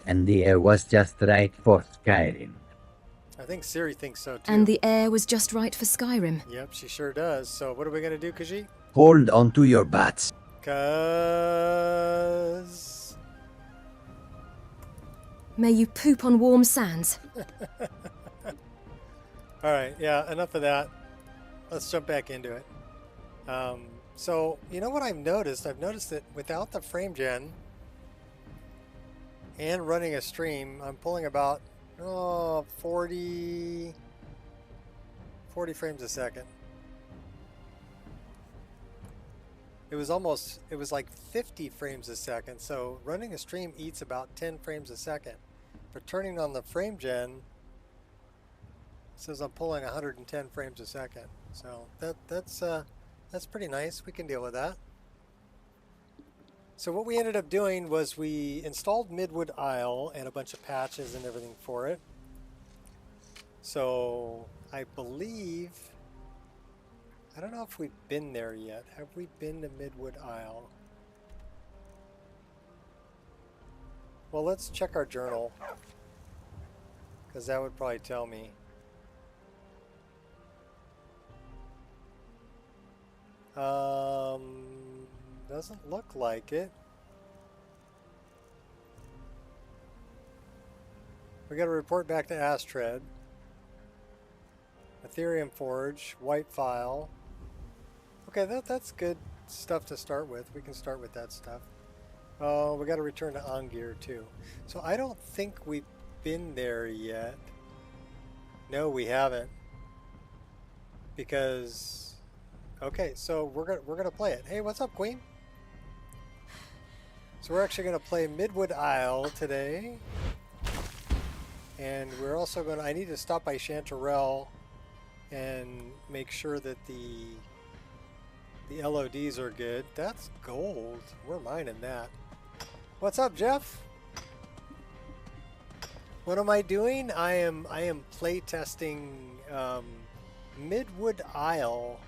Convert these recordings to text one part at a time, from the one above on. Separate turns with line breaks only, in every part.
and the air was just right for Skyrim.
I think Siri thinks so too.
And the air was just right for Skyrim.
Yep, she sure does. So what are we gonna do, Khajiit?
Hold onto your butts.
Cause...
May you poop on warm sands.
Alright, yeah, enough of that. Let's jump back into it. So, you know what I've noticed? I've noticed that without the frame gen and running a stream, I'm pulling about 40 frames a second. It was like 50 frames a second, so running a stream eats about 10 frames a second. But turning on the frame gen says I'm pulling 110 frames a second. So that's pretty nice. We can deal with that. So what we ended up doing was we installed Midwood Isle and a bunch of patches and everything for it. So I believe, I don't know if we've been there yet. Have we been to Midwood Isle? Well, let's check our journal, because that would probably tell me. Doesn't look like it. We got to report back to Astrid. Ethereum Forge, White File. Okay, that's good stuff to start with. We can start with that stuff. Oh, we got to return to Angir too. So I don't think we've been there yet. No, we haven't. Because, okay, so we're gonna play it. Hey, what's up, Queen? So we're actually gonna play Midwood Isle today, and we're also gonna. I need to stop by Chanterelle and make sure that the LODs are good. That's gold. We're mining that. What's up, Jeff? What am I doing? I am play testing Midwood Isle,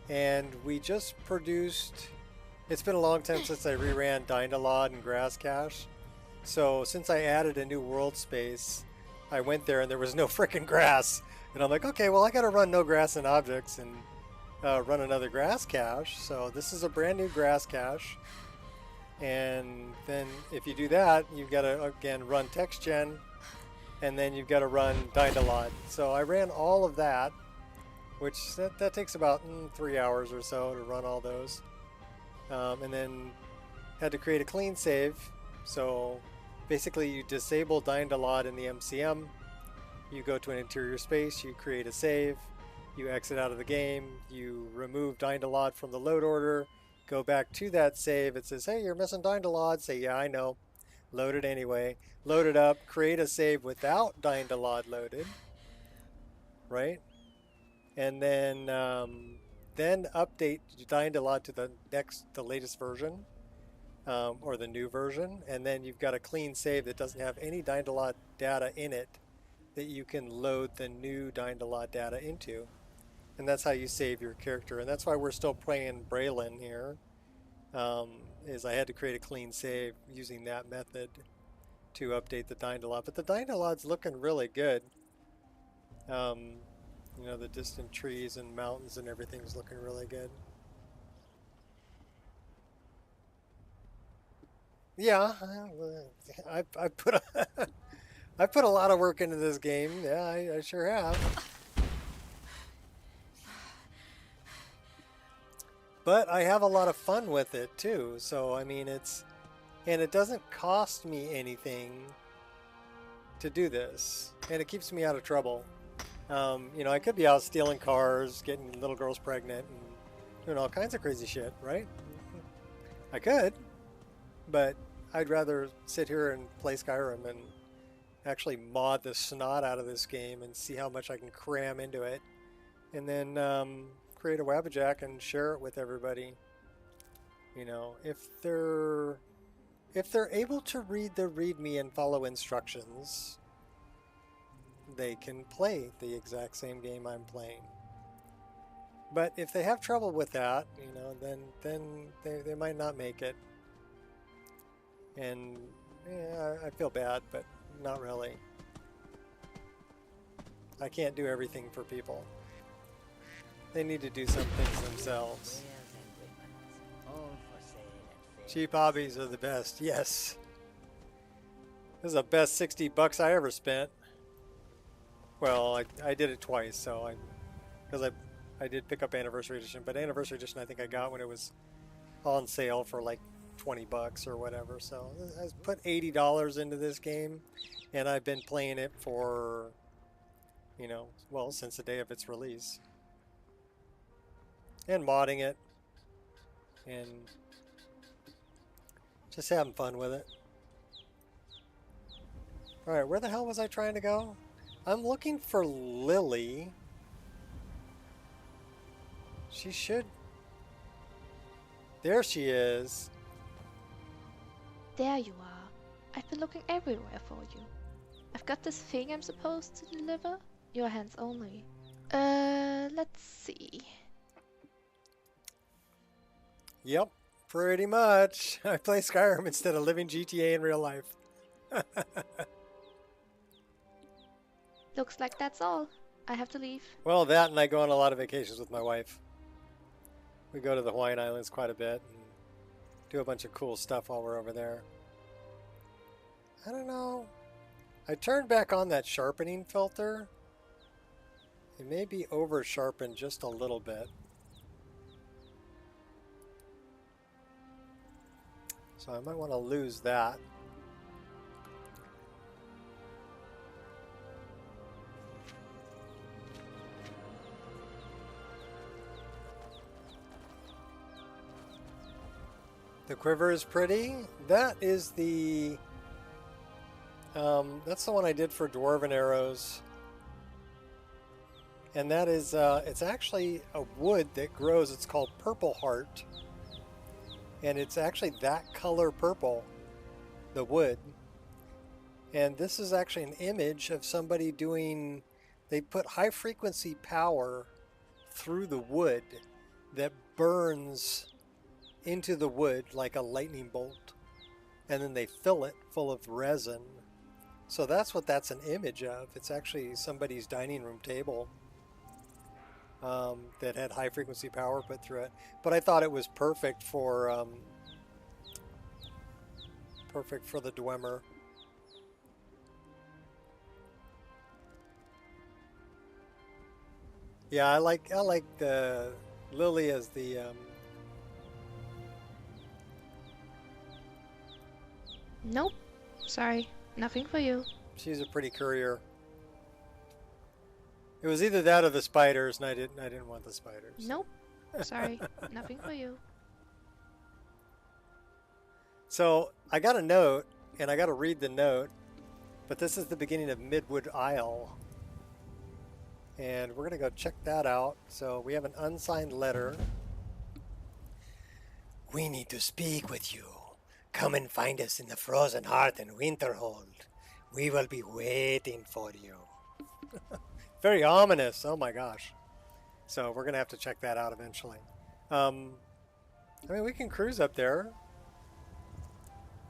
and we just produced. It's been a long time since I reran DynDOLOD and Grass Cache. So since I added a new world space, I went there and there was no frickin' grass. And I'm like, okay, well I gotta run no grass and objects and run another grass cache. So this is a brand new grass cache. And then if you do that, you've gotta again run text gen, and then you've gotta run DynDOLOD. So I ran all of that, which that takes about 3 hours or so to run all those. And then had to create a clean save. So basically you disable DynDOLOD in the MCM, you go to an interior space, you create a save, you exit out of the game, you remove DynDOLOD from the load order, go back to that save, it says, hey, you're missing DynDOLOD, say, yeah, I know, load it anyway, load it up, create a save without DynDOLOD loaded, right? And then update DynDOLOD to the latest version, or the new version, and then you've got a clean save that doesn't have any DynDOLOD data in it that you can load the new DynDOLOD data into. And that's how you save your character, and that's why we're still playing Braylin here, is I had to create a clean save using that method to update the DynDOLOD. But the DynDOLOD's looking really good. You know, the distant trees and mountains and everything's looking really good. Yeah, I put I put a lot of work into this game. Yeah, I sure have. But I have a lot of fun with it too. So I mean, it doesn't cost me anything to do this, and it keeps me out of trouble. You know, I could be out stealing cars, getting little girls pregnant, and doing all kinds of crazy shit, right? I could, but I'd rather sit here and play Skyrim and actually mod the snot out of this game and see how much I can cram into it, and then create a Wabbajack and share it with everybody. You know, if they're able to read the README and follow instructions, they can play the exact same game I'm playing. But if they have trouble with that, you know, then they might not make it. And Yeah, I feel bad, but not really. I can't do everything for people. They need to do some things themselves. Cheap hobbies are the best, yes. This is the best 60 bucks I ever spent. Well, I did it twice, so because I did pick up Anniversary Edition, but Anniversary Edition I think I got when it was on sale for like 20 bucks or whatever. So I put $80 into this game, and I've been playing it for, you know, well, since the day of its release. And modding it, and just having fun with it. Alright, where the hell was I trying to go? I'm looking for Lily. She should... There she is.
There you are. I've been looking everywhere for you. I've got this thing I'm supposed to deliver. Your hands only. Let's see.
Yep, pretty much. I play Skyrim instead of living GTA in real life.
Looks like that's all. I have to leave.
Well, that and I go on a lot of vacations with my wife. We go to the Hawaiian Islands quite a bit and do a bunch of cool stuff while we're over there. I don't know. I turned back on that sharpening filter. It may be over sharpened just a little bit. So I might want to lose that. The quiver is pretty. That is the... that's the one I did for Dwarven Arrows. And that is, it's actually a wood that grows. It's called Purple Heart. And it's actually that color purple, the wood. And this is actually an image of somebody doing... They put high frequency power through the wood that burns into the wood like a lightning bolt, and then they fill it full of resin. So that's what that's an image of. It's actually somebody's dining room table that had high frequency power put through it. But I thought it was perfect for the Dwemer. Yeah, I like the Lily as the
Nope. Sorry. Nothing for you.
she's a pretty courier. It was either that or the spiders, and I didn't want the spiders.
Nope. Sorry. Nothing for you.
So I got a note, and I got to read the note, but this is the beginning of Midwood Isle. And we're going to go check that out. So we have an unsigned letter. We need to speak with you. Come and find us in the Frozen Heart and Winterhold. We will be waiting for you. Very ominous. Oh my gosh. So we're going to have to check that out eventually. I mean, we can cruise up there.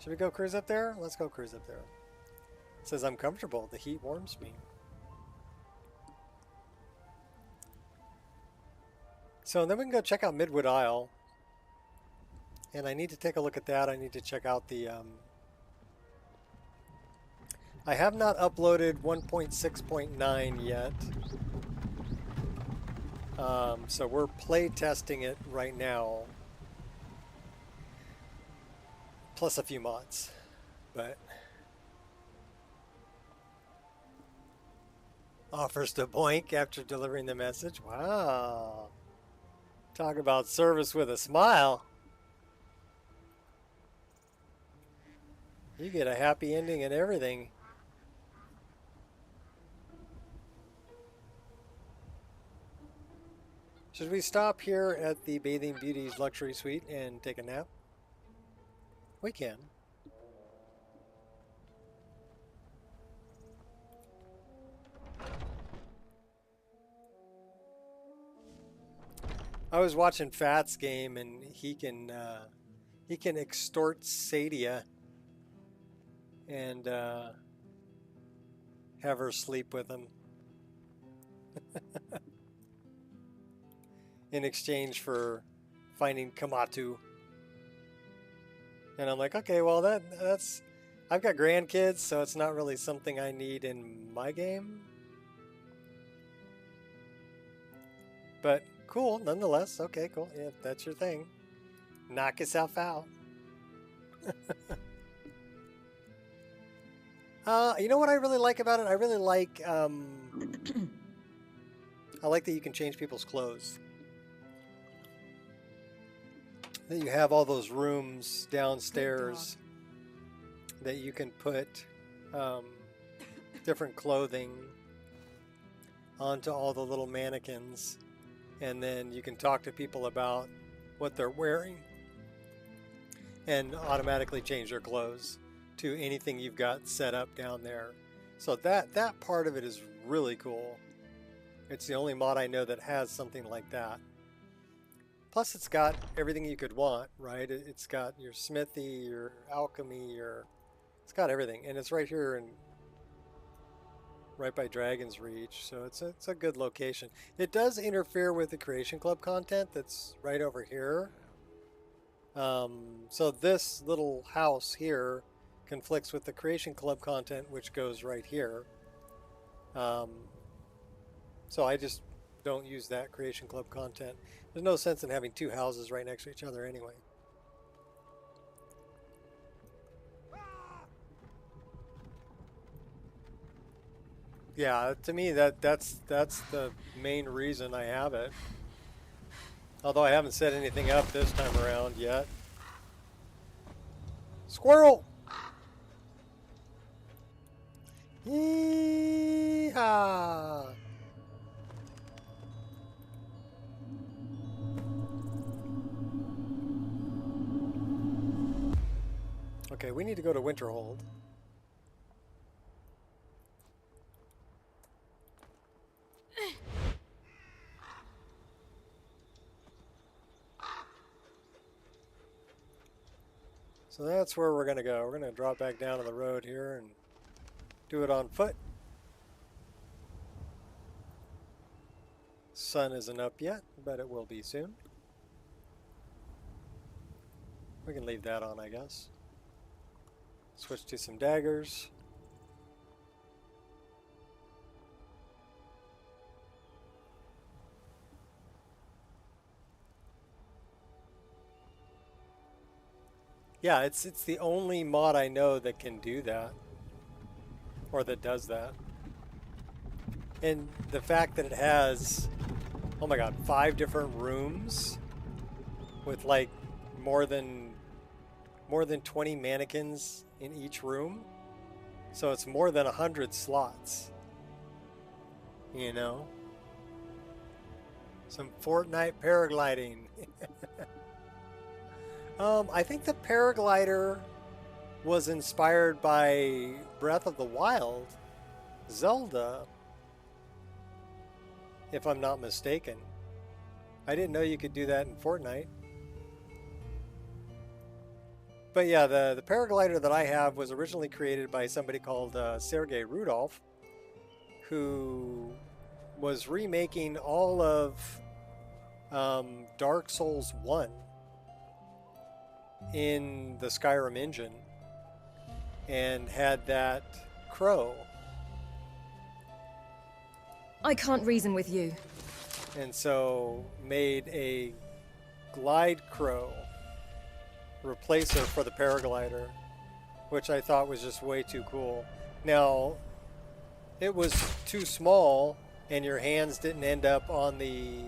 Should we go cruise up there? Let's go cruise up there. It says I'm comfortable. The heat warms me. So then we can go check out Midwood Isle. And I need to take a look at that. I need to check out the... I have not uploaded 1.6.9 yet. So we're play testing it right now. Plus a few mods. But... offers to boink after delivering the message. Wow. Talk about service with a smile. You get a happy ending and everything. Should we stop here at the Bathing Beauty's luxury suite and take a nap? We can. I was watching Fat's game, and he can extort Sadia. and have her sleep with him in exchange for finding Kamatu. And I'm like, okay, well that's I've got grandkids, so it's not really something I need in my game. But cool, nonetheless. Okay, cool. Yeah, if that's your thing. Knock yourself out. You know what I really like about it? I really like, I like that you can change people's clothes. That you have all those rooms downstairs that you can put different clothing onto all the little mannequins, and then you can talk to people about what they're wearing and automatically change their clothes to anything you've got set up down there. So that part of it is really cool. It's the only mod I know that has something like that. Plus it's got everything you could want, right? It's got your smithy, your alchemy, it's got everything, and it's right here and right by Dragon's Reach, so it's a good location. It does interfere with the Creation Club content that's right over here. So this little house here conflicts with the Creation Club content, which goes right here. So I just don't use that Creation Club content. There's no sense in having two houses right next to each other anyway. Yeah, to me that's the main reason I have it. Although I haven't set anything up this time around yet. Squirrel! Yee-haw! Okay, we need to go to Winterhold. So that's where we're going to go. We're going to drop back down to the road here and do it on foot. Sun isn't up yet, but it will be soon. We can leave that on, I guess. Switch to some daggers. Yeah, it's the only mod I know that can do that, or that does that. And the fact that it has, oh my god, 5 different rooms with like more than 20 mannequins in each room. So it's more than 100 slots. You know? Some Fortnite paragliding. I think the paraglider was inspired by Breath of the Wild, Zelda, if I'm not mistaken. I didn't know you could do that in Fortnite. But yeah, the paraglider that I have was originally created by somebody called Sergei Rudolph, who was remaking all of Dark Souls 1 in the Skyrim engine, and had that crow.
I can't reason with you.
And so made a glide crow replacer for the paraglider, which I thought was just way too cool. Now, it was too small and your hands didn't end up on the,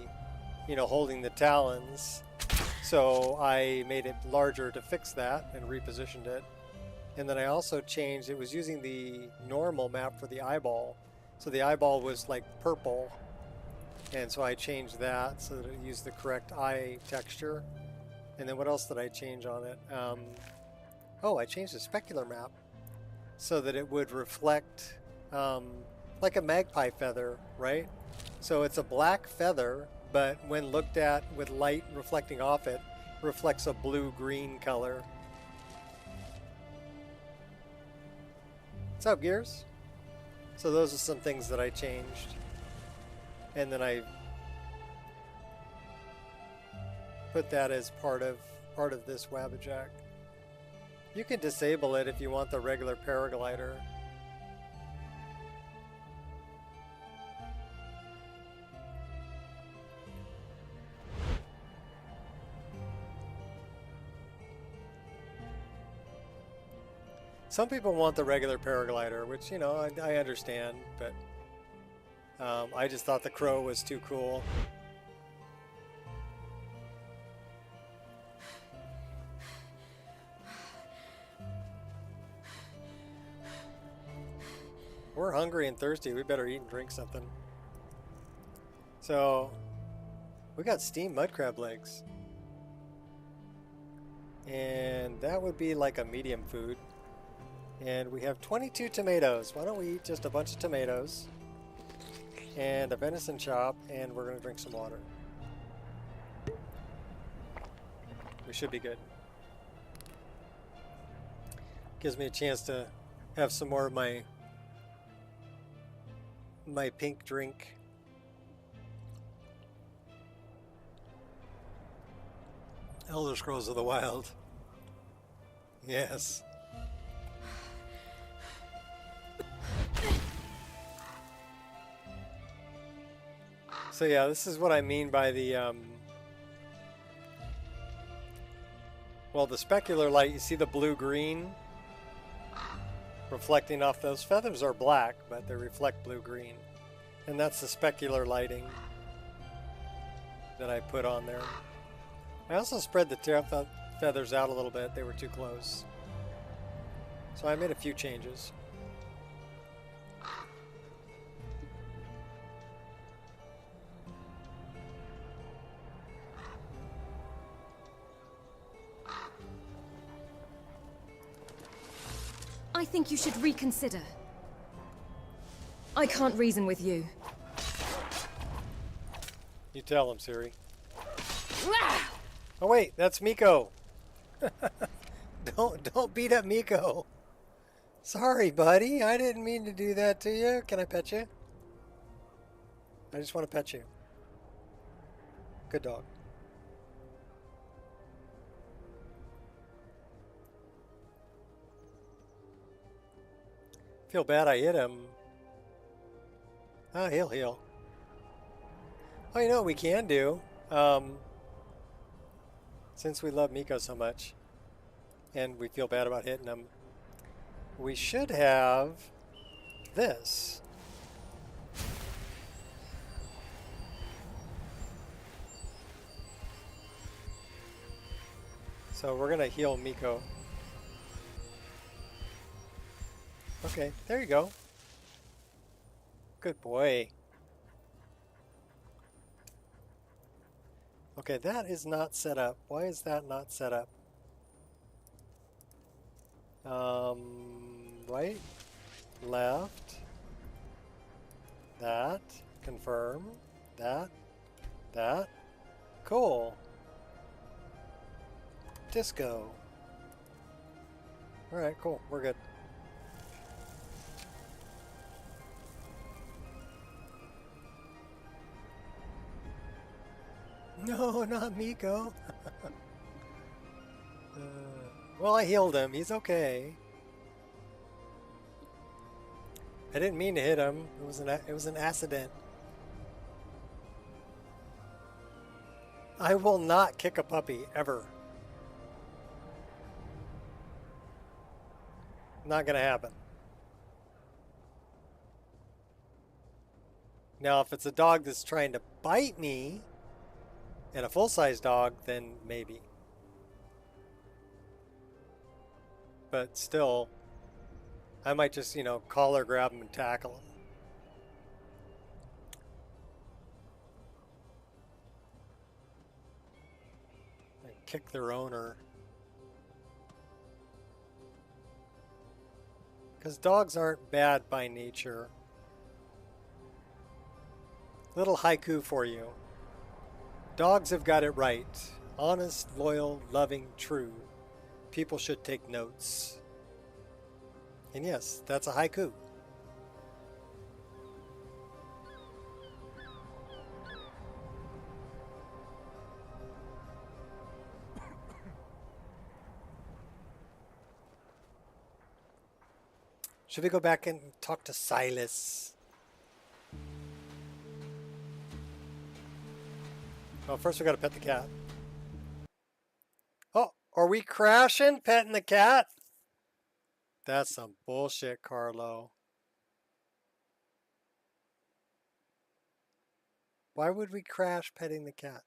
holding the talons. So I made it larger to fix that and repositioned it. And then I also changed, it was using the normal map for the eyeball. So the eyeball was like purple. And so I changed that so that it used the correct eye texture. And then what else did I change on it? I changed the specular map so that it would reflect like a magpie feather, right? So it's a black feather, but when looked at with light reflecting off it, reflects a blue-green color. What's up, Gears? So those are some things that I changed. And then I put that as part of this Wabbajack. You can disable it if you want the regular paraglider. Some people want the regular paraglider, which, you know, I understand, but I just thought the crow was too cool. We're hungry and thirsty. We better eat and drink something. So, we got steamed mud crab legs. And that would be like a medium food. And we have 22 tomatoes. Why don't we eat just a bunch of tomatoes and a venison chop, and we're going to drink some water. We should be good. Gives me a chance to have some more of my pink drink. Elder Scrolls of the Wild. Yes. So yeah, this is what I mean by the well, the specular light. You see the blue-green reflecting off those feathers are black, but they reflect blue-green, and that's the specular lighting that I put on there. I also spread the feathers out a little bit. They were too close, so I made a few changes.
I think you should reconsider. I can't reason with you.
You tell him, Siri. Oh wait, that's Miko. Don't beat up Miko. Sorry, buddy. I didn't mean to do that to you. Can I pet you? I just want to pet you. Good dog. Feel bad I hit him. Oh, he'll heal. Oh, you know what we can do? Since we love Miko so much, and we feel bad about hitting him, we should have this. So we're gonna heal Miko. Okay, there you go. Good boy. Okay, that is not set up. Why is that not set up? Right, left, that, confirm, that, cool. Disco. Alright, cool, we're good. No, not Miko. Well, I healed him. He's okay. I didn't mean to hit him. It was an accident. I will not kick a puppy ever. Not gonna happen. Now, if it's a dog that's trying to bite me, and a full-size dog, then maybe. But still, I might just, you know, collar grab him and tackle him. And kick their owner. Because dogs aren't bad by nature. Little haiku for you. Dogs have got it right. Honest, loyal, loving, true. People should take notes. And yes, that's a haiku. Should we go back and talk to Silas? Well, first we gotta pet the cat. Oh, are we crashing petting the cat? That's some bullshit, Carlo. Why would we crash petting the cat?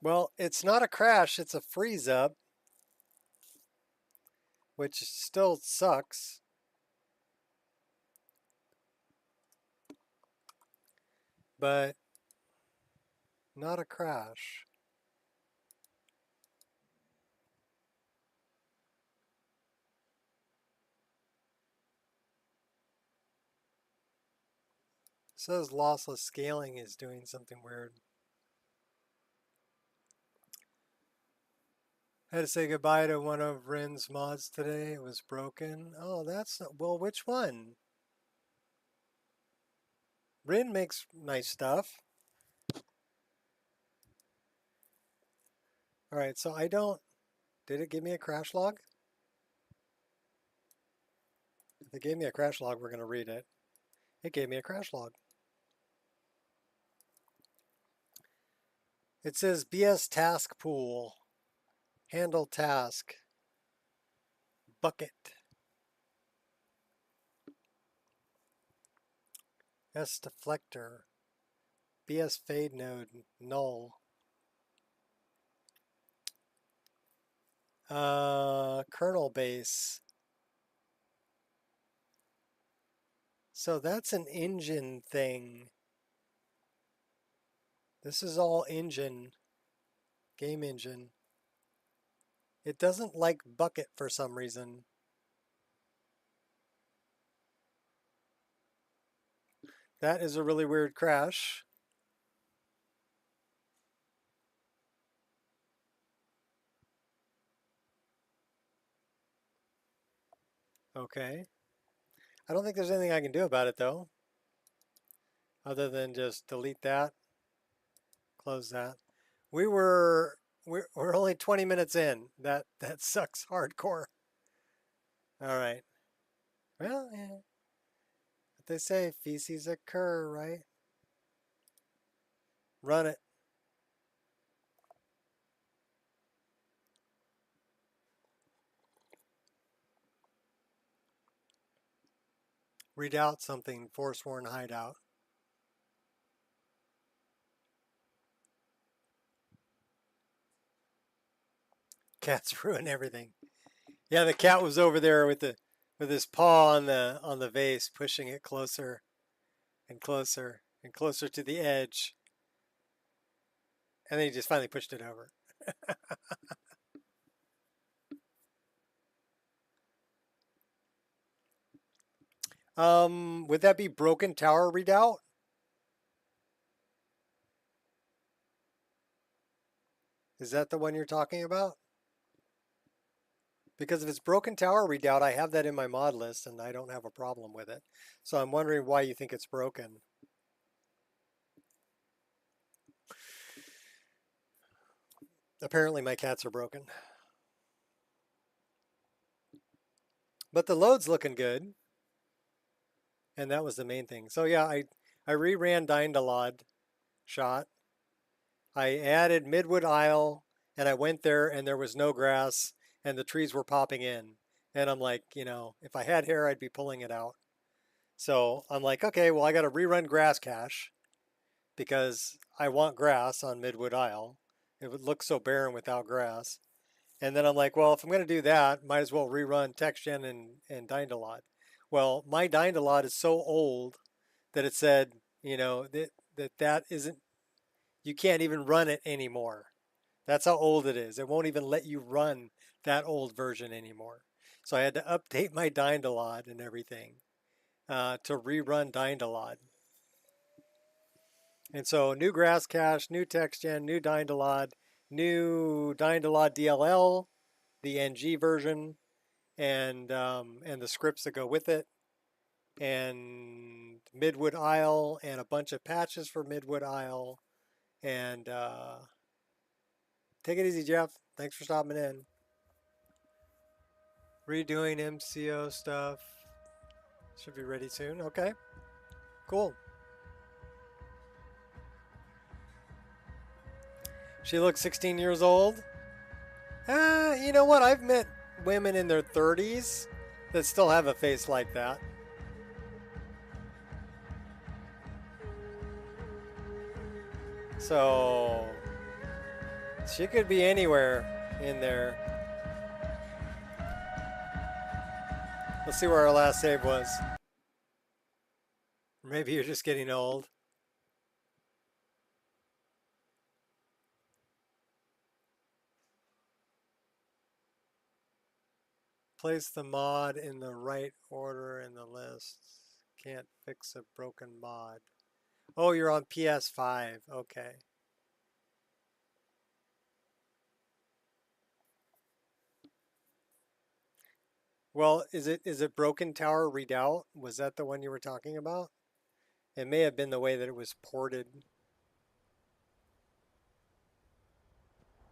Well, it's not a crash, it's a freeze up, which still sucks. But not a crash. It says lossless scaling is doing something weird. I had to say goodbye to one of Rin's mods today. It was broken. Oh, that's not, well, which one? Rin makes nice stuff. All right, so I don't, did it give me a crash log? If it gave me a crash log, we're going to read it. It gave me a crash log. It says BS task pool, handle task, bucket, S deflector, BS fade node, null, kernel base. So that's an engine thing. This is all engine, game engine. It doesn't like bucket for some reason. That is a really weird crash. Okay. I don't think there's anything I can do about it though, other than just delete that, close that. We're only 20 minutes in. That sucks hardcore. All right. Well, yeah. What they say, feces occur, right? Run it. Read out something, Forsworn hideout. Cats ruin everything. Yeah, the cat was over there with his paw on the vase, pushing it closer and closer and closer to the edge. And then he just finally pushed it over. Would that be Broken Tower Redoubt? Is that the one you're talking about? Because if it's Broken Tower Redoubt, I have that in my mod list and I don't have a problem with it. So I'm wondering why you think it's broken. Apparently my cats are broken. But the load's looking good. And that was the main thing. So yeah, I reran DynDOLOD shot. I added Midwood Isle and I went there and there was no grass and the trees were popping in. And I'm like, you know, if I had hair, I'd be pulling it out. So I'm like, okay, well, I got to rerun grass cache because I want grass on Midwood Isle. It would look so barren without grass. And then I'm like, well, if I'm going to do that, might as well rerun TextGen and DynDOLOD. Well, my DynDOLOD is so old that it said, you know, that isn't, you can't even run it anymore. That's how old it is. It won't even let you run that old version anymore. So I had to update my DynDOLOD and everything. to rerun DynDOLOD. And so new grass cache, new text gen, new DynDOLOD, new DynDOLOD DLL, the NG version, and the scripts that go with it, and Midwood Isle, and a bunch of patches for Midwood Isle. And take it easy, Jeff. Thanks for stopping in. Redoing MCO stuff. Should be ready soon. Okay, cool. She looks 16 years old. You know what? I've met women in their 30s that still have a face like that. So she could be anywhere in there. Let's see where our last save was. Maybe you're just getting old. Place the mod in the right order in the list. Can't fix a broken mod. Oh, you're on PS5. Okay. Well, is it Broken Tower Redoubt? Was that the one you were talking about? It may have been the way that it was ported.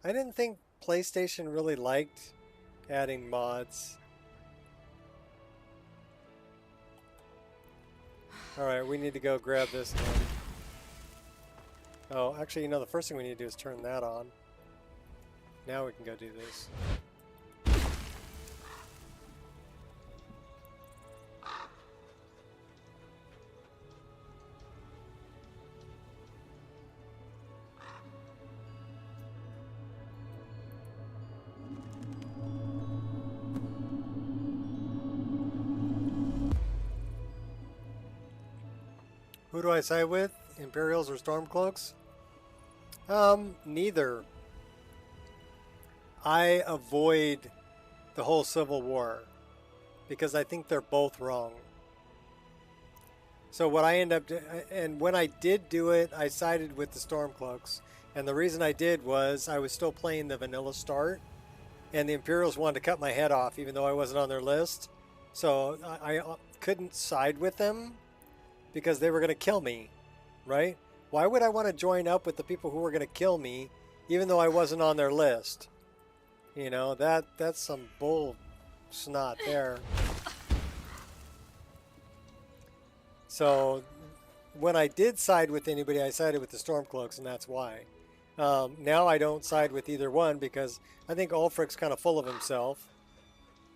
I didn't think PlayStation really liked adding mods. Alright, we need to go grab this thing. Oh, actually, you know, the first thing we need to do is turn that on. Now we can go do this. Who do I side with? Imperials or Stormcloaks? Neither. I avoid the whole Civil War because I think they're both wrong. So what I end up and when I did do it, I sided with the Stormcloaks. And the reason I did was I was still playing the vanilla start, and the Imperials wanted to cut my head off even though I wasn't on their list. So I couldn't side with them because they were going to kill me, right? Why would I want to join up with the people who were going to kill me even though I wasn't on their list? You know, that's some bull snot there. So when I did side with anybody, I sided with the Stormcloaks, and that's why. Now I don't side with either one because I think Ulfric's kind of full of himself.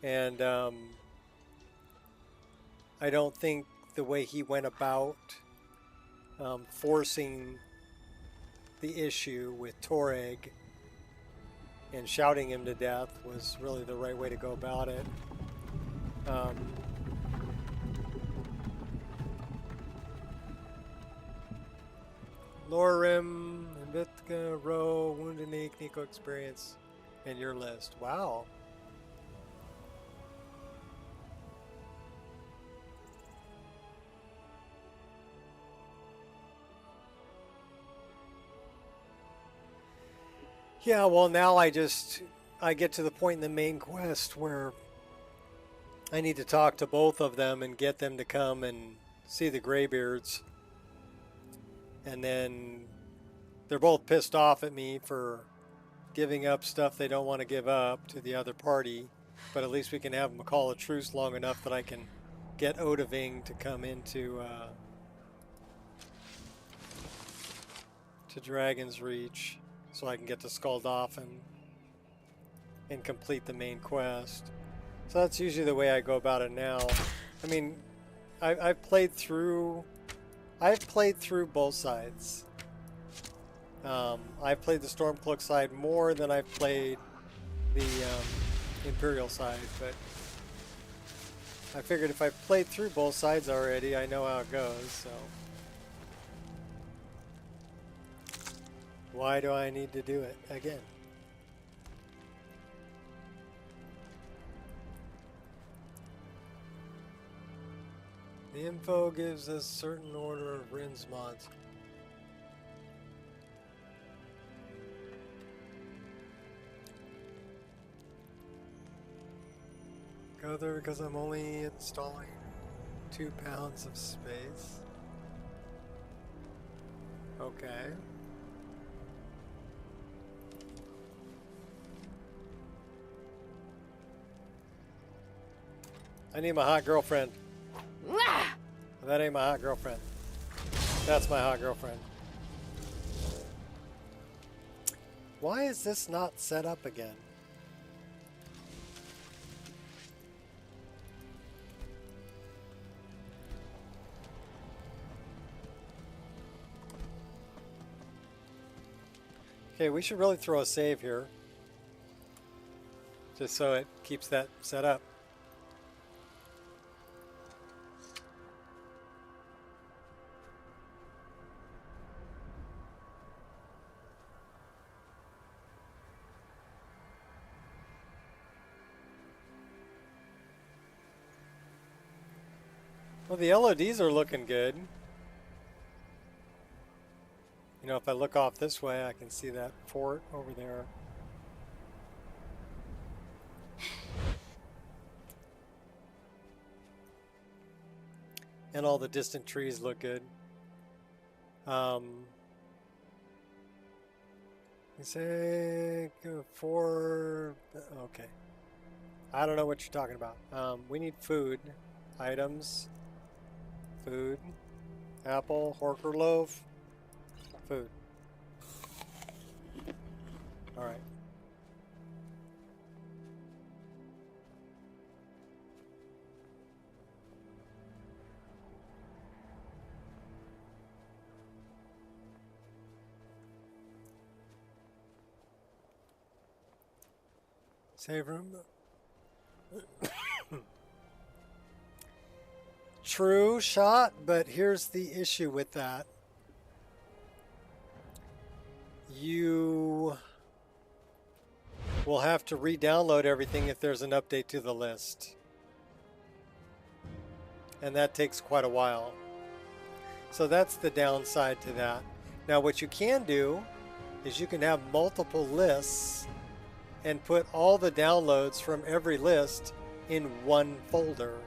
And I don't think the way he went about forcing the issue with Toreg and shouting him to death was really the right way to go about it. Lorim, Invitka, Ro, Wounded Nico Experience, and your list. Wow. Yeah, well now I get to the point in the main quest where I need to talk to both of them and get them to come and see the Greybeards. And then they're both pissed off at me for giving up stuff they don't want to give up to the other party. But at least we can have them call a truce long enough that I can get Odaving to come into to Dragon's Reach, so I can get to Skuldolphin and complete the main quest. So that's usually the way I go about it now. I mean, I've played through both sides. I've played the Stormcloak side more than I've played the Imperial side, but I figured if I played through both sides already, I know how it goes, so why do I need to do it again? The info gives us certain order of RINS mods. Go there because I'm only installing 2 pounds of space. Okay. I need my hot girlfriend. That ain't my hot girlfriend. That's my hot girlfriend. Why is this not set up again? Okay, we should really throw a save here. Just so it keeps that set up. Well, the LODs are looking good. You know, if I look off this way, I can see that fort over there. And all the distant trees look good. You say 4, okay. I don't know what you're talking about. We need food, items, food, apple, Horker loaf, food. All right. Save room. True shot, but here's the issue with that. You will have to re-download everything if there's an update to the list. And that takes quite a while. So that's the downside to that. Now what you can do is you can have multiple lists and put all the downloads from every list in one folder.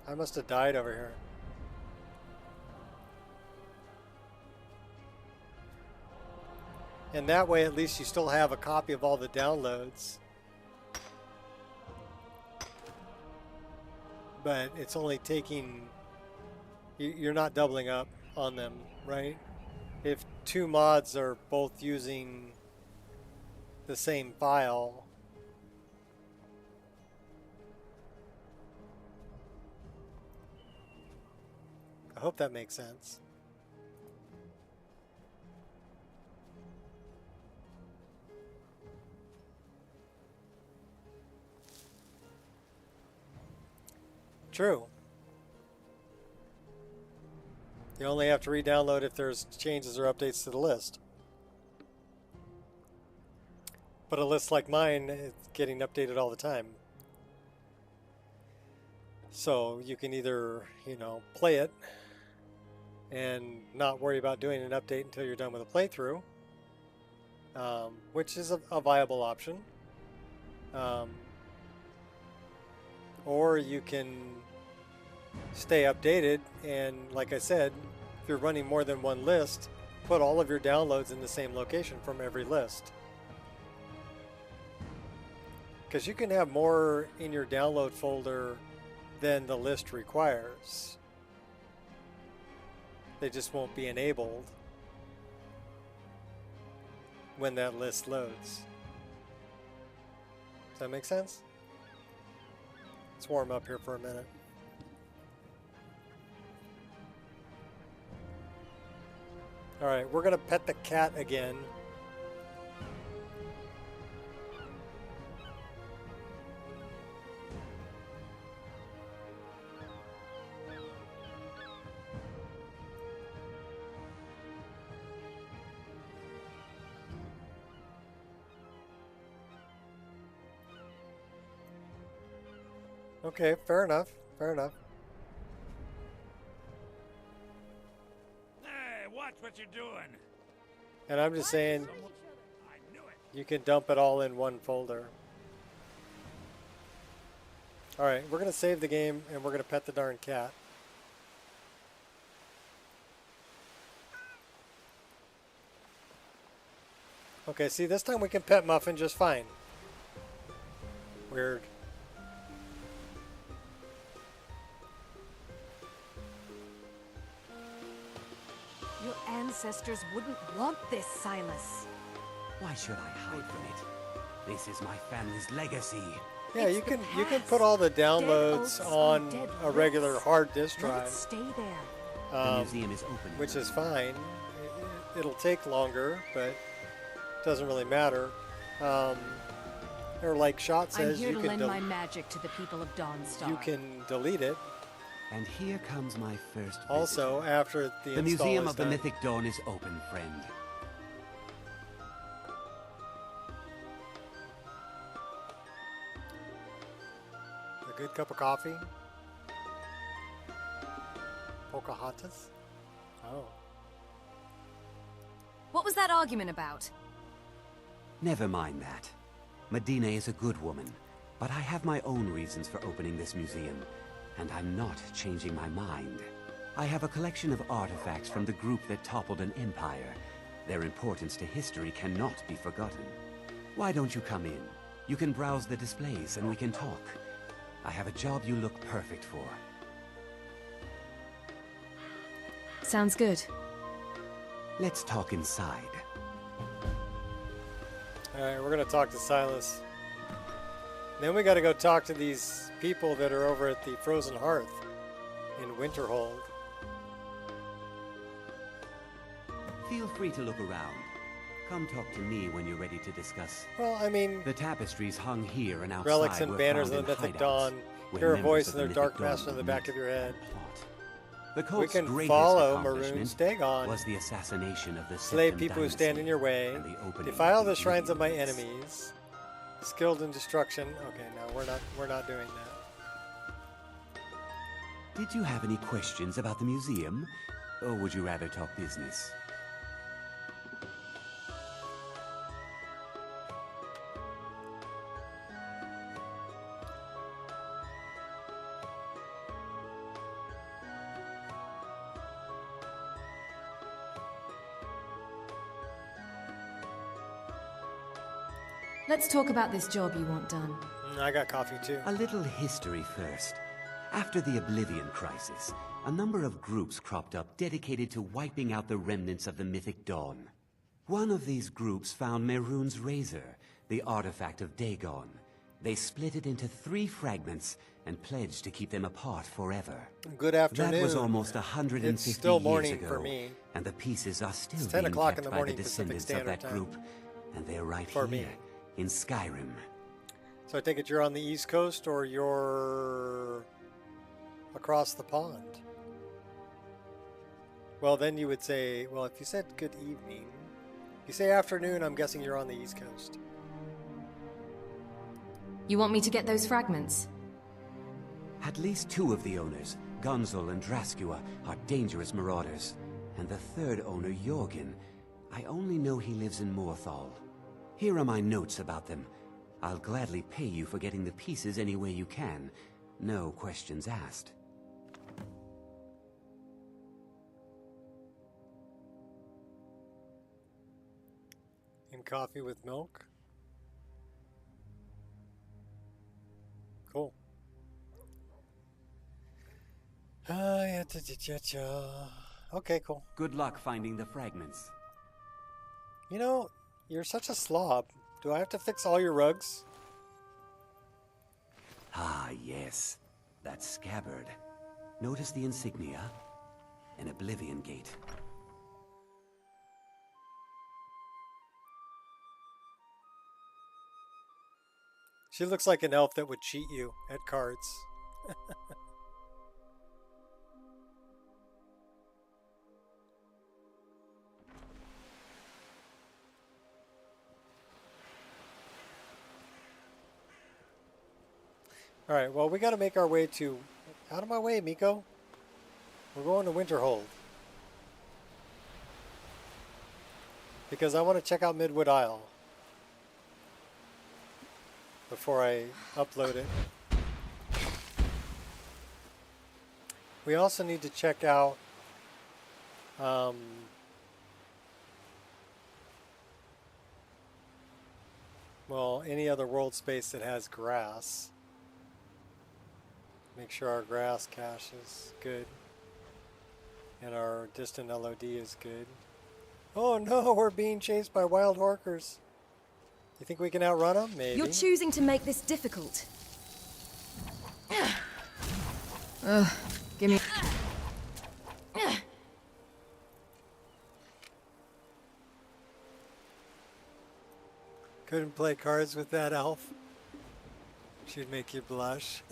I must have died over here. And that way at least you still have a copy of all the downloads. But it's only taking, you're not doubling up on them, right? If 2 mods are both using the same file, I hope that makes sense. True. You only have to re-download if there's changes or updates to the list. But a list like mine is getting updated all the time. So you can either, you know, play it and not worry about doing an update until you're done with a playthrough, which is a viable option. Or you can stay updated, and like I said, if you're running more than one list, put all of your downloads in the same location from every list. Because you can have more in your download folder than the list requires. They just won't be enabled when that list loads. Does that make sense? Let's warm up here for a minute. Alright, we're gonna pet the cat again. Okay, fair enough. Fair enough.
Hey, watch what you're doing.
And I'm just saying,
I knew it.
you can dump it all in one folder. Alright, we're going to save the game, and we're going to pet the darn cat. Okay, see, this time we can pet Muffin just fine. Weird.
Your ancestors wouldn't want this, Silas.
Why should I hide from it? This is my family's legacy.
Yeah,
It's
you
the
can
past.
put all the
Dead
downloads
oaks
on
are dead
a regular
roots.
hard disk
Let it
drive,
stay there.
The museum is open.
which is fine. It'll take longer, but it doesn't really matter. Or like Shot
I'm
says,
here
you
to
can
lend my magic to the people of Dawnstar.
you can delete it.
And here comes my first
Also,
visitor.
after the
The
install
Museum
is
of the
done.
Mythic Dawn is open, friend.
A good cup of coffee. Pocahontas. Oh.
What was that argument about?
Never mind that. Medina is a good woman, but I have my own reasons for opening this museum, and I'm not changing my mind. I have a collection of artifacts from the group that toppled an empire. Their importance to history cannot be forgotten. Why don't you come in? You can browse the displays and we can talk. I have a job you look perfect for.
Sounds good.
Let's talk inside.
Alright, we're gonna talk to Silas. Then we gotta go talk to these people that are over at the Frozen Hearth in Winterhold.
Feel free to look around. Come talk to me when you're ready to discuss.
Well, I mean,
The tapestries hung here and outside
relics and
were
banners
found
of the
in
Mythic
hideouts,
Dawn.
where
Hear a
members
voice
of
in their
the
dark
Mythic Dawn
master in the
would
back
meet
of your head.
and plot. The
We
cult's
can
greatest
follow
accomplishment
Maroon's Dagon.
was the assassination of the
Slay
Septim
people who stand in
dynasty
your way.
and the opening
Defile
of
the shrines of my
Oblivion Gates.
enemies. Skilled in destruction. Okay, no, we're not doing that.
Did you have any questions about the museum, or would you rather talk business?
Let's talk about this job you want done.
I got coffee too.
A little history first. After the Oblivion Crisis, a number of groups cropped up dedicated to wiping out the remnants of the Mythic Dawn. One of these groups found Mehrunes' razor, the artifact of Dagon. They split it into 3 fragments and pledged to keep them apart forever.
Good afternoon.
That was almost 150
It's still
years
morning
ago,
for me.
and the pieces are still
It's 10
being
o'clock
kept
in the
by
morning
the
Pacific
descendants of
Standard
that
Time.
group, and they're right
For
here
me.
in Skyrim.
So I take it you're on the East Coast or you're across the pond? Well, then you would say, well, if you said good evening, if you say afternoon, I'm guessing you're on the East Coast.
You want me to get those fragments?
At least 2 of the owners, Gunzel and Draskua, are dangerous marauders. And the 3rd owner, Jorgen, I only know he lives in Morthal. Here are my notes about them. I'll gladly pay you for getting the pieces any way you can. No questions asked.
In coffee with milk? Cool. Okay, cool.
Good luck finding the fragments.
You know, you're such a slob. Do I have to fix all your rugs?
Ah, yes. That scabbard. Notice the insignia? An Oblivion Gate.
She looks like an elf that would cheat you at cards. All right, well, we got to make our way to... Out of my way, Miko. We're going to Winterhold. Because I want to check out Midwood Isle before I upload it. We also need to check out well, any other world space that has grass. Make sure our grass cache is good. And our distant LOD is good. Oh no, we're being chased by wild horkers. You think we can outrun them? Maybe.
You're choosing to make this difficult. Ugh, give me...
Couldn't play cards with that elf. She'd make you blush.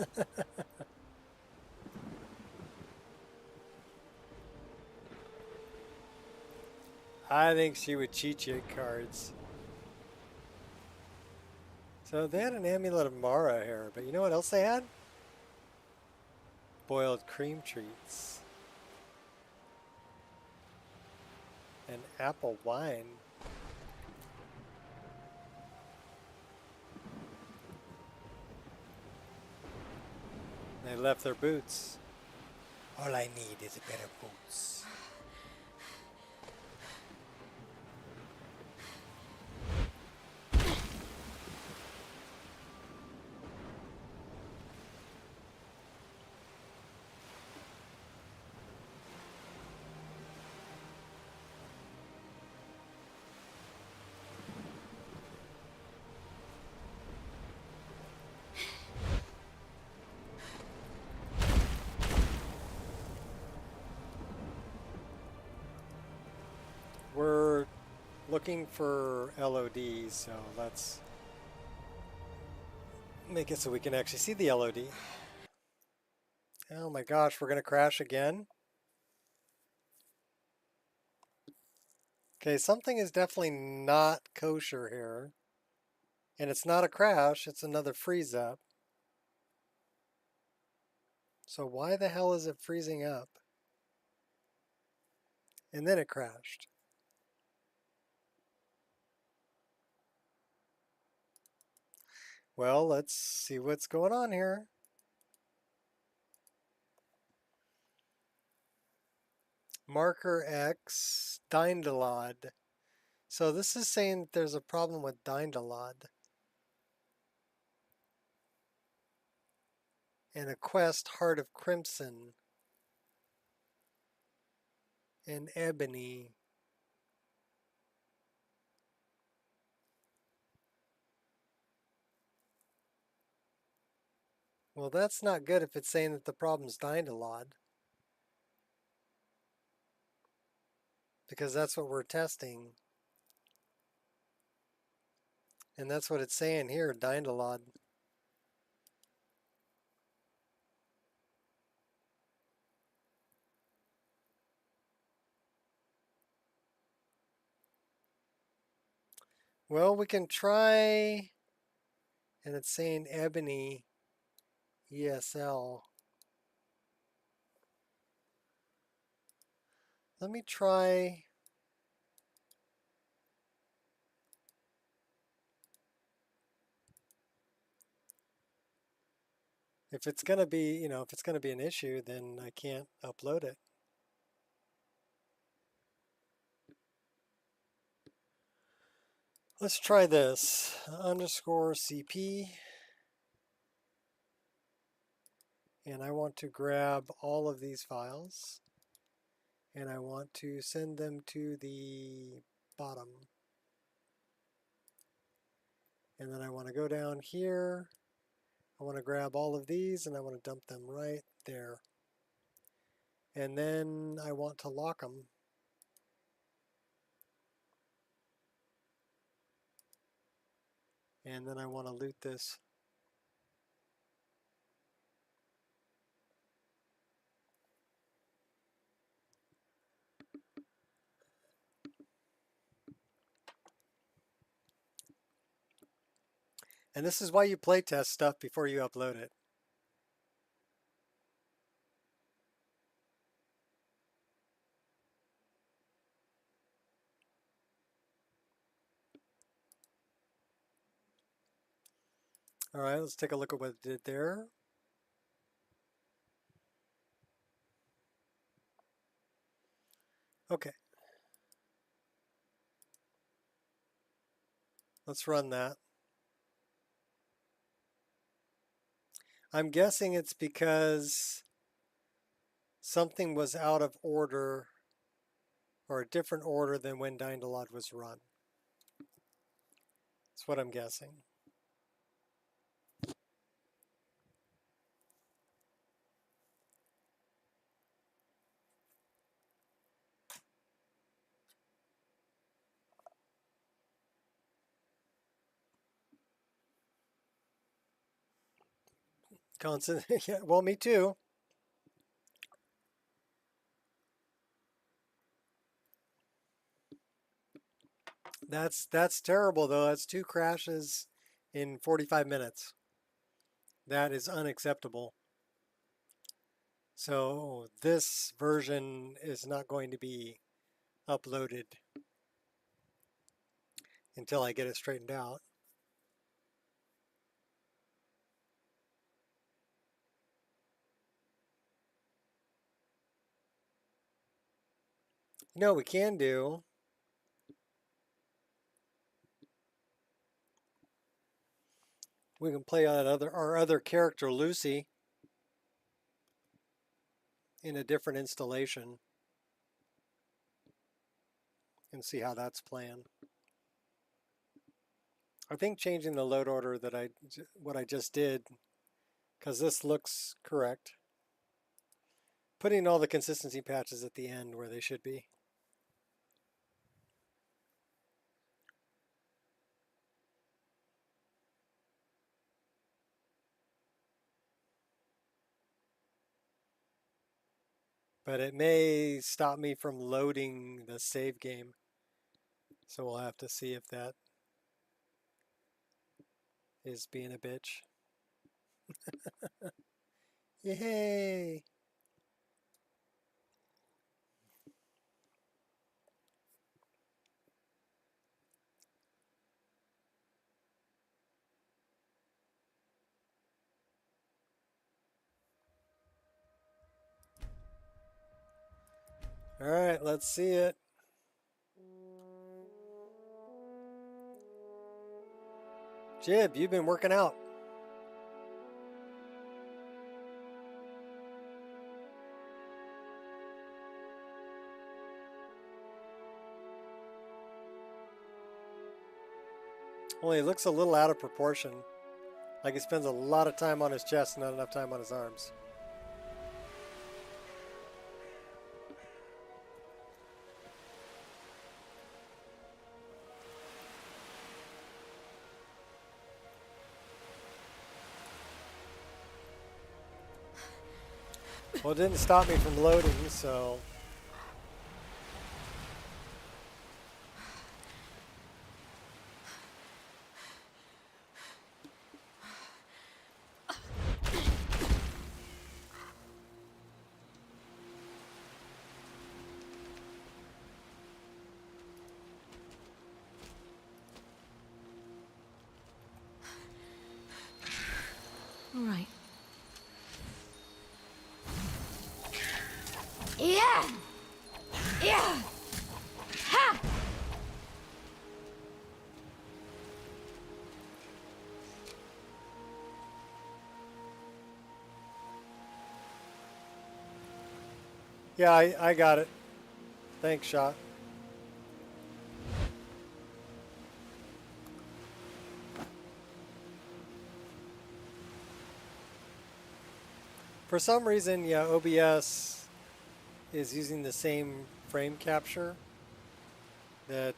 I think she would cheat you at cards. So they had an amulet of Mara here, but you know what else they had? Boiled cream treats. And apple wine. They left their boots. All I need is a pair of boots. We're looking for LODs, so let's make it so we can actually see the LOD. Oh my gosh, we're going to crash again? Okay, something is definitely not kosher here. And it's not a crash, it's another freeze up. So why the hell is it freezing up? And then it crashed. Well, let's see what's going on here. Marker X, DynDOLOD. So this is saying that there's a problem with DynDOLOD. And a quest, Heart of Crimson. And Ebony. Well, that's not good if it's saying that the problem's DynDOLOD. Because that's what we're testing. And that's what it's saying here, DynDOLOD. Well, we can try, and it's saying Ebony ESL. Let me try. If it's going to be, if it's going to be an issue, then I can't upload it. Let's try this. _CP. And I want to grab all of these files. And I want to send them to the bottom. And then I want to go down here. I want to grab all of these and I want to dump them right there. And then I want to lock them. And then I want to loot this. And this is why you playtest stuff before you upload it. All right, let's take a look at what it did there. Okay. Let's run that. I'm guessing it's because something was out of order or a different order than when DynDOLOD was run. That's what I'm guessing. Constant, yeah, well, me too. That's terrible though. That's 2 crashes in 45 minutes. That is unacceptable. So this version is not going to be uploaded until I get it straightened out. You know what we can do? We can play on our other character, Lucy, in a different installation and see how that's playing. I think changing the load order that what I just did, because this looks correct. Putting all the consistency patches at the end where they should be. But it may stop me from loading the save game. So we'll have to see if that is being a bitch. Yay! All right, let's see it. Jib, you've been working out. Well, he looks a little out of proportion. Like he spends a lot of time on his chest, not enough time on his arms. Well, it didn't stop me from loading, so...
All right.
Yeah! Yeah! Ha!
Yeah, I got it. Thanks, Shot. For some reason, yeah, OBS is using the same frame capture that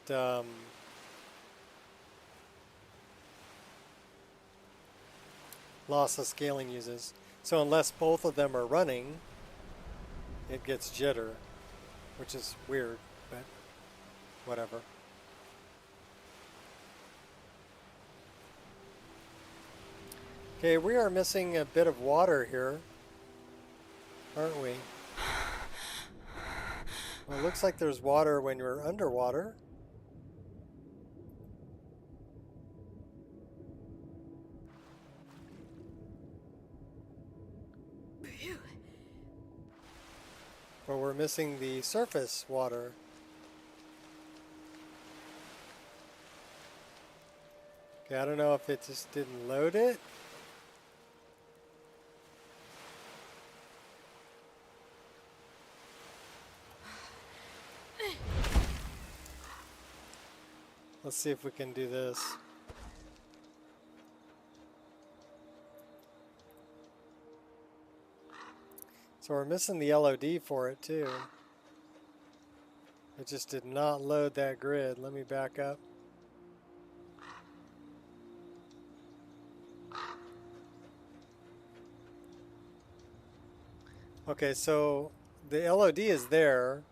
lossless scaling uses. So unless both of them are running, it gets jitter, which is weird, but whatever. Okay, we are missing a bit of water here, aren't we? Well, it looks like there's water when you're underwater. But we're missing the surface water. Okay, I don't know if it just didn't load it. Let's see if we can do this. So we're missing the LOD for it too. It just did not load that grid. Let me back up. Okay, so the LOD is there.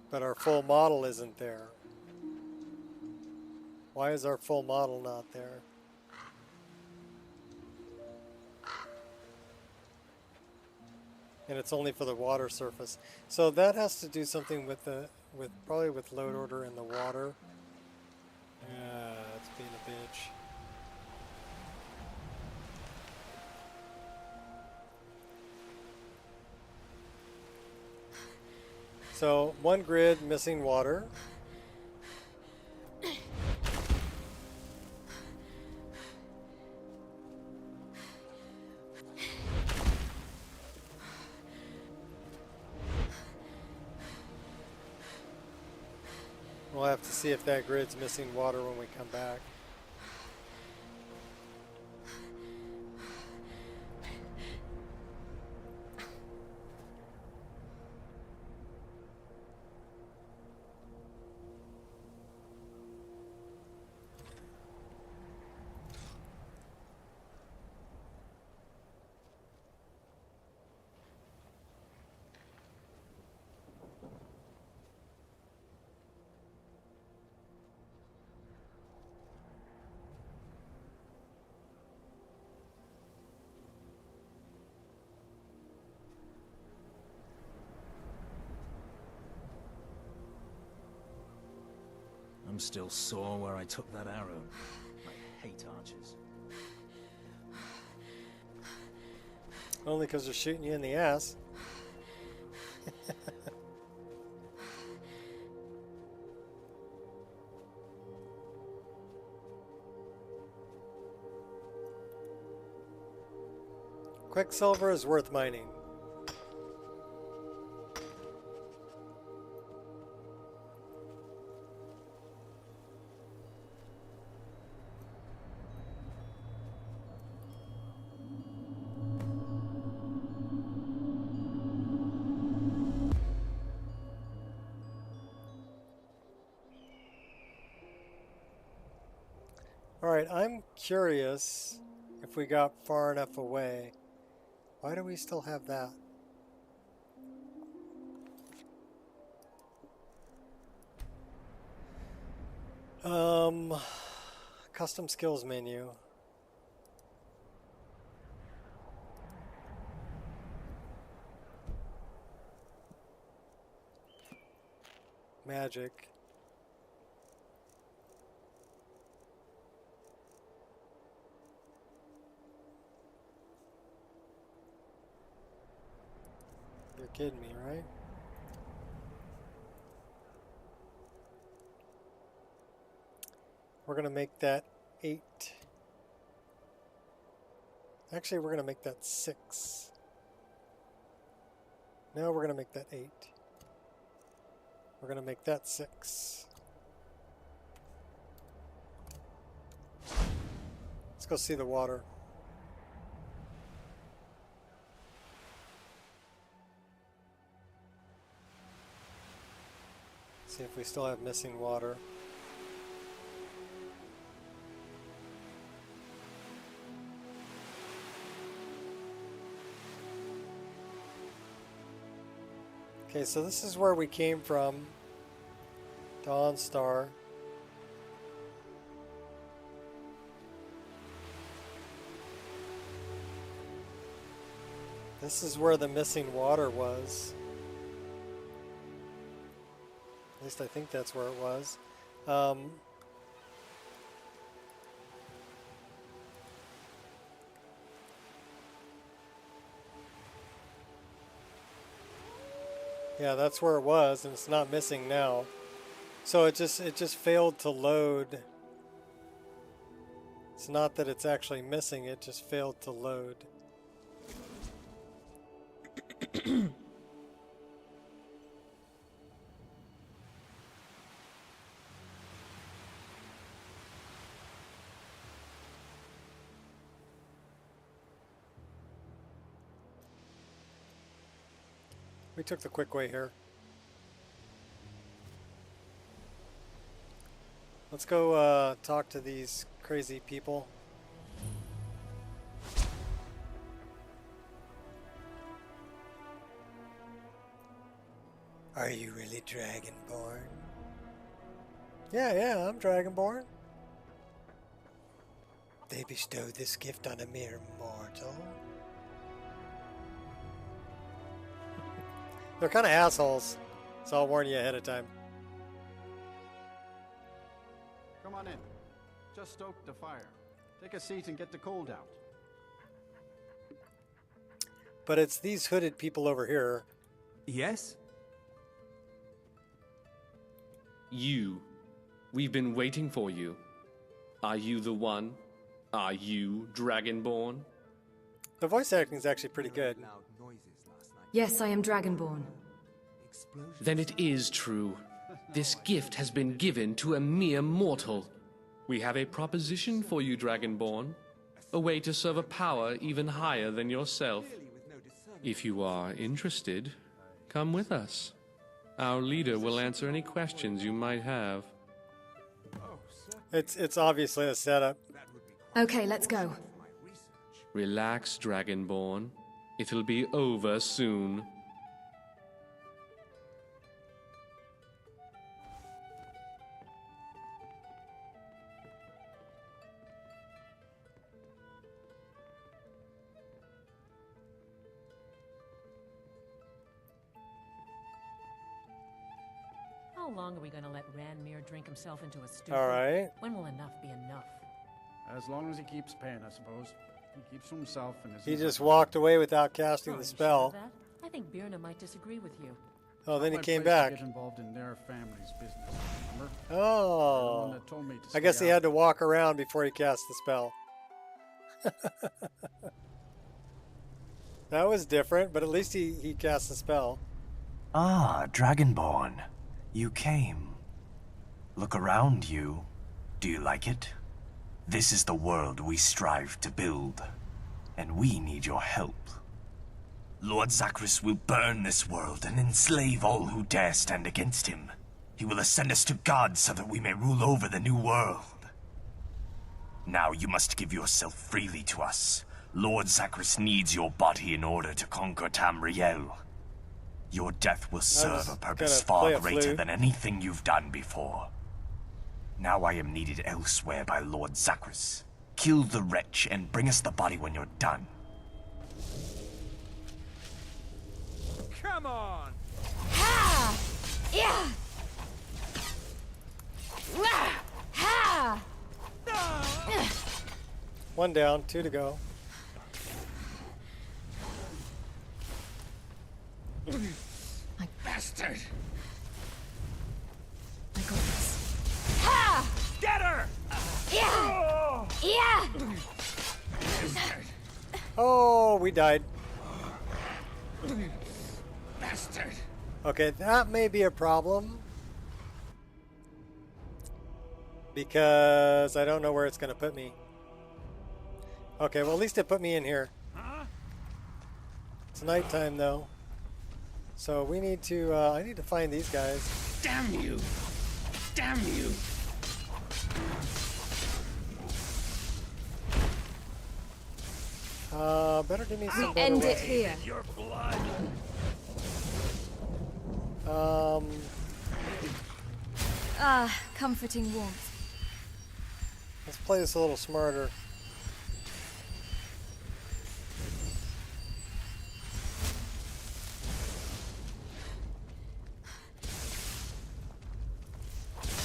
But our full model isn't there. Why is our full model not there? And it's only for the water surface. So that has to do something with the probably with load order in the water. It's being a bitch. So one grid missing water. We'll have to see if that grid's missing water when we come back.
I'm still sore where I took that arrow. I hate archers.
Only because they're shooting you in the ass. Quicksilver is worth mining. Alright, I'm curious if we got far enough away. Why do we still have that? Custom skills menu. Magic. You're kidding me, right? We're gonna make that 8. Actually, we're gonna make that 6. No, we're gonna make that 8. We're gonna make that 6. Let's go see the water. See if we still have missing water. Okay, so this is where we came from. Dawnstar. This is where the missing water was. At least I think that's where it was. Yeah, that's where it was, and it's not missing now. So it just failed to load. It's not that it's actually missing, it just failed to load. We took the quick way here. Let's go talk to these crazy people. Are you really Dragonborn? Yeah, I'm Dragonborn. They bestowed this gift on a mere mortal. They're kind of assholes, so I'll warn you ahead of time.
Come on in. Just stoke the fire. Take a seat and get the cold out.
But it's these hooded people over here.
Yes?
You. We've been waiting for you. Are you the one? Are you Dragonborn?
The voice acting is actually pretty good.
Yes, I am Dragonborn.
Then it is true. This gift has been given to a mere mortal. We have a proposition for you, Dragonborn. A way to serve a power even higher than yourself. If you are interested, come with us. Our leader will answer any questions you might have.
It's obviously a setup.
Okay, let's go.
Relax, Dragonborn. It'll be over soon.
How long are we going to let Ranmir drink himself into a stupor?
All right.
When will enough be enough?
As long as he keeps paying, I suppose. He keeps to himself and his...
He just walked away without casting the
You
spell.
sure of that? I think Birna might disagree with you.
Oh, then he
My
came
place to
back.
Get involved in their family's business. Remember? They're the
Oh.
one that told me to
I guess
stay
he had
out.
to walk around before he cast the spell. That was different, but at least he cast the spell.
Ah, Dragonborn. You came. Look around you. Do you like it? This is the world we strive to build, and we need your help. Lord Zachris will burn this world and enslave all who dare stand against him. He will ascend us to God so that we may rule over the new world. Now you must give yourself freely to us. Lord Zachris needs your body in order to conquer Tamriel. Your death will serve a purpose far greater than anything you've done before. Now I am needed elsewhere by Lord Zachris. Kill the wretch and bring us the body when you're done.
Come on!
Ha! Yeah! Wah! Ha!
One down, 2 to go.
My bastard!
I got this.
Ha!
Get her!
Yeah! Yeah!
Oh, we died.
Bastard!
Okay, that may be a problem. Because I don't know where it's going to put me. Okay, well at least it put me in here. It's nighttime though. So we need to, I need to find these guys.
Damn you! Damn you!
Better give me some
We end
better
it here.
Your blood!
Ah, comforting warmth.
Let's play this a little smarter.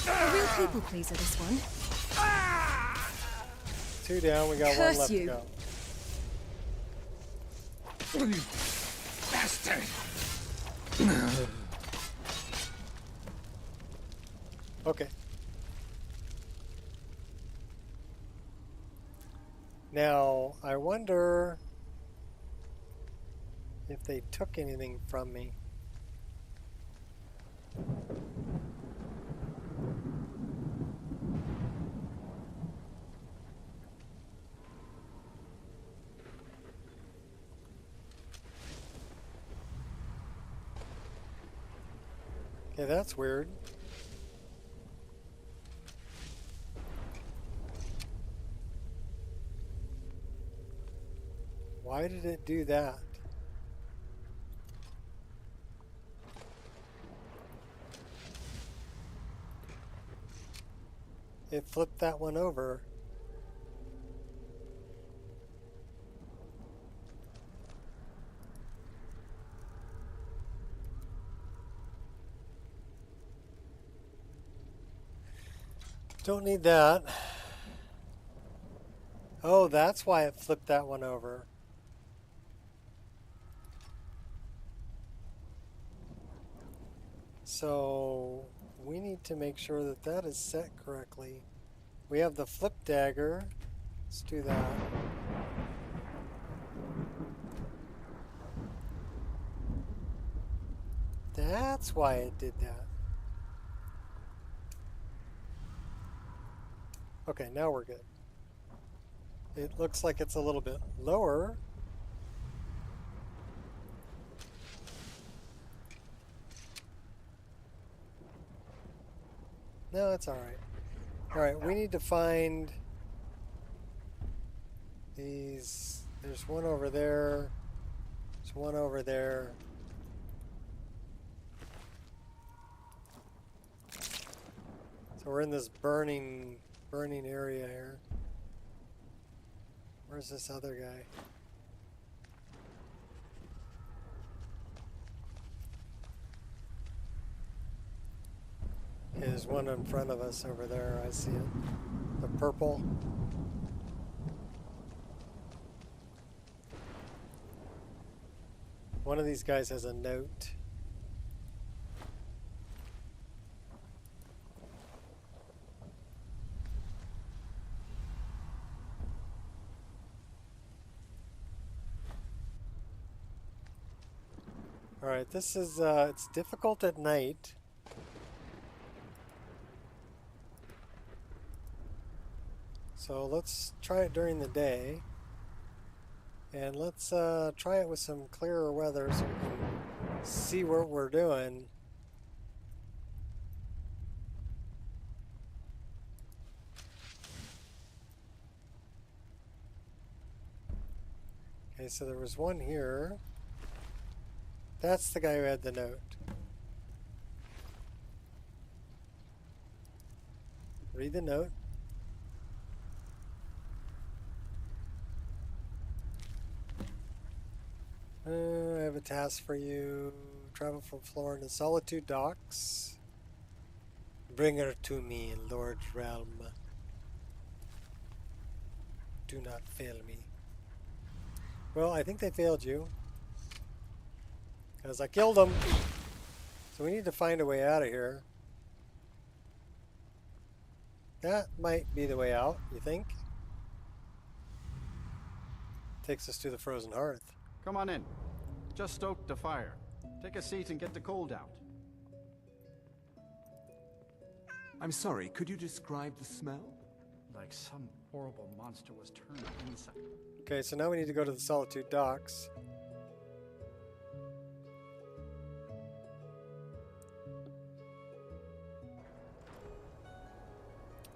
A real people pleaser, this one.
2 down, we got 1
Curse
left to
you.
go.
Bastard!
Okay. Now, I wonder if they took anything from me. Okay, that's weird. Why did it do that? It flipped that one over. Don't need that. Oh, that's why it flipped that one over. So we need to make sure that that is set correctly. We have the flip dagger. Let's do that. That's why it did that. Okay, now we're good. It looks like it's a little bit lower. No, it's all right. All right, we need to find these. There's one over there. There's one over there. So we're in this burning area here. Where's this other guy? Okay, there's one in front of us over there. I see it. The purple. One of these guys has a note. All right, this is, it's difficult at night. So let's try it during the day. And let's try it with some clearer weather so we can see what we're doing. Okay, so there was one here. That's the guy who had the note. Read the note. I have a task for you. Travel from Flora to Solitude Docks. Bring her to me in Lord's realm. Do not fail me. Well, I think they failed you. Because I killed them. So we need to find a way out of here. That might be the way out, you think? Takes us to the frozen hearth.
Come on in. Just stoked the fire. Take a seat and get the cold out.
I'm sorry, could you describe the smell?
Like some horrible monster was turned inside.
Okay, so now we need to go to the Solitude Docks.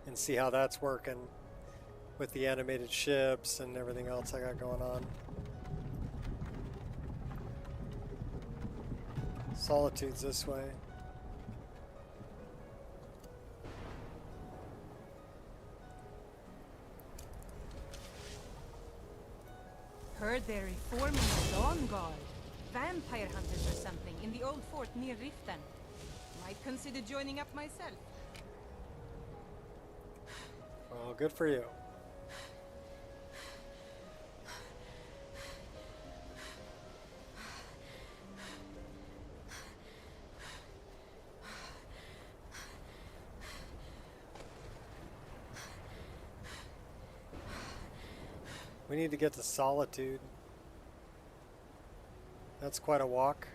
And see how that's working with the animated ships and everything else I got going on. Solitude's this way.
Heard they're reforming the Dawn Guard. Vampire hunters or something in the old fort near Riften. Might consider joining up myself.
Well, good for you. We need to get to Solitude. That's quite a walk.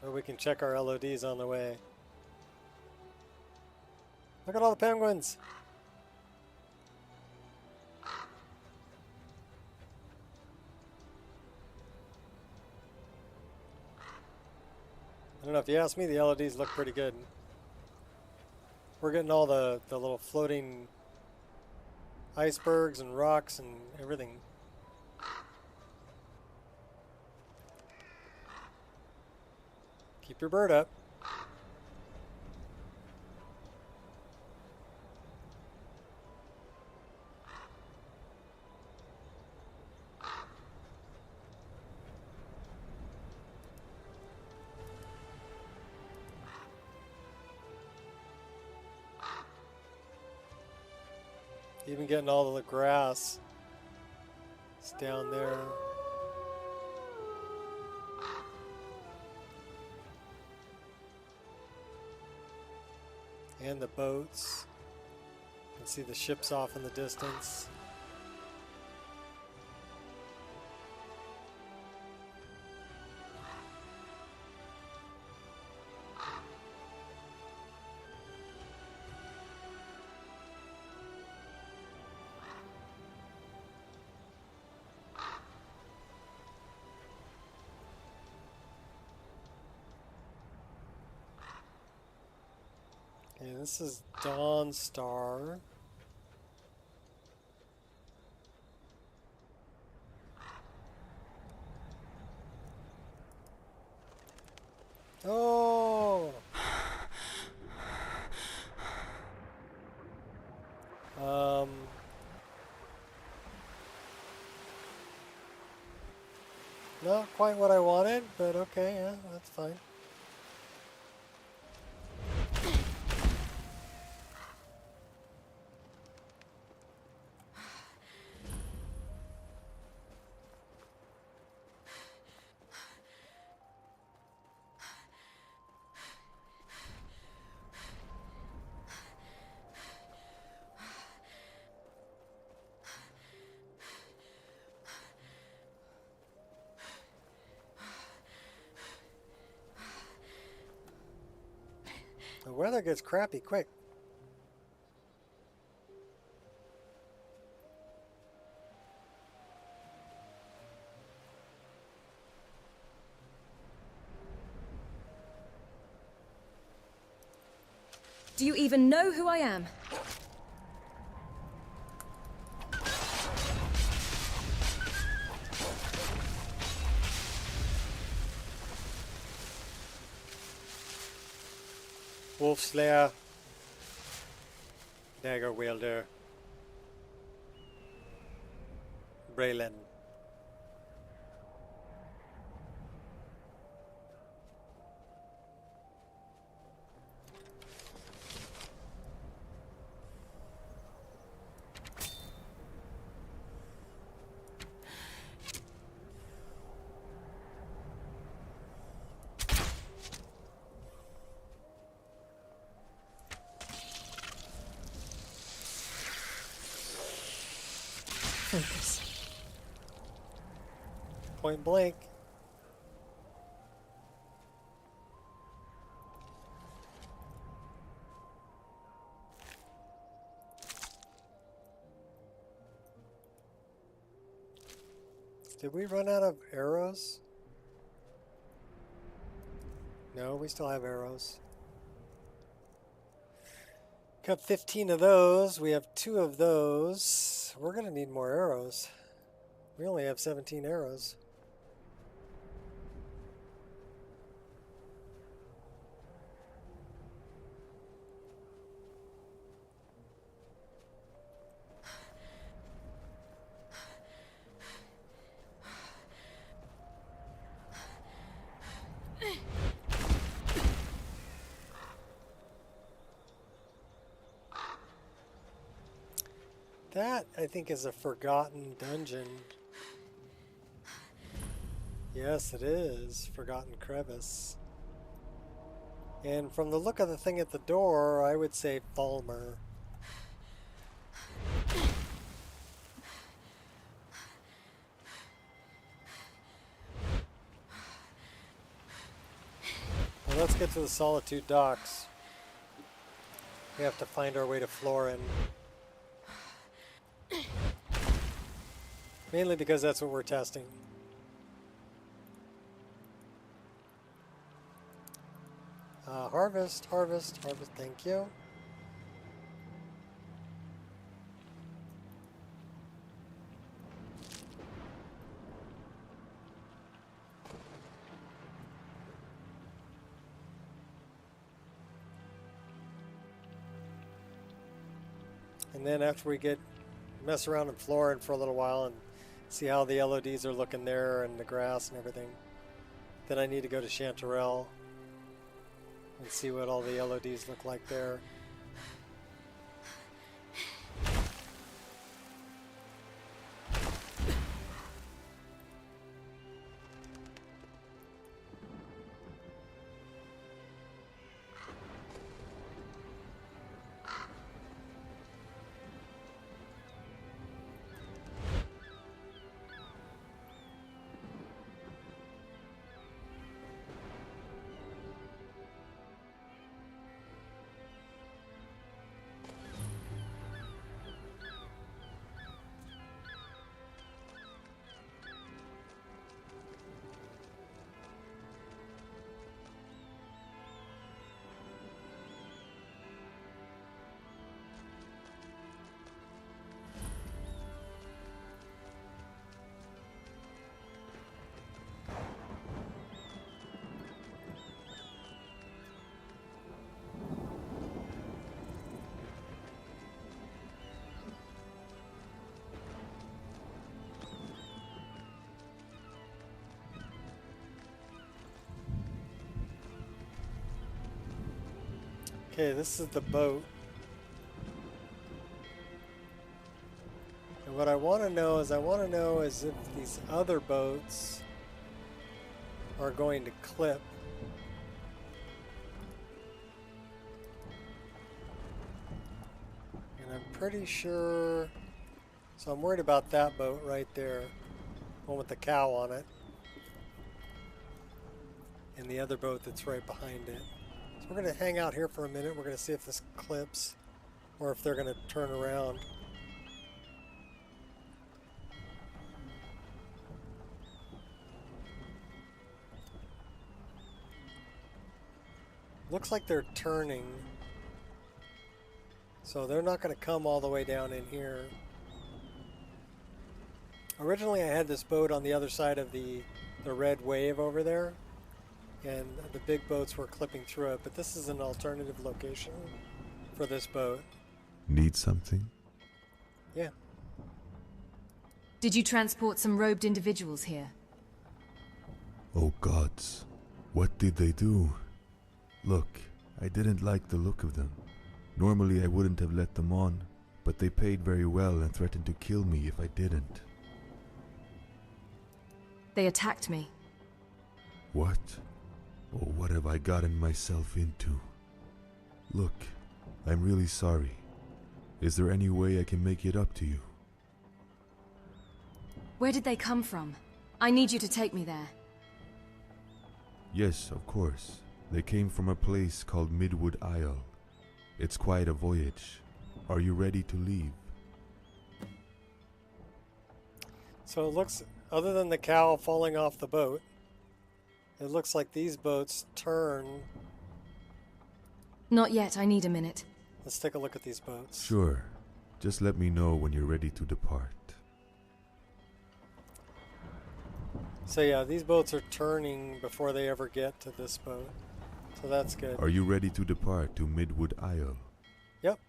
Or we can check our LODs on the way. Look at all the penguins! I don't know, if you ask me, the LODs look pretty good. We're getting all the little floating icebergs and rocks and everything. Keep your bird up. Even getting all the grass. It's down there. And the boats. You can see the ships off in the distance. Okay, this is Dawn Star. Oh! Not quite what I wanted, but okay, yeah, that's fine. The weather gets crappy quick.
Do you even know who I am?
Wolf Slayer, Dagger Wielder, Braylin.
Focus.
Point blank. Did we run out of arrows? No, we still have arrows. Got 15 of those. We have 2 of those. We're going to need more arrows. We only have 17 arrows. That, I think, is a forgotten dungeon. Yes, it is. Forgotten crevice. And from the look of the thing at the door, I would say Falmer. Well, let's get to the Solitude Docks. We have to find our way to Florin. Mainly because that's what we're testing. Harvest, harvest, harvest, thank you. And then after we mess around in Florin for a little while and see how the LODs are looking there and the grass and everything, then I need to go to Chanterelle and see what all the LODs look like there. Okay, this is the boat. And what I want to know is if these other boats are going to clip. And I'm pretty sure, so I'm worried about that boat right there, one with the cow on it, and the other boat that's right behind it. So we're going to hang out here for a minute. We're going to see if this clips or if they're going to turn around. Looks like they're turning. So they're not going to come all the way down in here. Originally I had this boat on the other side of the red wave over there, and the big boats were clipping through it, but this is an alternative location for this boat.
Need something?
Yeah.
Did you transport some robed individuals here?
Oh gods, what did they do? Look, I didn't like the look of them. Normally I wouldn't have let them on, but they paid very well and threatened to kill me if I didn't.
They attacked me.
What? Oh, what have I gotten myself into? Look, I'm really sorry. Is there any way I can make it up to you?
Where did they come from? I need you to take me there.
Yes, of course. They came from a place called Midwood Isle. It's quite a voyage. Are you ready to leave?
So it looks, other than the cow falling off the boat, it looks like these boats turn.
Not yet, I need a minute.
Let's take a look at these boats.
Sure. Just let me know when you're ready to depart.
So yeah, these boats are turning before they ever get to this boat. So that's good.
Are you ready to depart to Midwood Isle?
Yep.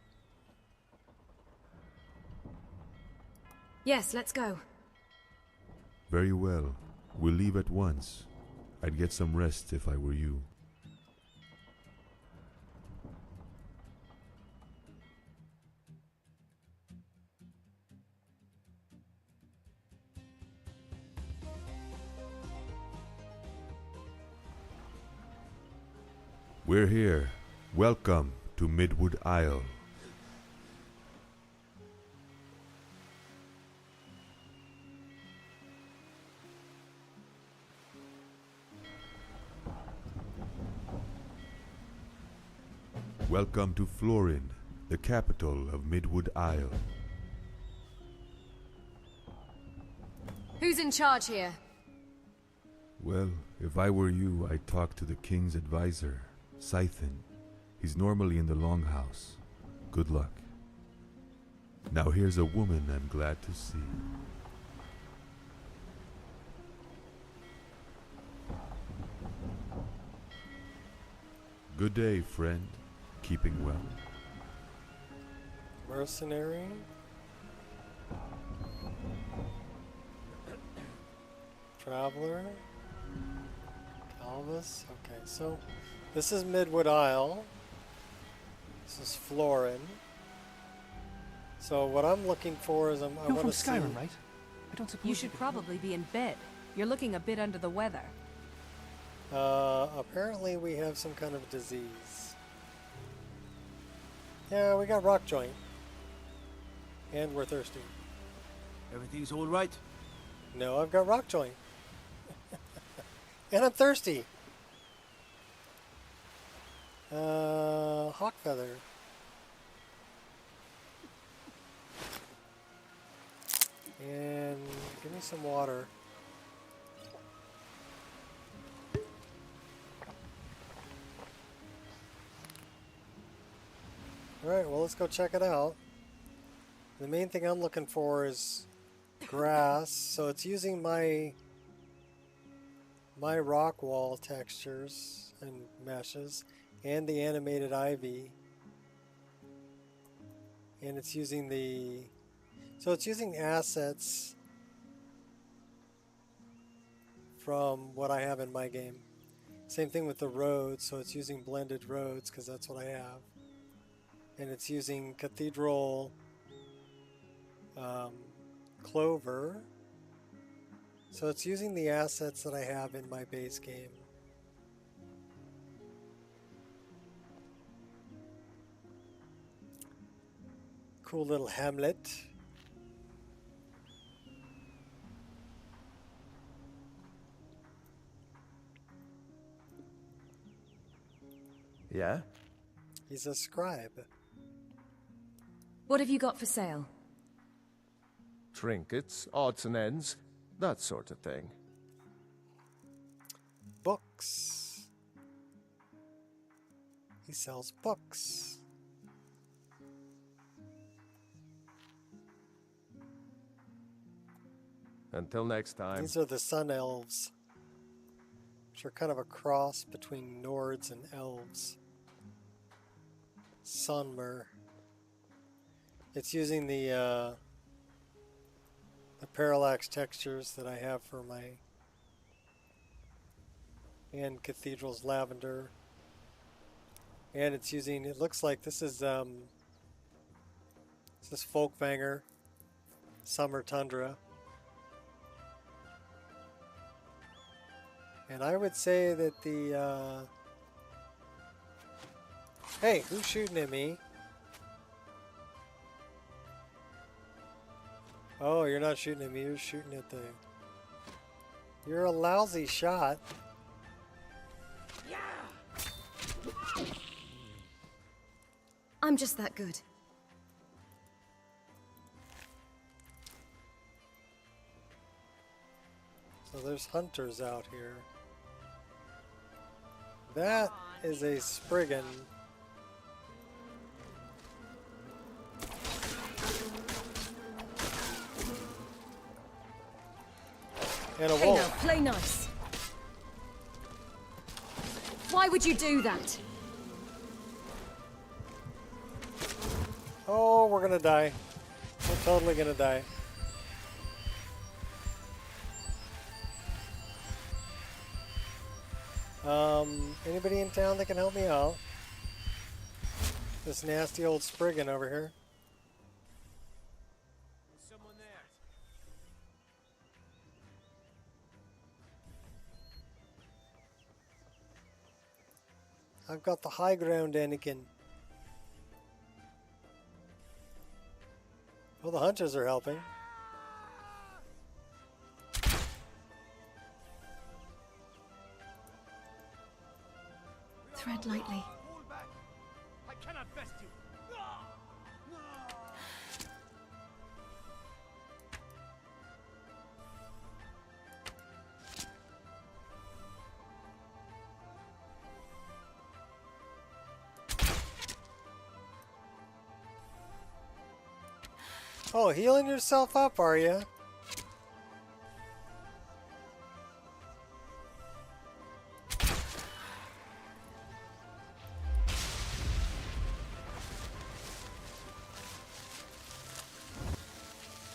Yes, let's go.
Very well. We'll leave at once. I'd get some rest if I were you. We're here. Welcome to Midwood Isle. Welcome to Florin, the capital of Midwood Isle.
Who's in charge here?
Well, if I were you, I'd talk to the king's advisor, Scythen. He's normally in the Longhouse. Good luck. Now here's a woman I'm glad to see. Good day, friend. Keeping well?
Mercenary. Traveler. Calvus. Okay, so this is Midwood Isle. This is Florin. So what I'm looking for is I
You're
want
from
to
Skyrim,
see.
right? I don't suppose
You should probably be in bed. You're looking a bit under the weather.
Apparently we have some kind of disease. Yeah, we got rock joint. And we're thirsty.
Everything's all right?
No, I've got rock joint. And I'm thirsty. Hawk feather. And give me some water. Alright, well, let's go check it out. The main thing I'm looking for is grass, so it's using my rock wall textures and meshes and the animated ivy, and it's using it's using assets from what I have in my game. Same thing with the roads, so it's using blended roads because that's what I have. And it's using Cathedral Clover. So it's using the assets that I have in my base game. Cool little hamlet.
Yeah?
He's a scribe.
What have you got for sale?
Trinkets, odds and ends, that sort of thing.
Books. He sells books.
Until next time.
These are the Sun Elves, which are kind of a cross between Nords and Elves. Sunmer. It's using the parallax textures that I have for my and Cathedral's Lavender, and it's using. It looks like this is Folkvanger, Summer Tundra. And I would say that the, hey, who's shooting at me? Oh, you're not shooting at me, you're shooting at the... You're a lousy shot.
I'm just that good.
So there's hunters out here. That is a Spriggan. And a
Hey
wolf.
now, play nice. Why would you do that?
Oh, we're gonna die. We're totally gonna die. Anybody in town that can help me out? This nasty old Spriggan over here.
Is someone there?
I've got the high ground, Anakin. Well, the hunters are helping.
Tread lightly.
I cannot best you.
Oh, healing yourself up, are you?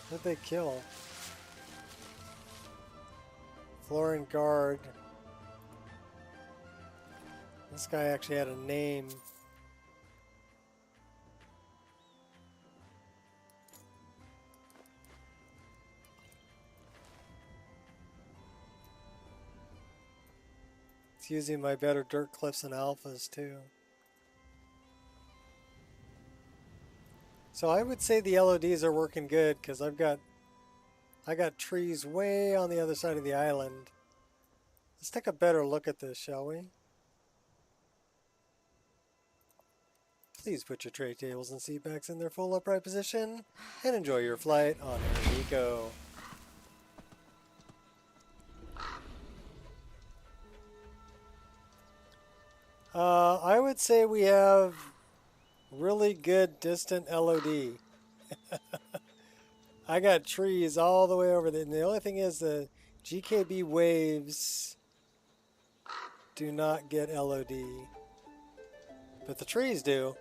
Who'd they kill? Florin Guard. This guy actually had a name. It's using my better dirt cliffs and alphas too. So I would say the LODs are working good because I got trees way on the other side of the island. Let's take a better look at this, shall we? Please put your tray tables and seat backs in their full upright position and enjoy your flight on Air Nico. I would say we have really good distant LOD. I got trees all the way over there. And the only thing is the GKB waves do not get LOD. But the trees do.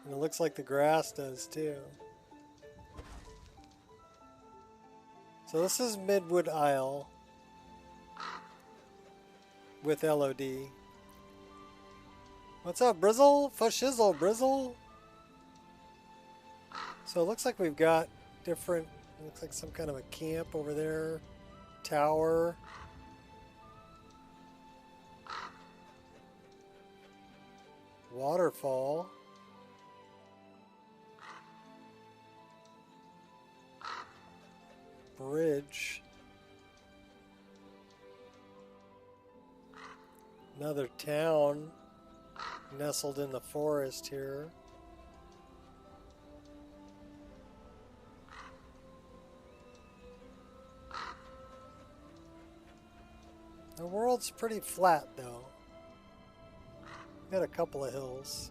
And it looks like the grass does too. So this is Midwood Isle with LOD. What's up, Brizzle? Fashizzle, Brizzle. So it looks like we've got different, looks like some kind of a camp over there. Tower. Waterfall. Bridge. Another town nestled in the forest here. The world's pretty flat though. Got a couple of hills.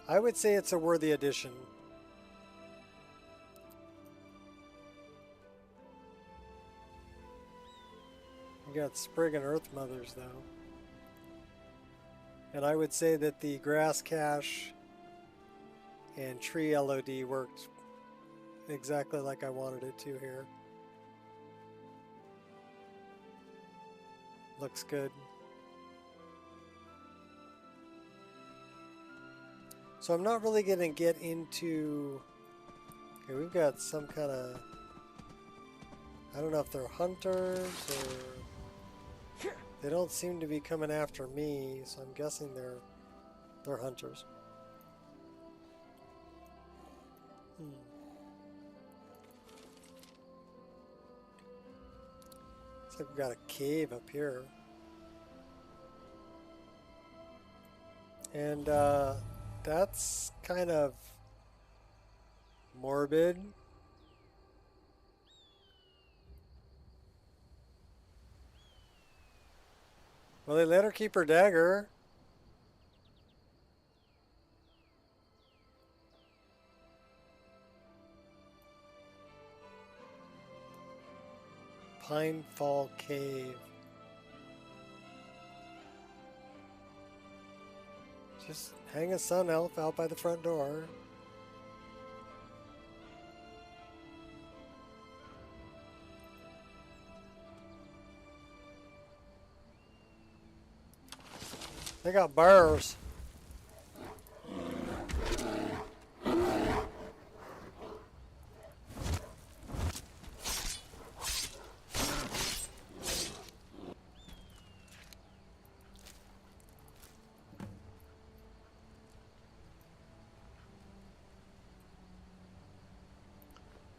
I would say it's a worthy addition. We got Sprig and Earth Mothers though. And I would say that the grass cache and tree LOD worked exactly like I wanted it to here. Looks good. So I'm not really going to get into... Okay, we've got some kind of... I don't know if they're hunters or... They don't seem to be coming after me, so I'm guessing they're hunters. Looks like we've got a cave up here. And that's kind of morbid. Well, they let her keep her dagger. Pinefall Cave. Just hang a sun elf out by the front door. They got bears.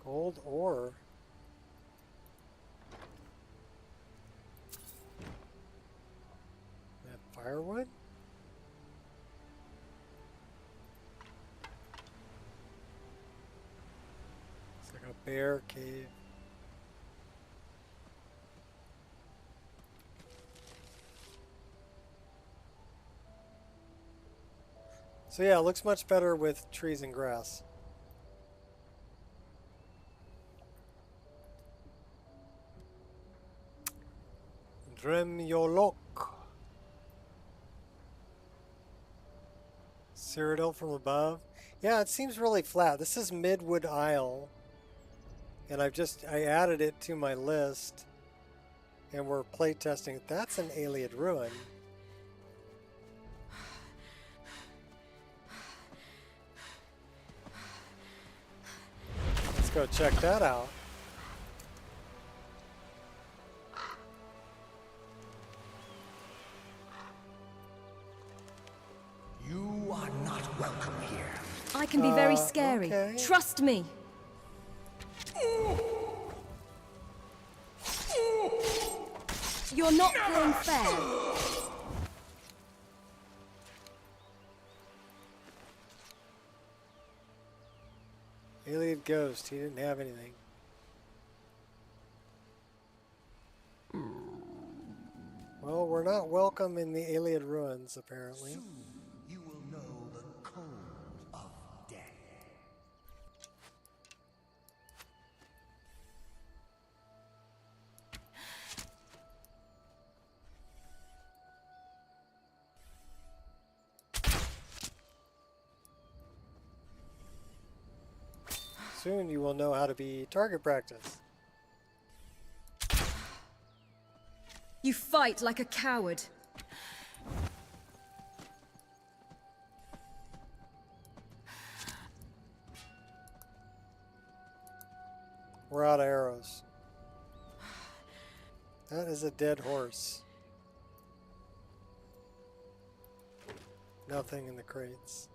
Gold ore. That firewood? It's like a bear cave. So yeah, it looks much better with trees and grass. Dremyolok. Cyrodiil from above. Yeah, it seems really flat. This is Midwood Isle. And I added it to my list. And we're playtesting it. That's an Ayleid ruin. Let's go check that out.
You are not welcome here.
I can be very scary.
Okay.
Trust me. You're not playing fair.
Ayleid ghost. He didn't have anything. Well, we're not welcome in the Ayleid ruins, apparently.
Soon you will know the cold of death.
Soon you will know how to be target practice.
You fight like a coward.
We're out of arrows. That is a dead horse. Nothing in the crates.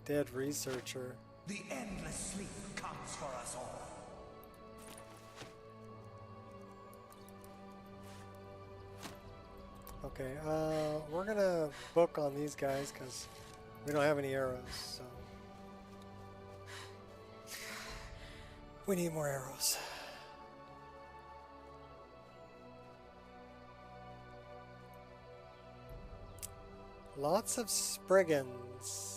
Dead researcher.
The endless sleep comes for us all.
Okay, we're gonna book on these guys because we don't have any arrows, so we need more arrows. Lots of Spriggans.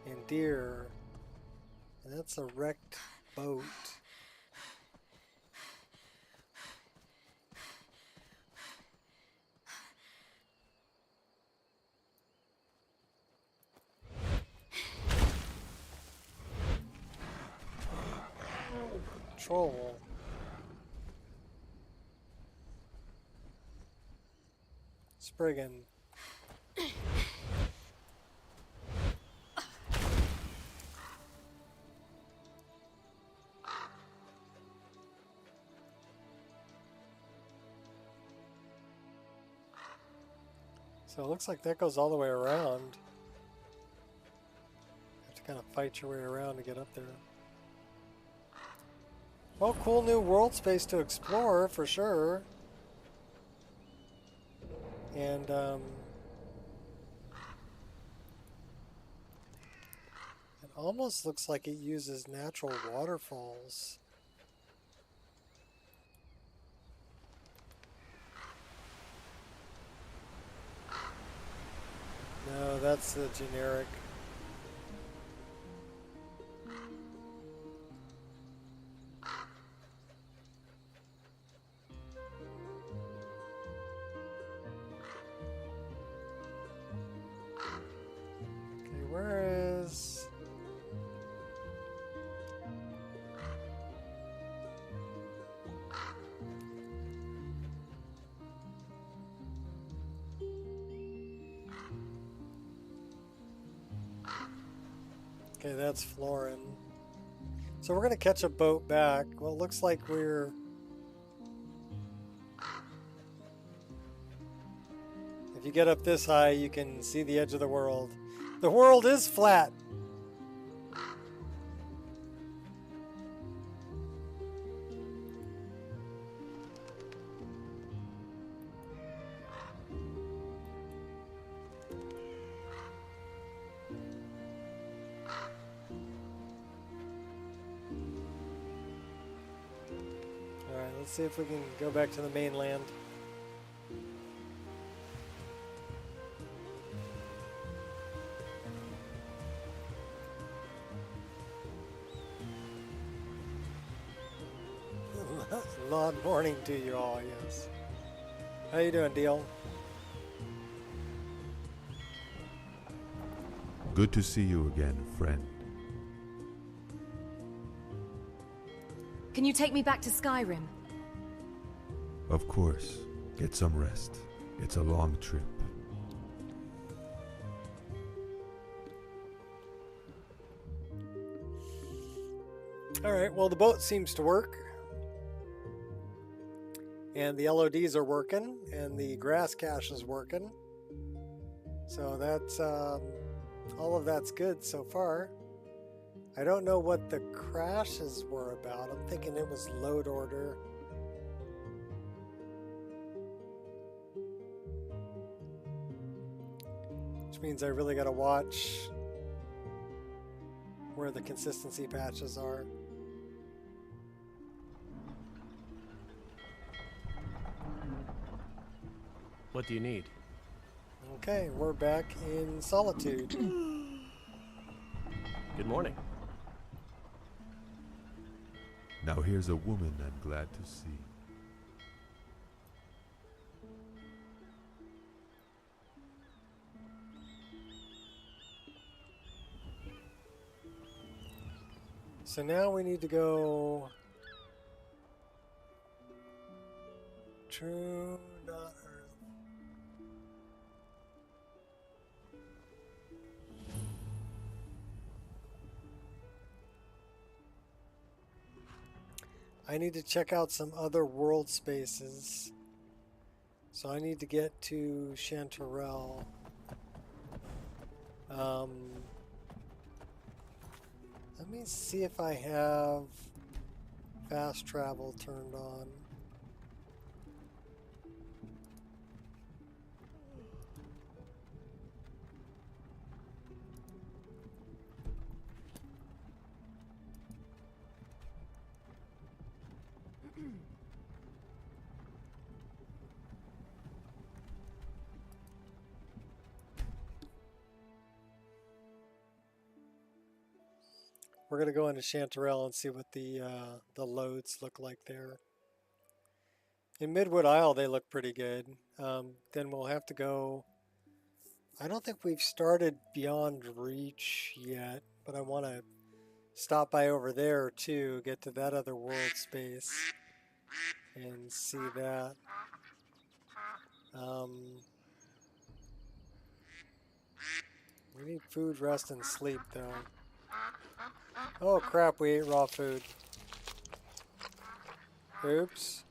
And deer. And that's a wrecked boat. Troll. Spriggan. So it looks like that goes all the way around. You have to kind of fight your way around to get up there. Well, cool new world space to explore for sure. And it almost looks like it uses natural waterfalls. No, that's the generic. Okay, where is... Okay, that's Florin. So we're going to catch a boat back. Well, it looks like we're... If you get up this high, you can see the edge of the world. The world is flat! Alright, let's see if we can go back to the mainland. Long morning to you all, yes. How you doing, Deal?
Good to see you again, friend.
Can you take me back to Skyrim?
Of course. Get some rest. It's a long trip.
Alright, well the boat seems to work. And the LODs are working, and the grass cache is working. So that's, all of that's good so far. I don't know what the crashes were about. I'm thinking it was load order. Which means I really gotta watch where the consistency patches are.
What do you need?
Okay, we're back in Solitude.
Good morning.
Now here's a woman I'm glad to see.
So now we need to go... True, not Earth. I need to check out some other world spaces. So I need to get to Chanterelle. Let me see if I have fast travel turned on. We're gonna go into Chanterelle and see what the loads look like there. In Midwood Isle, they look pretty good. Then we'll have to go. I don't think we've started Beyond Reach yet, but I want to stop by over there too, get to that other world space, and see that. We need food, rest, and sleep though. Oh crap, we ate raw food. Oops.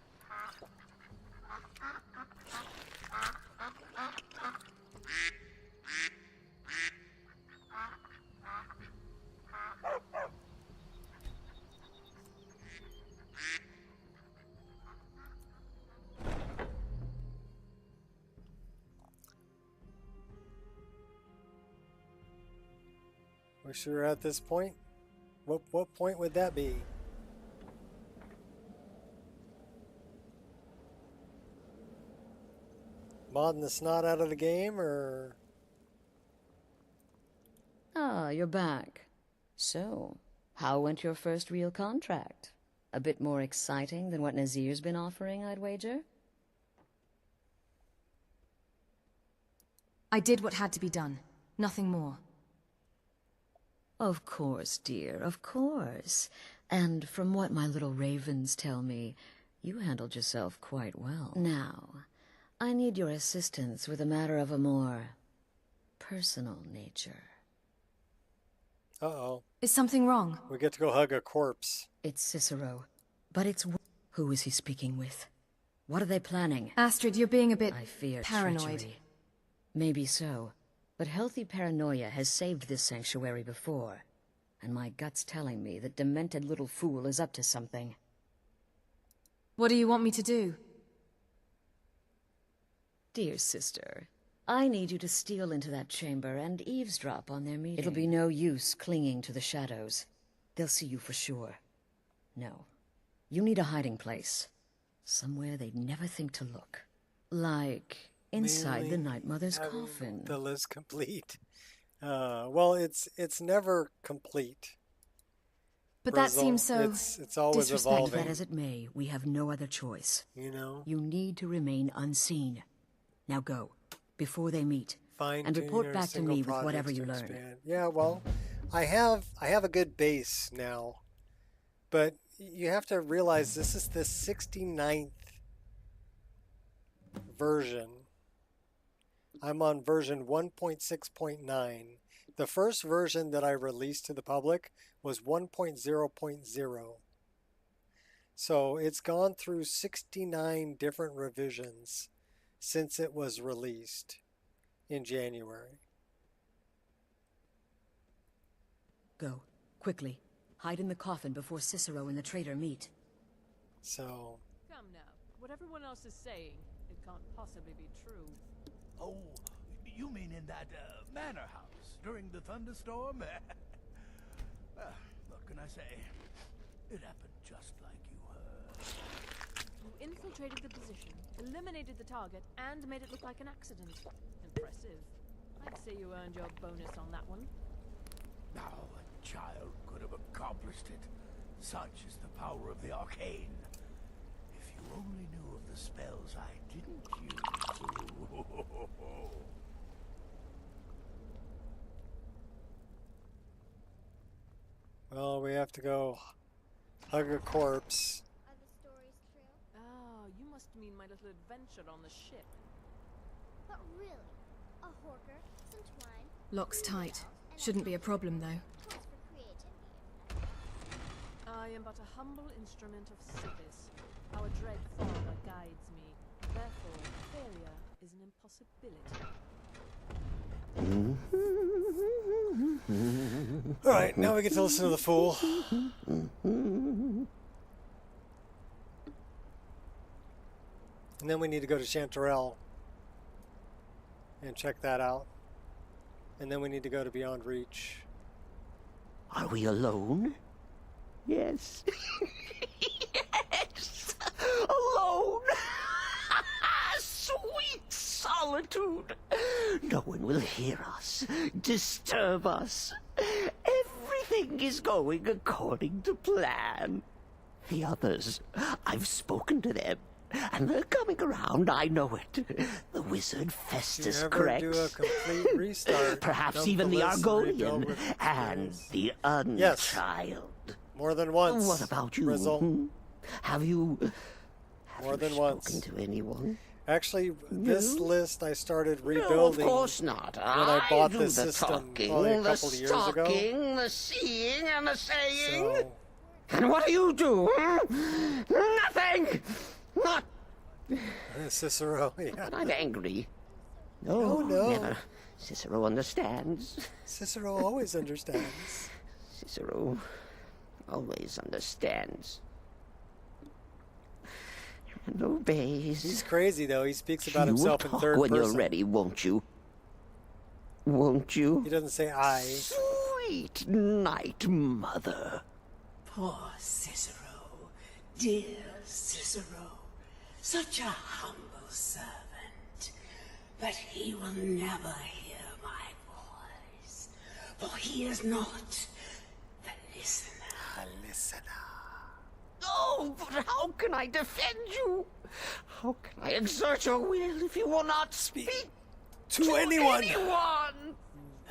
We're sure at this point? What point would that be? Modding the snot out of the game, or?
Ah, you're back. So, how went your first real contract? A bit more exciting than what Nazir's been offering, I'd wager?
I did what had to be done. Nothing more.
Of course, dear, of course. And from what my little ravens tell me, you handled yourself quite well. Now, I need your assistance with a matter of a more personal nature.
Uh-oh.
Is something wrong?
We get to go hug a corpse.
It's Cicero. But it's... Who is he speaking with? What are they planning?
Astrid, you're being a bit
I fear
paranoid.
treachery. Maybe so. But healthy paranoia has saved this sanctuary before. And my gut's telling me that demented little fool is up to something.
What do you want me to do?
Dear sister, I need you to steal into that chamber and eavesdrop on their meeting. It'll be no use clinging to the shadows. They'll see you for sure. No. You need a hiding place. Somewhere they'd never think to look. Like inside the Night Mother's coffin.
The list complete. Well, it's never complete.
But that seems so
it's always
disrespectful.
evolving.
That as it may, we have no other choice.
You know?
You need to remain unseen. Now go, before they meet, and report back to me with whatever you learn.
Yeah, well, I have a good base now, but you have to realize this is the 69th version. I'm on version 1.6.9. The first version that I released to the public was 1.0.0. So it's gone through 69 different revisions since it was released in January.
Go, quickly. Hide in the coffin before Cicero and the traitor meet.
So...
Come now. What everyone else is saying, it can't possibly be true.
Oh, you mean in that manor house during the thunderstorm? What can I say? It happened just like you heard.
You infiltrated the position, eliminated the target, and made it look like an accident. Impressive. I'd say you earned your bonus on that one.
Now, a child could have accomplished it. Such is the power of the arcane. If you only knew of the spells I didn't use.
Well, we have to go hug a corpse.
Are the stories true?
Oh, you must mean my little adventure on the ship.
But really, a horker, some twine.
Lock's tight. Shouldn't be a problem, though.
Calls for creativity.
I am but a humble instrument of service. Our dread father guides me. Therefore, failure is an impossibility.
Alright, now we get to listen to the fool. And then we need to go to Chanterelle and check that out. And then we need to go to Beyond Reach.
Are we alone? Yes. Yes! Alone! Sweet solitude! No one will hear us, disturb us. Everything is going according to plan. The others, I've spoken to them, and they're coming around, I know it. The wizard Festus corrects.
Do a complete restart.
Perhaps even the Argonian and the Unchild.
More than once.
What about you?
Frizzle.
Have you
More than
spoken
once.
to anyone?
Actually, this list I started rebuilding.
No, of course not.
When I bought
do
the
the
system
talking,
probably a
the
couple of years ago.
stalking, the seeing, and the saying.
So,
And what do you do? Nothing. Not.
Cicero, yeah.
But I'm angry.
Oh, no.
Never. Cicero understands.
Cicero always understands.
Cicero always understands. And obeys.
He's crazy, though. He speaks about
You
himself in
talk
third
when
person.
you're ready, won't you? Won't you?
He doesn't say I.
Sweet night, mother.
Poor Cicero, dear Cicero, such a humble servant, but he will never hear my voice, for he is not the listener.
A listener.
Oh, but how can I defend you? How can I exert your will if you will not speak
to anyone?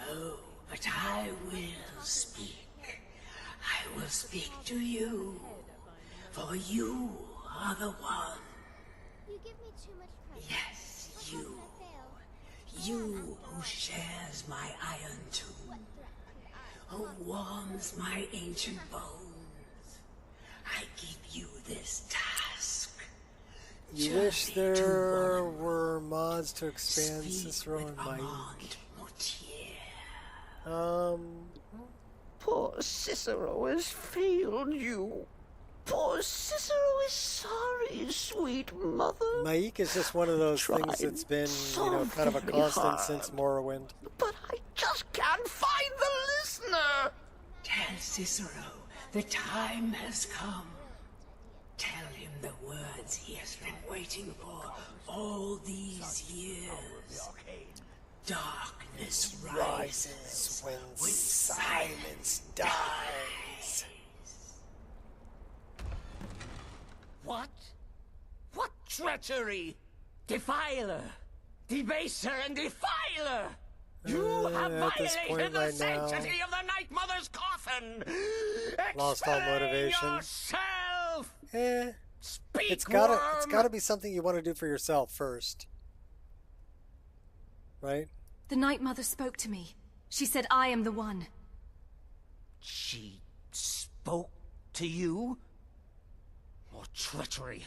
Oh, but I will speak. I will speak to you, for you are the one.
You give me too much credit.
Yes,
What
you.
happens if I fail?
You who shares my iron tomb.
What threat could I
Oh, warms my ancient bones. I give you this task.
You wish there were mods to expand Cicero and Maik.
Poor Cicero has failed you. Poor Cicero is sorry, sweet mother.
Maik is just one of those things that's been, kind of a constant since Morrowind.
But I just can't find the listener.
Tell Cicero the time has come. Tell him the words he has been waiting for all these years. Darkness rises when silence dies.
What? What treachery? Defiler! Debaser and defiler! You have violated the sanctity of the Night Mother's coffin!
Lost all motivation.
Yourself! Speak,
It's gotta be something you want to do for yourself first. Right?
The Night Mother spoke to me. She said I am the one.
She spoke to you? More treachery.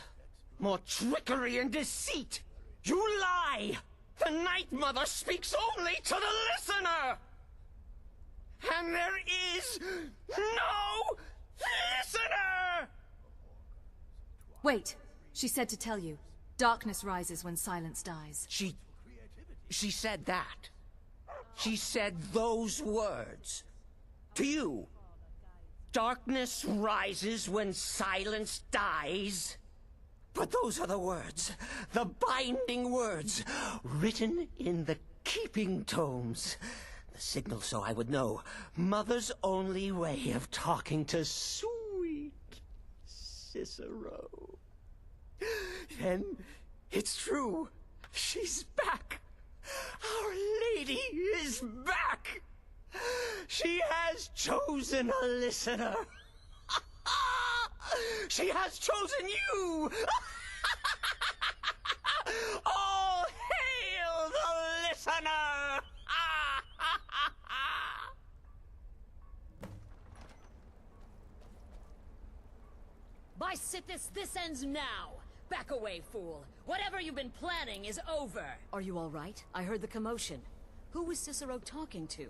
More trickery and deceit! You lie! The Night Mother speaks only to the listener! And there is no listener!
Wait. She said to tell you. Darkness rises when silence dies.
She said that. She said those words. To you. Darkness rises when silence dies. But those are the words, the binding words, written in the keeping tomes. The signal so I would know. Mother's only way of talking to sweet Cicero. Then it's true. She's back. Our Lady is back. She has chosen a listener. She has chosen you! All hail the listener!
By Sithis, this ends now! Back away, fool! Whatever you've been planning is over! Are you all right? I heard the commotion. Who was Cicero talking to?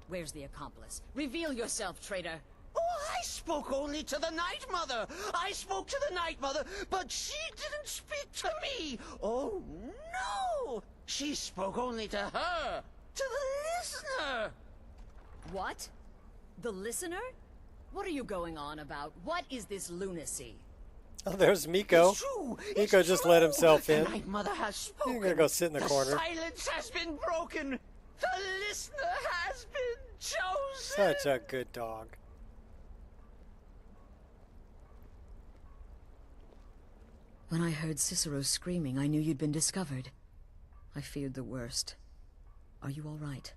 Where's the accomplice? Reveal yourself, traitor!
Oh, I spoke only to the Night Mother. I spoke to the Night Mother, but she didn't speak to me. Oh, no. She spoke only to her, to the listener.
What? The listener? What are you going on about? What is this lunacy?
Oh, there's Miko.
It's true.
Miko just let himself in.
The Night Mother has spoken.
You're gonna go sit in the corner.
Silence has been broken. The listener has been chosen.
Such a good dog.
When I heard Cicero screaming, I knew you'd been discovered. I feared the worst. Are you all right?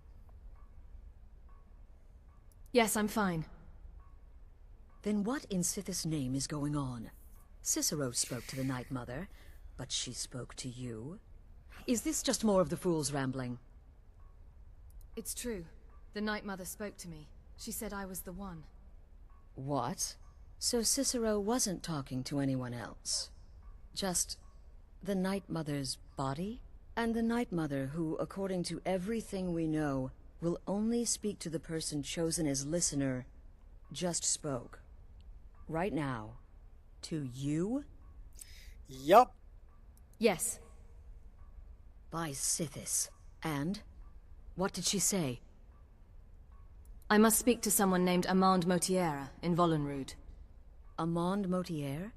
Yes, I'm fine.
Then what in Sithis' name is going on? Cicero spoke to the Night Mother, but she spoke to you? Is this just more of the fool's rambling?
It's true. The Night Mother spoke to me. She said I was the one.
What? So Cicero wasn't talking to anyone else? Just the Night Mother's body? And the Night Mother who, according to everything we know, will only speak to the person chosen as listener, just spoke. Right now. To you?
Yup.
Yes.
By Sithis. And? What did she say?
I must speak to someone named Amand Motiera in Vollenrood.
Amand Motier?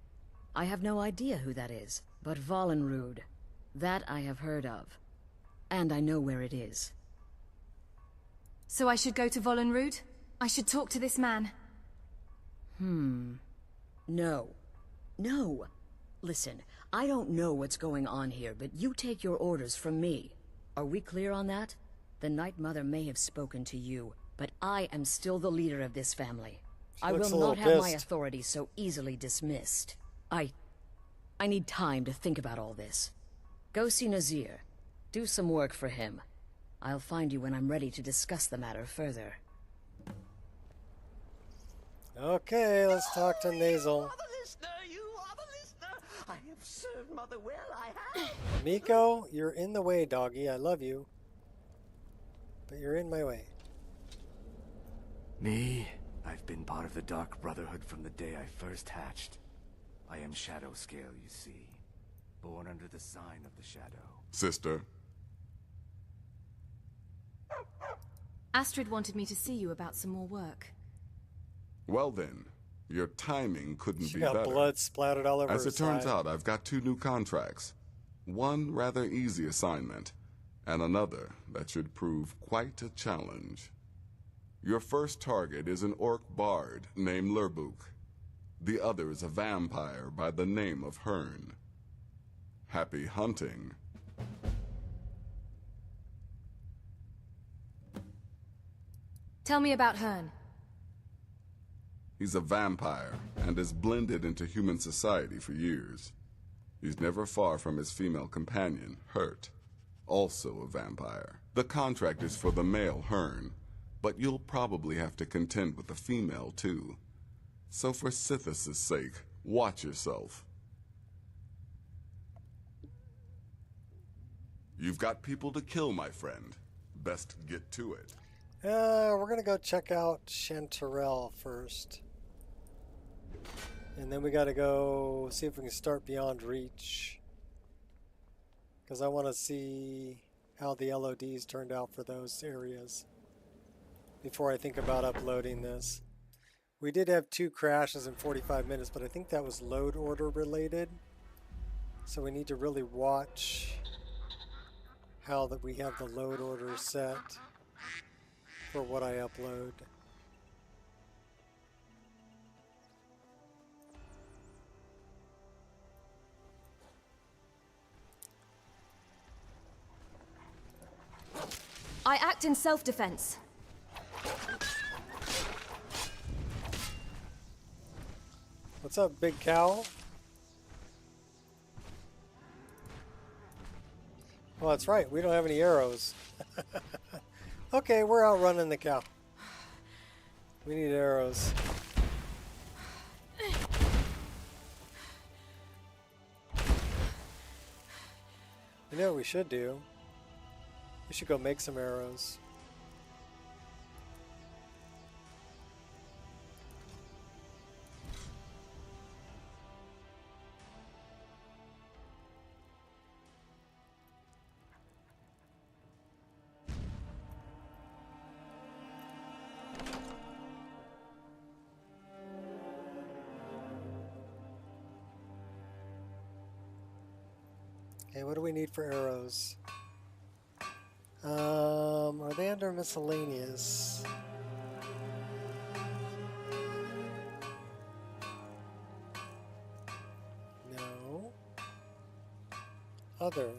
I have no idea who that is. But Vollenrood, that I have heard of. And I know where it is.
So I should go to Vollenrood? I should talk to this man?
No. No. Listen, I don't know what's going on here, but you take your orders from me. Are we clear on that? The Night Mother may have spoken to you, but I am still the leader of this family. I will not have my authority so easily dismissed. I need time to think about all this. Go see Nazir. Do some work for him. I'll find you when I'm ready to discuss the matter further.
Okay, let's talk to Nasal.
I have served Mother well, I have.
Nico, you're in the way, doggy. I love you. But you're in my way.
Me? I've been part of the Dark Brotherhood from the day I first hatched. I am Shadow Scale, you see. Born under the sign of the Shadow.
Sister?
Astrid wanted me to see you about some more work.
Well then, your timing couldn't
She
be
got
better.
blood splattered all over
As
her
it turns
side.
out, I've got 2 new contracts. One rather easy assignment, and another that should prove quite a challenge. Your first target is an orc bard named Lurbuk. The other is a vampire by the name of Hearn. Happy hunting.
Tell me about Hearn.
He's a vampire and has blended into human society for years. He's never far from his female companion, Hurt, also a vampire. The contract is for the male Hearn, but you'll probably have to contend with the female too. So for Sithis' sake, watch yourself. You've got people to kill, my friend. Best get to it.
We're gonna go check out Chanterelle first. And then we gotta go see if we can start Beyond Reach. Because I want to see how the LODs turned out for those areas before I think about uploading this. We did have 2 crashes in 45 minutes, but I think that was load order related. So we need to really watch how that we have the load order set for what I upload.
I act in self-defense.
What's up, big cow? Well, that's right. We don't have any arrows. Okay, we're outrunning the cow. We need arrows. You know what we should do? We should go make some arrows. Okay, what do we need for arrows? Are they under miscellaneous? No. Other.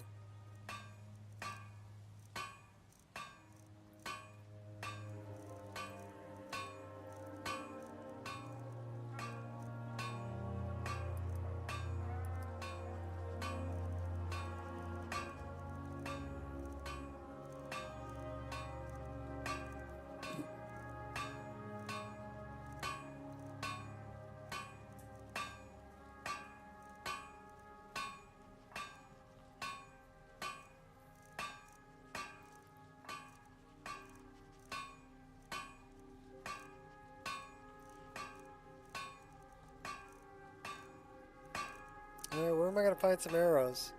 Alright, where am I going to find some arrows?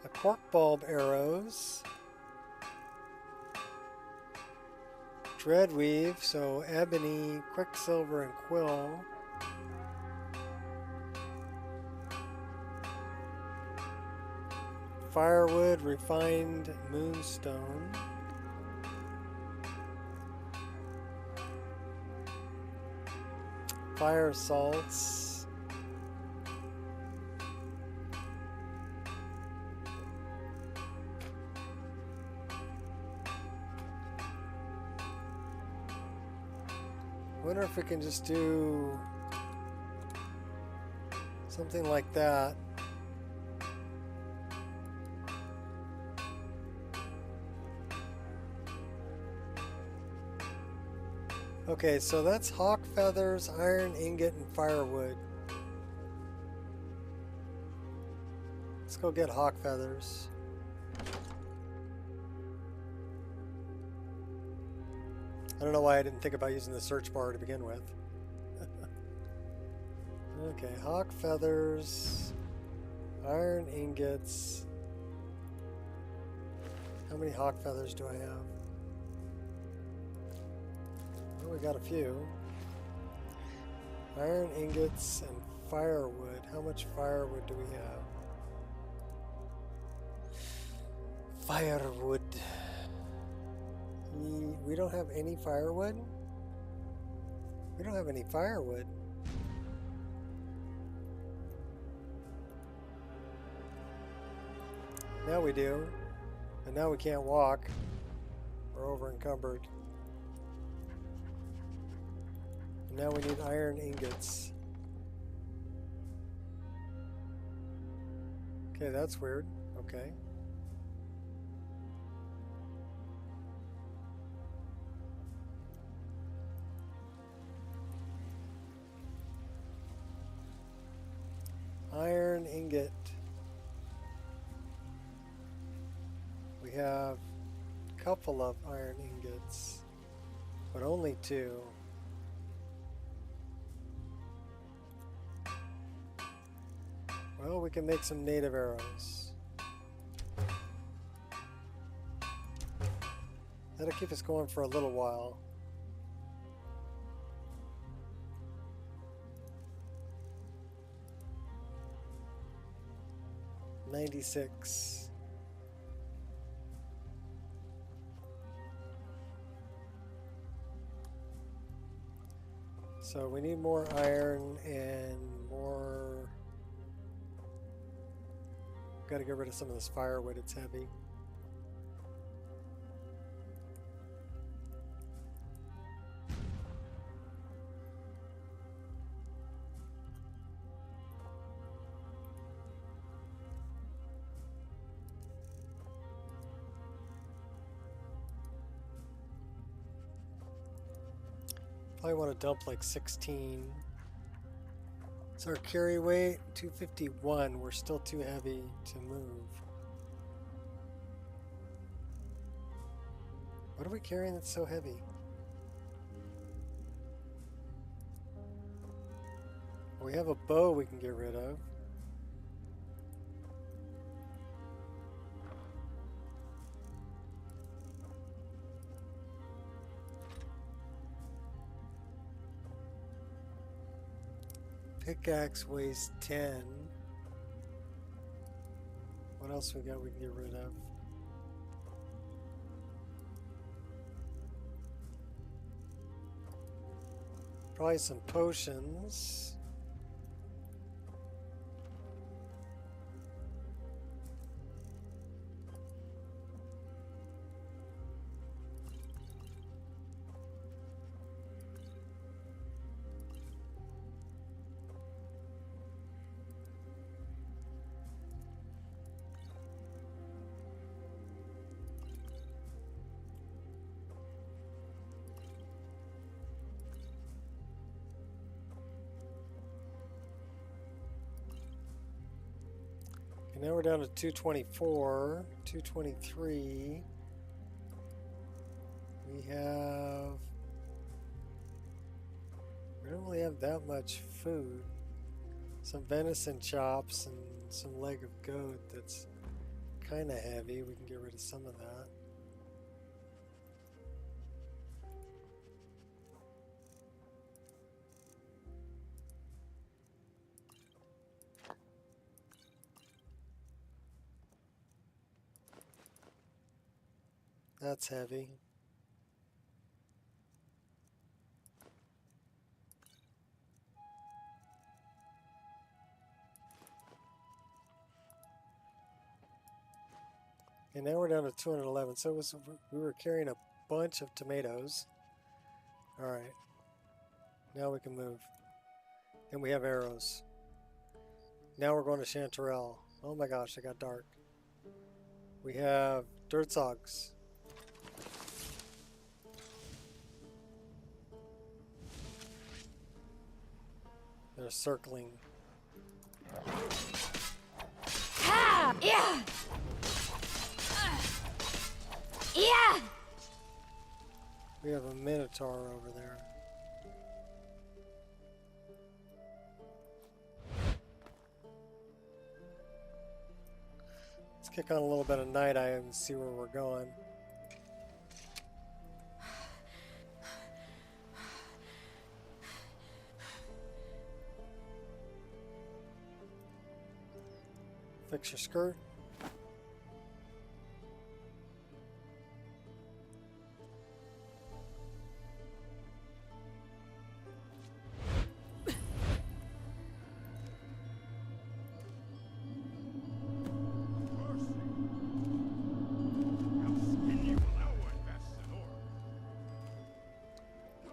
A cork bulb arrows. Dreadweave, so ebony, quicksilver, and quill. Firewood, refined moonstone. Fire salts. Wonder if we can just do something like that. Okay, so that's hawk feathers, iron ingot, and firewood. Let's go get hawk feathers. I don't know why I didn't think about using the search bar to begin with. Okay, hawk feathers, iron ingots. How many hawk feathers do I have? Well, we got a few. Iron ingots and firewood. How much firewood do we have? Firewood. We don't have any firewood? We don't have any firewood. Now we do. And now we can't walk. We're over encumbered. And now we need iron ingots. Okay, that's weird. Okay. Iron ingot. We have a couple of iron ingots, but only 2. Well, we can make some native arrows. That'll keep us going for a little while. $96. So we need more iron and more. Got to get rid of some of this firewood, it's heavy. Probably want to dump like 16. So our carry weight, 251. We're still too heavy to move. What are we carrying that's so heavy? We have a bow we can get rid of. Pickaxe weighs 10. What else we got we can get rid of? Probably some potions. Now we're down to 224, 223. We don't really have that much food. Some venison chops and some leg of goat that's kind of heavy. We can get rid of some of that. That's heavy. And now we're down to 211. So we were carrying a bunch of tomatoes. All right. Now we can move. And we have arrows. Now we're going to Chanterelle. Oh my gosh, it got dark. We have dirt sogs. They're circling.
Ha! Yeah! Yeah!
We have a Minotaur over there. Let's kick on a little bit of Night Eye and see where we're going. Fix your skirt.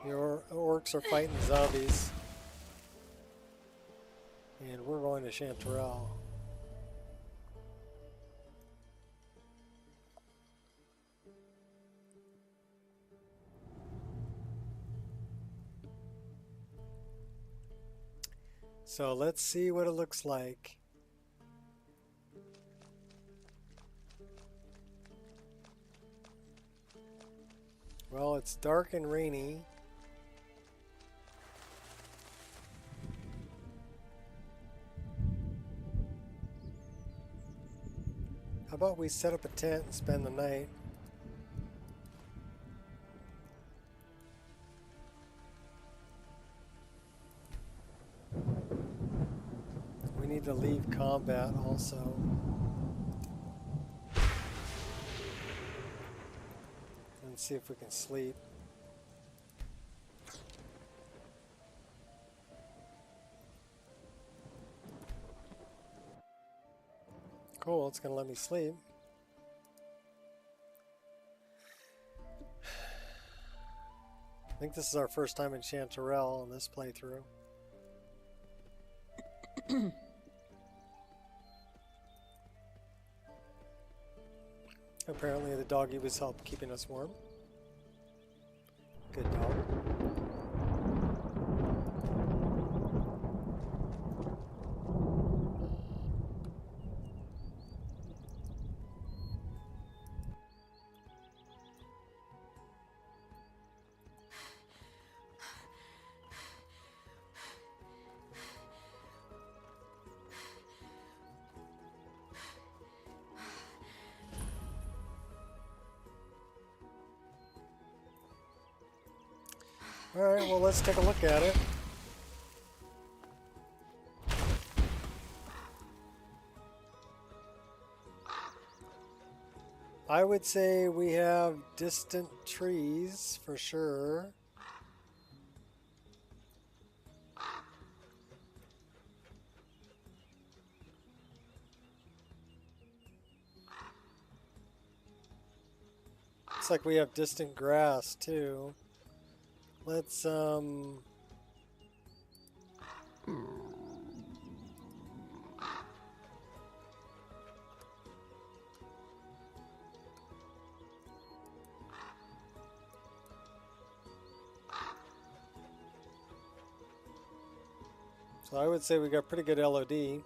Your orcs are fighting zombies. And we're going to Chanterelle. So let's see what it looks like. Well, it's dark and rainy. How about we set up a tent and spend the night? We need to leave combat also. And see if we can sleep. Cool, it's gonna let me sleep. I think this is our first time in Chanterelle in this playthrough. Apparently the doggy was help keeping us warm. Good dog. Alright, well let's take a look at it. I would say we have distant trees for sure. Looks like we have distant grass too. Let's so I would say we got pretty good LOD.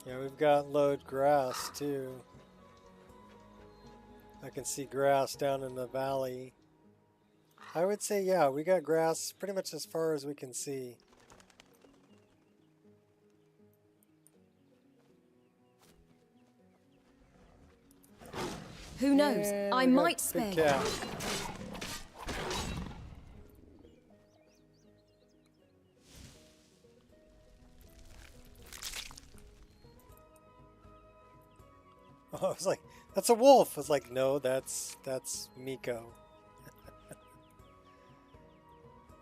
Yeah, we've got low grass too. I can see grass down in the valley. I would say, yeah, we got grass pretty much as far as we can see.
Who knows?
And
I
we got
might
big
spare.
cat. Oh, I was like, that's a wolf. I was like, no, that's Miko.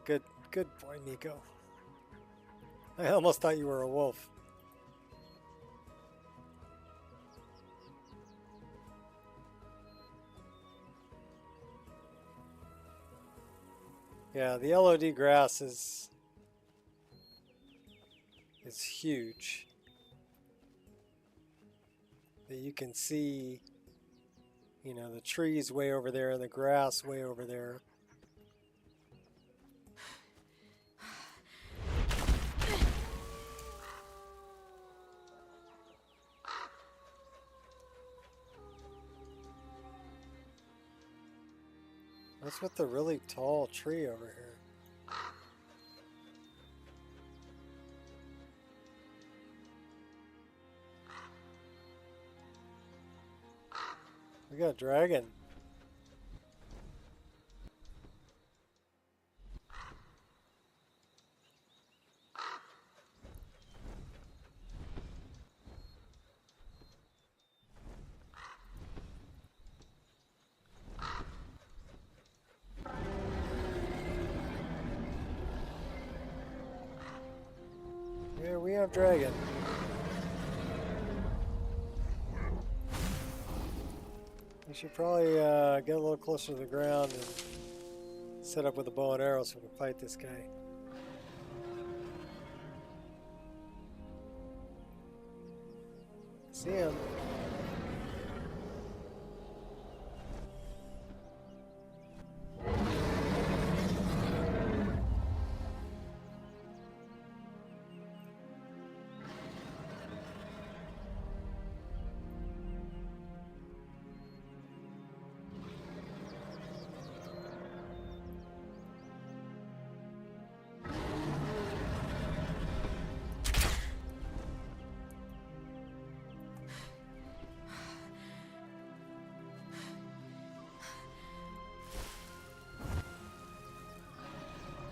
Good boy, Miko. I almost thought you were a wolf. Yeah, the LOD grass is huge. That you can see, you know, the trees way over there and the grass way over there. What's with the really tall tree over here? We got a dragon. Yeah, we have dragon. We should probably get a little closer to the ground and set up with a bow and arrow so we can fight this guy. See him.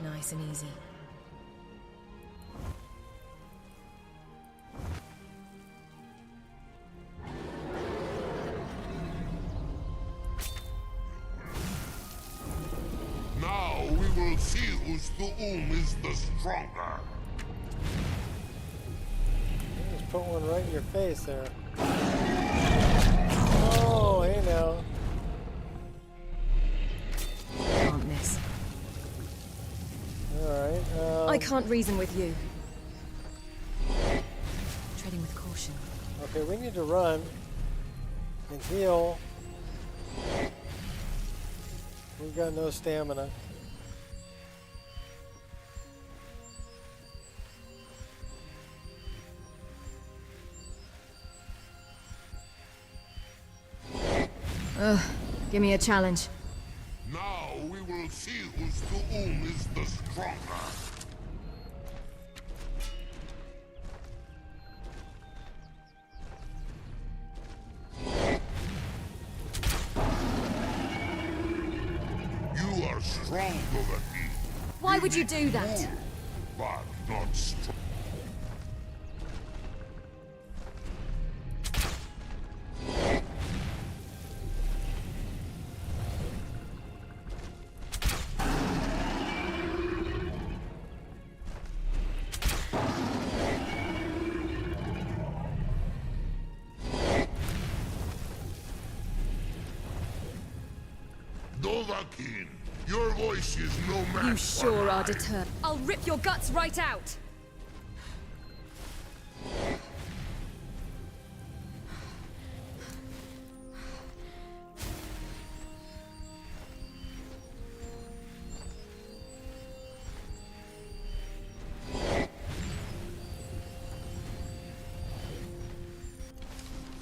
Nice and easy.
Now we will see whose Thu'um is the stronger.
Just put one right in your face there. Oh, hey now.
Can't miss.
Alright,
I can't reason with you. Treading with caution.
okay, we need to run and heal. We've got no stamina.
Ugh, give me a challenge.
Now we will see whose Thu'um is the stronger. You are stronger than me.
Why would you do that?
But not strong. Dovahkiin, your voice is no match.
You sure are determined. I'll rip your guts right out.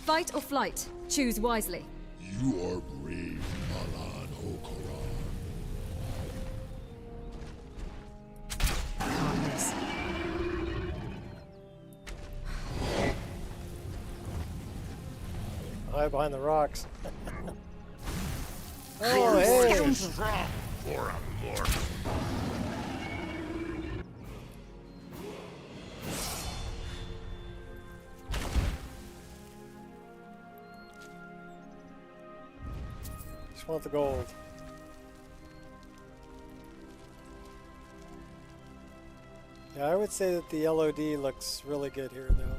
Fight or flight. Choose wisely.
You are brave, Malan Okoran.
Can't miss.
Hide behind the rocks.
You're
Oh, hey!
too strong for a mortal.
Just want the gold. Yeah, I would say that the LOD looks really good here, though.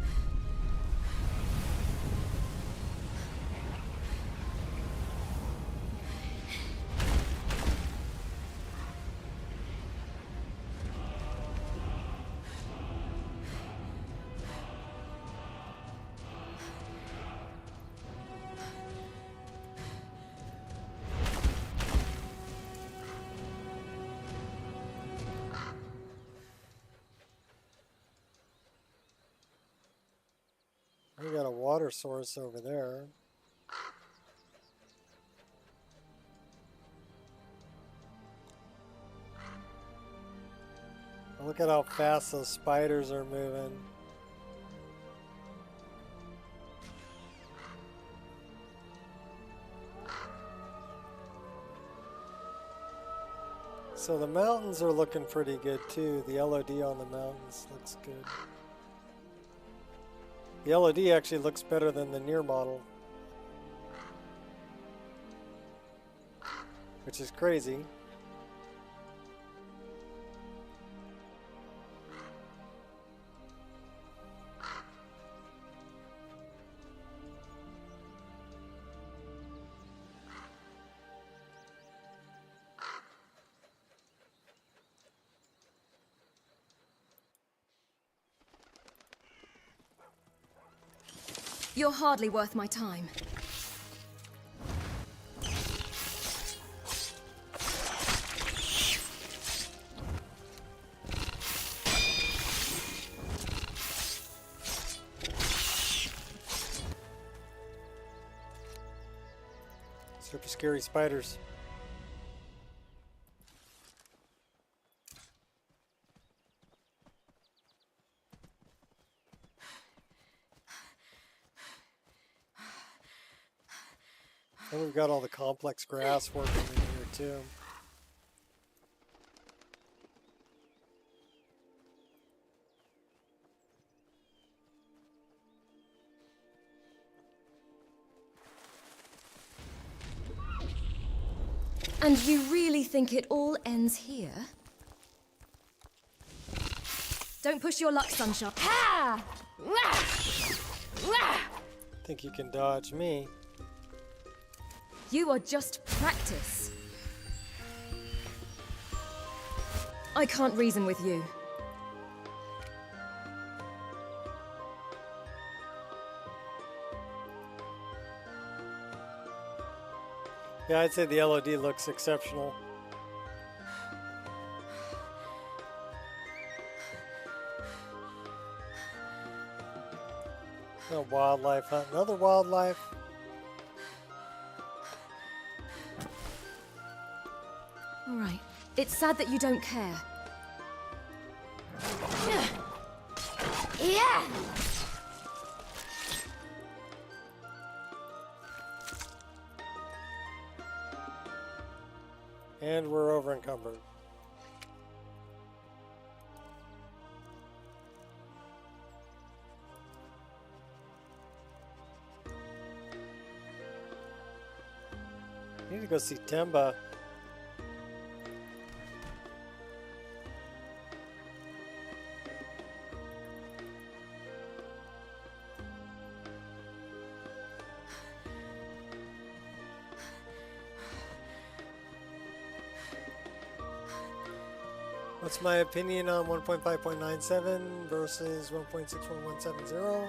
water source over there. Look at how fast those spiders are moving. So the mountains are looking pretty good too. The LOD on the mountains looks good. The LOD actually looks better than the near model, which is crazy.
You're hardly worth my time.
Super scary spiders. And we've got all the complex grass working in here too.
And you really think it all ends here? Don't push your luck, Sunshine. Ha!
Think you can dodge me?
You are just practice. I can't reason with you.
Yeah, I'd say the LOD looks exceptional. No wildlife hunt. Another wildlife.
All right. It's sad that you don't care.
Yeah!
And we're over encumbered. Need to go see Temba. What's my opinion on 1.5.97 versus 1.61170?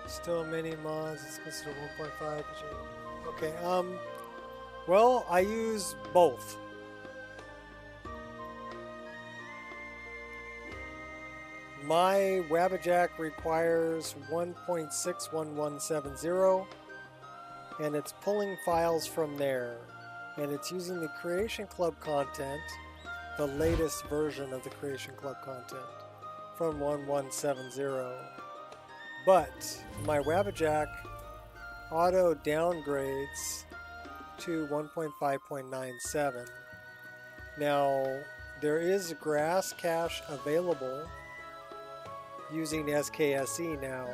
Still many mods. It's considered 1.5. Okay. Well, I use both. My Wabbajack requires 1.61170, and it's pulling files from there, and it's using the Creation Club content, the latest version of the Creation Club content from 1170. But my Wabbajack auto downgrades to 1.5.97. Now, there is grass cache available using SKSE now.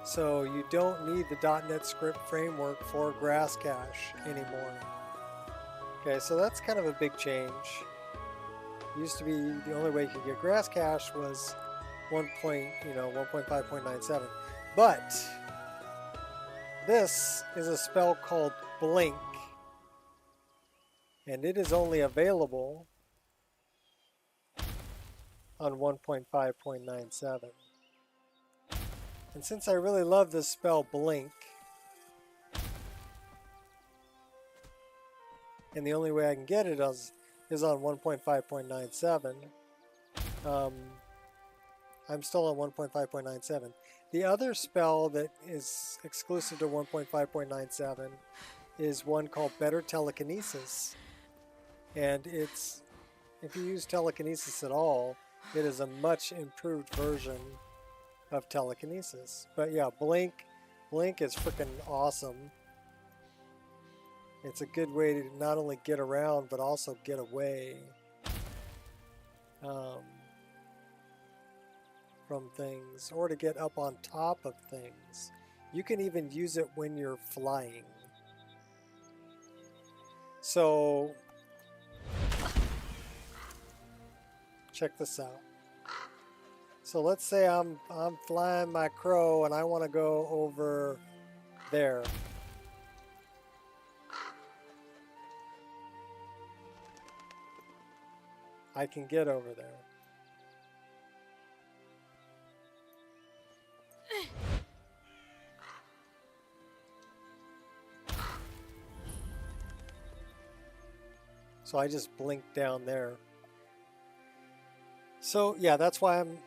So you don't need the .NET script framework for grass cache anymore. Okay, so that's kind of a big change. Used to be the only way you could get grass cache was 1.5.97. But this is a spell called Blink, and it is only available on 1.5.97. And since I really love this spell Blink, and the only way I can get it is on 1.5.97, I'm still on 1.5.97. The other spell that is exclusive to 1.5.97 is one called Better Telekinesis. And it's, if you use telekinesis at all, it is a much improved version of telekinesis. But yeah, Blink is freaking awesome. It's a good way to not only get around, but also get away from things, or to get up on top of things. You can even use it when you're flying. So, check this out. So let's say I'm flying my crow and I want to go over there. I can get over there. So I just blinked down there. So yeah, that's why I'm,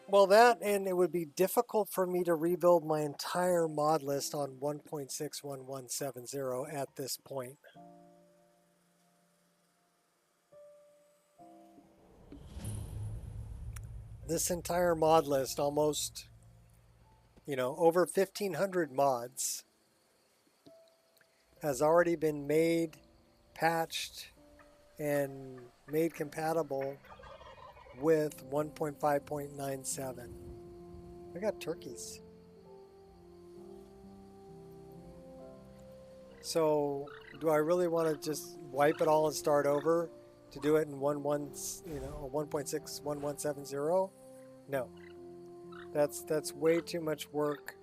well, that, and it would be difficult for me to rebuild my entire mod list on 1.61170 at this point. This entire mod list, almost, you know, over 1,500 mods, has already been made, patched, and made compatible with 1.5.97. I got turkeys. So, do I really want to just wipe it all and start over to do it in 1.61170? No. That's way too much work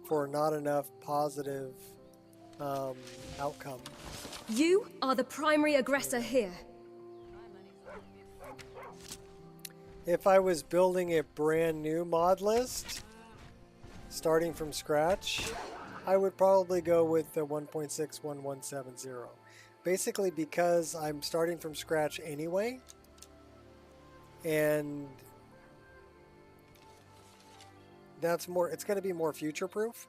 for not enough positive outcome.
You are the primary aggressor here.
If I was building a brand new mod list, starting from scratch, I would probably go with the 1.61170. Basically because I'm starting from scratch anyway, and that's more, it's going to be more future-proof.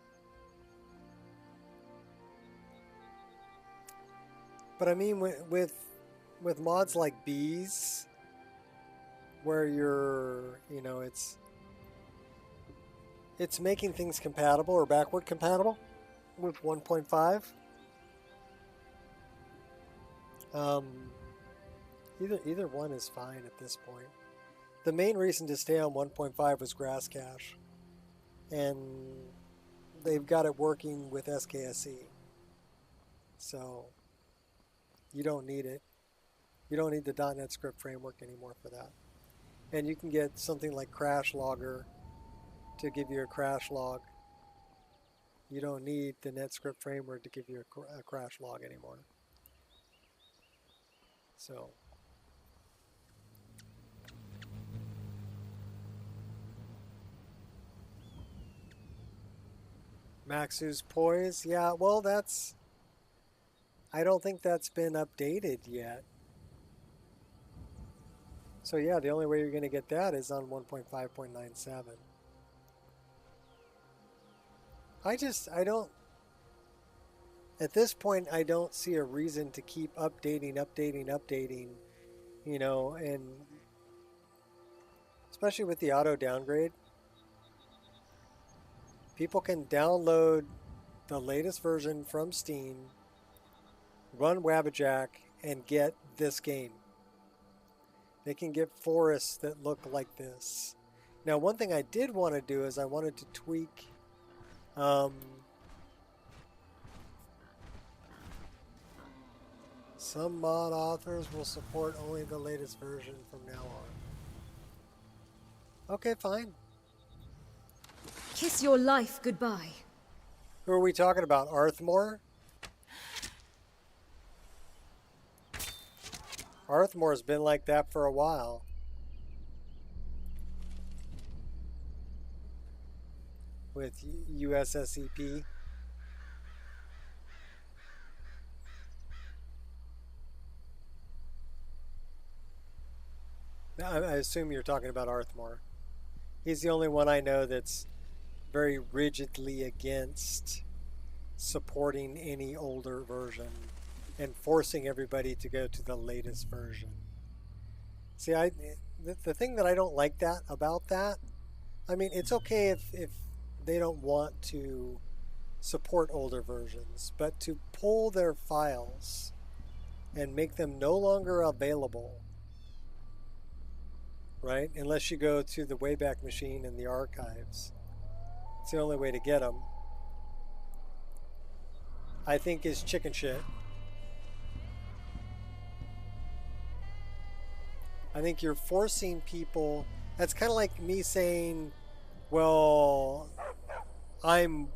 But I mean, with mods like bees, where you're, you know, it's making things compatible or backward compatible with 1.5. Either one is fine at this point. The main reason to stay on 1.5 was grass cache, and they've got it working with SKSE. So you don't need it. You don't need the .NET script framework anymore for that. And you can get something like Crash Logger to give you a crash log. You don't need the NetScript framework to give you a crash log anymore. So, Maxu's Poise, yeah, well, that's, I don't think that's been updated yet. So yeah, the only way you're going to get that is on 1.5.97. I don't, at this point, I don't see a reason to keep updating, you know, and especially with the auto downgrade. People can download the latest version from Steam, run Wabbajack, and get this game. They can get forests that look like this. Now, one thing I did want to do is I wanted to tweak some mod authors will support only the latest version from now on. Okay, fine.
Kiss your life goodbye.
Who are we talking about? Arthmore? Arthmore's been like that for a while. With USSEP. I assume you're talking about Arthmore. He's the only one I know that's very rigidly against supporting any older version and forcing everybody to go to the latest version. See, the thing that I don't like about that, I mean, it's okay if they don't want to support older versions, but to pull their files and make them no longer available, right? Unless you go to the Wayback Machine and the archives. It's the only way to get them. I think is chicken shit. I think you're forcing people. That's kind of like me saying, well, I'm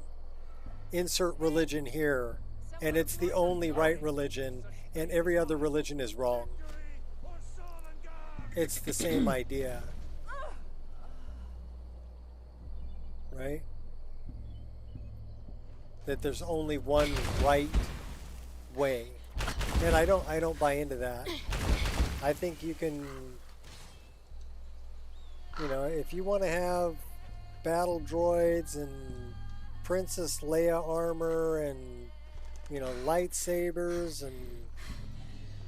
insert religion here, and it's the only right religion, and every other religion is wrong. It's the same idea. Right? That there's only one right way. And I don't buy into that. I think you can, you know, if you want to have battle droids and Princess Leia armor and, you know, lightsabers and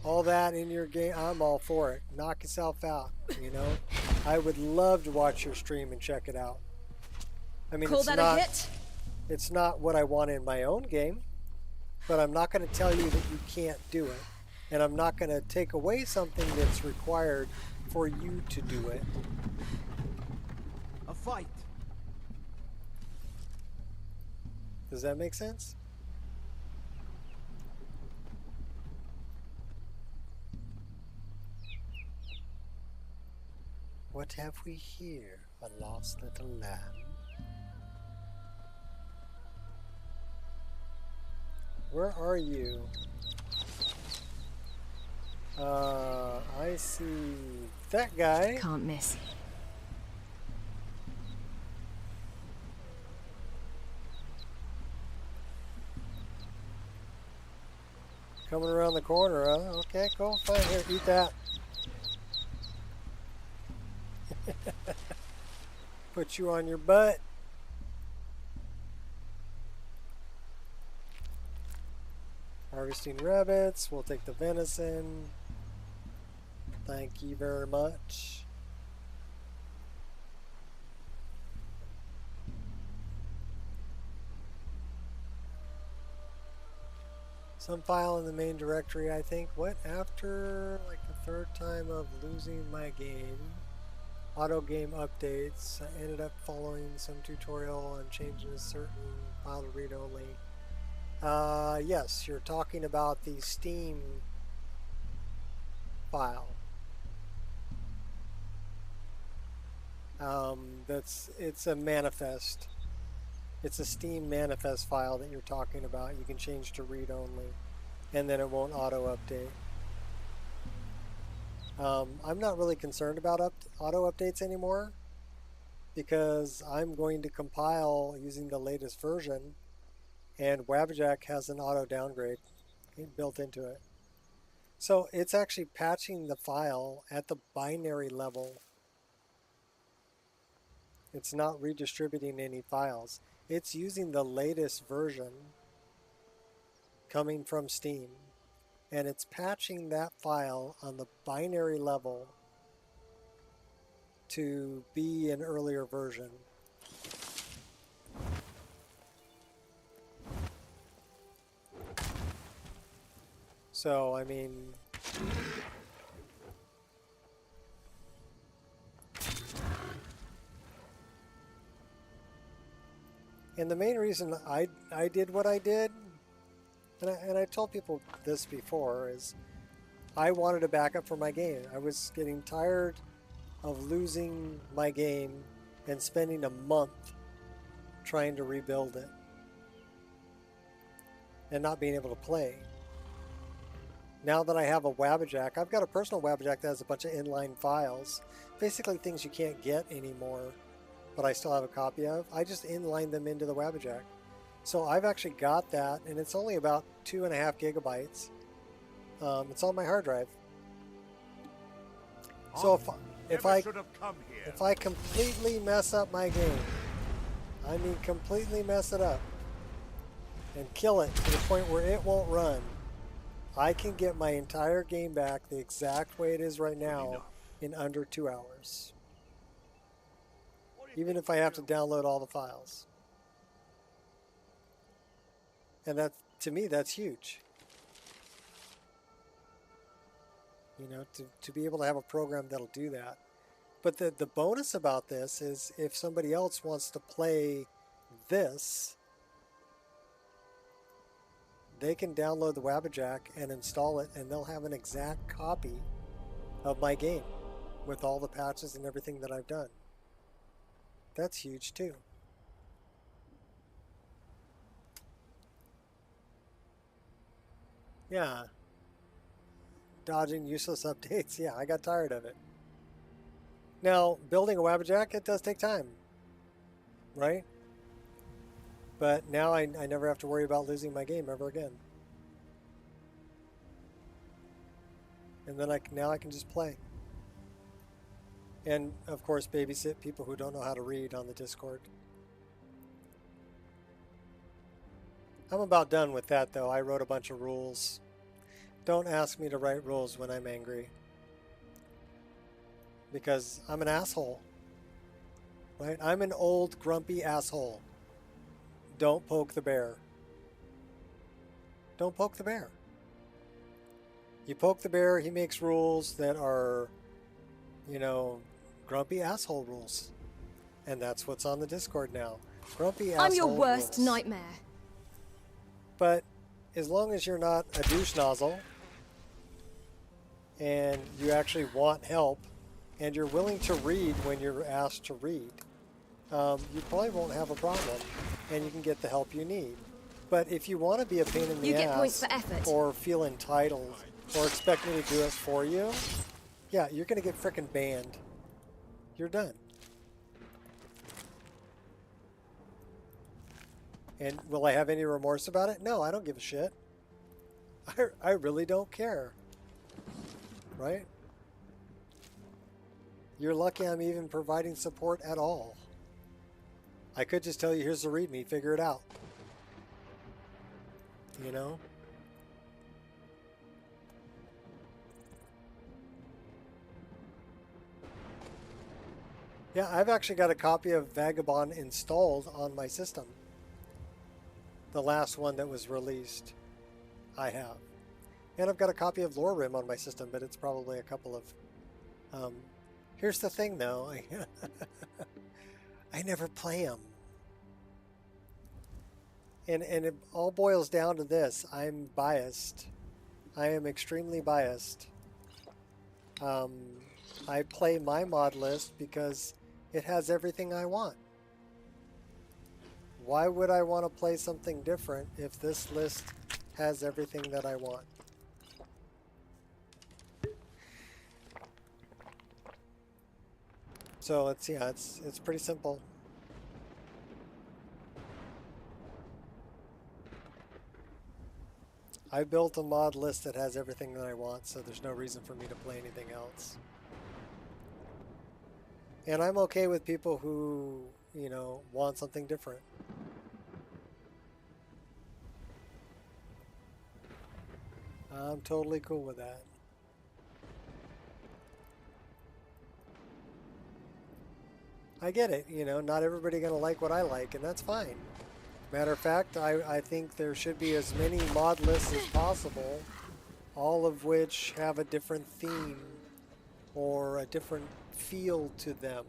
all that in your game, I'm all for it. Knock yourself out, you know. I would love to watch your stream and check it out. I mean, it's not what I want in my own game, but I'm not going to tell you that you can't do it. And I'm not going to take away something that's required for you to do it.
A fight.
Does that make sense? What have we here? A lost little lamb. Where are you? I see that guy.
Can't miss.
Coming around the corner, huh? Okay, cool, fine. Here, eat that. Put you on your butt. Harvesting rabbits. We'll take the venison. Thank you very much. Some file in the main directory, I think. What? After like the third time of losing my game, auto game updates, I ended up following some tutorial on changing a certain file to read only. Yes, you're talking about the Steam file. It's a manifest. It's a Steam manifest file that you're talking about. You can change to read only, and then it won't auto update. I'm not really concerned about auto updates anymore because I'm going to compile using the latest version, and Wabbajack has an auto downgrade built into it. So it's actually patching the file at the binary level. It's not redistributing any files. It's using the latest version coming from Steam, and it's patching that file on the binary level to be an earlier version. So, I mean, and the main reason I did what I did, and I told people this before, is I wanted a backup for my game. I was getting tired of losing my game and spending a month trying to rebuild it and not being able to play. Now that I have a Wabbajack, I've got a personal Wabbajack that has a bunch of inline files, basically things you can't get anymore, but I still have a copy of. I just inline them into the Wabbajack. So I've actually got that, and it's only about 2.5 gigabytes. It's on my hard drive. So if I completely mess up my game, I mean completely mess it up. And kill it to the point where it won't run. I can get my entire game back the exact way it is right now in under 2 hours. Even if I have to download all the files. And that, to me, that's huge. You know, to be able to have a program that'll do that. But the bonus about this is if somebody else wants to play this, they can download the Wabbajack and install it, and they'll have an exact copy of my game with all the patches and everything that I've done. That's huge too. Yeah. Dodging useless updates. Yeah, I got tired of it. Now, building a Wabbajack, it does take time. Right? But now I never have to worry about losing my game ever again. And then now I can just play. And, of course, babysit people who don't know how to read on the Discord. I'm about done with that, though. I wrote a bunch of rules. Don't ask me to write rules when I'm angry. Because I'm an asshole. Right? I'm an old, grumpy asshole. Don't poke the bear. Don't poke the bear. You poke the bear, he makes rules that are, you know, grumpy asshole rules. And that's what's on the Discord now. Grumpy asshole
I'm your worst
rules.
nightmare.
But as long as you're not a douche nozzle and you actually want help and you're willing to read when you're asked to read, you probably won't have a problem and you can get the help you need. But if you want to be a pain in the
You
ass
get points for effort.
or feel entitled or expect me to do it for you, yeah, you're going to get frickin' banned. You're done. And will I have any remorse about it? No, I don't give a shit. I really don't care. Right? You're lucky I'm even providing support at all. I could just tell you, here's the README, figure it out. You know? Yeah, I've actually got a copy of Vagabond installed on my system. The last one that was released, I have. And I've got a copy of Lore Rim on my system, but it's probably a couple of... here's the thing, though. I never play them. And it all boils down to this. I'm biased. I am extremely biased. I play my mod list because it has everything I want. Why would I want to play something different if this list has everything that I want? So it's pretty simple. I built a mod list that has everything that I want, so there's no reason for me to play anything else. And I'm okay with people who, you know, want something different. I'm totally cool with that. I get it, you know, not everybody gonna like what I like, and that's fine. Matter of fact, I think there should be as many mod lists as possible, all of which have a different theme or a different feel to them.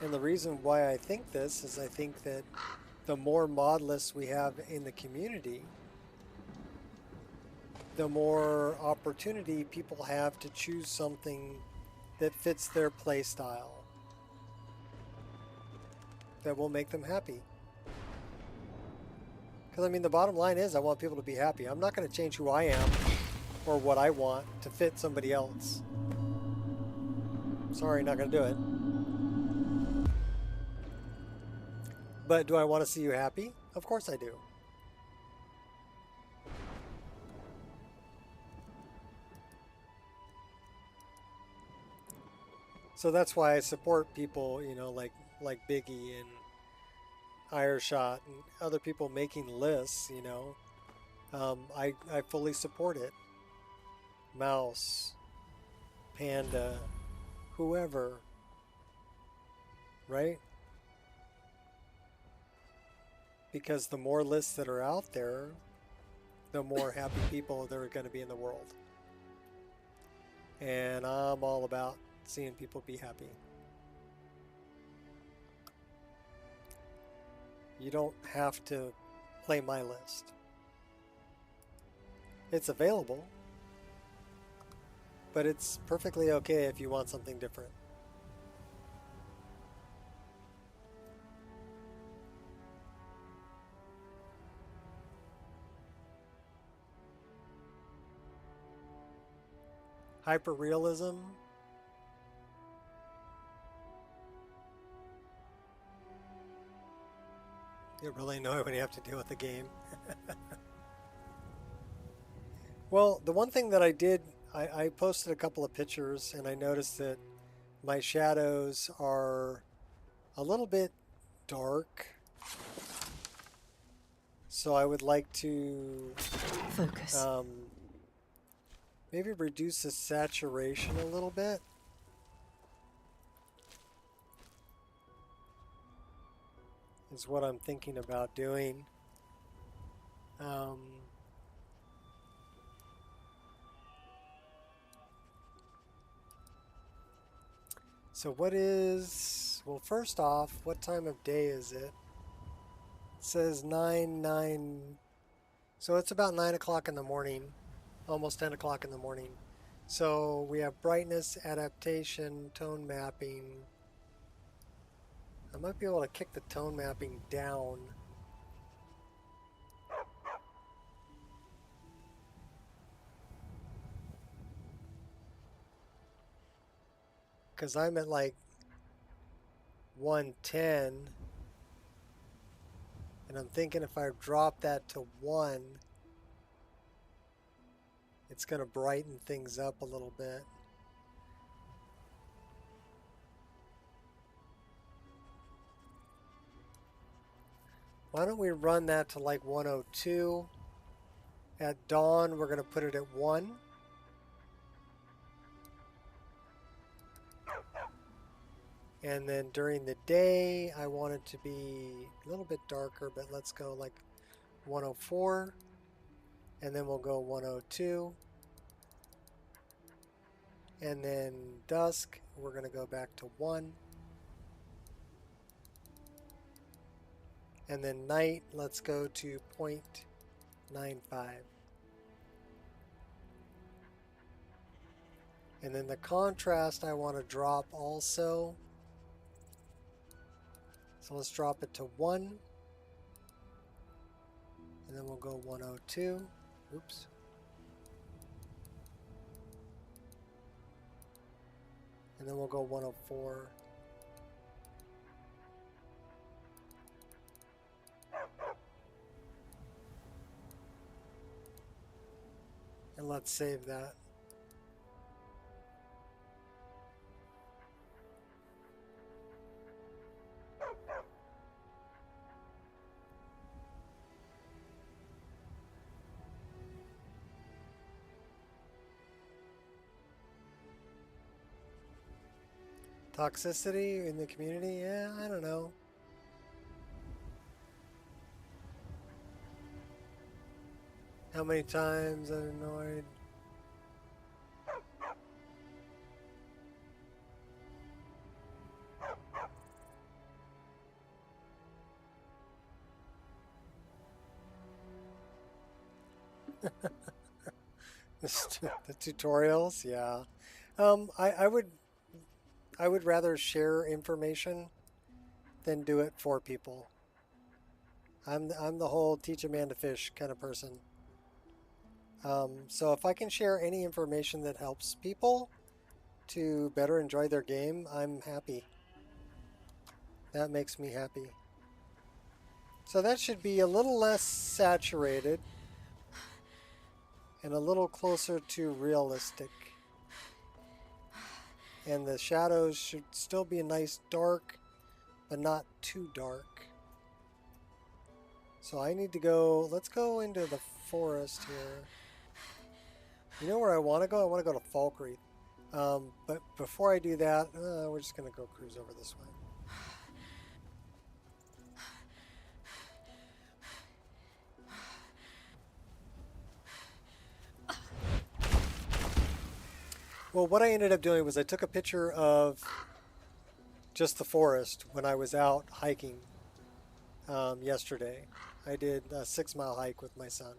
And the reason why I think this is I think that the more mod lists we have in the community, the more opportunity people have to choose something that fits their play style, that will make them happy. Because I mean, the bottom line is I want people to be happy. I'm not going to change who I am or what I want to fit somebody else. Sorry, not going to do it. But do I want to see you happy? Of course I do. So that's why I support people, you know, like like Biggie and Ireshot and other people making lists, you know, I fully support it. Mouse, Panda, whoever, right? Because the more lists that are out there, the more happy people there are going to be in the world. And I'm all about seeing people be happy. You don't have to play my list. It's available, but it's perfectly okay if you want something different. Hyperrealism. You really know when you have to deal with the game. Well, the one thing that I did, I posted a couple of pictures and I noticed that my shadows are a little bit dark. So I would like to
focus.
Maybe reduce the saturation a little bit. Is what I'm thinking about doing. So what is, well, first off, what time of day is it? It says 9, so it's about 9 o'clock in the morning, almost 10 o'clock in the morning. So we have brightness, adaptation, tone mapping. I might be able to kick the tone mapping down. Because I'm at like 110. And I'm thinking if I drop that to 1, it's going to brighten things up a little bit. Why don't we run that to like 102? At dawn, we're going to put it at 1. And then during the day, I want it to be a little bit darker, but let's go like 104. And then we'll go 102. And then dusk, we're going to go back to 1. And then night, let's go to 0.95. And then the contrast I want to drop also. So let's drop it to 1. And then we'll go 102. Oops. And then we'll go 104. And let's save that. Toxicity in the community? Yeah, I don't know. How many times I'm annoyed? The tutorials, yeah. I would rather share information than do it for people. I'm the whole teach a man to fish kind of person. So if I can share any information that helps people to better enjoy their game, I'm happy. That makes me happy. So that should be a little less saturated and a little closer to realistic. And the shadows should still be a nice dark, but not too dark. So I need to go, let's go into the forest here. You know where I want to go? I want to go to Falkreath. But before I do that, we're just going to go cruise over this way. Well, what I ended up doing was I took a picture of just the forest when I was out hiking yesterday. I did a 6-mile hike with my son.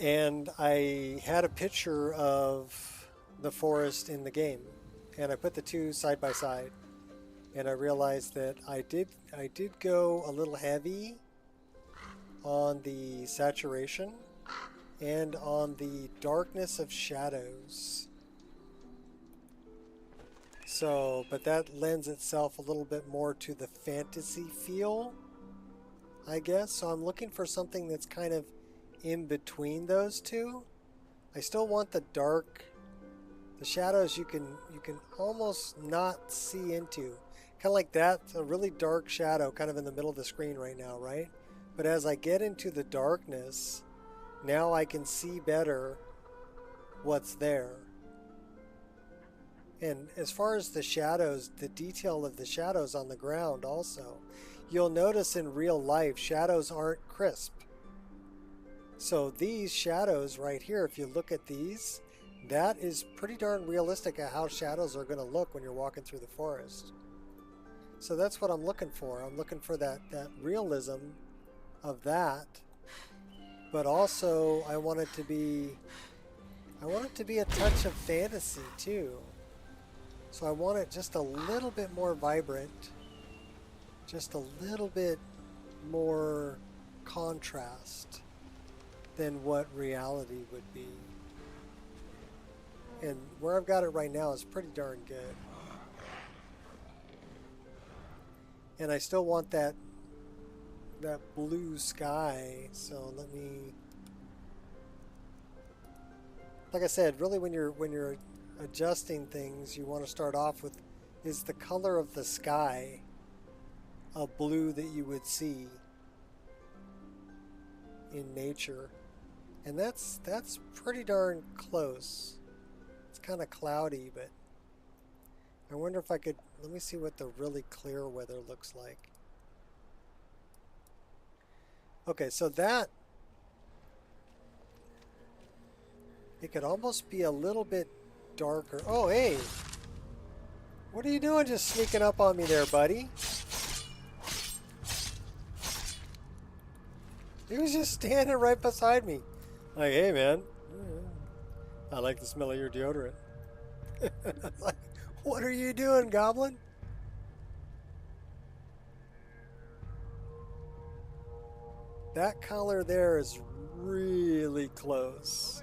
And I had a picture of the forest in the game. And I put the two side by side. And I realized that I did go a little heavy on the saturation and on the darkness of shadows. So, but that lends itself a little bit more to the fantasy feel, I guess. So I'm looking for something that's kind of in between those two. I still want the dark, the shadows you can almost not see into. Kind of like that, a really dark shadow kind of in the middle of the screen right now, right? But as I get into the darkness, now I can see better what's there. And as far as the shadows, the detail of the shadows on the ground also, you'll notice in real life, shadows aren't crisp. So these shadows right here, if you look at these, that is pretty darn realistic at how shadows are going to look when you're walking through the forest. So that's what I'm looking for. I'm looking for that realism of that. But also I want it to be a touch of fantasy too. So I want it just a little bit more vibrant, just a little bit more contrast than what reality would be. And where I've got it right now is pretty darn good. And I still want that blue sky. So let me, like I said, really when you're adjusting things, you want to start off with, is the color of the sky a blue that you would see in nature? And that's pretty darn close. It's kind of cloudy, but I wonder if I could, let me see what the really clear weather looks like. Okay, so that, it could almost be a little bit darker. Oh, hey! What are you doing just sneaking up on me there, buddy? He was just standing right beside me. Like, hey, man. I like the smell of your deodorant. Like, what are you doing, Goblin? That color there is really close.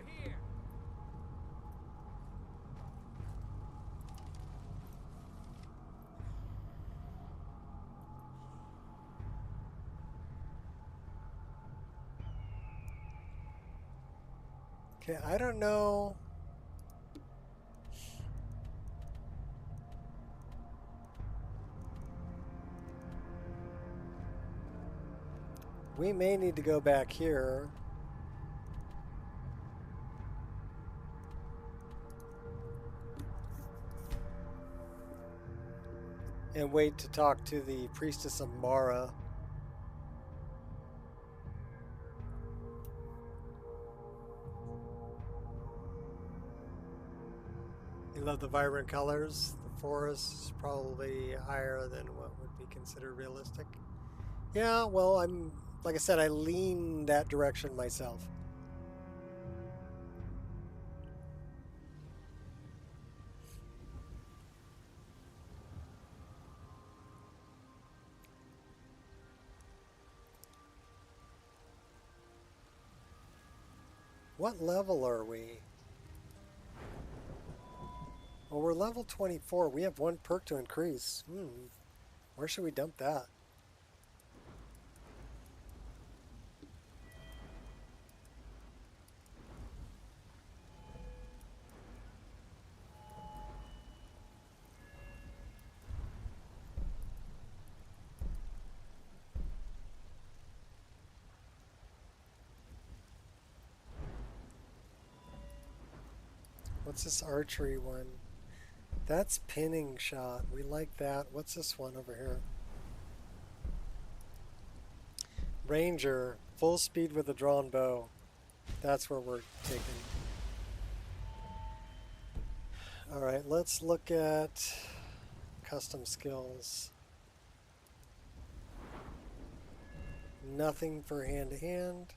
Okay, I don't know. We may need to go back here. And wait to talk to the Priestess Amara. You love the vibrant colors. The forest is probably higher than what would be considered realistic. Yeah, well, like I said, I lean that direction myself. What level are we? Well, we're level 24. We have one perk to increase. Where should we dump that? What's this archery one? That's pinning shot. We like that. What's this one over here? Ranger, full speed with a drawn bow. That's where we're taking. Alright, let's look at custom skills. Nothing for hand-to-hand.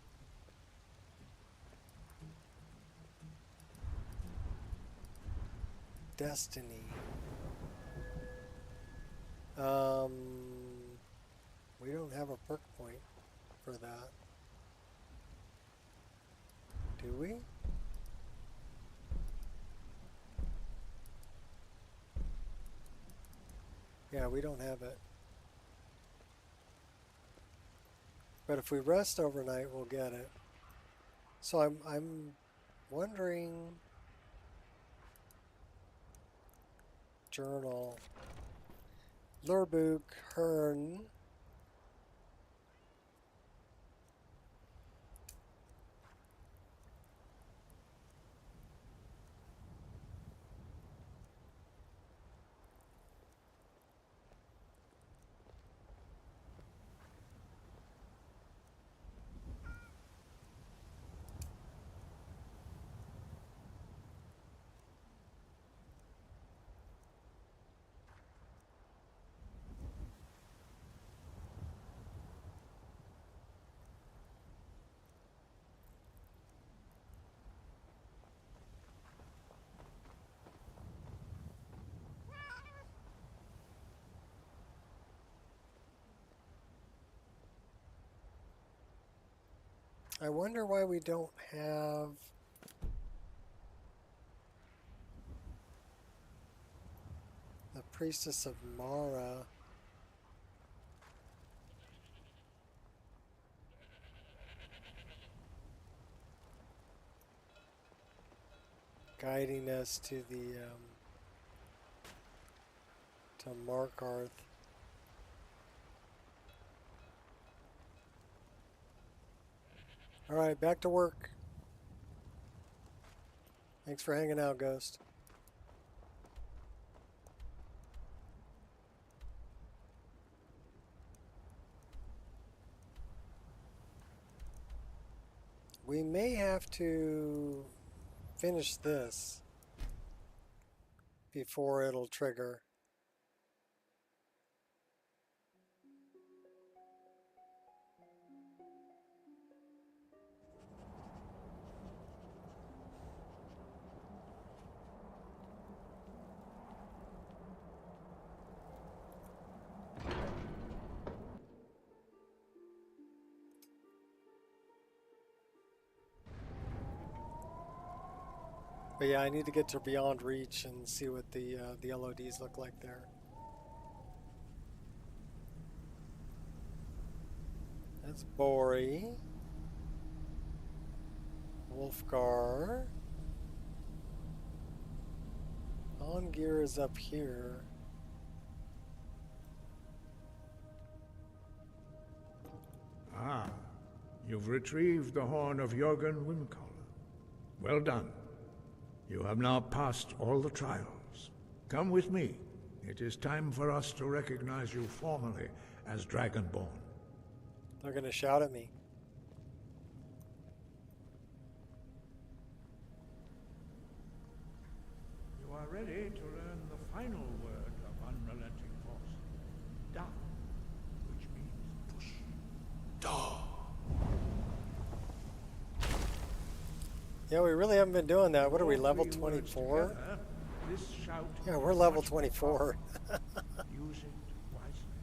Destiny. We don't have a perk point for that. Do we? Yeah, we don't have it. But if we rest overnight, we'll get it. So I'm wondering. Journal. Lurbook, Hearn. I wonder why we don't have the Priestess of Mara. Guiding us to the to Markarth. All right, back to work. Thanks for hanging out, Ghost. We may have to finish this before it'll trigger. But yeah, I need to get to Beyond Reach and see what the LODs look like there. That's Bori. Wolfgar. Ongear is up here.
Ah, you've retrieved the horn of Jürgen Windcaller. Well done. You have now passed all the trials. Come with me. It is time for us to recognize you formally as Dragonborn.
They're gonna shout at me.
You are ready to learn the final word of unrelenting force. Da, which means push. Da.
Yeah, we really haven't been doing that. What are we, level 24? Yeah, we're level 24.
Use it wisely.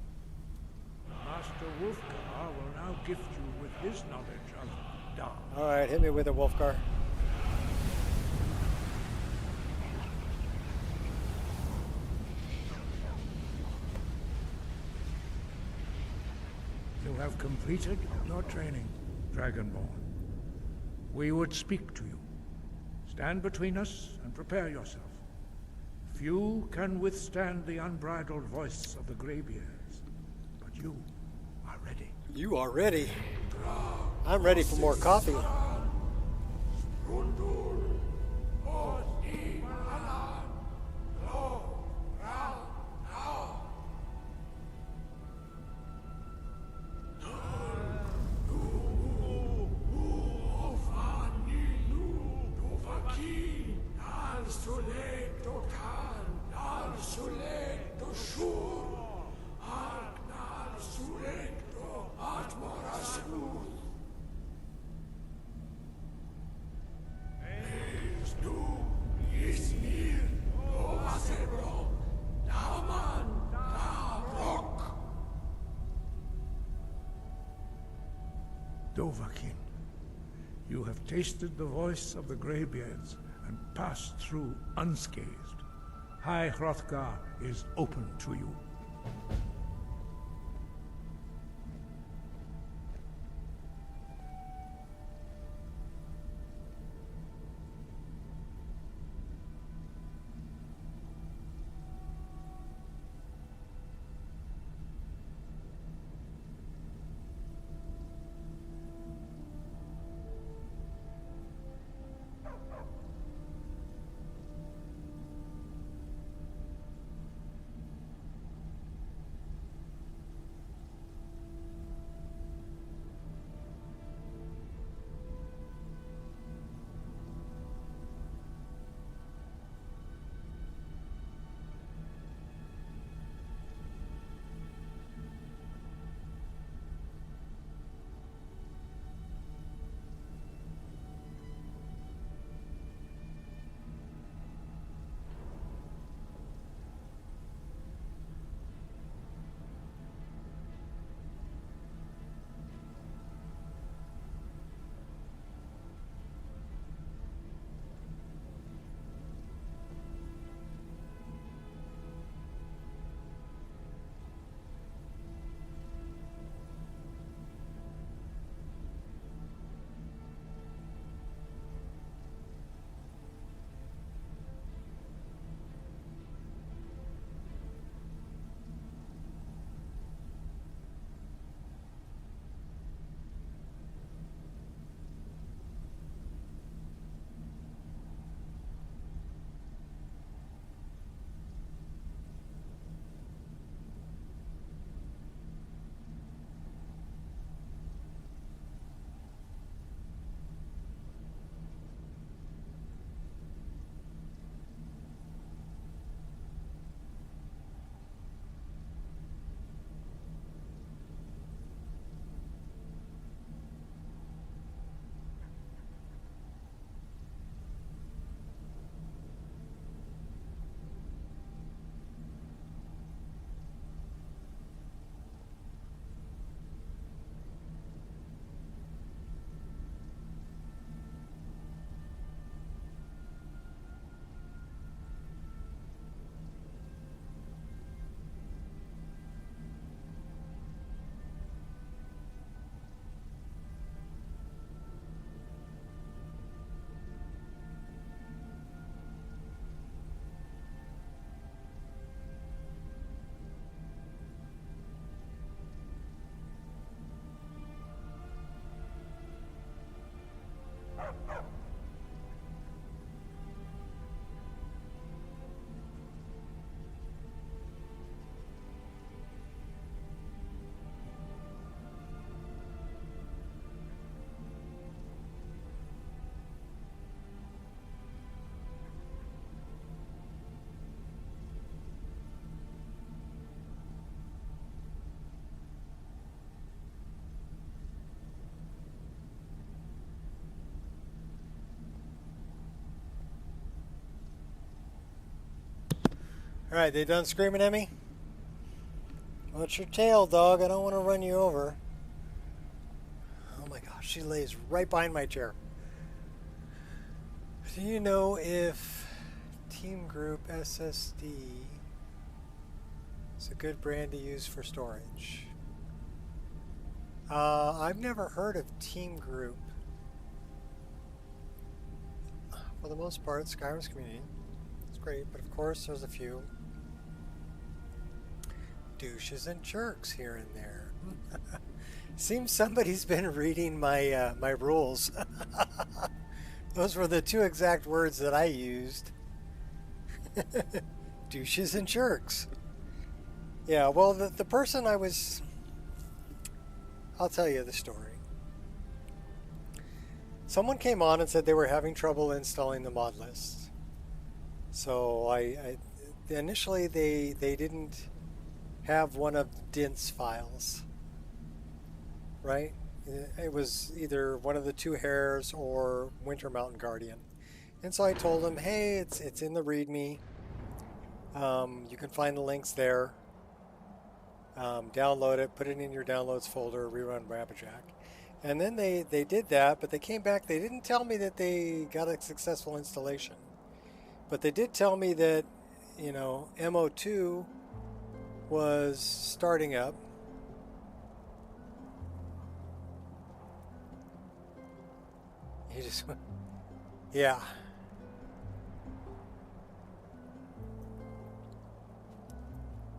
Master Wolfgar will now gift you with his knowledge of Da.
Alright, hit me with it, Wolfgar.
You have completed your training, Dragonborn. We would speak to you. Stand between us and prepare yourself. Few can withstand the unbridled voice of the Greybeards, but you are ready.
You are ready? I'm ready for more coffee.
Or Dovahkiin, you have tasted the voice of the Greybeards and passed through unscathed. High Hrothgar is open to you.
Alright, they done screaming at me? What's your tail, dog? I don't want to run you over. Oh my gosh, she lays right behind my chair. Do you know if Team Group SSD is a good brand to use for storage? I've never heard of Team Group. For the most part, Skyrim's community. It's great, but of course there's a few douches and jerks here and there. Seems somebody's been reading my my rules. Those were the two exact words that I used. Douches and jerks. Yeah, well, the person I was... I'll tell you the story. Someone came on and said they were having trouble installing the mod list. So initially they didn't have one of Dint's files, right? It was either one of the two hairs or Winter Mountain Guardian. And so I told them, hey, it's in the README. You can find the links there. Download it, put it in your downloads folder, rerun Wabbajack. And then they did that, but they came back. They didn't tell me that they got a successful installation. But they did tell me that, you know, MO2 was starting up. You just, yeah.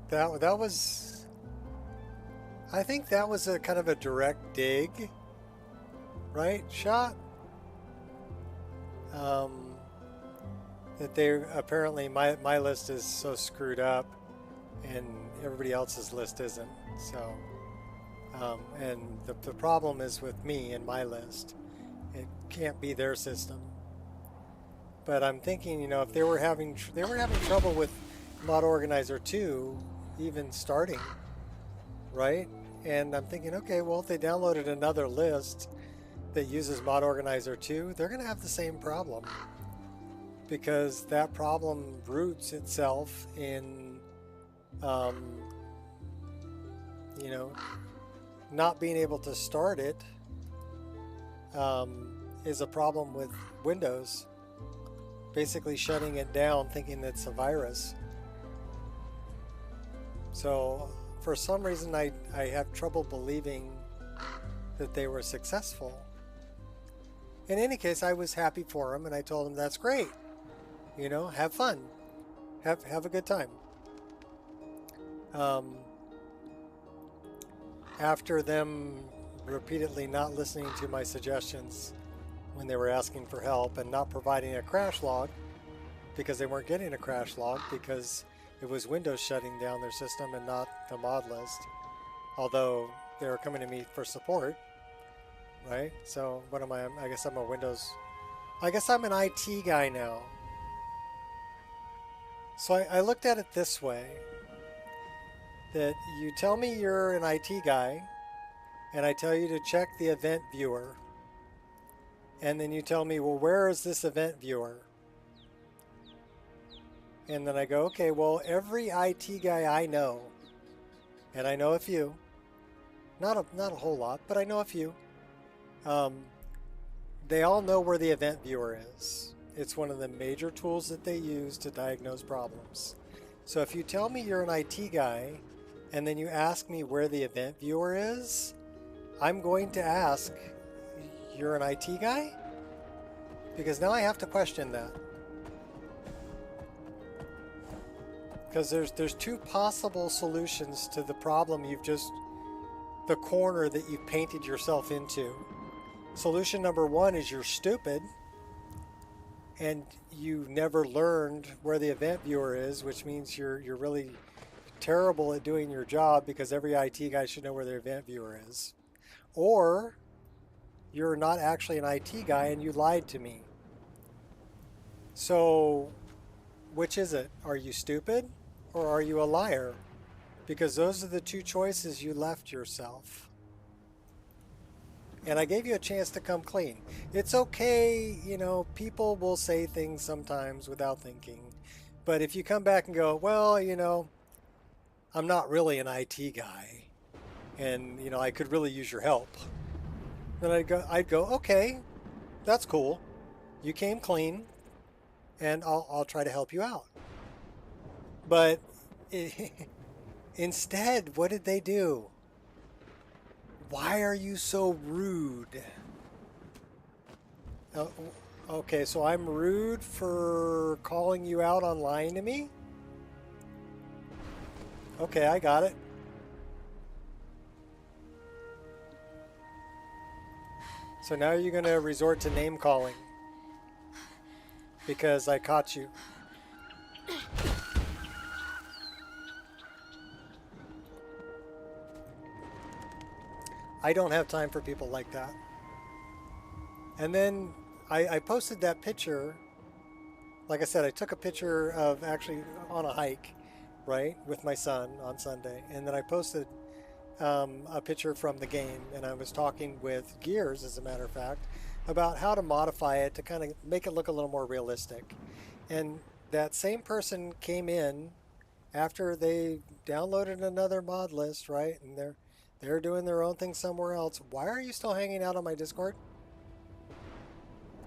That was, I think that was a kind of a direct dig, right? Shot. That they apparently my list is so screwed up, and everybody else's list isn't. So, and the problem is with me and my list. It can't be their system. But I'm thinking, you know, if they were having trouble with Mod Organizer 2, even starting, right? And I'm thinking, okay, well, if they downloaded another list that uses Mod Organizer 2, they're going to have the same problem, because that problem roots itself in, you know, not being able to start it. Is a problem with Windows, basically shutting it down, thinking it's a virus. So for some reason I have trouble believing that they were successful. In any case, I was happy for them, and I told them that's great. You know, have fun, have a good time. After them repeatedly not listening to my suggestions when they were asking for help, and not providing a crash log, because they weren't getting a crash log because it was Windows shutting down their system and not the mod list, although they were coming to me for support, right? So what am I? I guess I'm a Windows, I guess I'm an IT guy now. So I looked at it this way, that you tell me you're an IT guy, and I tell you to check the event viewer. And then you tell me, well, where is this event viewer? And then I go, okay, well, every IT guy I know, and I know a few, not a whole lot, but I know a few, they all know where the event viewer is. It's one of the major tools that they use to diagnose problems. So if you tell me you're an IT guy, and then you ask me where the event viewer is, I'm going to ask, you're an IT guy? Because now I have to question that. Because there's two possible solutions to the problem you've just, the corner that you've painted yourself into. Solution number one is you're stupid, and you never learned where the event viewer is, which means you're really terrible at doing your job, because every IT guy should know where their event viewer is. Or you're not actually an IT guy and you lied to me. So which is it? Are you stupid or are you a liar? Because those are the two choices you left yourself. And I gave you a chance to come clean. It's okay, you know, people will say things sometimes without thinking. But if you come back and go, well, you know, I'm not really an IT guy, and, you know, I could really use your help, then I'd go, okay, that's cool. You came clean, and I'll try to help you out. But instead, what did they do? Why are you so rude? Okay, so I'm rude for calling you out on lying to me? Okay, I got it. So now you're going to resort to name calling because I caught you. I don't have time for people like that. And then I posted that picture. Like I said, I took a picture of actually on a hike, right, with my son on Sunday. And then I posted a picture from the game, and I was talking with Gears, as a matter of fact, about how to modify it to kind of make it look a little more realistic. And that same person came in after they downloaded another mod list, right? And They're doing their own thing somewhere else. Why are you still hanging out on my Discord?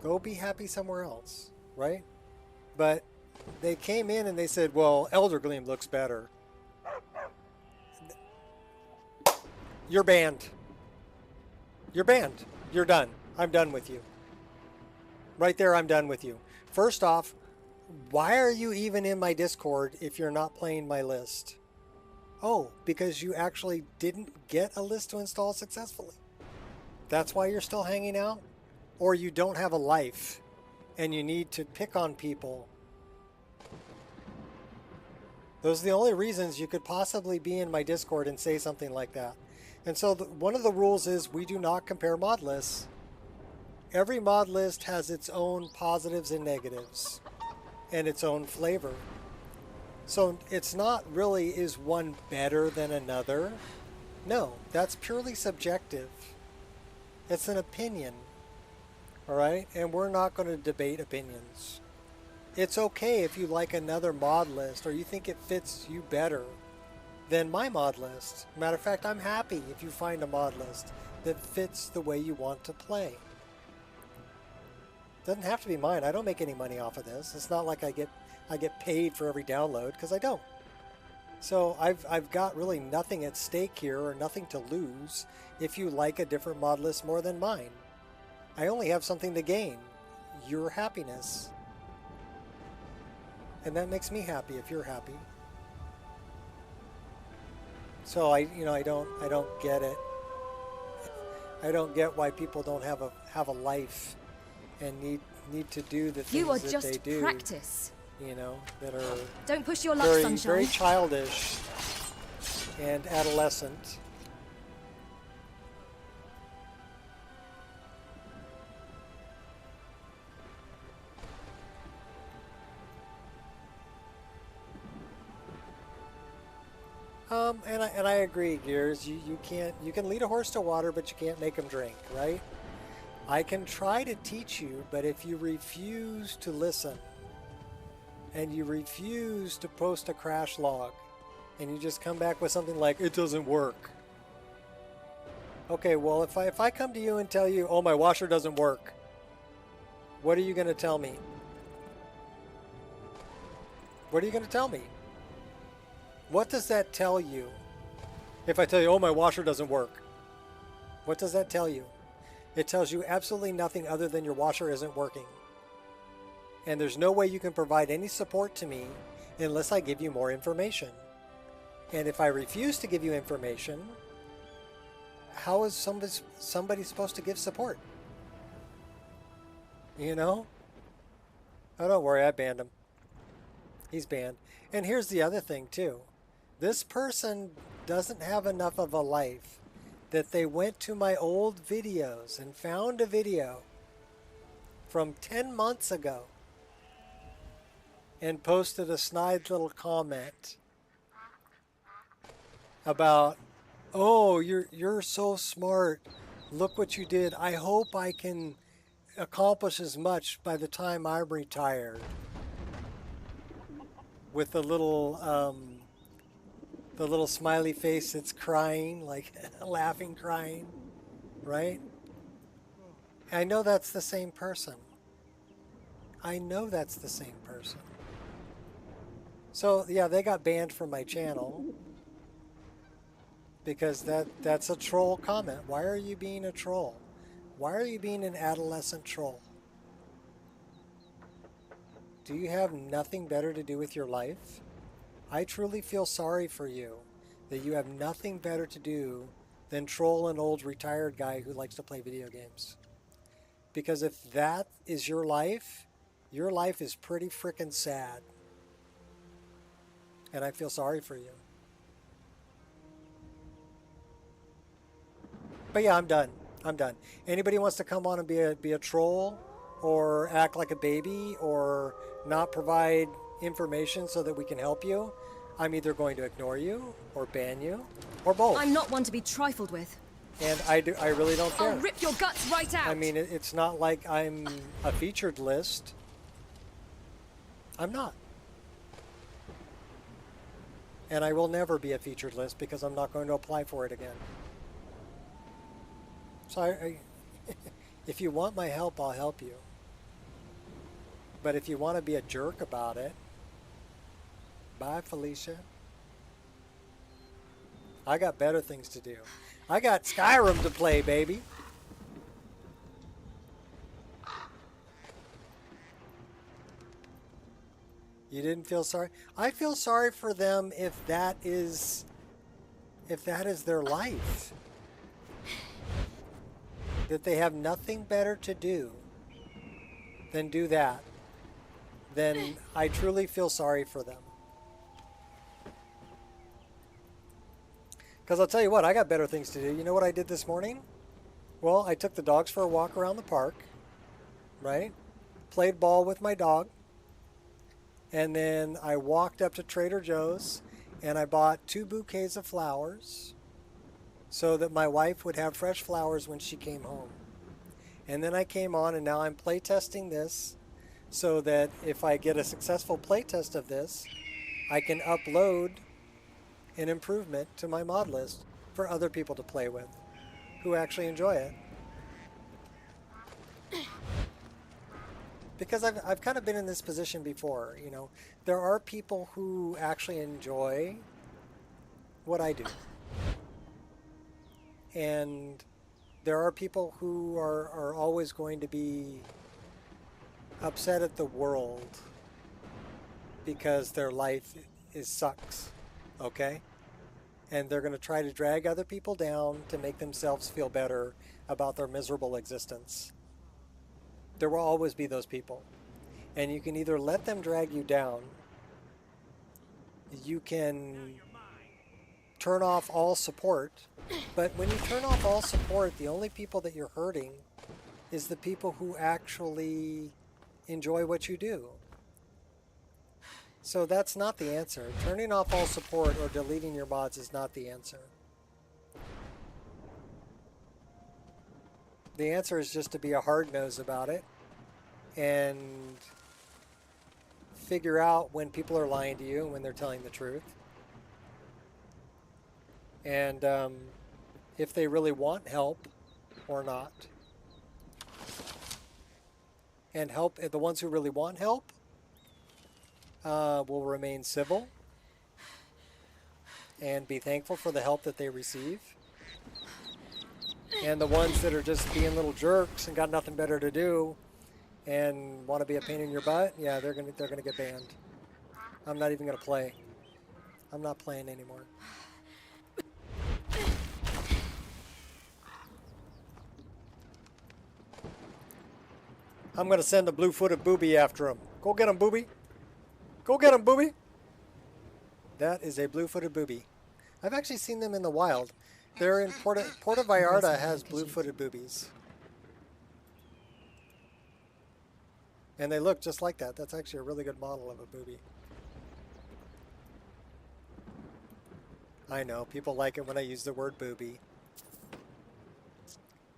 Go be happy somewhere else, right? But they came in and they said, well, Elder Gleam looks better. You're banned. You're banned. You're done. I'm done with you. Right there, I'm done with you. First off, why are you even in my Discord if you're not playing my list? Oh, because you actually didn't get a list to install successfully. That's why you're still hanging out? Or you don't have a life and you need to pick on people. Those are the only reasons you could possibly be in my Discord and say something like that. And so one of the rules is we do not compare mod lists. Every mod list has its own positives and negatives and its own flavor. So it's not really, is one better than another? No, that's purely subjective. It's an opinion, all right? And we're not going to debate opinions. It's okay if you like another mod list or you think it fits you better than my mod list. Matter of fact, I'm happy if you find a mod list that fits the way you want to play. Doesn't have to be mine. I don't make any money off of this. It's not like I get paid for every download, because I don't. So I've got really nothing at stake here or nothing to lose if you like a different mod list more than mine. I only have something to gain, your happiness. And that makes me happy if you're happy. So I don't get it. I don't get why people don't have a life and need to do the things that they do.
You are just practice.
You know, that are
don't push your luck,
very,
sunshine.
very childish and adolescent. And I agree, Gears. You can lead a horse to water, but you can't make him drink, right? I can try to teach you, but if you refuse to listen and you refuse to post a crash log and you just come back with something like, it doesn't work. Okay, well, if I come to you and tell you, oh, my washer doesn't work, what are you going to tell me? What are you going to tell me? What does that tell you? If I tell you, oh, my washer doesn't work, what does that tell you? It tells you absolutely nothing other than your washer isn't working. And there's no way you can provide any support to me unless I give you more information. And if I refuse to give you information, how is somebody supposed to give support? You know? Oh, don't worry, I banned him. He's banned. And here's the other thing, too. This person doesn't have enough of a life that they went to my old videos and found a video from 10 months ago and posted a snide little comment about, oh, you're so smart. Look what you did. I hope I can accomplish as much by the time I'm retired. With the little smiley face that's crying, like laughing, crying, right? I know that's the same person. I know that's the same person. So yeah, they got banned from my channel because that's a troll comment. Why are you being a troll? Why are you being an adolescent troll? Do you have nothing better to do with your life? I truly feel sorry for you that you have nothing better to do than troll an old retired guy who likes to play video games. Because if that is your life is pretty freaking sad. And I feel sorry for you. But yeah, I'm done. I'm done. Anybody wants to come on and be a troll or act like a baby or not provide information so that we can help you, I'm either going to ignore you or ban you or both.
I'm not one to be trifled with.
And I really don't care.
I'll rip your guts right out.
I mean, it's not like I'm a featured list. I'm not. And I will never be a featured list because I'm not going to apply for it again. So if you want my help, I'll help you. But if you want to be a jerk about it, bye, Felicia. I got better things to do. I got Skyrim to play, baby. You didn't feel sorry? I feel sorry for them if that is their life. That they have nothing better to do than do that. Then I truly feel sorry for them. Because I'll tell you what, I got better things to do. You know what I did this morning? Well, I took the dogs for a walk around the park, right? Played ball with my dog. And then I walked up to Trader Joe's and I bought 2 bouquets of flowers so that my wife would have fresh flowers when she came home. And then I came on and now I'm playtesting this so that if I get a successful playtest of this, I can upload an improvement to my mod list for other people to play with who actually enjoy it. Because I've kind of been in this position before, you know. There are people who actually enjoy what I do. And there are people who are always going to be upset at the world because their life sucks, okay? And they're going to try to drag other people down to make themselves feel better about their miserable existence. There will always be those people. And you can either let them drag you down, you can turn off all support, but when you turn off all support, the only people that you're hurting is the people who actually enjoy what you do. So that's not the answer. Turning off all support or deleting your mods is not the answer. The answer is just to be a hard nose about it and figure out when people are lying to you and when they're telling the truth. And if they really want help or not. And help, the ones who really want help will remain civil and be thankful for the help that they receive. And the ones that are just being little jerks and got nothing better to do and want to be a pain in your butt, yeah, they're gonna get banned. I'm not even gonna play. I'm not playing anymore. I'm gonna send a blue-footed booby after him. Go get him, booby. Go get him, booby. That is a blue-footed booby. I've actually seen them in the wild. They're in Puerto Vallarta has blue-footed boobies. And they look just like that. That's actually a really good model of a booby. I know, people like it when I use the word booby.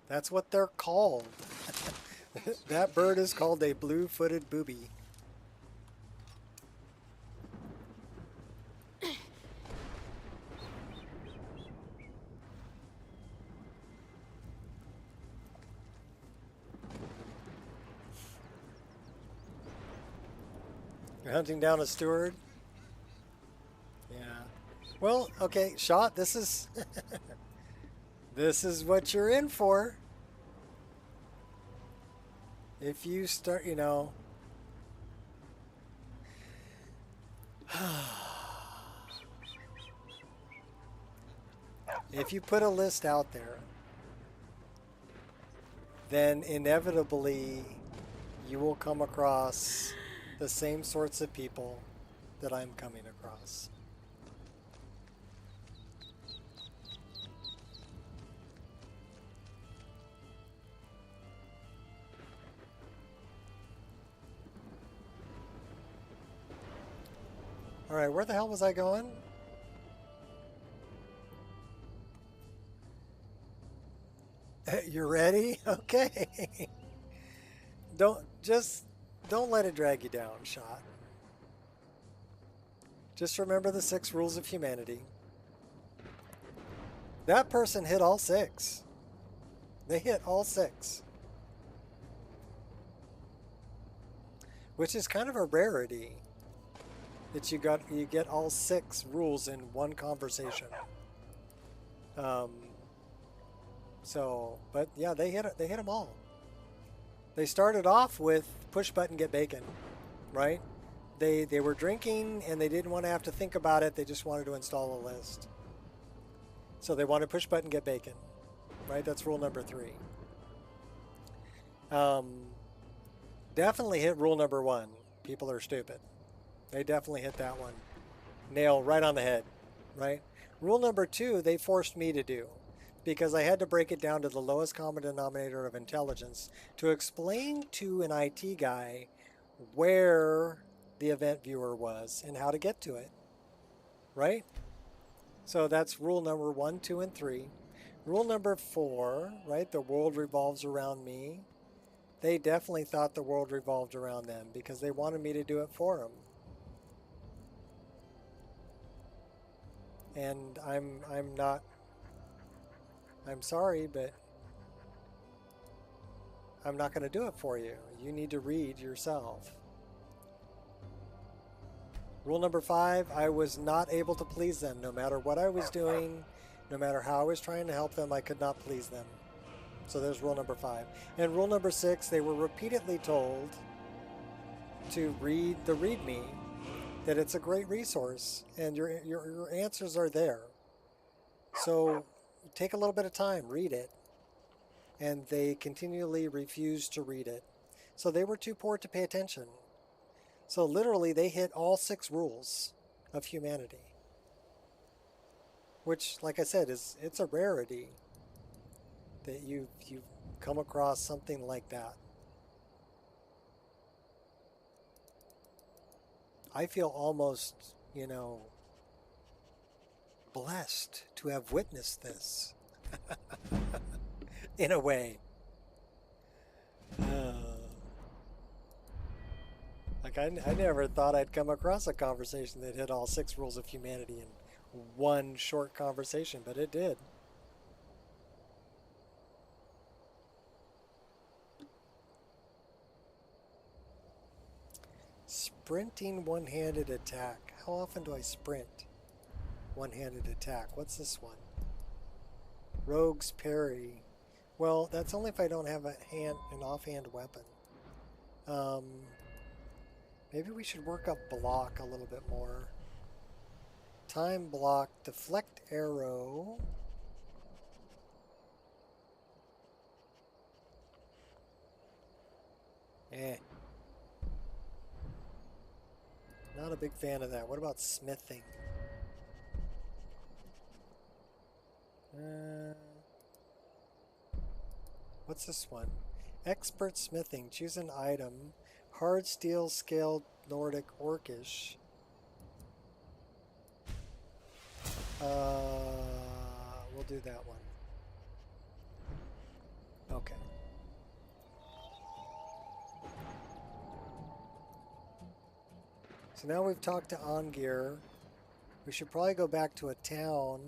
That's what they're called. That bird is called a blue-footed booby. You're hunting down a steward? Yeah. Well, okay, Shot, this is this is what you're in for. If you start, you know, if you put a list out there, then inevitably you will come across the same sorts of people that I'm coming across. All right, where the hell was I going? You're ready? Okay. Don't let it drag you down, Shot. Just remember the 6 rules of humanity. That person hit all 6. They hit all 6. Which is kind of a rarity. That you get all 6 rules in one conversation. But yeah, they hit them all. They started off with push button get bacon, right? They were drinking and they didn't want to have to think about it. They just wanted to install a list. So they wanted push button get bacon, right? That's rule number 3. Definitely hit rule number 1. People are stupid. They definitely hit that one. Nail right on the head, right? Rule number 2, they forced me to do, because I had to break it down to the lowest common denominator of intelligence to explain to an IT guy where the event viewer was and how to get to it, right? So that's rule number 1, 2, and 3. Rule number 4, right? The world revolves around me. They definitely thought the world revolved around them because they wanted me to do it for them. And I'm sorry, but I'm not going to do it for you. You need to read yourself. Rule number 5, I was not able to please them. No matter what I was doing, no matter how I was trying to help them, I could not please them. So there's rule number 5. And rule number 6, they were repeatedly told to read the README, that it's a great resource and your answers are there. So take a little bit of time, read it. And they continually refused to read it. So they were too poor to pay attention. So literally they hit all 6 rules of humanity. Which, like I said, it's a rarity that you've come across something like that. I feel almost, blessed to have witnessed this. In a way. I never thought I'd come across a conversation that hit all 6 rules of humanity in one short conversation, but it did. Sprinting one-handed attack. How often do I sprint one-handed attack? What's this one? Rogue's parry. Well, that's only if I don't have an offhand weapon. Maybe we should work up block a little bit more. Time block, deflect arrow. Not a big fan of that. What about smithing? What's this one? Expert smithing. Choose an item. Hard steel, scaled, Nordic, Orcish. We'll do that one. Okay. So now we've talked to Angir. We should probably go back to a town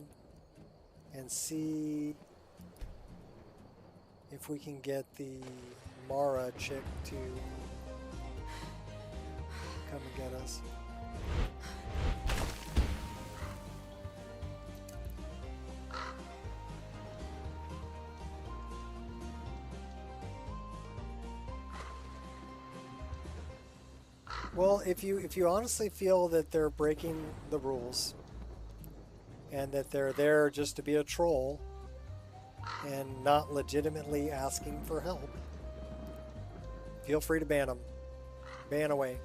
and see if we can get the Mara chick to come and get us. Well, if you honestly feel that they're breaking the rules and that they're there just to be a troll and not legitimately asking for help, feel free to ban them. Ban away.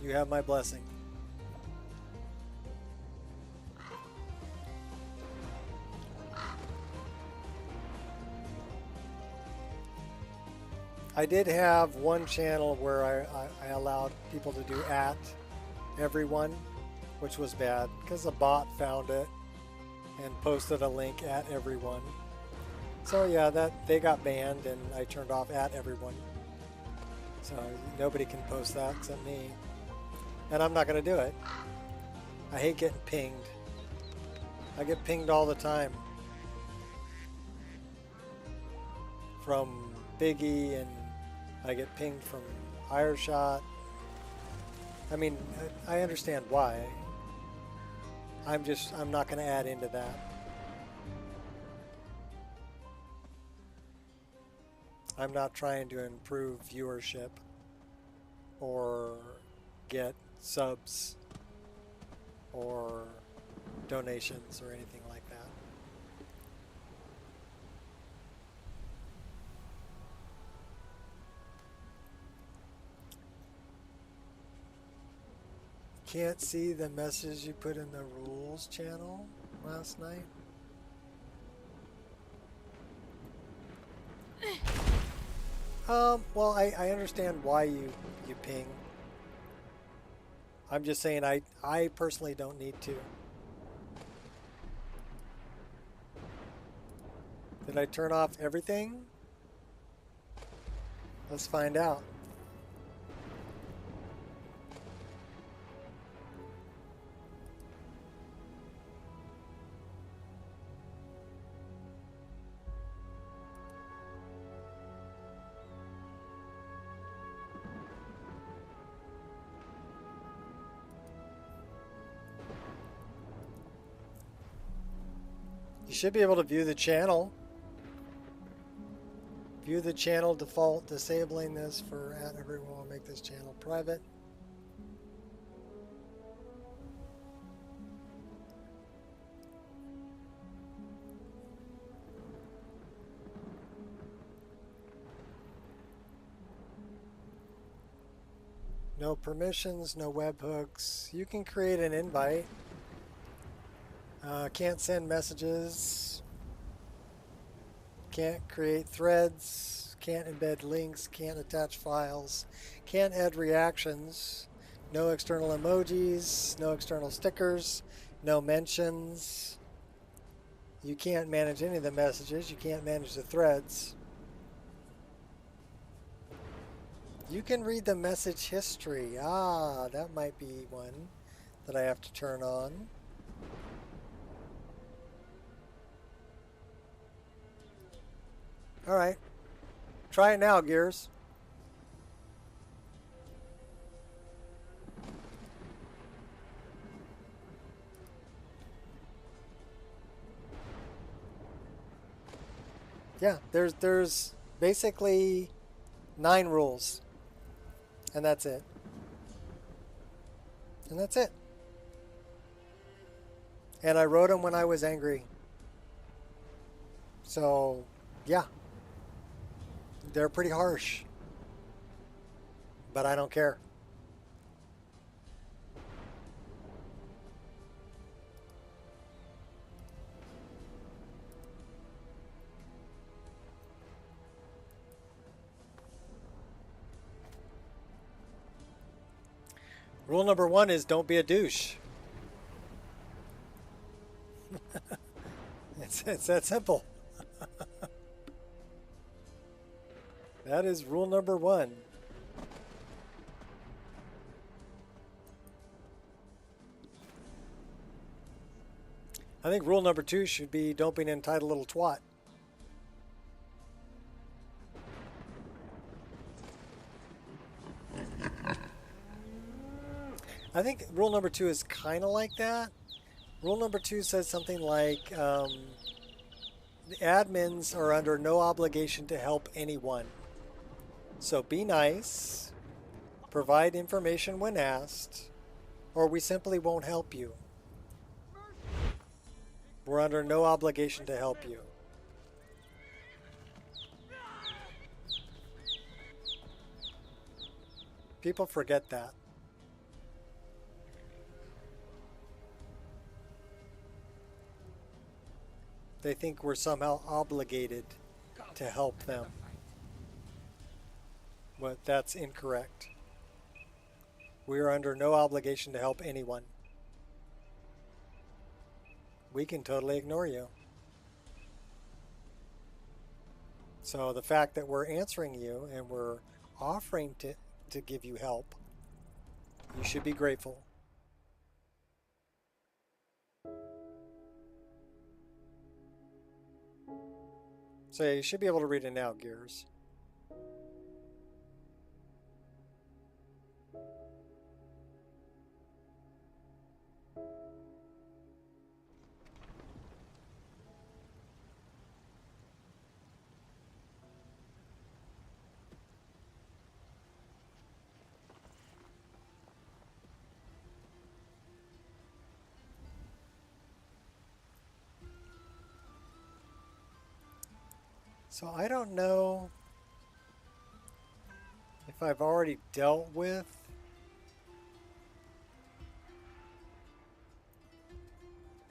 You have my blessing. I did have one channel where I allowed people to do @everyone, which was bad because a bot found it and posted a link @everyone. So yeah, they got banned and I turned off @everyone. So nobody can post that except me. And I'm not going to do it. I hate getting pinged. I get pinged all the time. from Biggie, and I get pinged from Ireshot. I mean, I understand why. I'm not going to add into that. I'm not trying to improve viewership or get subs or donations or anything like that. Can't see the message you put in the rules channel last night. Well, I understand why you ping. I'm just saying I personally don't need to. Did I turn off everything? Let's find out. You should be able to view the channel. View the channel default, disabling this for everyone will make this channel private. No permissions, no webhooks. You can create an invite. Can't send messages. Can't create threads. Can't embed links. Can't attach files. Can't add reactions. No external emojis. No external stickers. No mentions. You can't manage any of the messages. You can't manage the threads. You can read the message history. Ah, that might be one that I have to turn on. All right. Try it now, Gears. Yeah, there's basically 9 rules. And that's it. And that's it. And I wrote them when I was angry. So, yeah. They're pretty harsh. But I don't care. Rule number 1 is don't be a douche. It's that simple. That is rule number 1. I think rule number 2 should be don't be an entitled little twat. I think rule number 2 is kind of like that. Rule number 2 says something like the admins are under no obligation to help anyone. So be nice, provide information when asked, or we simply won't help you. We're under no obligation to help you. People forget that. They think we're somehow obligated to help them. But that's incorrect. We are under no obligation to help anyone. We can totally ignore you. So the fact that we're answering you and we're offering to give you help, you should be grateful. So yeah, you should be able to read it now, Gears. So I don't know if I've already dealt with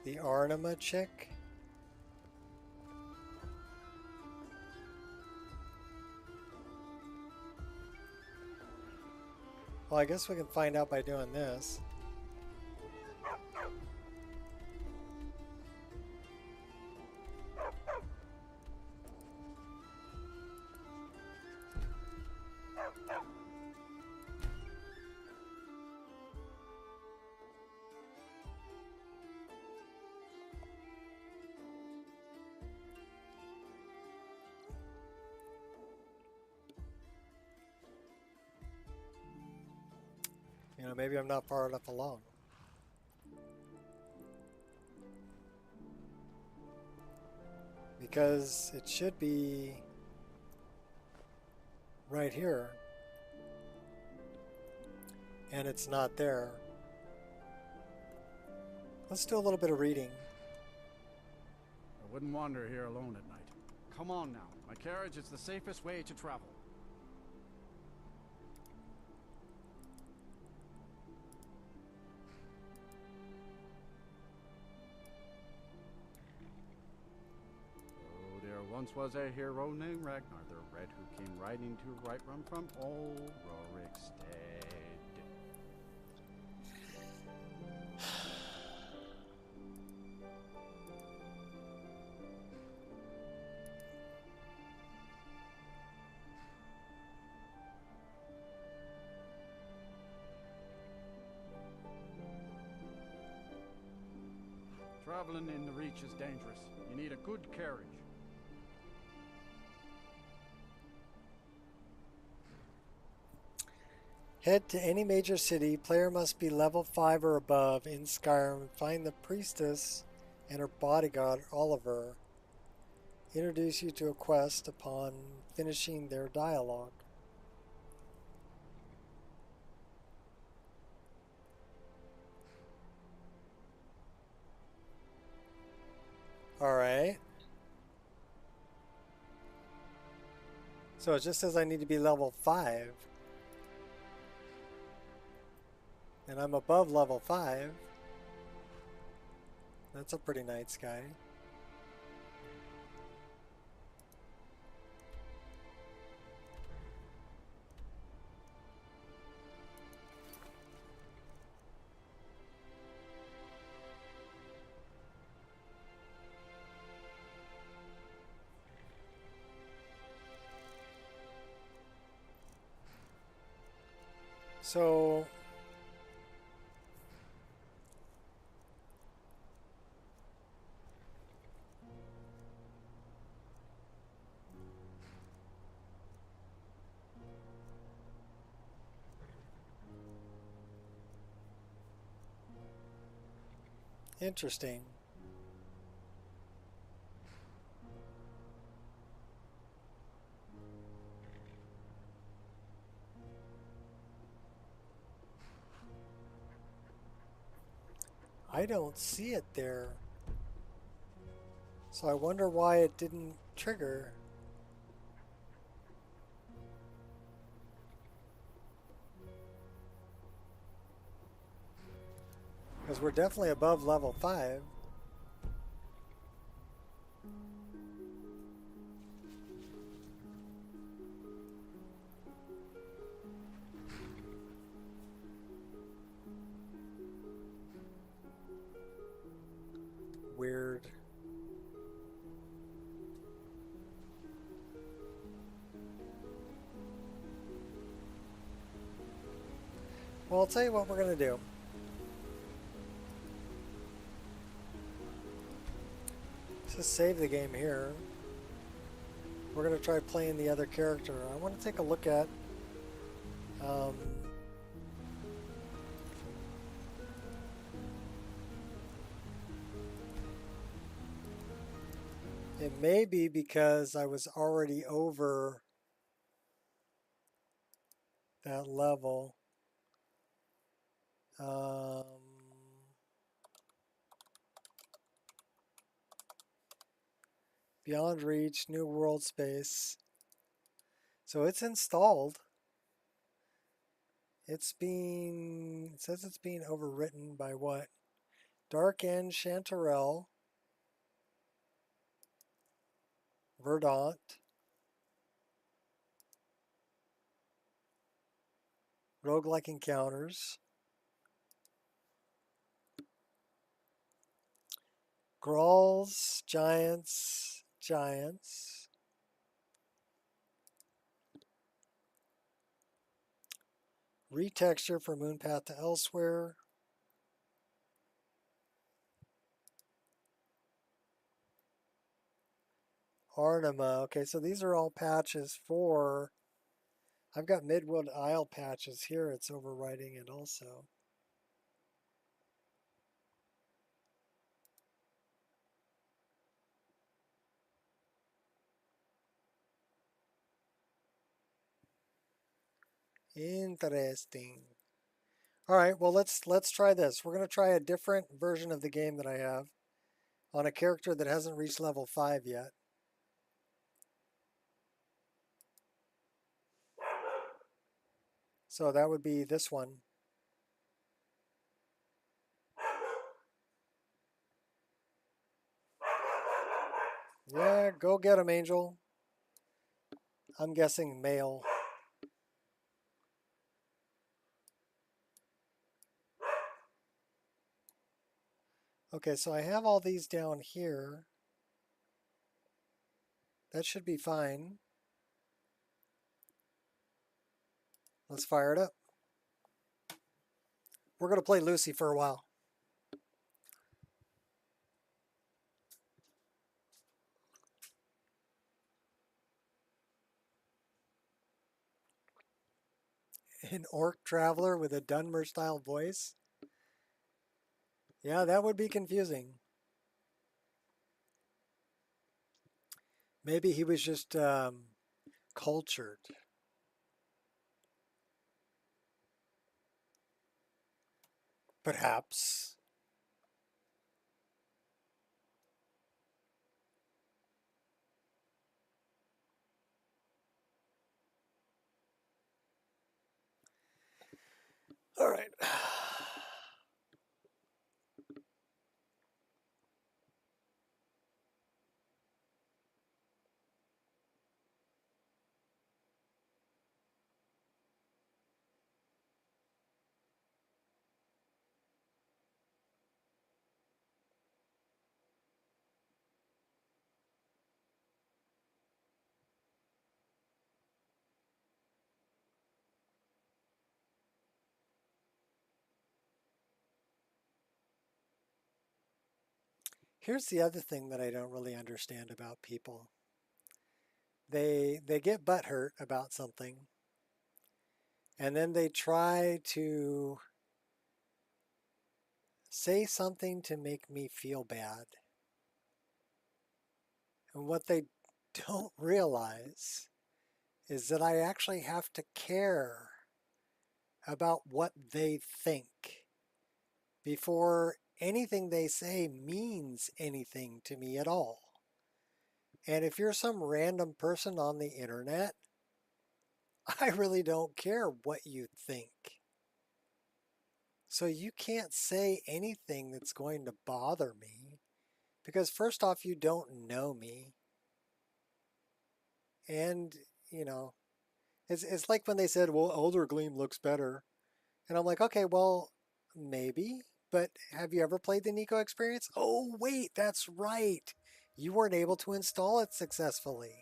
the Arnima chick. Well, I guess we can find out by doing this. You know, maybe I'm not far enough along. Because it should be right here. And it's not there. Let's do a little bit of reading.
I wouldn't wander here alone at night. Come on now. My carriage is the safest way to travel. Once was a hero named Ragnar the Red who came riding to Whiterun from old Rorikstead. Traveling in the Reach is dangerous. You need a good carriage.
Head to any major city. Player must be level 5 or above in Skyrim and find the priestess and her bodyguard, Oliver. Introduce you to a quest upon finishing their dialogue. Alright. So it just says I need to be level 5. And I'm above level 5. That's a pretty night sky. So interesting. I don't see it there. So I wonder why it didn't trigger. Because we're definitely above level 5. Weird. Well, I'll tell you what we're going to do. Let's just save the game here. we're going to try playing the other character. I want to take a look at it may be because I was already over that level. Beyond Reach, New World Space. So it's installed. It says it's being overwritten by what? Dark End, Chanterelle, Verdant, Roguelike Encounters, Grolls, Giants, Retexture for Moonpath to Elsewhere, Arnima. Okay, so these are all patches for... I've got Midwood Isle patches here. It's overwriting it also. Interesting. All right, well let's try this. We're going to try a different version of the game that I have on a character that hasn't reached level 5 yet. So that would be this one. Yeah, go get him, Angel. I'm guessing male. Okay, so I have all these down here. That should be fine. Let's fire it up. We're going to play Lucy for a while. An orc traveler with a Dunmer-style voice? Yeah, that would be confusing. Maybe he was just cultured. Perhaps. All right. Here's the other thing that I don't really understand about people. They get butthurt about something, and then they try to say something to make me feel bad. And what they don't realize is that I actually have to care about what they think before anything they say means anything to me at all. And if you're some random person on the internet, I really don't care what you think. So you can't say anything that's going to bother me because first off, you don't know me. And, you know, it's like when they said, well, Elder Gleam looks better. And I'm like, okay, well, maybe. But have you ever played the Nico Experience? Oh, wait, that's right. You weren't able to install it successfully.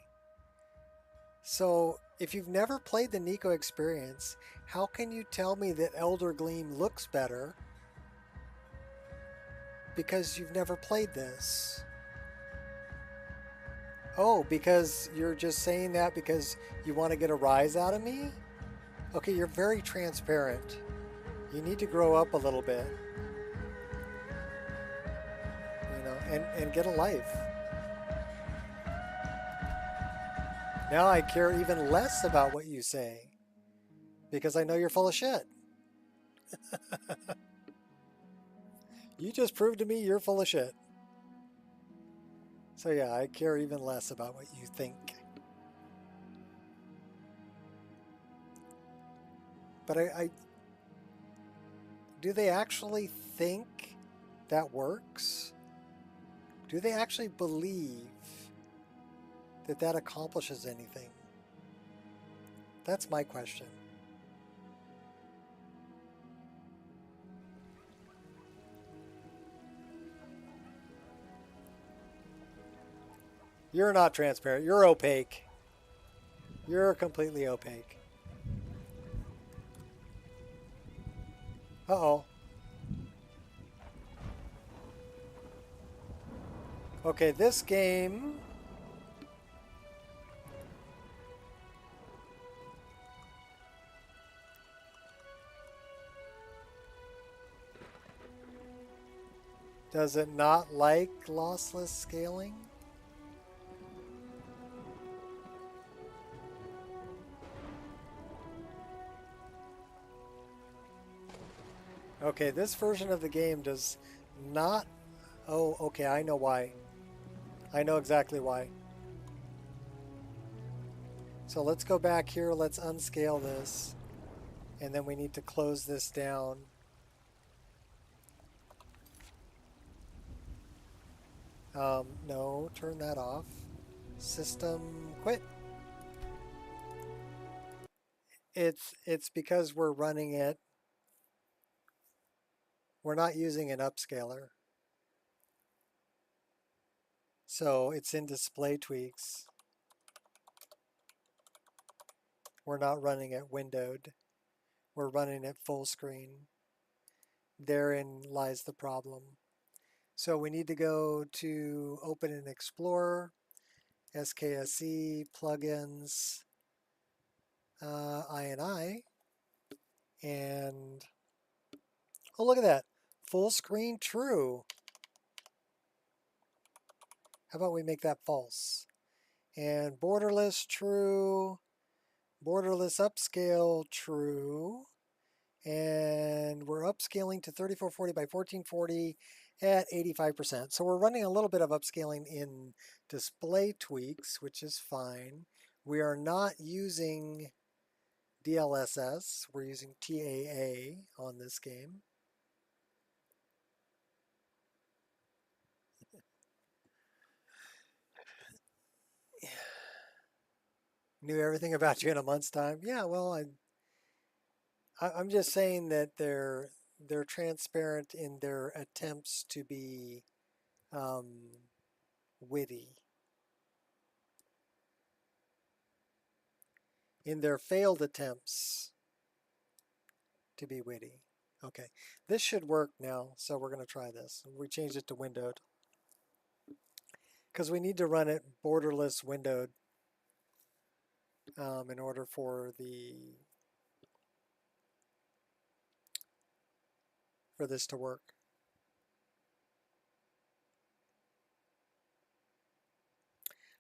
So if you've never played the Nico Experience, how can you tell me that Elder Gleam looks better? Because you've never played this. Oh, because you're just saying that because you want to get a rise out of me? Okay, you're very transparent. You need to grow up a little bit. You know, and get a life. Now I care even less about what you say because I know you're full of shit. You just proved to me you're full of shit. So yeah, I care even less about what you think. But I do they actually think that works? Do they actually believe that that accomplishes anything? That's my question. You're not transparent. You're opaque. You're completely opaque. Uh-oh. Okay, this game... Does it not like lossless scaling? Okay, this version of the game does not... Oh, okay, I know why. I know exactly why. So let's go back here, let's unscale this, and then we need to close this down. No, turn that off. System quit. It's because we're running it. We're not using an upscaler. So it's in display tweaks. We're not running it windowed. We're running it full screen. Therein lies the problem. So we need to go to Open and Explorer, SKSE, Plugins, INI, and oh, look at that. Full screen true. How about we make that false? And borderless true, borderless upscale true, and we're upscaling to 3440 by 1440 at 85%. So we're running a little bit of upscaling in display tweaks, which is fine. We are not using DLSS, we're using TAA on this game. Knew everything about you in a month's time. Yeah, well, I'm just saying that they're transparent in their attempts to be witty. In their failed attempts to be witty. Okay, this should work now, so we're going to try this. We changed it to windowed because we need to run it borderless windowed in order for this to work.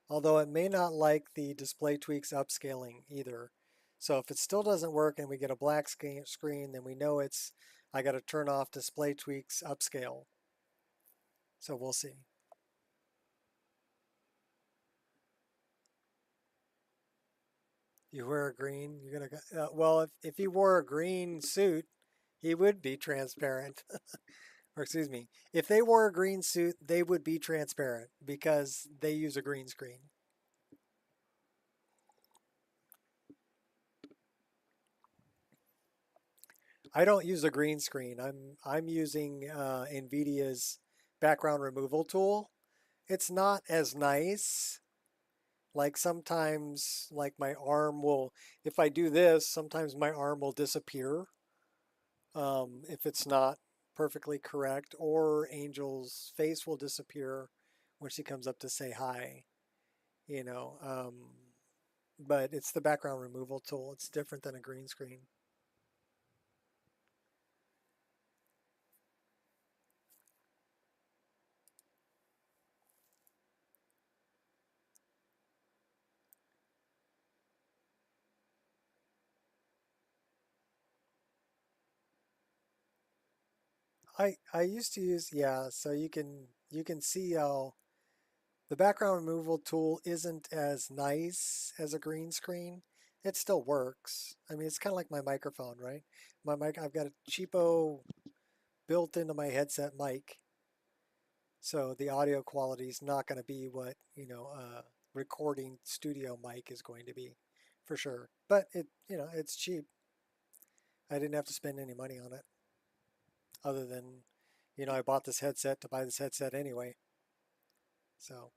Although it may not like the display tweaks upscaling either. So if it still doesn't work and we get a black screen, then we know I got to turn off display tweaks upscale. So we'll see. You wear a green, you're gonna well, if he wore a green suit, he would be transparent. Or excuse me, if they wore a green suit, they would be transparent because they use a green screen. I don't use a green screen. I'm using NVIDIA's background removal tool. It's not as nice. Like sometimes, like my arm will, if I do this, sometimes my arm will disappear if it's not perfectly correct, or Angel's face will disappear when she comes up to say hi. you know, but it's the background removal tool. It's different than a green screen. I used to use, yeah, so you can see how the background removal tool isn't as nice as a green screen. It still works. I mean, it's kind of like my microphone, right? My mic, I've got a cheapo built into my headset mic, so the audio quality is not going to be what, you know, recording studio mic is going to be, for sure. But it, you know, it's cheap. I didn't have to spend any money on it, other than, you know, I bought this headset to buy this headset anyway. So.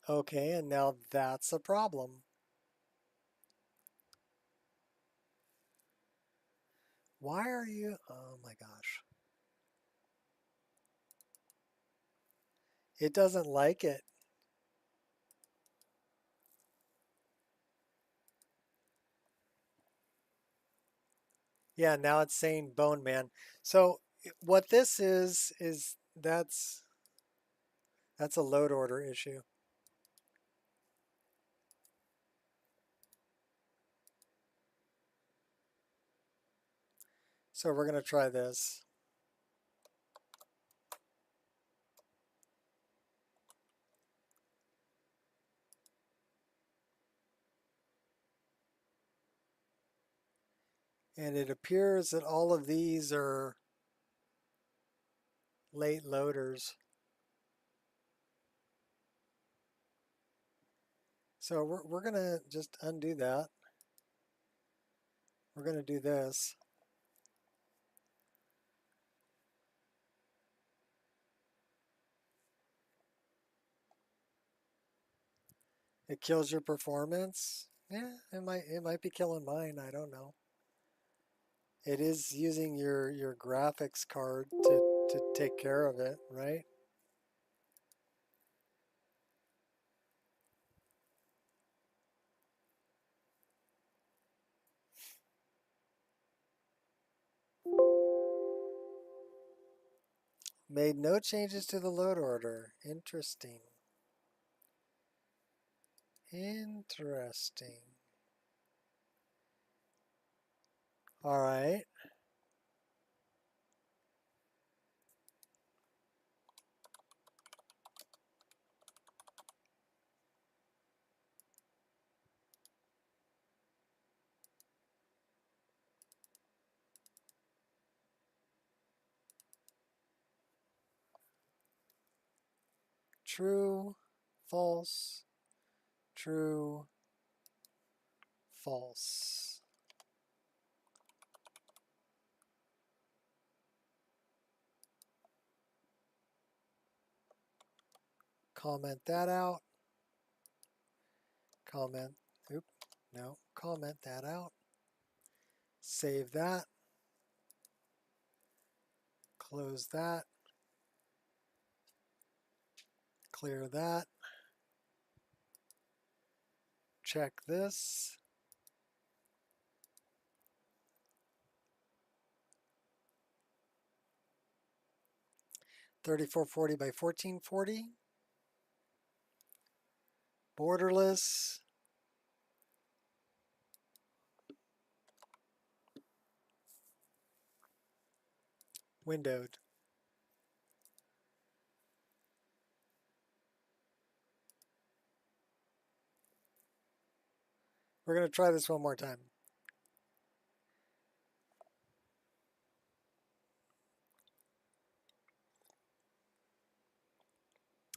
Okay, and now that's a problem. Why are you, oh my gosh. It doesn't like it. Yeah, now it's saying Bone Man. So what this is that's a load order issue. So we're going to try this. And it appears that all of these are late loaders. So we're going to just undo that. We're going to do this. It kills your performance. Yeah, it might be killing mine. I don't know. It is using your graphics card to take care of it, right? Made no changes to the load order. Interesting. Interesting. All right. True, false, true, false. Comment that out. Comment, oop, no, comment that out. Save that. Close that. Clear that. Check this. $3440 by $1440. Borderless. Windowed. We're going to try this one more time.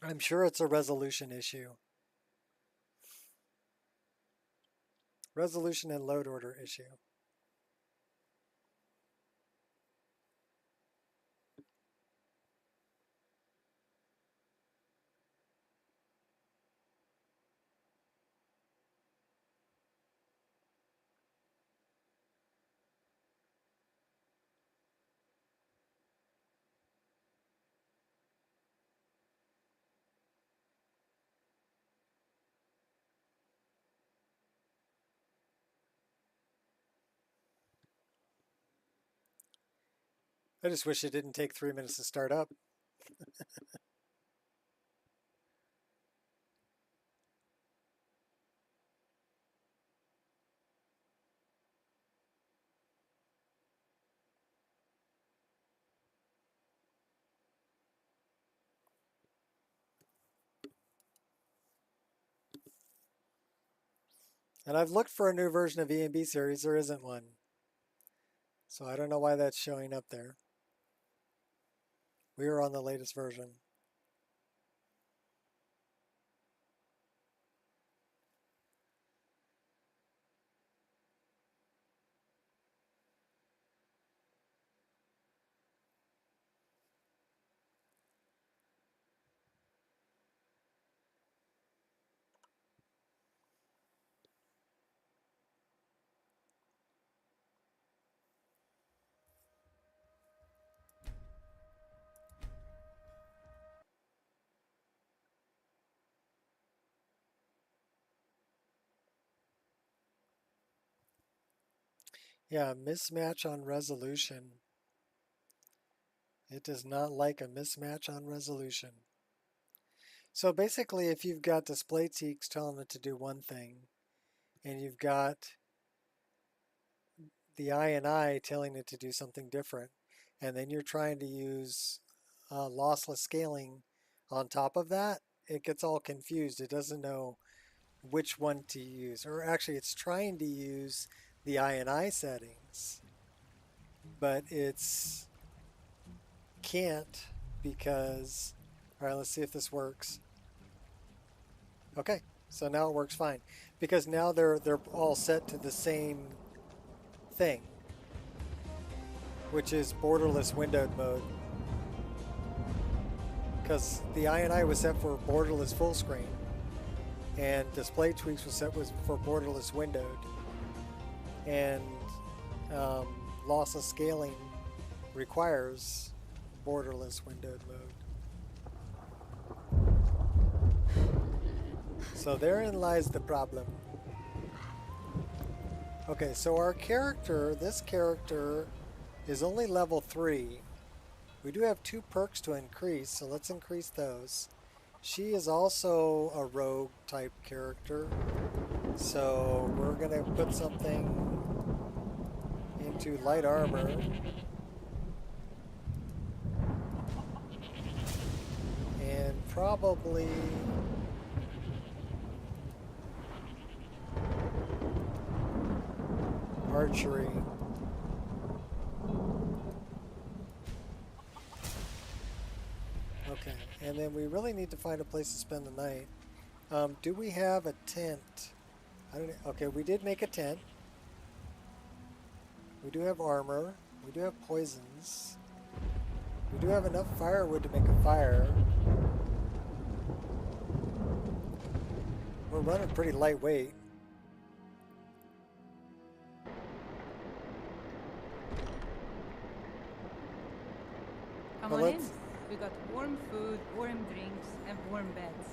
I'm sure it's a resolution issue. Resolution and load order issue. I just wish it didn't take 3 minutes to start up. And I've looked for a new version of E&B series. There isn't one. So I don't know why that's showing up there. We are on the latest version. Yeah, mismatch on resolution. It does not like a mismatch on resolution. So basically, if you've got display teaks telling it to do one thing, and you've got the INI telling it to do something different, and then you're trying to use lossless scaling on top of that, it gets all confused. It doesn't know which one to use. Or actually, it's trying to use the INI settings, but it's can't because, all right, let's see if this works. Okay, so now it works fine because now they're all set to the same thing, which is borderless windowed mode. Because the INI was set for borderless full screen, and display tweaks was set for borderless windowed, and lossless scaling requires borderless windowed mode. So therein lies the problem. Okay, so our character, this character, is only level 3. We do have 2 perks to increase, so let's increase those. She is also a rogue type character, so we're going to put something into light armor. And probably archery. Okay, and then we really need to find a place to spend the night. Do we have a tent? I don't. Okay, we did make a tent. We do have armor. We do have poisons. We do have enough firewood to make a fire. We're running pretty lightweight.
Come on in. We got warm food, warm drinks, and warm beds.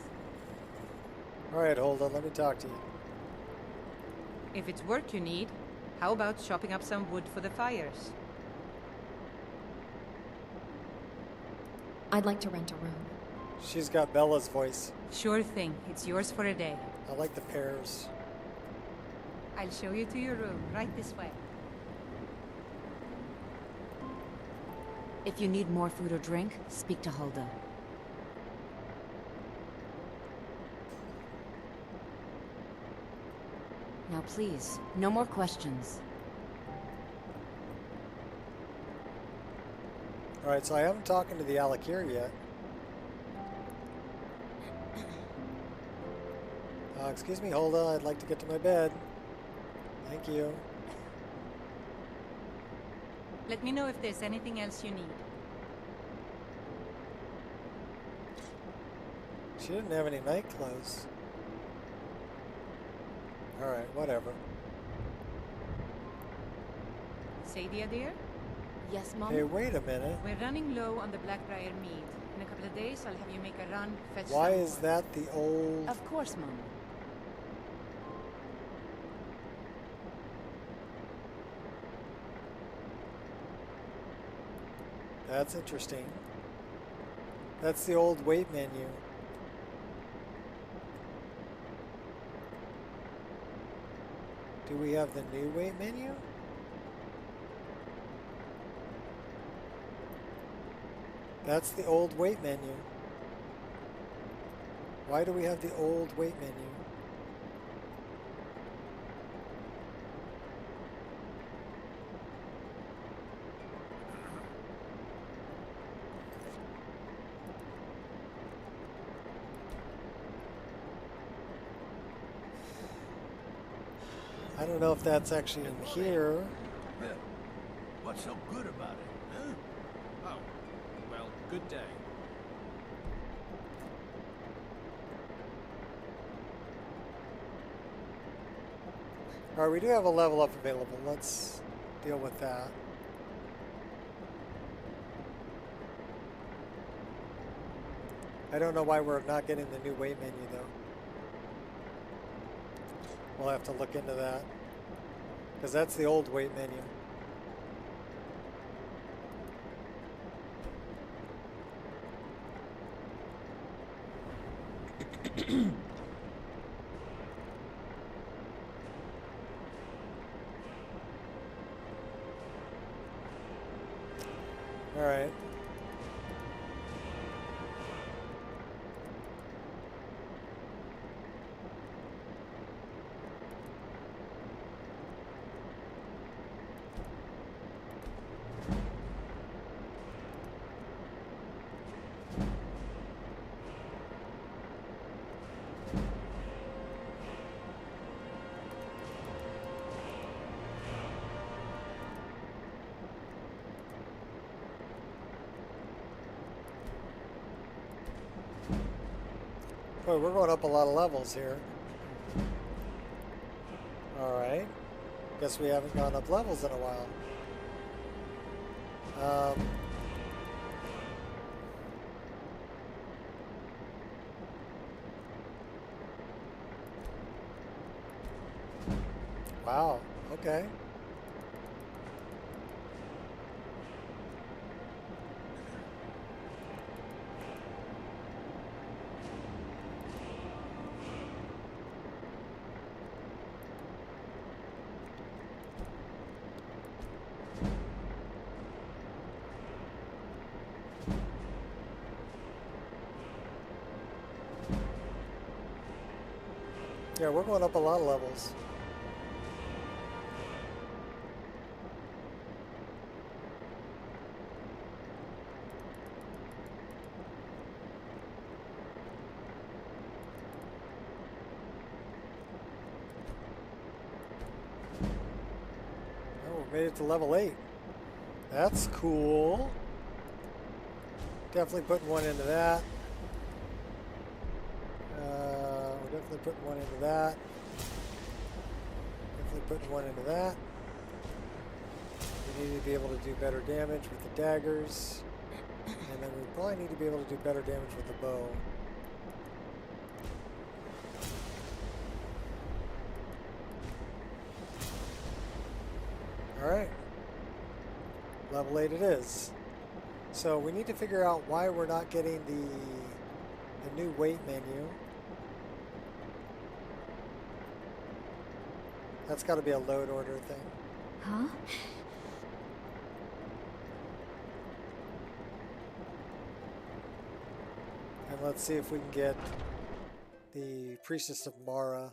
Alright, hold on. Let me talk to you.
If it's work you need, how about chopping up some wood for the fires?
I'd like to rent a room.
She's got Bella's voice.
Sure thing. It's yours for a day.
I like the pears.
I'll show you to your room, right this way.
If you need more food or drink, speak to Hulda. Now please, no more questions.
Alright, so I haven't talked to the Alakir yet. Excuse me, Hulda, I'd like to get to my bed. Thank you.
Let me know if there's anything else you need.
She didn't have any night clothes. Alright, whatever.
Sadia, dear?
Yes, Mom?
Hey, wait a minute.
We're running low on the Blackbriar meat. In a couple of days, I'll have you make a run, fetch
Why
some
is
more.
that the old...
Of course, Mom.
That's interesting. That's the old wait menu. Do we have the new wait menu? That's the old wait menu. Why do we have the old wait menu? I don't know if that's actually in here.
What's so good about it, huh?
Oh, well, good day.
Alright, we do have a level up available. Let's deal with that. I don't know why we're not getting the new wait menu though. We'll have to look into that. Because that's the old wait menu. All right. Boy, we're going up a lot of levels here. Alright. Guess we haven't gone up levels in a while. Wow, okay. Yeah, we're going up a lot of levels. Oh, we made it to level 8. That's cool. Definitely putting one into that. Definitely putting one into that. Definitely putting one into that. We need to be able to do better damage with the daggers. And then we probably need to be able to do better damage with the bow. Alright. Level 8 it is. So we need to figure out why we're not getting the new weight menu. That's got to be a load order thing.
Huh?
And let's see if we can get the Priestess of Mara.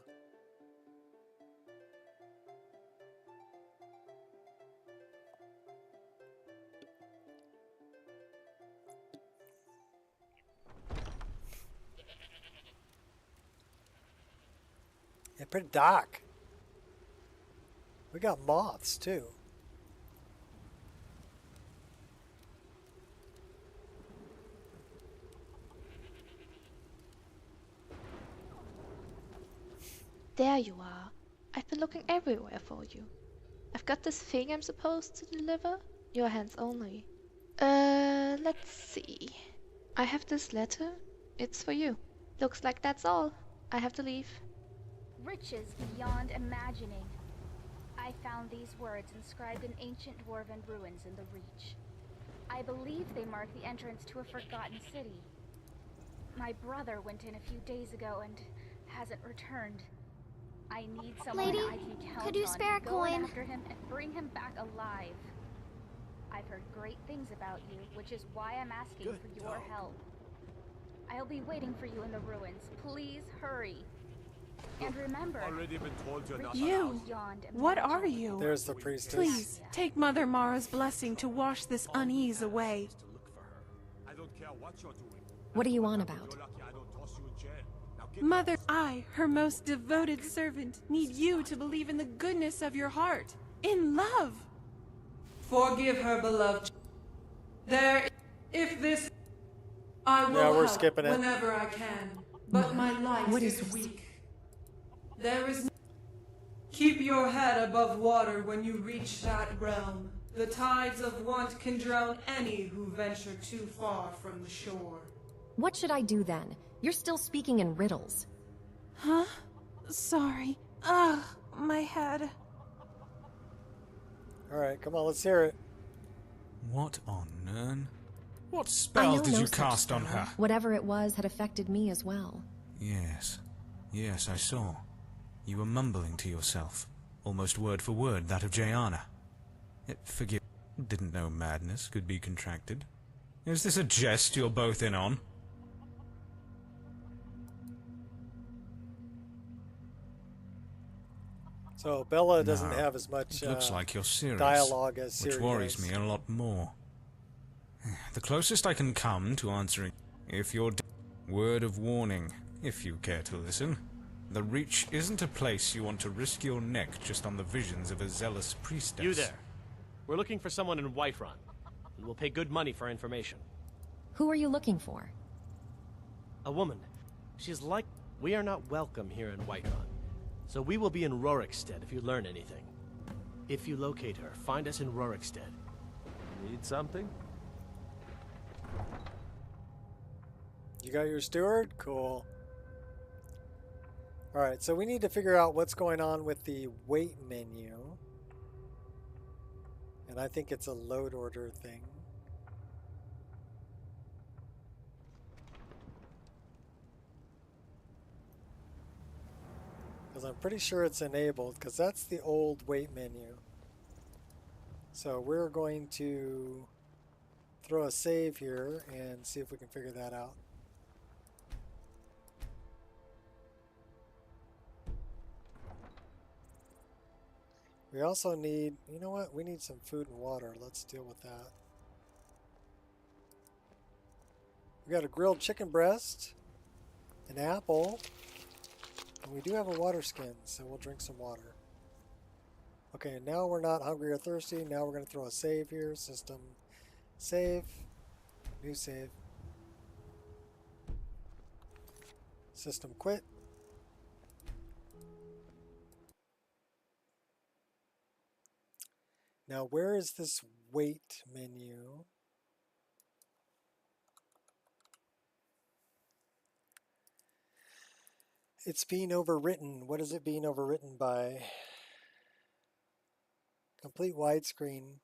Yeah, pretty dark. We got moths too.
There you are. I've been looking everywhere for you. I've got this thing I'm supposed to deliver. Your hands only. Let's see. I have this letter. It's for you. Looks like that's all. I have to leave.
Riches beyond imagining. I found these words inscribed in ancient dwarven ruins in the Reach.
I believe they mark the entrance to a forgotten city. My brother went in a few days ago and hasn't returned. I need someone
Lady,
I can count
could you
on
spare
to
a
go in
coin?
after him and bring him back alive. I've heard great things about you, which is why I'm asking for your help. I'll be waiting for you in the ruins. Please hurry. And remember,
Already been told you're not
You?
beyond
What are
imagining.
you?
There's the priestess.
Please, take Mother Mara's blessing to wash this unease away.
I don't care what you're doing.
What are you on about?
You're lucky I don't toss you in jail. Now get
Mother, I, her most devoted servant, need you to believe in the goodness of your heart. In love. Forgive her, beloved. If this... I will
Yeah, we're
help
skipping it.
whenever I can. But my life
What
is
is this?
weak. There is... Keep your head above water when you reach that realm. The tides of want can drown any who venture too far from the shore.
What should I do then? You're still speaking in riddles.
Huh? Sorry. Ugh, my head.
Alright, come on, let's hear it.
What on Nern? What
I
spell
know
did
no
you
such
cast on
spell.
her?
Whatever it was had affected me as well.
Yes. Yes, I saw. You were mumbling to yourself. Almost word for word that of Jayana. Forgive... Didn't know madness could be contracted. Is this a jest you're both in on?
So Bella doesn't
No.
have as much
It looks like you're serious,
dialogue as
which
Ciri
worries
does.
me a lot more. The closest I can come to answering, if you're word of warning, if you care to listen. The Reach isn't a place you want to risk your neck just on the visions of a zealous priestess.
You there. We're looking for someone in Whiterun, and we'll pay good money for information.
Who are you looking for?
A woman. She's like... We are not welcome here in Whiterun, so we will be in Rorikstead if you learn anything. If you locate her, find us in Rorikstead. Need something?
You got your steward? Cool. Alright, so we need to figure out what's going on with the wait menu. And I think it's a load order thing. Because I'm pretty sure it's enabled, because that's the old wait menu. So we're going to throw a save here and see if we can figure that out. We also need, you know what? We need some food and water. Let's deal with that. We got a grilled chicken breast, an apple, and we do have a water skin, so we'll drink some water. Okay, now we're not hungry or thirsty. Now we're going to throw a save here. System save, new save. System quit. Now, where is this wait menu? It's being overwritten. What is it being overwritten by? Complete widescreen.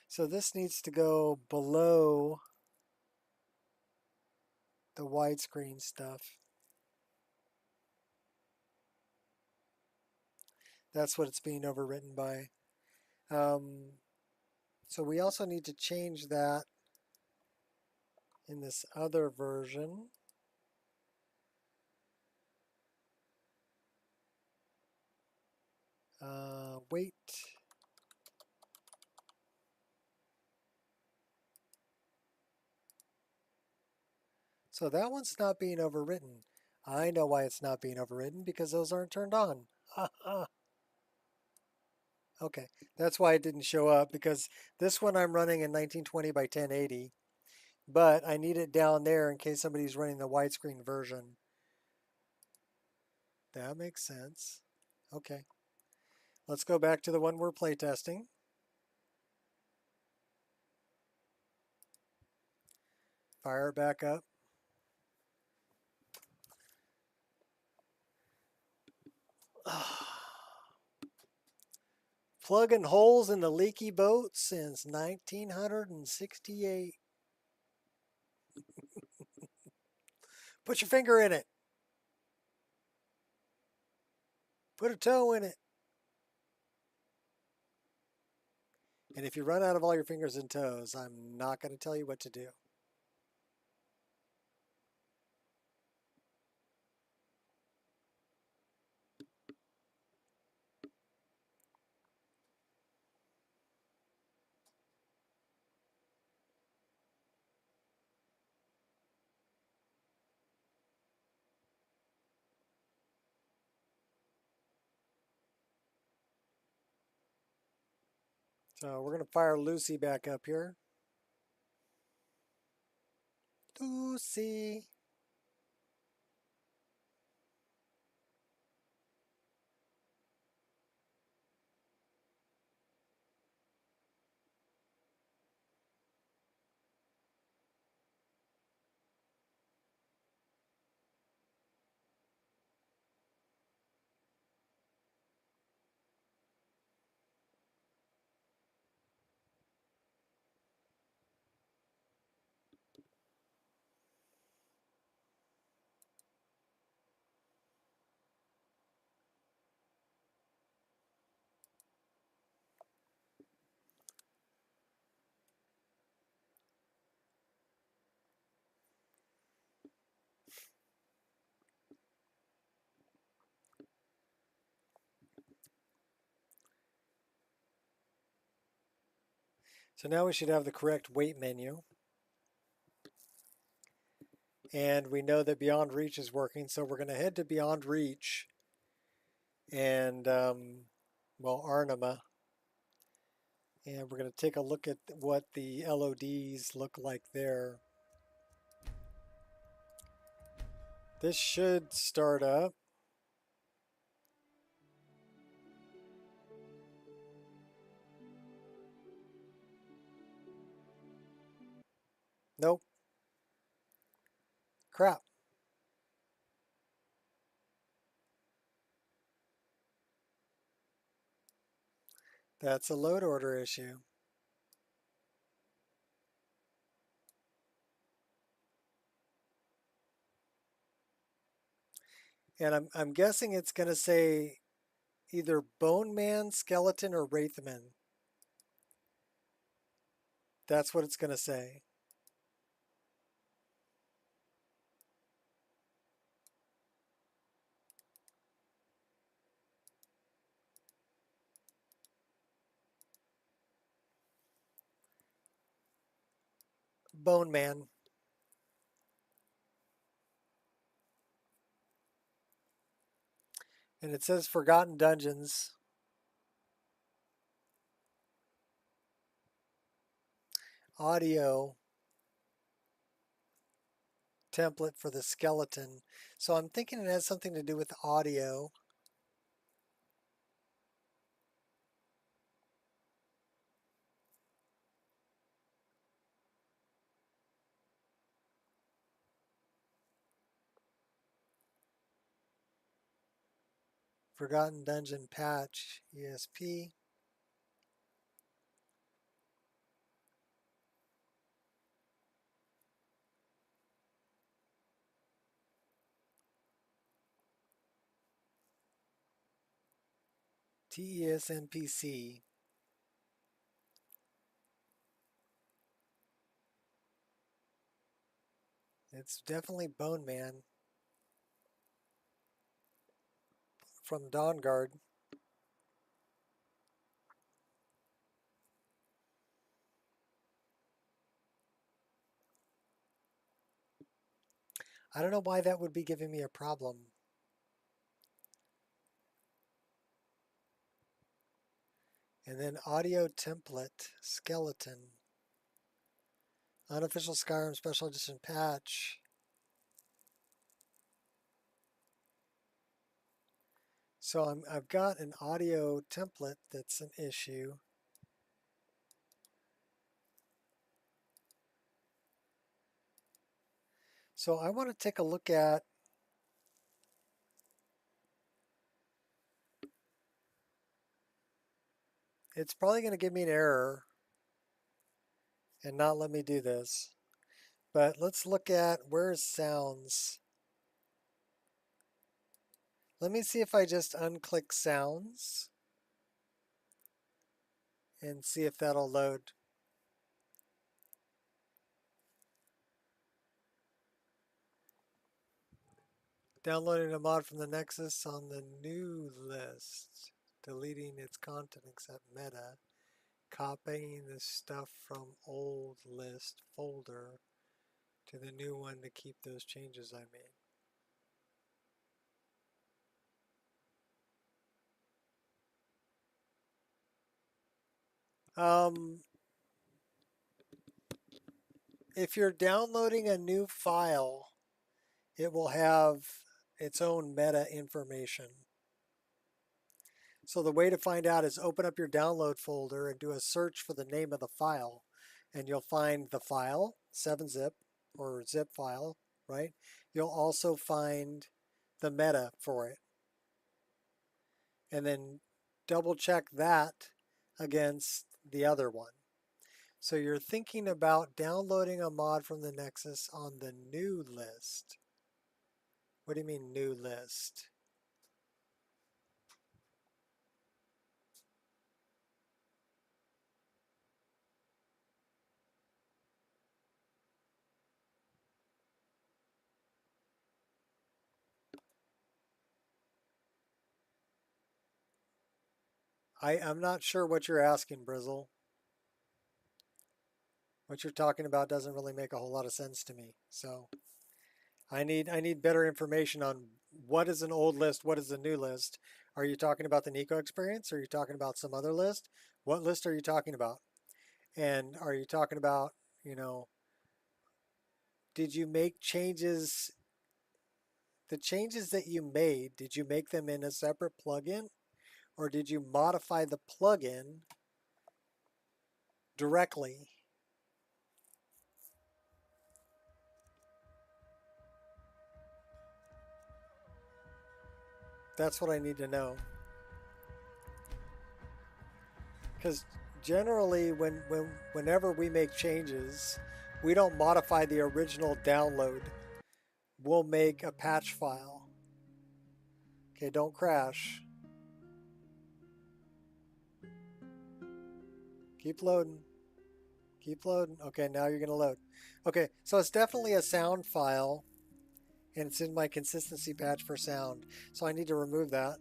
So this needs to go below the widescreen stuff. That's what it's being overwritten by. So we also need to change that in this other version. Wait. So that one's not being overwritten. I know why it's not being overwritten, because those aren't turned on. Okay, that's why it didn't show up, because this one I'm running in 1920 by 1080, but I need it down there in case somebody's running the widescreen version. That makes sense. Okay. Let's go back to the one we're playtesting. Fire it back up. Plugging holes in the leaky boat since 1968. Put your finger in it. Put a toe in it. And if you run out of all your fingers and toes, I'm not going to tell you what to do. So we're going to fire Lucy back up here. Lucy. So now we should have the correct weight menu. And we know that Beyond Reach is working, so we're going to head to Beyond Reach and, well, Arnima. And we're going to take a look at what the LODs look like there. This should start up. Nope. Crap. That's a load order issue. And I'm guessing it's going to say either Bone Man, Skeleton, or Wraithman. That's what it's going to say. Bone Man. And it says Forgotten Dungeons. Audio template for the skeleton. So I'm thinking it has something to do with audio. Forgotten Dungeon Patch, ESP. TESNPC. It's definitely Bone Man from Dawnguard. I don't know why that would be giving me a problem. And then audio template, skeleton. Unofficial Skyrim Special Edition patch. So I've got an audio template that's an issue. So I want to take a look at it's probably going to give me an error and not let me do this. But let's look at where's sounds. Let me see if I just unclick sounds and see if that'll load. Downloading a mod from the Nexus on the new list. Deleting its content except meta. Copying the stuff from old list folder to the new one to keep those changes I made. If you're downloading a new file, it will have its own meta information. So the way to find out is open up your download folder and do a search for the name of the file. And you'll find the file, 7-zip or zip file, right? You'll also find the meta for it. And then double check that against the other one. So you're thinking about downloading a mod from the Nexus on the new list. What do you mean new list? I'm not sure what you're asking, Brizzle. What you're talking about doesn't really make a whole lot of sense to me. So I need better information on what is an old list, what is a new list. Are you talking about the Nico Experience? Or are you talking about some other list? What list are you talking about? And are you talking about, you know, did you make changes? The changes that you made, did you make them in a separate plugin? Or did you modify the plugin directly? That's what I need to know. Because generally, whenever we make changes, we don't modify the original download. We'll make a patch file. Okay, don't crash. Keep loading. Keep loading. Okay, now you're going to load. Okay, so it's definitely a sound file. And it's in my consistency patch for sound. So I need to remove that.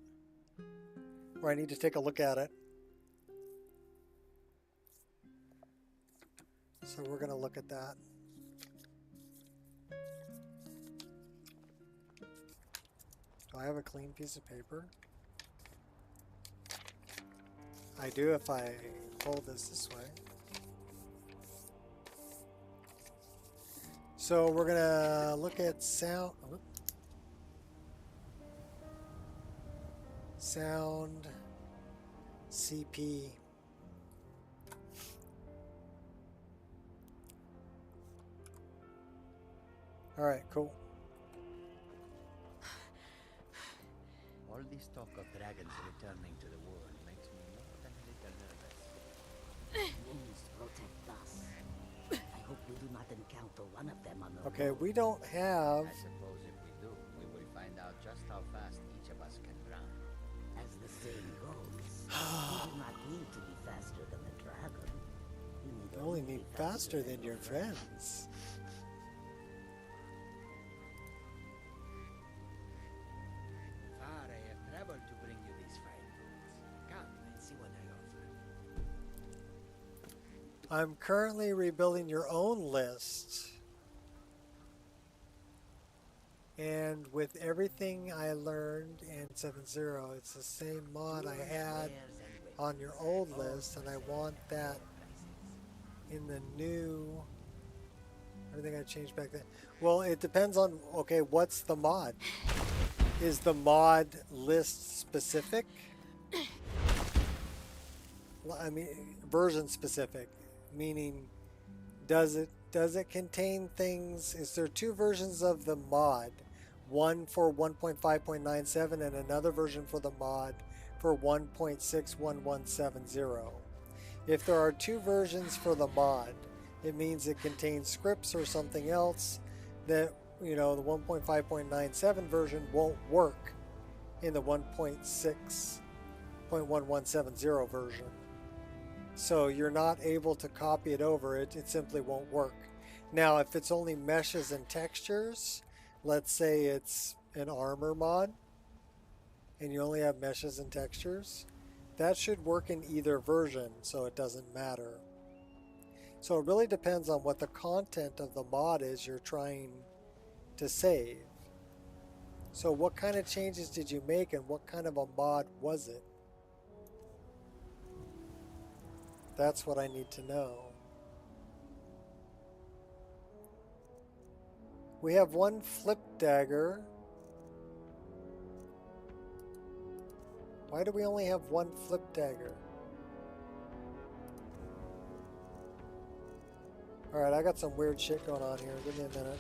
Or I need to take a look at it. So we're going to look at that. Do I have a clean piece of paper? I do if I hold this way. So we're going to look at sound. Sound CP. All right, cool.
All this talk of dragons returning to the world makes me more than a little nervous.
Wolves protect us. I hope we do not encounter one of them on the
Okay,
road.
we don't have...
I suppose if we do, we will find out just how fast each of us can run.
As the saying goes, you do not need to be faster than the dragon.
You only need faster than your friends.
Far I have traveled to bring you these fine foods. Come and see what I offer.
I'm currently rebuilding your own list. And with everything I learned in 7.0, it's the same mod I had on your old list, and I want that in the new... Everything I changed back then. Well, it depends on, okay, what's the mod? Is the mod list specific? I mean, version specific, meaning does it contain things? Is there two versions of the mod? One for 1.5.97 and another version for the mod for 1.61170. If there are two versions for the mod, it means it contains scripts or something else that, you know, the 1.5.97 version won't work in the 1.6.1170 version. So you're not able to copy it over. It simply won't work. Now, if it's only meshes and textures, let's say it's an armor mod, and you only have meshes and textures, that should work in either version, so it doesn't matter. So it really depends on what the content of the mod is you're trying to save. So what kind of changes did you make, and what kind of a mod was it? That's what I need to know. We have one flip dagger. Why do we only have one flip dagger? Alright, I got some weird shit going on here. Give me a minute.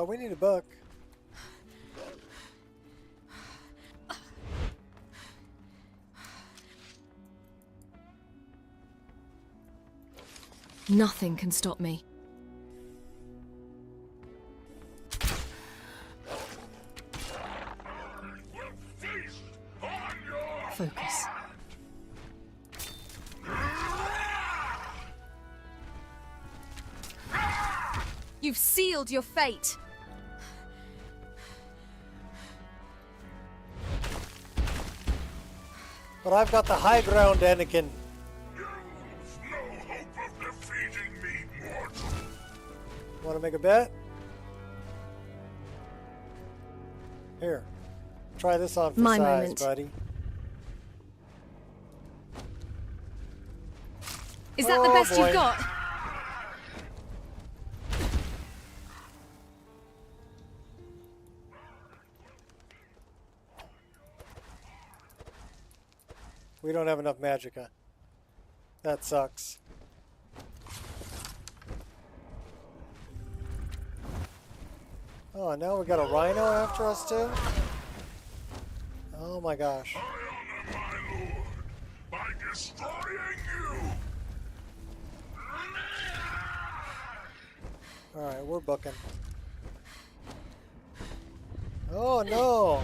We need a book.
Nothing can stop me. Focus. You've sealed your fate.
But I've got the high ground, Anakin. Want to make a bet? Here. Try this on for
My
size,
moment.
buddy.
Is that the best
boy.
you've got?
We don't have enough magicka. That sucks. Oh, now we got a rhino after us too? Oh my gosh.
By destroying you!
Alright, we're booking. Oh no!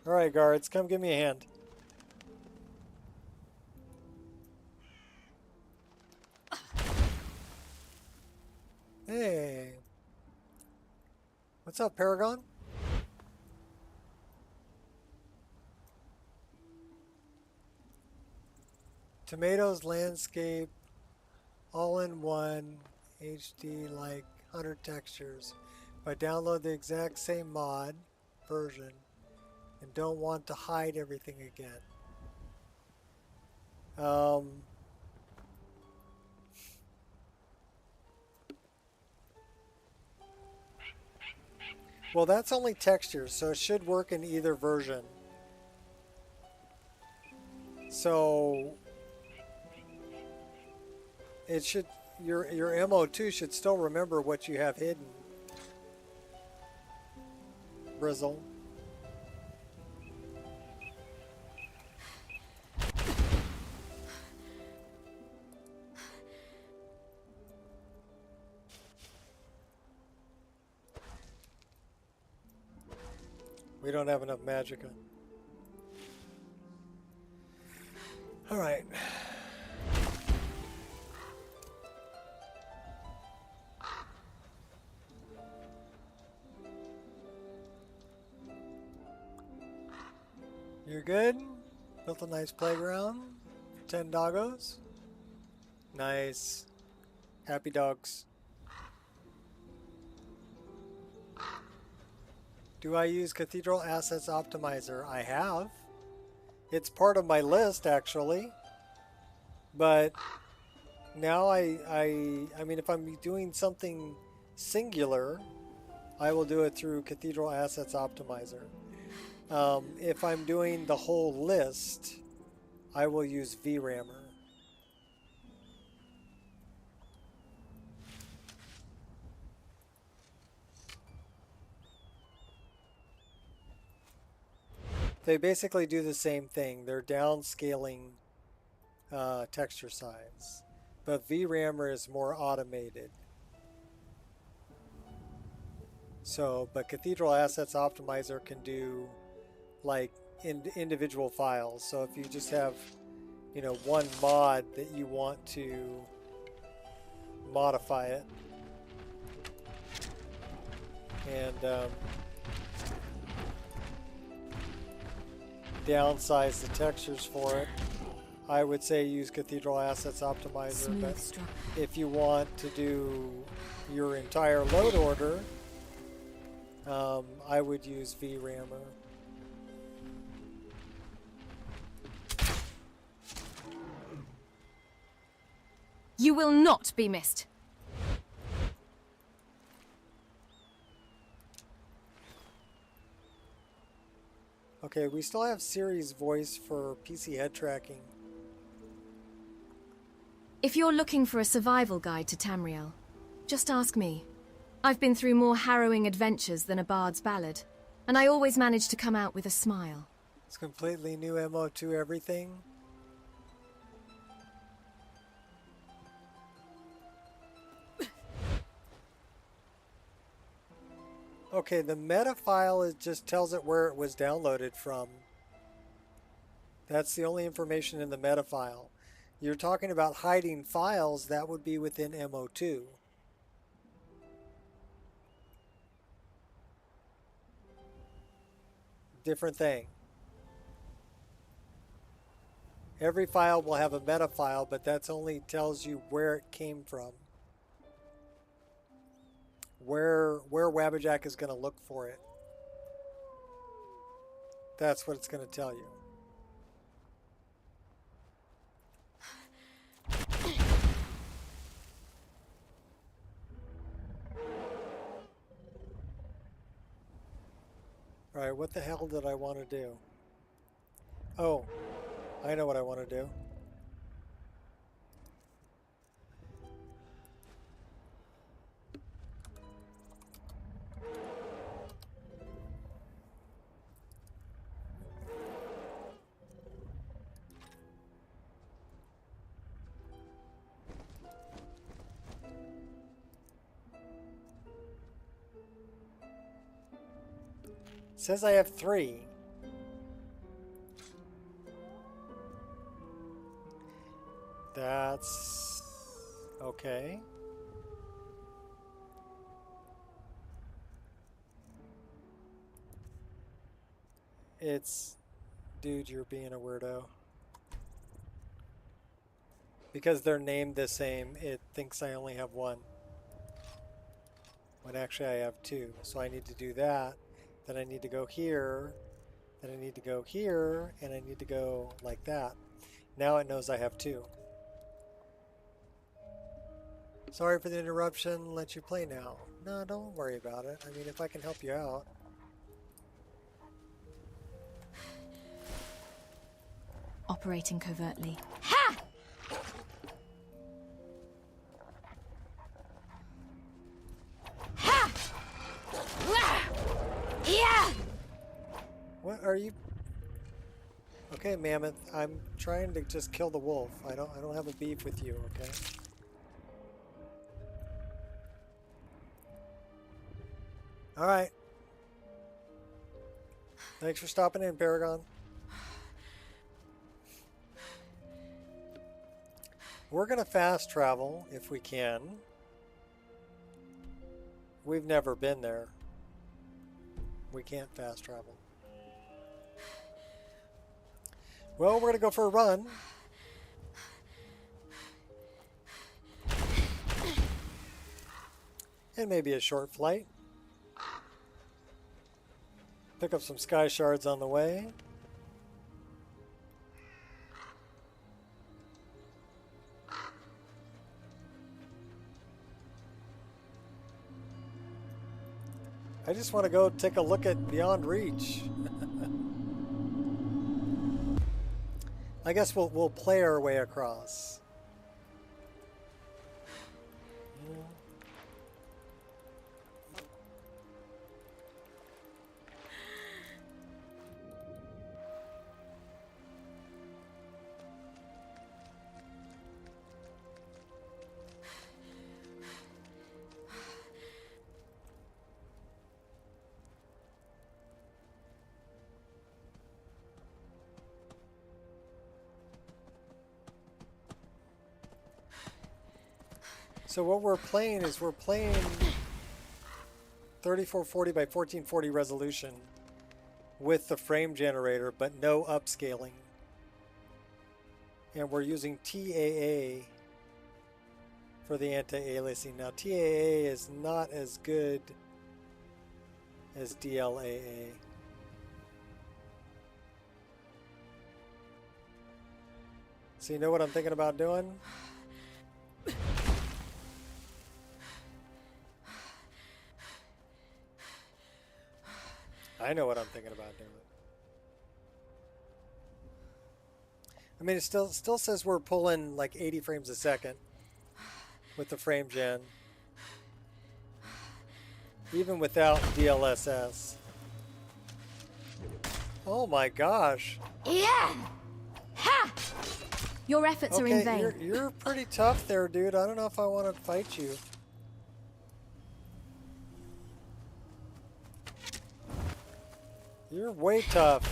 Alright, guards, come give me a hand. Hey. What's up, Paragon? Tomatoes landscape all in one HD like 100 textures. If I download the exact same mod version and don't want to hide everything again. Well, that's only textures, so it should work in either version. So it should, your MO2 should still remember what you have hidden. Brizzle. We don't have enough magicka. All right. You're good? Built a nice playground. 10 doggos. Nice. Happy dogs. Do I use Cathedral Assets Optimizer? I have. It's part of my list, actually. But now I mean, if I'm doing something singular, I will do it through Cathedral Assets Optimizer. If I'm doing the whole list, I will use VRAMmer. They basically do the same thing. They're downscaling texture size, but VRAMmer is more automated. So, but Cathedral Assets Optimizer can do like individual files. So if you just have, you know, one mod that you want to modify it and downsize the textures for it, I would say use Cathedral Assets Optimizer. But if you want to do your entire load order, I would use VRAMmer.
You will not be missed.
Okay, we still have Siri's voice for PC head tracking.
If you're looking for a survival guide to Tamriel, just ask me. I've been through more harrowing adventures than a bard's ballad, and I always manage to come out with a smile.
It's completely new MO to everything. Okay, the meta file just tells it where it was downloaded from. That's the only information in the meta file. You're talking about hiding files, that would be within MO2. Different thing. Every file will have a meta file, but that's only tells you where it came from. Where Wabbajack is going to look for it. That's what it's going to tell you. Alright, what the hell did I want to do? Oh, I know what I want to do. Says I have 3. That's okay. It's, dude, you're being a weirdo. Because they're named the same, it thinks I only have 1. When actually I have 2. So I need to do that. Then I need to go here, then I need to go here, and I need to go like that. Now it knows I have 2. Sorry for the interruption, let you play now. No, don't worry about it. I mean, if I can help you out.
Operating covertly.
Ha! Ha! Yeah!
What are you? Okay, Mammoth, I'm trying to just kill the wolf. I don't have a beef with you, okay? All right. Thanks for stopping in, Paragon. We're gonna fast travel if we can. We've never been there. We can't fast travel. Well, we're going to go for a run. And maybe a short flight. Pick up some sky shards on the way. I just want to go take a look at Beyond Reach. I guess we'll play our way across. So what we're playing is we're playing 3440 by 1440 resolution with the frame generator, but no upscaling. And we're using TAA for the anti-aliasing. Now TAA is not as good as DLAA. So you know what I'm thinking about doing? I know what I'm thinking about doing. I mean, it still says we're pulling like 80 frames a second with the frame gen, even without DLSS. Oh my gosh!
Yeah. Ha! Your efforts are in vain.
You're pretty tough there, dude. I don't know if I want to fight you. You're way tough.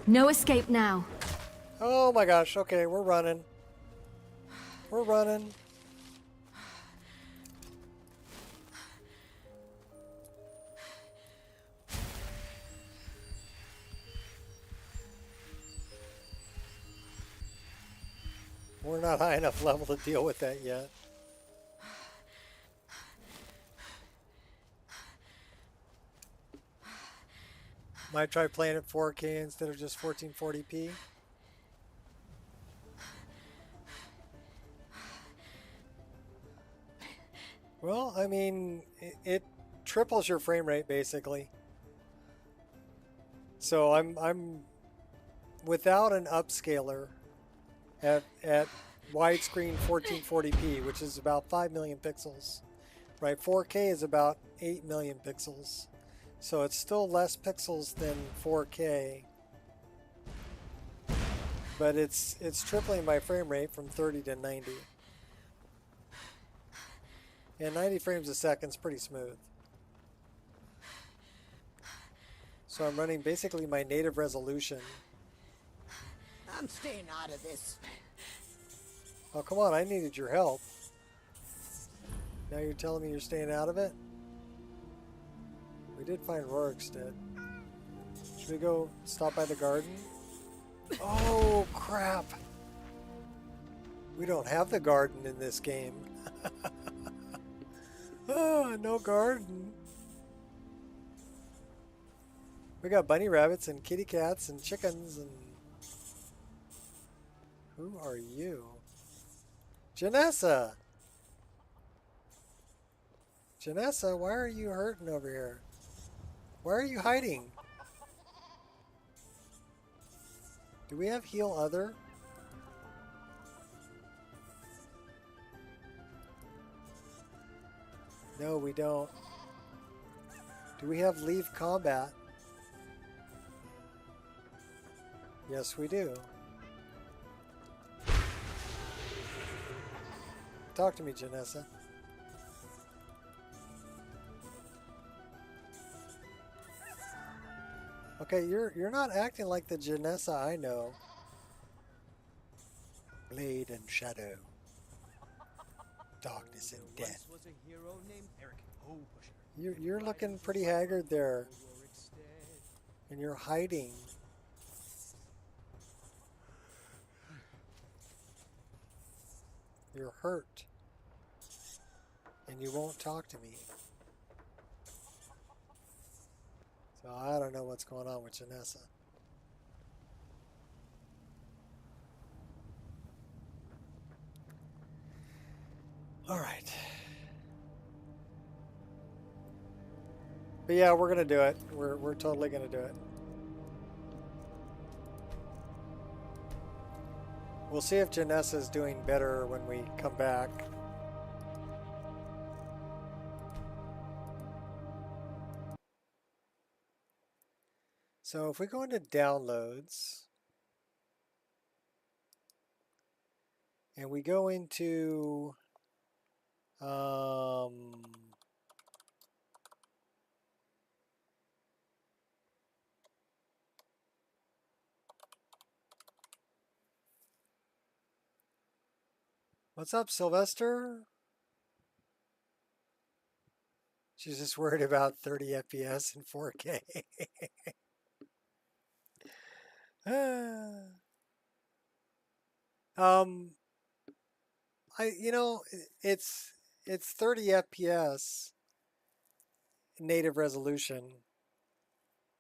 No escape now.
Oh my gosh, okay, we're running. We're running. We're not high enough level to deal with that yet. Might try playing at 4K instead of just 1440p. Well, I mean, it triples your frame rate basically. So I'm without an upscaler at widescreen 1440p, which is about 5 million pixels. Right, 4K is about 8 million pixels. So it's still less pixels than 4K. But it's tripling my frame rate from 30 to 90. And 90 frames a second is pretty smooth. So I'm running basically my native resolution.
I'm staying out of this.
Oh, come on, I needed your help. Now you're telling me you're staying out of it? We did find Rorikstead. Should we go stop by the garden? Oh, crap. We don't have the garden in this game. Oh, no garden. We got bunny rabbits and kitty cats and chickens and... Who are you? Janessa! Janessa, why are you hurting over here? Why are you hiding? Do we have heal other? No, we don't. Do we have leave combat? Yes, we do. Talk to me, Janessa. Okay, you're not acting like the Janessa I know. Blade and shadow. Darkness and death. You're looking pretty haggard there. And you're hiding. You're hurt. And you won't talk to me. So I don't know what's going on with Janessa. All right. But yeah, we're gonna do it. We're totally gonna do it. We'll see if Janessa's doing better when we come back. So if we go into downloads and we go into what's up, Sylvester? She's just worried about 30 FPS and 4K. It's 30 FPS native resolution,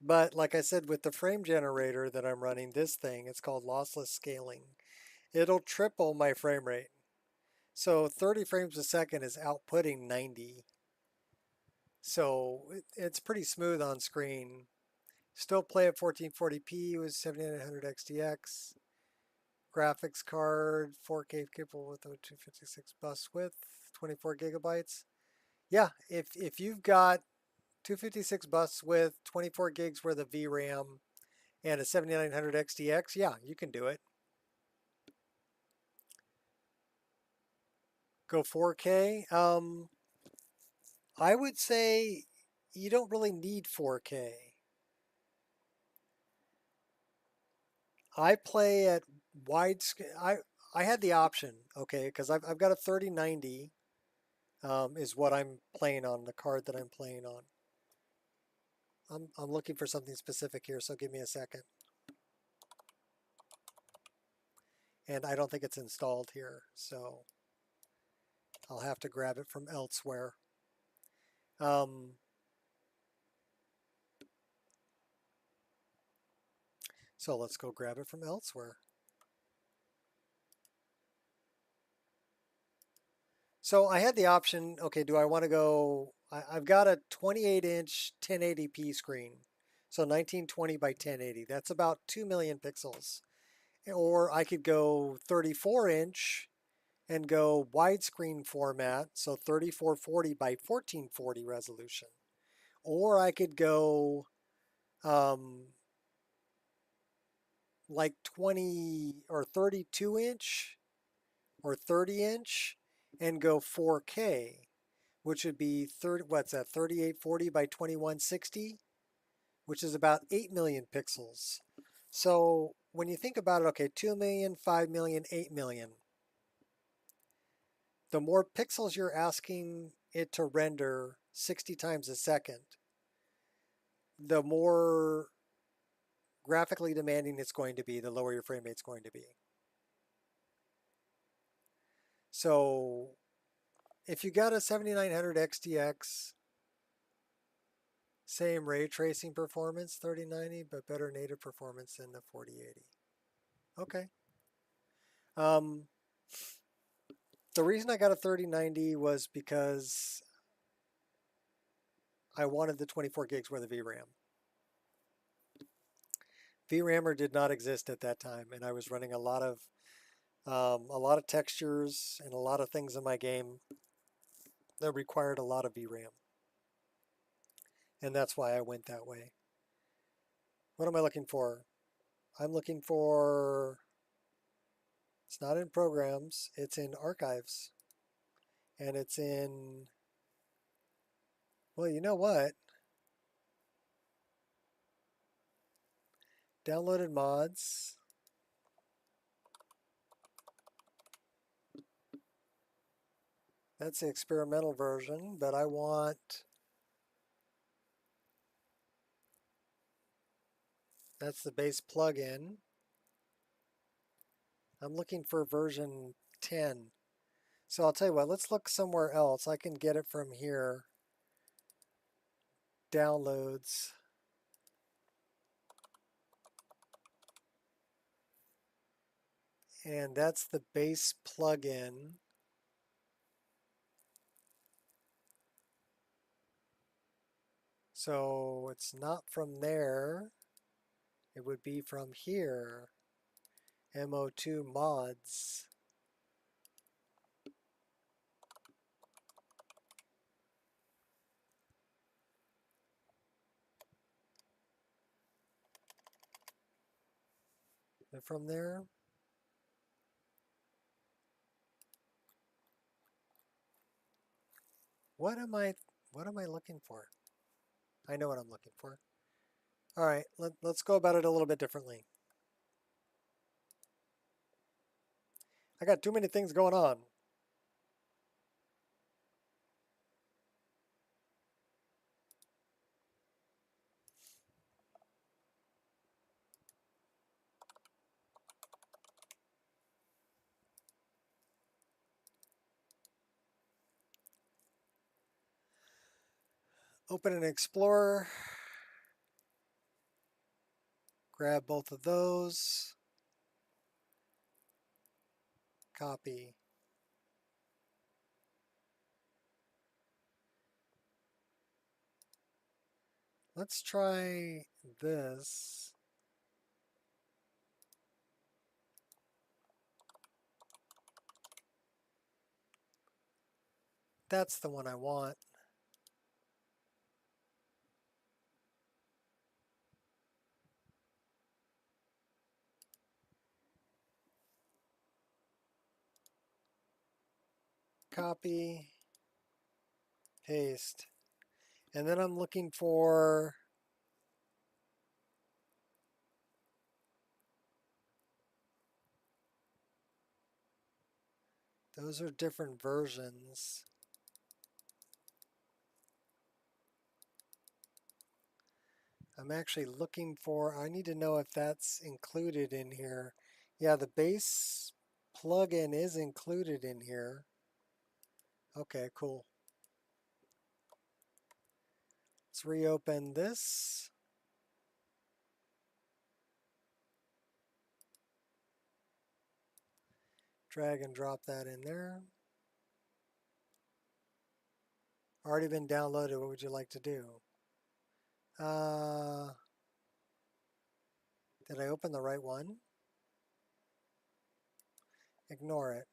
but like I said, with the frame generator that I'm running, this thing, it's called lossless scaling. It'll triple my frame rate. So 30 frames a second is outputting 90. So it's pretty smooth on screen. Still play at 1440p with 7900 XTX. Graphics card, 4K capable with a 256 bus width, 24 gigabytes. Yeah, if you've got 256 bus width, 24 gigs worth of VRAM, and a 7900 XTX, yeah, you can do it. Go 4K. I would say you don't really need 4K. I play at widescreen. I had the option, okay, because I've got a 3090 is what I'm playing on, the card that I'm playing on. I'm looking for something specific here, so give me a second. And I don't think it's installed here, so I'll have to grab it from elsewhere. So let's go grab it from elsewhere. So I had the option, okay, do I want to go, I've got a 28-inch 1080p screen. So 1920 by 1080, that's about 2 million pixels. Or I could go 34-inch and go widescreen format, so 3440 by 1440 resolution. Or I could go like 20 or 32-inch or 30-inch and go 4K, which would be 3840 by 2160, which is about 8 million pixels. So when you think about it, okay, 2 million, 5 million, 8 million. The more pixels you're asking it to render 60 times a second, the more graphically demanding it's going to be, the lower your frame rate's going to be. So if you got a 7900 XTX, same ray tracing performance, 3090, but better native performance than the 4080. Okay. The reason I got a 3090 was because I wanted the 24 gigs worth of VRAM. VRAMer did not exist at that time, and I was running a lot of textures and a lot of things in my game that required a lot of VRAM. And that's why I went that way. What am I looking for? I'm looking for, it's not in programs, it's in archives. And it's in, well, you know what? Downloaded mods. That's the experimental version, but I want, that's the base plugin. I'm looking for version 10. So I'll tell you what, let's look somewhere else. I can get it from here. Downloads. And that's the base plugin. So it's not from there. It would be from here. MO2 mods. And from there. What am I looking for? I know what I'm looking for. All right, let's go about it a little bit differently. I got too many things going on. Open an Explorer. Grab both of those. Copy. Let's try this. That's the one I want. Copy, paste. And then I'm looking for those are different versions. I'm actually looking for, I need to know if that's included in here. Yeah, the base plugin is included in here. Okay, cool. Let's reopen this. Drag and drop that in there. Already been downloaded. What would you like to do? Did I open the right one? Ignore it.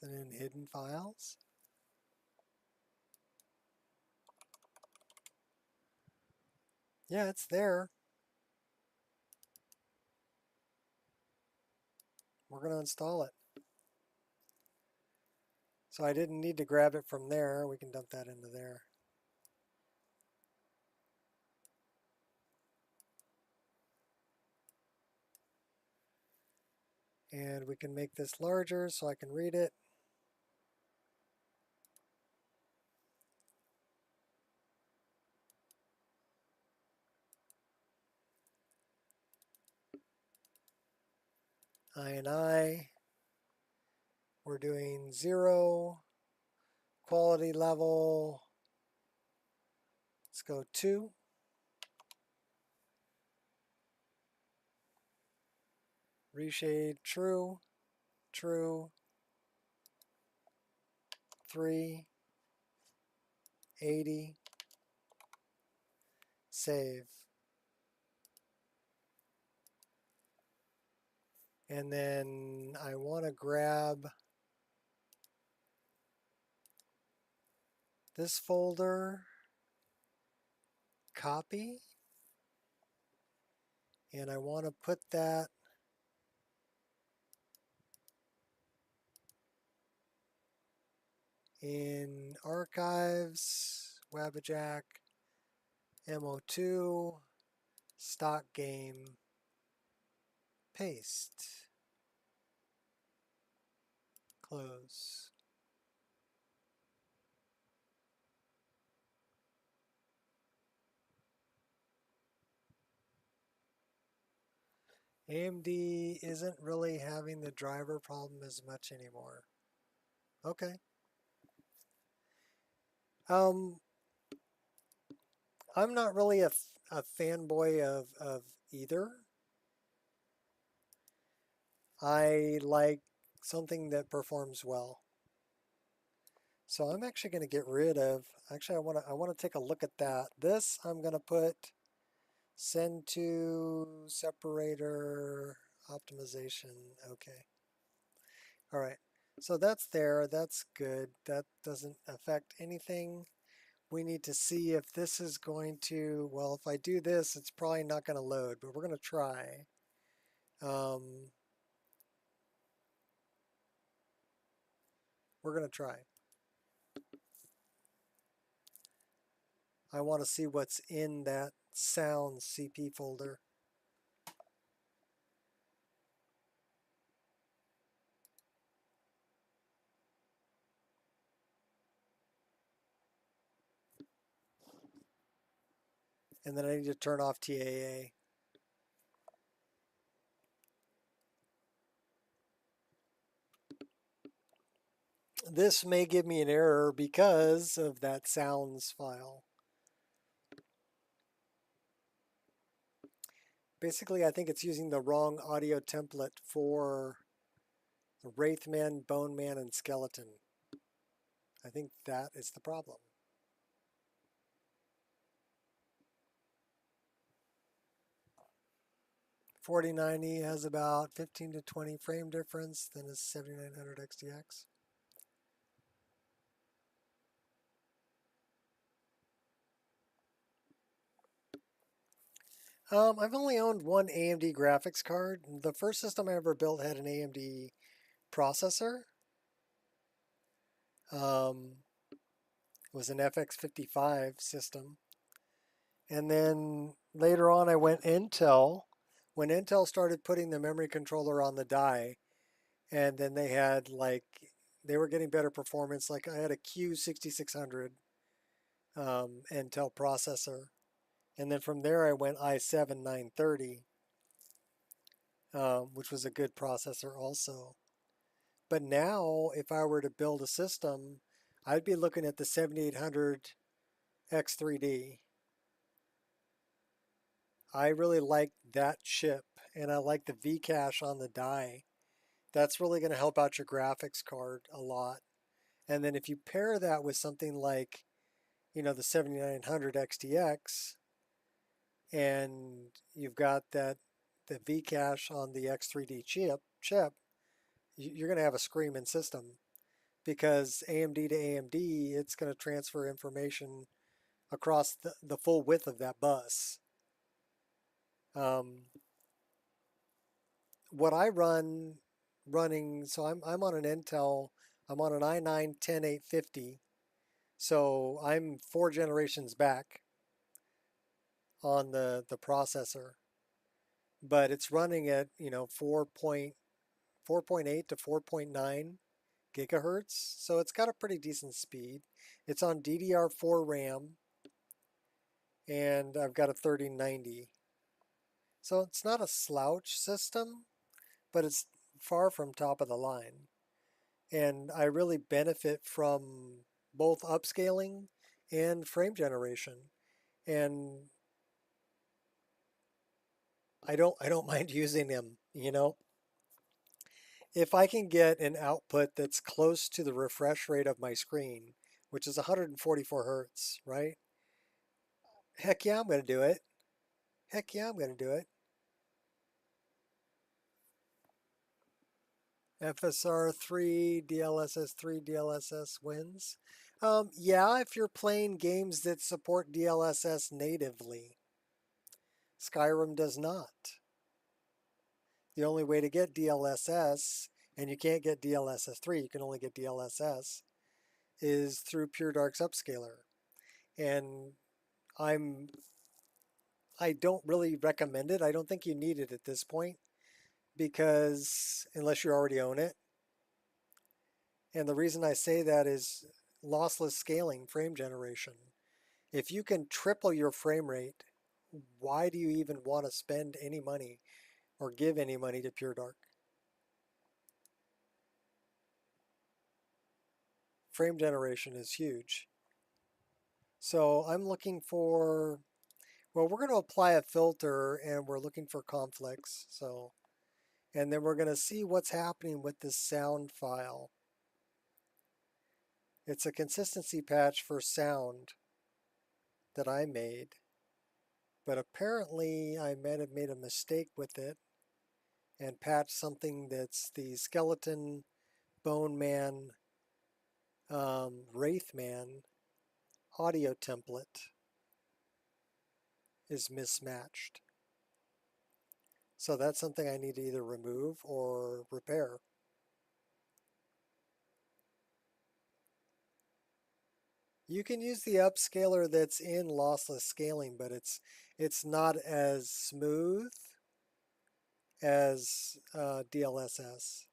Is it in hidden files? Yeah, it's there. We're going to install it. So I didn't need to grab it from there. We can dump that into there. And we can make this larger so I can read it. I. We're doing 0. Quality level. Let's go 2. Reshade true. True. 3. 80. Save. And then I want to grab this folder, copy, and I want to put that in archives, Wabbajack, MO2, stock game, paste, close. AMD isn't really having the driver problem as much anymore. Okay. I'm not really a fanboy of either. I like something that performs well. So I'm actually going to get rid of, actually I want to take a look at that. This I'm going to put send to separator optimization. Okay. All right. So that's there. That's good. That doesn't affect anything. We need to see if this is going to, well, if I do this, it's probably not going to load, but we're going to try. We're going to try. I want to see what's in that sound CP folder. And then I need to turn off TAA. This may give me an error because of that sounds file. Basically, I think it's using the wrong audio template for the Wraithman, Bone Man, and Skeleton. I think that is the problem. $4090 has about 15 to 20 frame difference than a 7900 XTX. I've only owned one AMD graphics card. The first system I ever built had an AMD processor. It was an FX55 system. And then later on I went Intel. When Intel started putting the memory controller on the die, and then they had like, they were getting better performance. Like I had a Q6600 Intel processor. And then from there I went i7 930, which was a good processor also. But now if I were to build a system, I'd be looking at the 7800 X3D. I really like that chip, and I like the V-cache on the die. That's really going to help out your graphics card a lot. And then if you pair that with something like, you know, the 7900 XTX, and you've got the V-cache on the X3D chip, you're going to have a screaming system, because AMD to AMD, it's going to transfer information across the full width of that bus. What I running, so I'm on an Intel, I'm on an i9-10850, so I'm 4 generations back on the processor, but it's running at, you know, 4.8 to 4.9 gigahertz, so it's got a pretty decent speed. It's on DDR4 RAM, and I've got a 3090. So it's not a slouch system, but it's far from top of the line. And I really benefit from both upscaling and frame generation. And I don't mind using them, you know. If I can get an output that's close to the refresh rate of my screen, which is 144 hertz, right? Heck yeah, I'm going to do it. Heck yeah, I'm going to do it. FSR3, DLSS3, DLSS wins. Yeah, if you're playing games that support DLSS natively. Skyrim does not. The only way to get DLSS, and you can't get DLSS3, you can only get DLSS, is through Pure Dark's upscaler. And I don't really recommend it. I don't think you need it at this point, because unless you already own it. And the reason I say that is lossless scaling, frame generation. If you can triple your frame rate, why do you even want to spend any money or give any money to Pure Dark? Frame generation is huge. So I'm looking for, well, we're going to apply a filter, and we're looking for conflicts. So And then we're going to see what's happening with this sound file. It's a consistency patch for sound that I made, but apparently I might have made a mistake with it and patched something that's the skeleton, bone man, wraith man audio template is mismatched. So that's something I need to either remove or repair. You can use the upscaler that's in lossless scaling, but it's not as smooth as DLSS.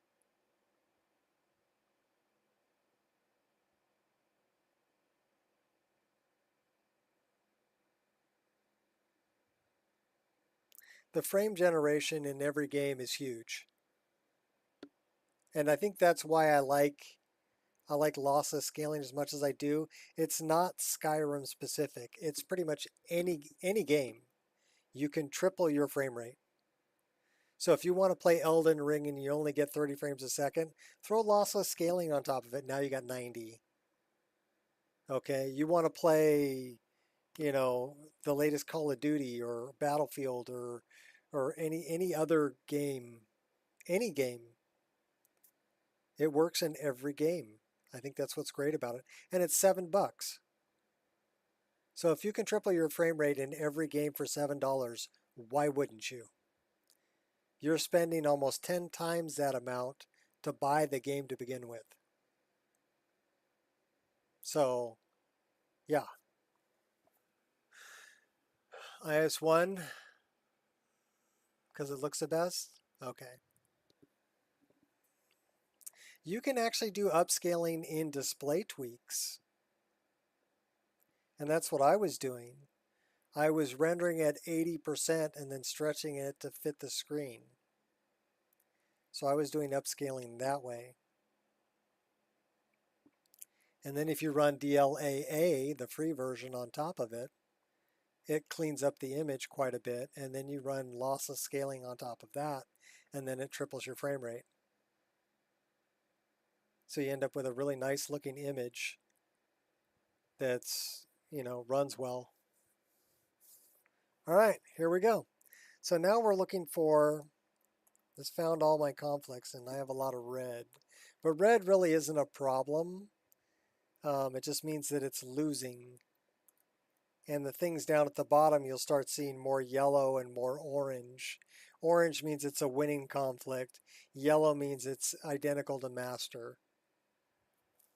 The frame generation in every game is huge. And I think that's why I like lossless scaling as much as I do. It's not Skyrim specific. It's pretty much any game. You can triple your frame rate. So if you want to play Elden Ring and you only get 30 frames a second, throw lossless scaling on top of it. Now you got 90. Okay, you want to play, you know, the latest Call of Duty or Battlefield or any other game, any game. It works in every game. I think that's what's great about it. And it's $7. So if you can triple your frame rate in every game for $7, why wouldn't you? You're spending almost 10 times that amount to buy the game to begin with. So, yeah. IS1, because it looks the best? Okay. You can actually do upscaling in display tweaks. And that's what I was doing. I was rendering at 80% and then stretching it to fit the screen. So I was doing upscaling that way. And then if you run DLAA, the free version on top of it, it cleans up the image quite a bit. And then you run lossless scaling on top of that, and then it triples your frame rate. So you end up with a really nice looking image that's, you know, runs well. All right, here we go. So now we're looking for, this found all my conflicts, and I have a lot of red. But red really isn't a problem. It just means that it's losing. And the things down at the bottom, you'll start seeing more yellow and more orange. Orange means it's a winning conflict. Yellow means it's identical to master.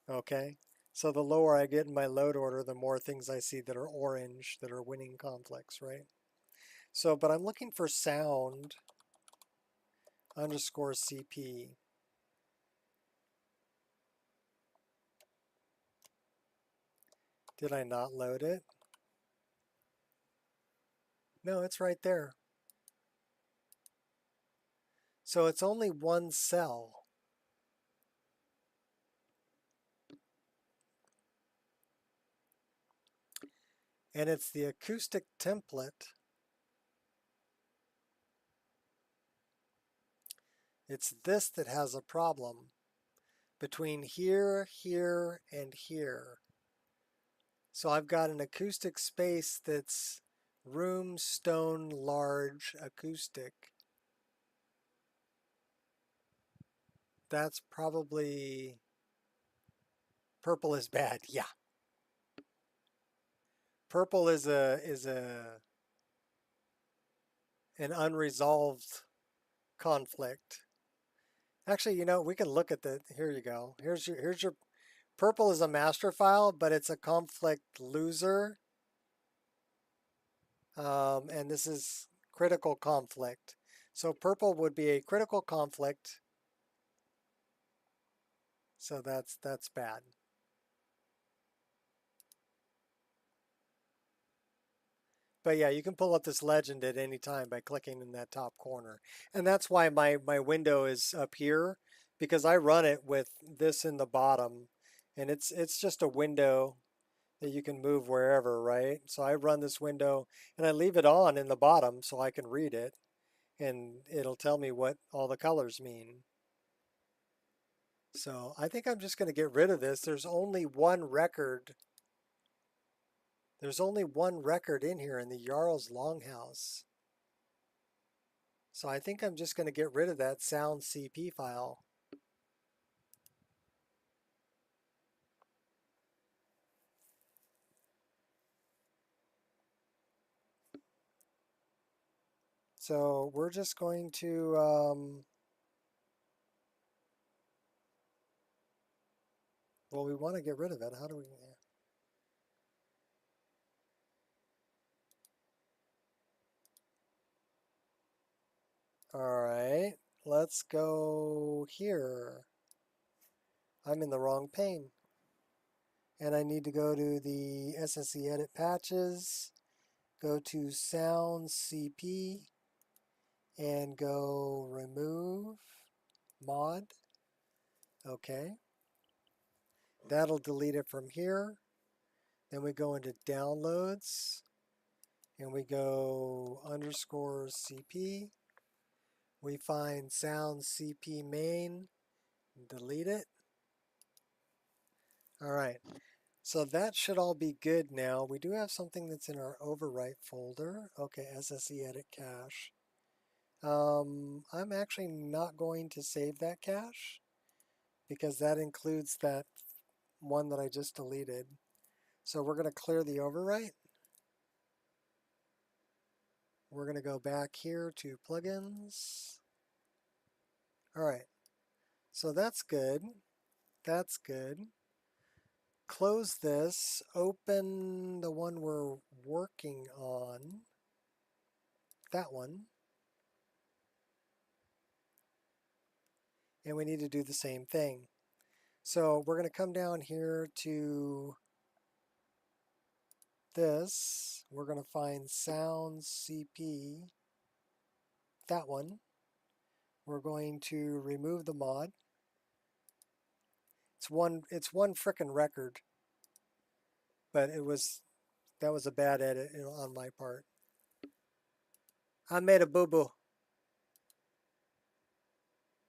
Okay? So the lower I get in my load order, the more things I see that are orange, that are winning conflicts, right? So, but I'm looking for sound underscore CP. Did I not load it? No, it's right there. So it's only one cell. And it's the acoustic template. It's this that has a problem between here, here, and here. So I've got an acoustic space that's room, stone, large, acoustic. That's probably, purple is bad, yeah. Purple is an unresolved conflict. Actually, you know, we can look at the, here you go. Here's your, purple is a master file, but it's a conflict loser. And this is critical conflict. So purple would be a critical conflict. So that's bad. But yeah, you can pull up this legend at any time by clicking in that top corner. And that's why my window is up here, because I run it with this in the bottom. And it's just a window that you can move wherever, right? So I run this window and I leave it on in the bottom so I can read it. and it'll tell me what all the colors mean. So I think I'm just going to get rid of this. There's only one record. There's only one record in here in the Jarl's Longhouse. So I think I'm just going to get rid of that sound CP file. So we're just going to well, we want to get rid of it. How do we? All right, let's go here. I'm in the wrong pane. And I need to go to the SSE edit patches, go to sound CP, and go remove mod. Okay. That'll delete it from here. Then we go into downloads and we go underscore CP. We find sound CP main, delete it. All right. So that should all be good now. We do have something that's in our overwrite folder. Okay, SSE edit cache. I'm actually not going to save that cache because that includes that one that I just deleted. So we're going to clear the overwrite. We're going to go back here to plugins. All right, so that's good. That's good. Close this, open the one we're working on, that one. And we need to do the same thing. So we're going to come down here to this. We're going to find sound CP, that one. We're going to remove the mod. It's one frickin' record, but that was a bad edit on my part. I made a boo-boo.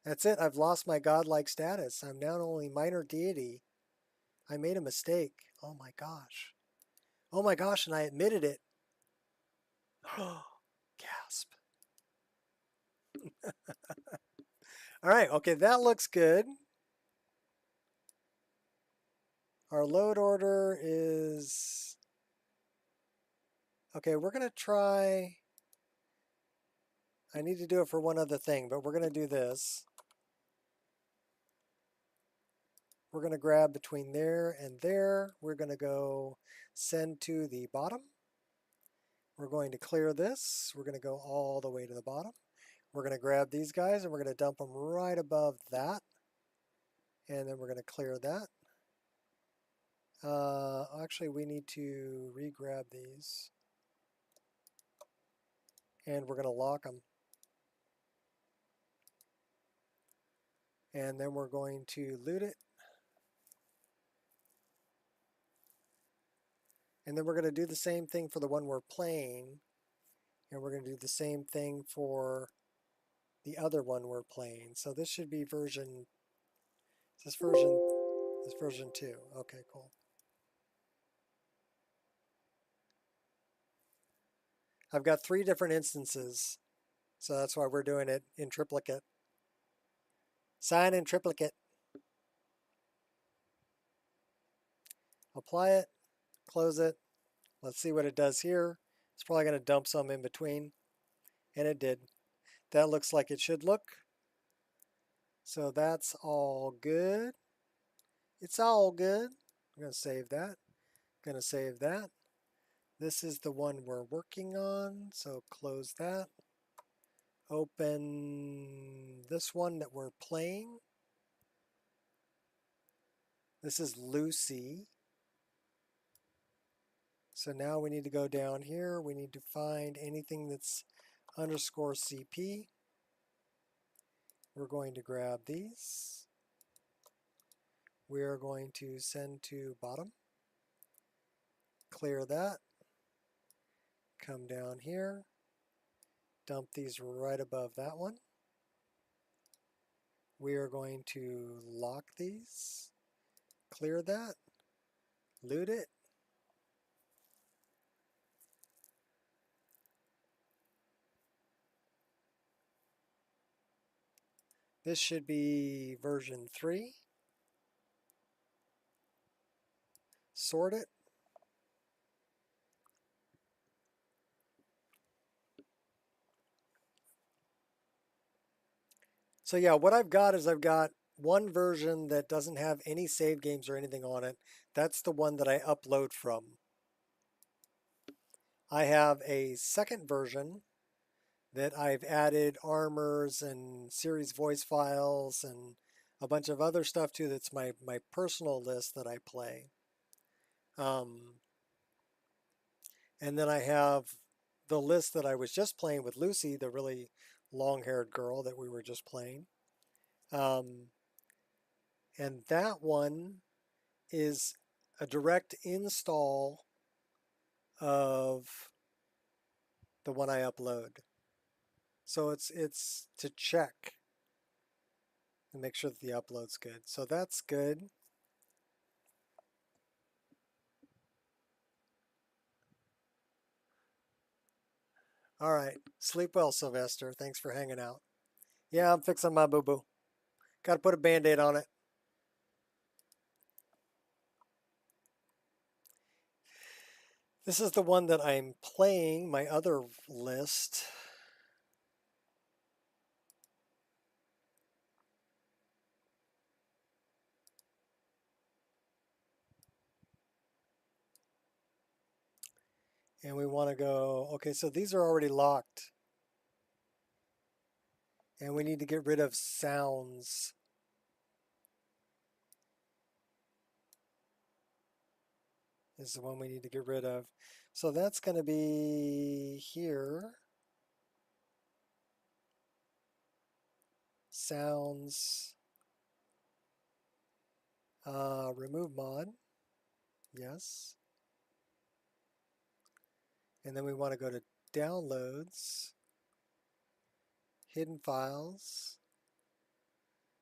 That's it. I've lost my godlike status. I'm now only minor deity. I made a mistake. Oh my gosh. Oh my gosh, and I admitted it. Gasp. All right, okay, that looks good. Our load order is... Okay, we're going to try... I need to do it for one other thing, but we're going to do this. We're going to grab between there and there. We're going to go send to the bottom. We're going to clear this. We're going to go all the way to the bottom. We're going to grab these guys and we're going to dump them right above that. And then we're going to clear that. Actually, we need to re-grab these. And we're going to lock them. And then we're going to loot it. And then we're going to do the same thing for the one we're playing. And we're going to do the same thing for the other one we're playing. So this should be version, this version 2. Okay, cool. I've got 3 different instances. So that's why we're doing it in triplicate. Sign in triplicate. Apply it, close it. Let's see what it does here. It's probably going to dump some in between. And it did. That looks like it should look. So that's all good. It's all good. I'm going to save that. Going to save that. This is the one we're working on. So close that. Open this one that we're playing. This is Lucy. So now we need to go down here. We need to find anything that's underscore CP. We're going to grab these. We are going to send to bottom. Clear that. Come down here. dump these right above that one. We are going to lock these, clear that, loot it. This should be version 3. Sort it. So yeah, what I've got is I've got one version that doesn't have any save games or anything on it. That's the one that I upload from. I have a second version that I've added armors and series voice files and a bunch of other stuff too. That's my personal list that I play. And then I have the list that I was just playing with Lucy, the really long-haired girl that we were just playing. And that one is a direct install of the one I upload. So it's to check and make sure that the upload's good. So that's good. All right. Sleep well, Sylvester. Thanks for hanging out. Yeah, I'm fixing my boo-boo. Got to put a Band-Aid on it. This is the one that I'm playing, my other list. And we want to go, okay, so these are already locked. And we need to get rid of sounds. This is the one we need to get rid of. So that's going to be here. Sounds. Remove mod. Yes. And then we want to go to downloads. Hidden files.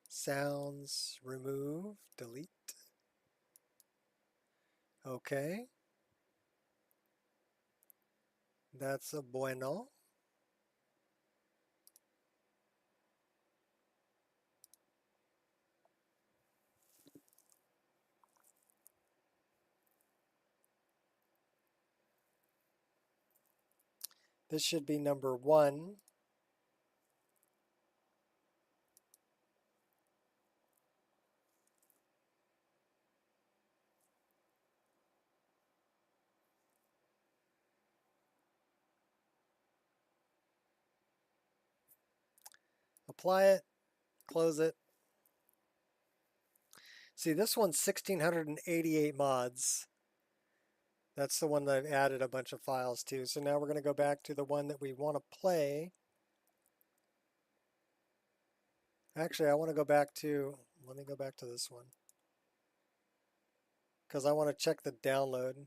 Sounds. Remove. Delete. Okay. That's a bueno. This should be number 1. Apply it, close it. See, this one's 1,688 mods. That's the one that I've added a bunch of files to. So now we're going to go back to the one that we want to play. Actually, I want to go back to, let me go back to this one. Because I want to check the download.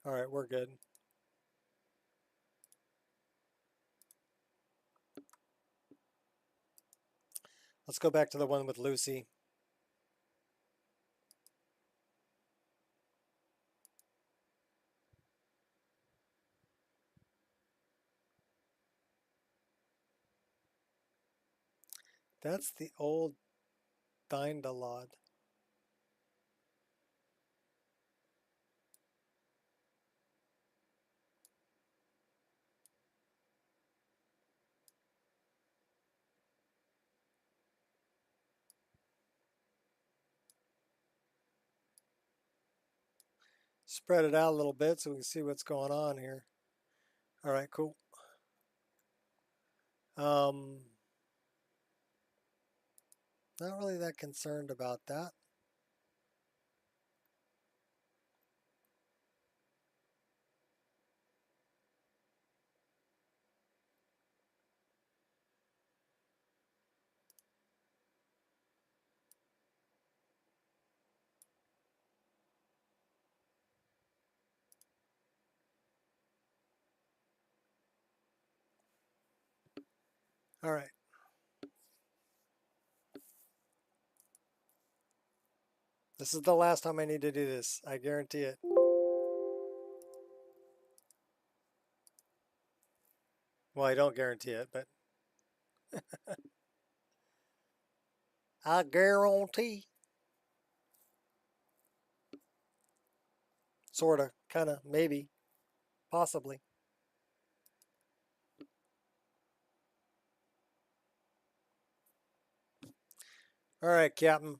All right, we're good. Let's go back to the one with Lucy. That's the old DynDOLOD. Spread it out a little bit so we can see what's going on here. All right, cool. Not really that concerned about that. All right. This is the last time I need to do this. I guarantee it. Well, I don't guarantee it, but I guarantee. Sorta, kinda, maybe, possibly. All right, Captain.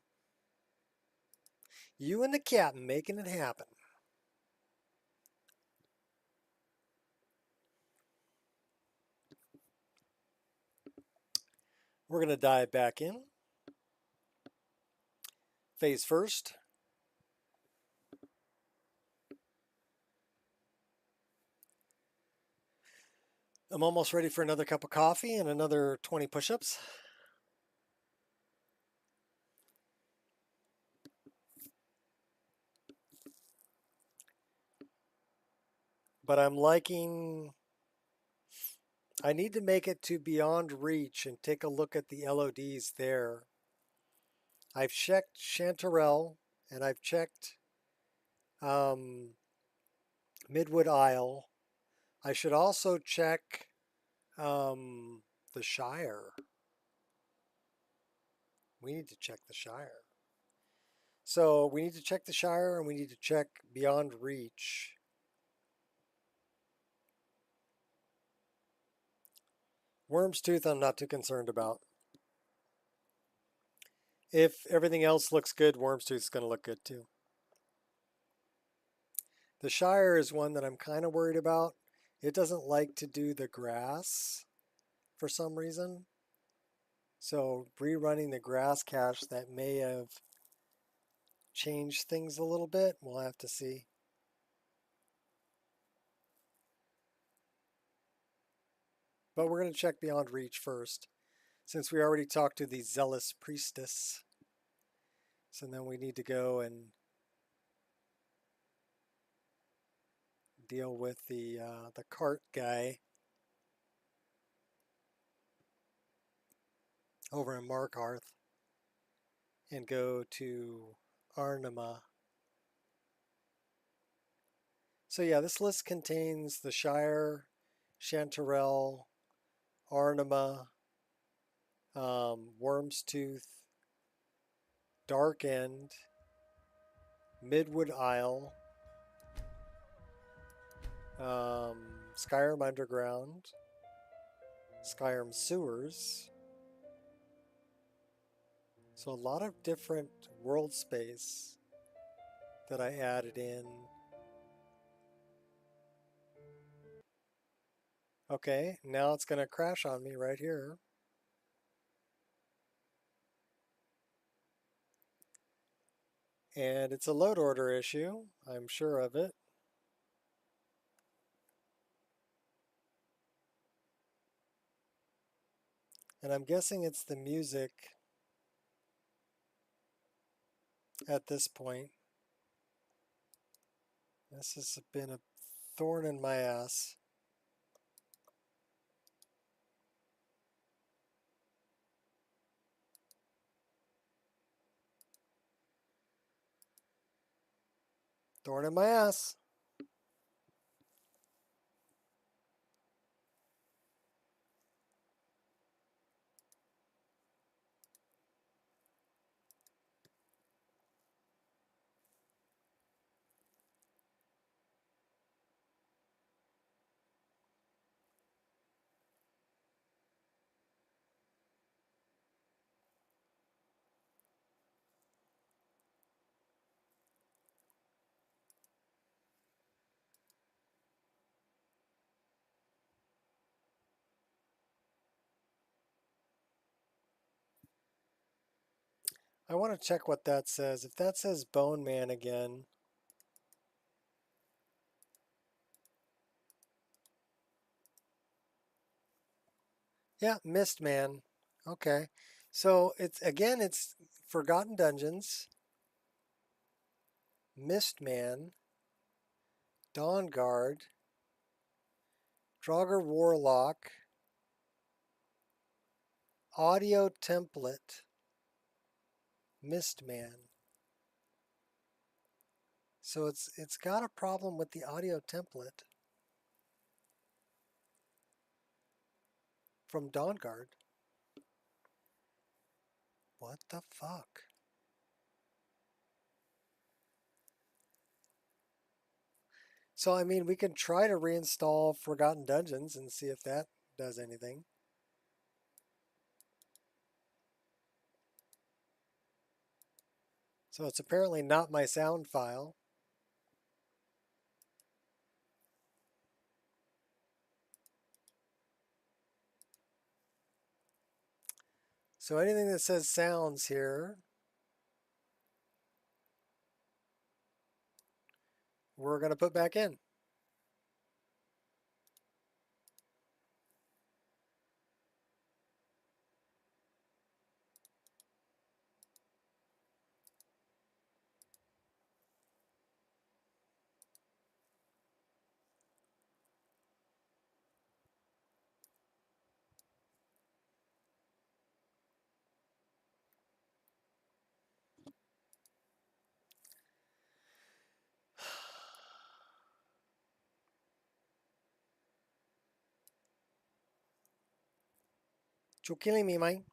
You and the Captain making it happen. We're going to dive back in. Phase first. I'm almost ready for another cup of coffee and another 20 push-ups. But I'm liking... I need to make it to Beyond Reach and take a look at the LODs there. I've checked Chanterelle and I've checked Midwood Isle. I should also check the Shire. We need to check the Shire. So we need to check the Shire and we need to check Beyond Reach. Worm's Tooth I'm not too concerned about. If everything else looks good, Worm's Tooth is going to look good too. The Shire is one that I'm kind of worried about. It doesn't like to do the grass for some reason. So rerunning the grass cache, that may have changed things a little bit. We'll have to see. But we're going to check Beyond Reach first, since we already talked to the Zealous Priestess. So then we need to go and deal with the cart guy over in Markarth and go to Arnima. So yeah, this list contains the Shire, Chanterelle, Arnima, Worm's Tooth, Dark End, Midwood Isle, Skyrim Underground, Skyrim Sewers. So a lot of different world space that I added in. Okay, now it's going to crash on me right here. And it's a load order issue, I'm sure of it. And I'm guessing it's the music at this point. This has been a thorn in my ass. Thorn in my ass. I want to check what that says. If that says Bone Man again, yeah, Mist Man. Okay. So it's again, it's Forgotten Dungeons, Mist Man, Dawn Guard, Draugr Warlock, audio template. Mistman. So it's got a problem with the audio template from Dawnguard. What the fuck? So I mean, we can try to reinstall Forgotten Dungeons and see if that does anything. So it's apparently not my sound file. So anything that says sounds here, we're going to put back in. You're killing me, man.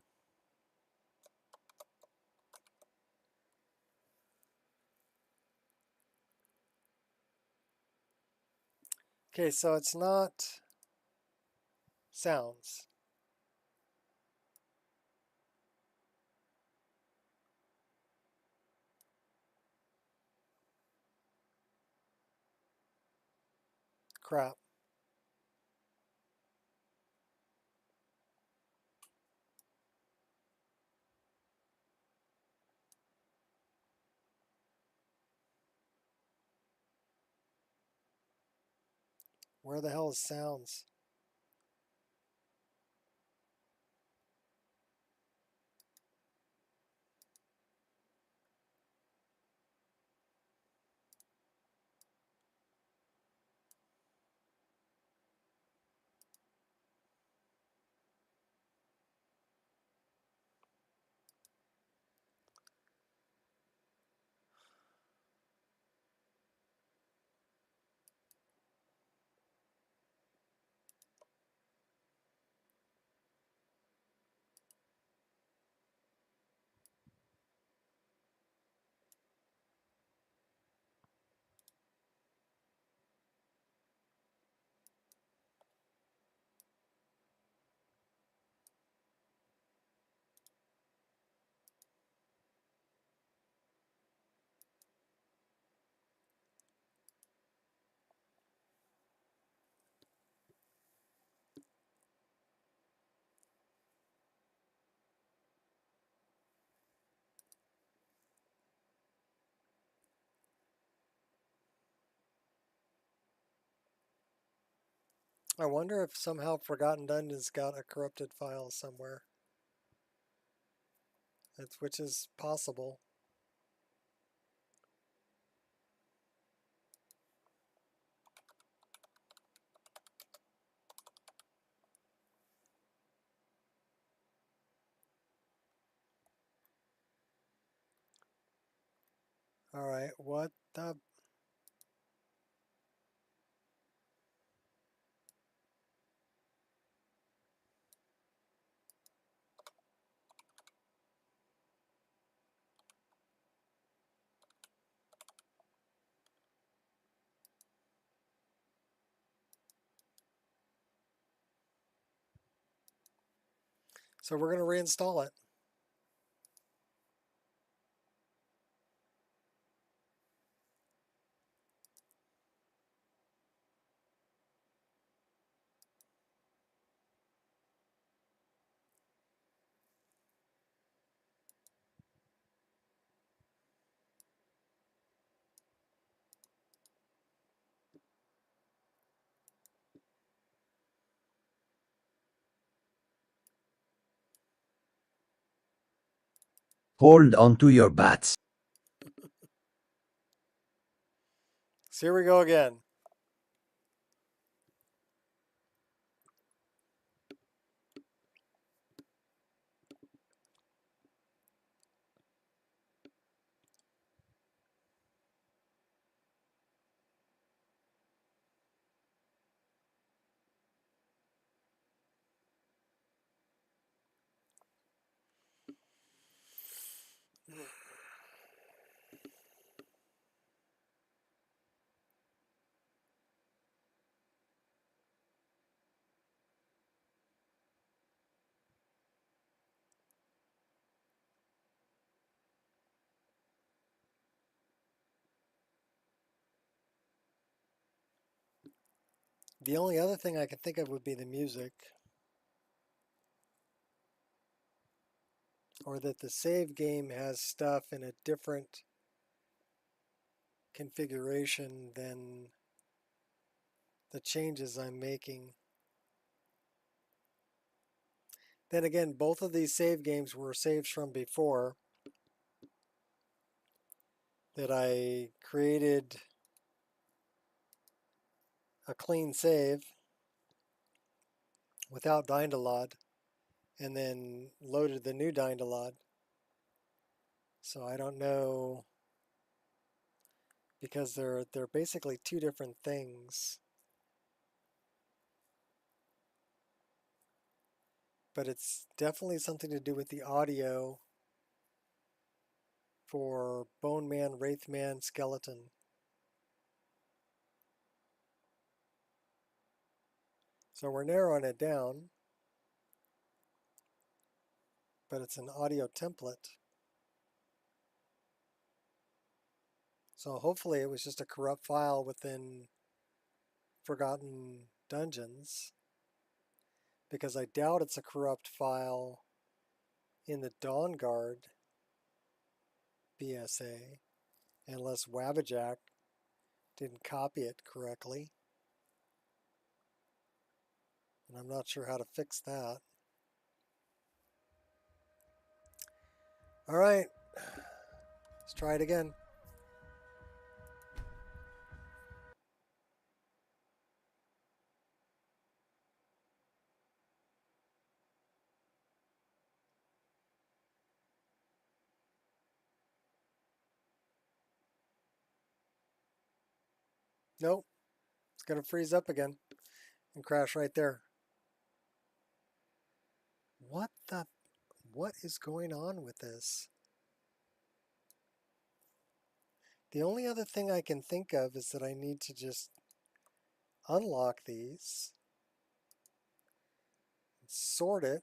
Okay, so it's not sounds. Crap. Where the hell is sounds? I wonder if somehow Forgotten Dungeons got a corrupted file somewhere. Which is possible. All right, what the... So we're going to reinstall it.
Hold onto your bats.
So here we go again. The only other thing I can think of would be the music. Or that the save game has stuff in a different configuration than the changes I'm making. Then again, both of these save games were saves from before that I created a clean save without DynDOLOD and then loaded the new DynDOLOD. So I don't know, because they're basically two different things. But it's definitely something to do with the audio for Bone Man, Wraith Man, Skeleton. So we're narrowing it down, but it's an audio template. So hopefully it was just a corrupt file within Forgotten Dungeons, because I doubt it's a corrupt file in the Dawn Guard BSA, unless Wabbajack didn't copy it correctly. And I'm not sure how to fix that. All right, let's try it again. Nope, it's going to freeze up again and crash right there. What is going on with this? The only other thing I can think of is that I need to just unlock these, sort it,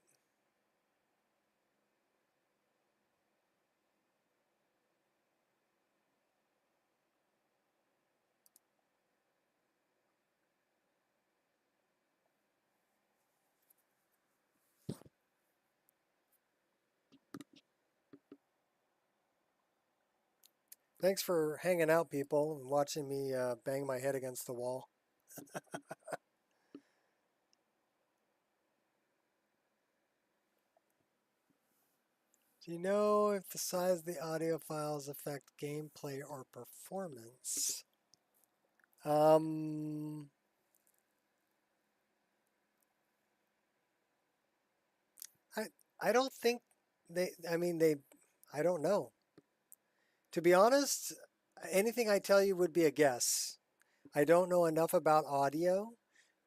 Thanks for hanging out, people, and watching me bang my head against the wall. Do you know if the size of the audio files affect gameplay or performance? I don't think I don't know. To be honest, anything I tell you would be a guess. I don't know enough about audio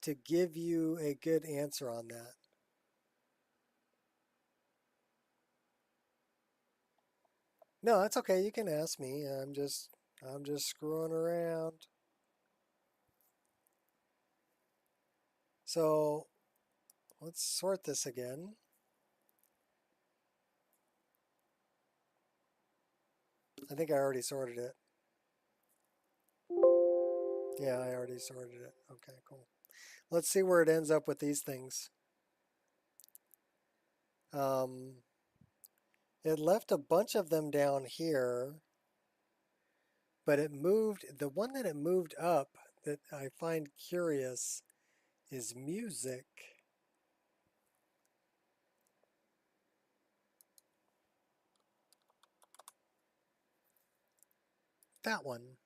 to give you a good answer on that. No, that's okay. You can ask me. I'm just screwing around. So let's sort this again. I think I already sorted it. Yeah, I already sorted it. Okay, cool. Let's see where it ends up with these things. It left a bunch of them down here, but it moved, the one that it moved up that I find curious is music. That one.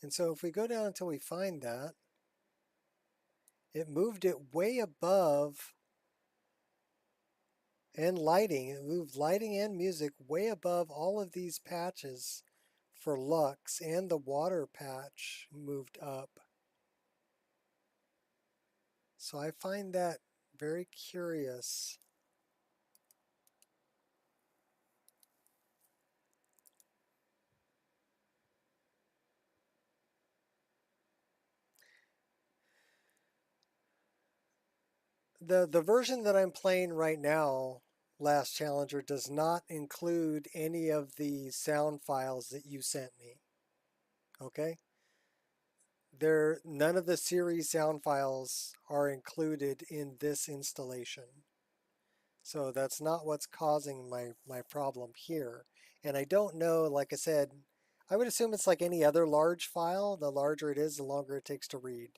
And so if we go down until we find that, it moved it way above, and lighting. It moved lighting and music way above all of these patches for Lux, and the water patch moved up. So I find that very curious. The version that I'm playing right now, Last Challenger, does not include any of the sound files that you sent me. Okay? none of the series sound files are included in this installation. So that's not what's causing my problem here. And I don't know, like I said, I would assume it's like any other large file. The larger it is, the longer it takes to read.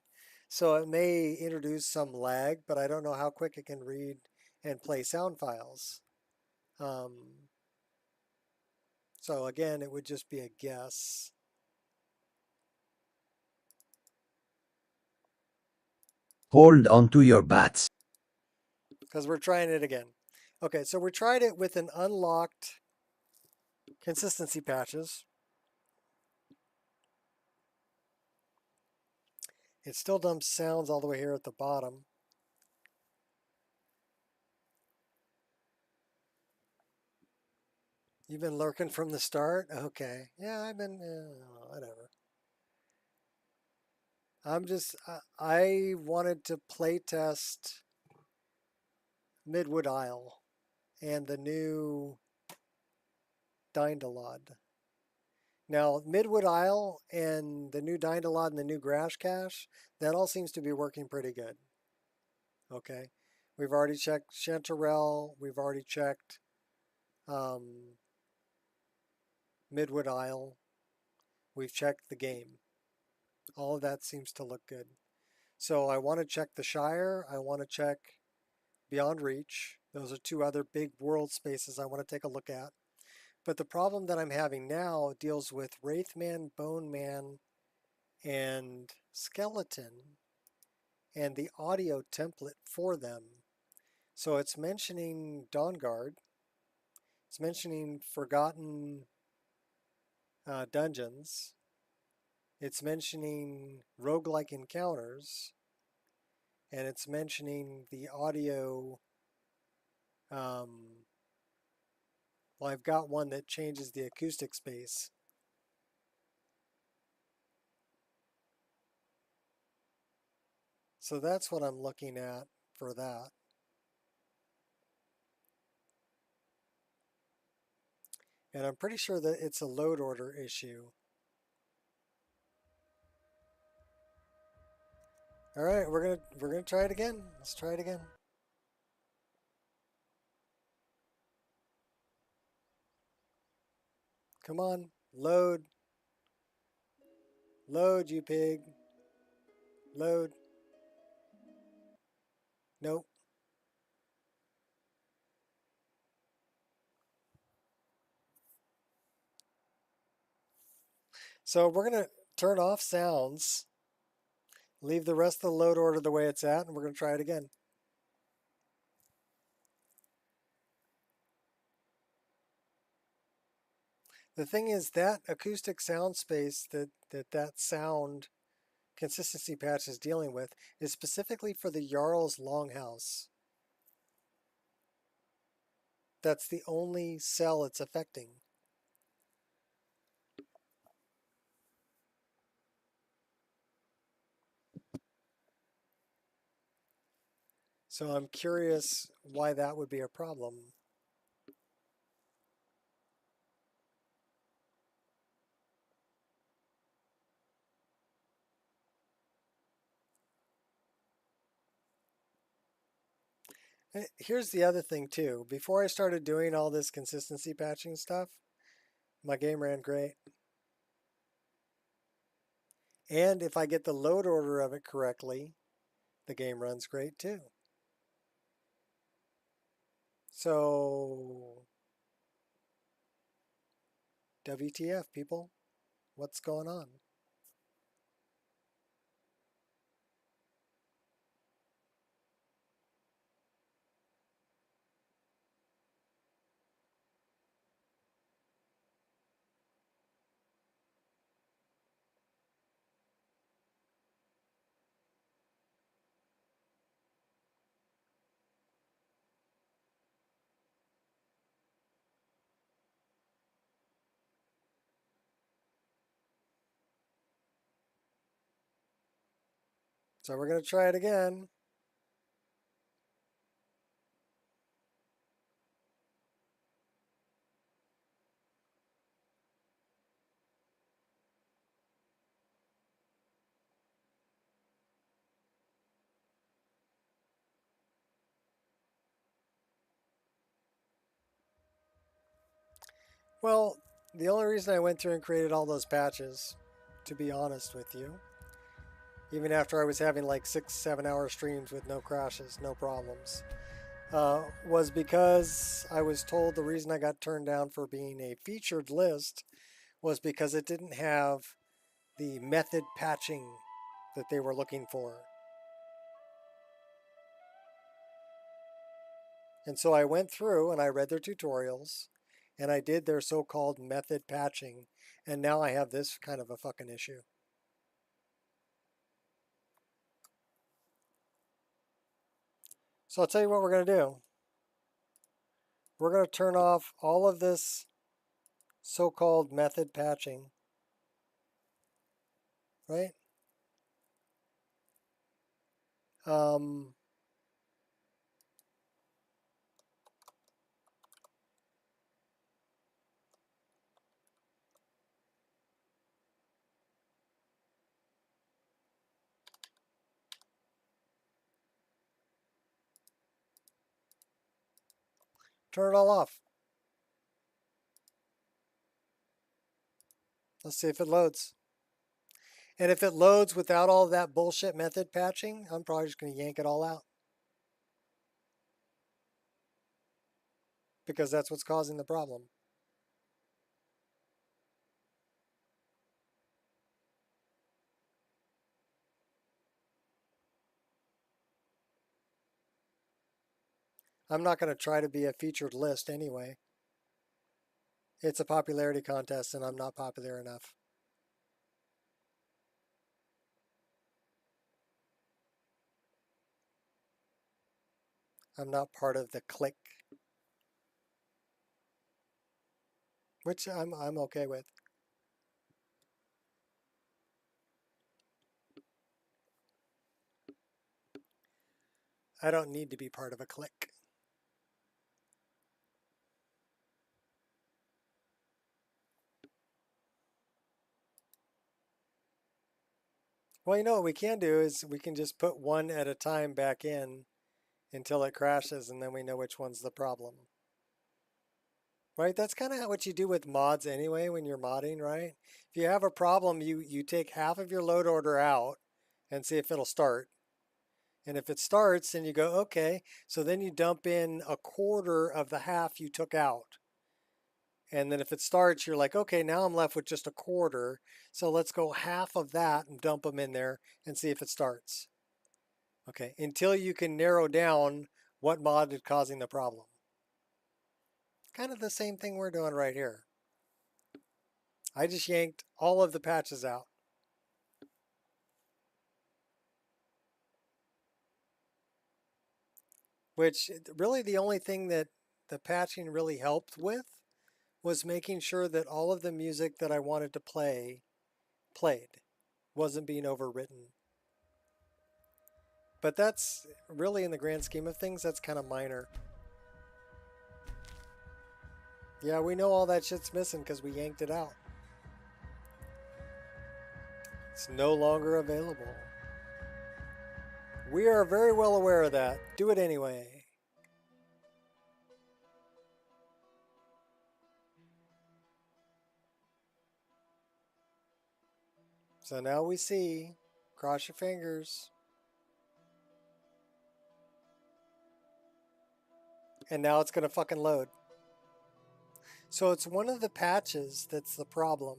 So it may introduce some lag, but I don't know how quick it can read and play sound files. So again, it would just be a guess.
Hold on to your bats.
Because we're trying it again. Okay, so we tried it with an unlocked consistency patches. It still dumps sounds all the way here at the bottom. You've been lurking from the start? Okay. Yeah, I've been, whatever. I wanted to play test Midwood Isle and the new DynDOLOD. Now, Midwood Isle and the new DynDOLOD and the new Grash Cache, that all seems to be working pretty good. Okay. We've already checked Chanterelle. We've already checked Midwood Isle. We've checked the game. All of that seems to look good. So I want to check the Shire. I want to check Beyond Reach. Those are two other big world spaces I want to take a look at. But the problem that I'm having now deals with Wraithman, Bone Man, and Skeleton, and the audio template for them. So it's mentioning Dawnguard. It's mentioning Forgotten Dungeons. It's mentioning roguelike encounters. And it's mentioning the audio. Well, I've got one that changes the acoustic space. So that's what I'm looking at for that. And I'm pretty sure that it's a load order issue. All right, we're gonna try it again. Let's try it again. Come on, load. Load, you pig. Load. Nope. So we're gonna turn off sounds, leave the rest of the load order the way it's at, and we're gonna try it again. The thing is that acoustic sound space that sound consistency patch is dealing with is specifically for the Jarl's Longhouse. That's the only cell it's affecting. So I'm curious why that would be a problem. Here's the other thing too. Before I started doing all this consistency patching stuff, my game ran great. And if I get the load order of it correctly, the game runs great too. So, WTF, people? What's going on? So we're going to try it again. Well, the only reason I went through and created all those patches, to be honest with you, even after I was having like 6-7 hour streams with no crashes, no problems, was because I was told the reason I got turned down for being a featured list was because it didn't have the method patching that they were looking for. And so I went through and I read their tutorials and I did their so-called method patching, and now I have this kind of a fucking issue. So I'll tell you what we're going to do. We're going to turn off all of this so-called method patching, right? Turn it all off. Let's see if it loads. And if it loads without all that bullshit method patching, I'm probably just going to yank it all out. Because that's what's causing the problem. I'm not going to try to be a featured list anyway. It's a popularity contest and I'm not popular enough. I'm not part of the clique. Which I'm okay with. I don't need to be part of a clique. Well, you know what we can do is we can just put one at a time back in until it crashes, and then we know which one's the problem. Right? That's kind of what you do with mods anyway when you're modding, right? If you have a problem, you take half of your load order out and see if it'll start. And if it starts, then you go, okay, so then you dump in a quarter of the half you took out. And then if it starts, you're like, okay, now I'm left with just a quarter. So let's go half of that and dump them in there and see if it starts. Okay, until you can narrow down what mod is causing the problem. Kind of the same thing we're doing right here. I just yanked all of the patches out. Which really the only thing that the patching really helped with was making sure that all of the music that I wanted to play played, wasn't being overwritten. But that's really, in the grand scheme of things, that's kind of minor. Yeah, we know all that shit's missing because we yanked it out. It's no longer available. We are very well aware of that. Do it anyway. So now we see, cross your fingers. And now it's going to fucking load. So it's one of the patches that's the problem.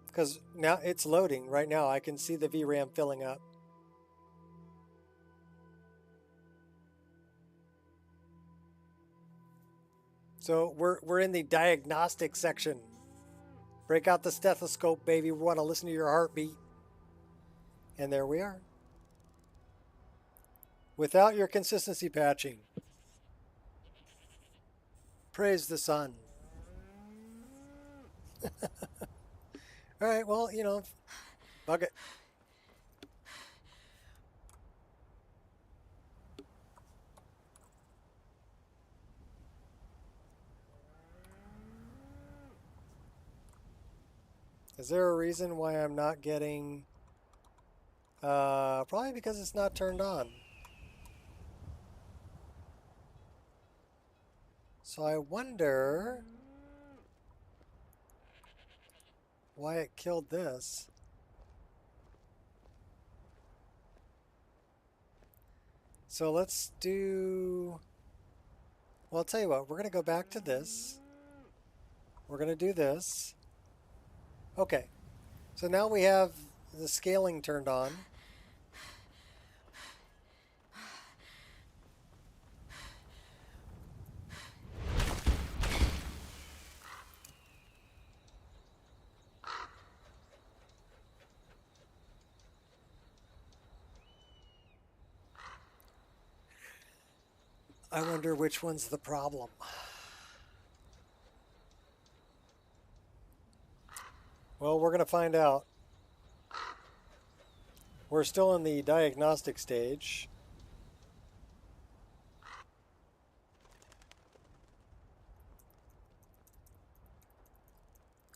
Because now it's loading right now. I can see the VRAM filling up. So we're in the diagnostic section. Break out the stethoscope, baby. We want to listen to your heartbeat. And there we are. Without your consistency patching. Praise the sun. All right, well, you know, bug it. Is there a reason why I'm not getting... probably because it's not turned on. So I wonder... why it killed this. So let's do... Well, I'll tell you what. We're going to go back to this. We're going to do this. Okay. So now we have the scaling turned on. I wonder which one's the problem. Well, we're going to find out. We're still in the diagnostic stage.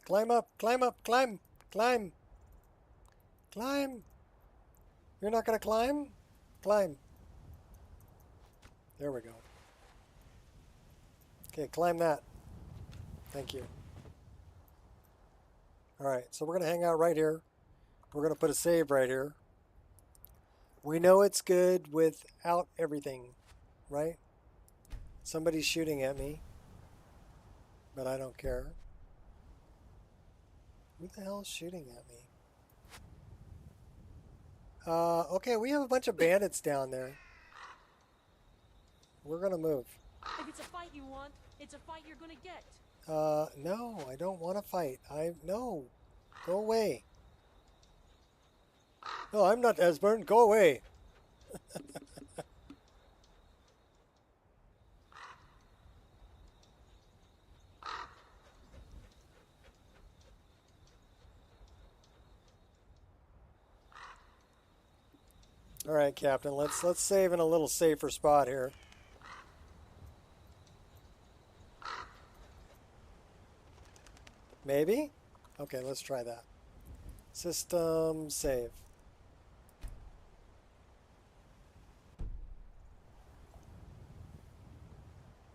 Climb up, climb up, climb, climb, climb. You're not going to climb? Climb. There we go. Okay, climb that. Thank you. Alright, so we're going to hang out right here. We're going to put a save right here. We know it's good without everything, right? Somebody's shooting at me, but I don't care. Who the hell is shooting at me? Okay, we have a bunch of bandits down there. We're going to move.
If it's a fight you want, it's a fight you're gonna get.
No, I don't want to fight. No. Go away. No, I'm not Esbern. Go away. All right, Captain. Let's save in a little safer spot here. Maybe? Okay, let's try that. System save.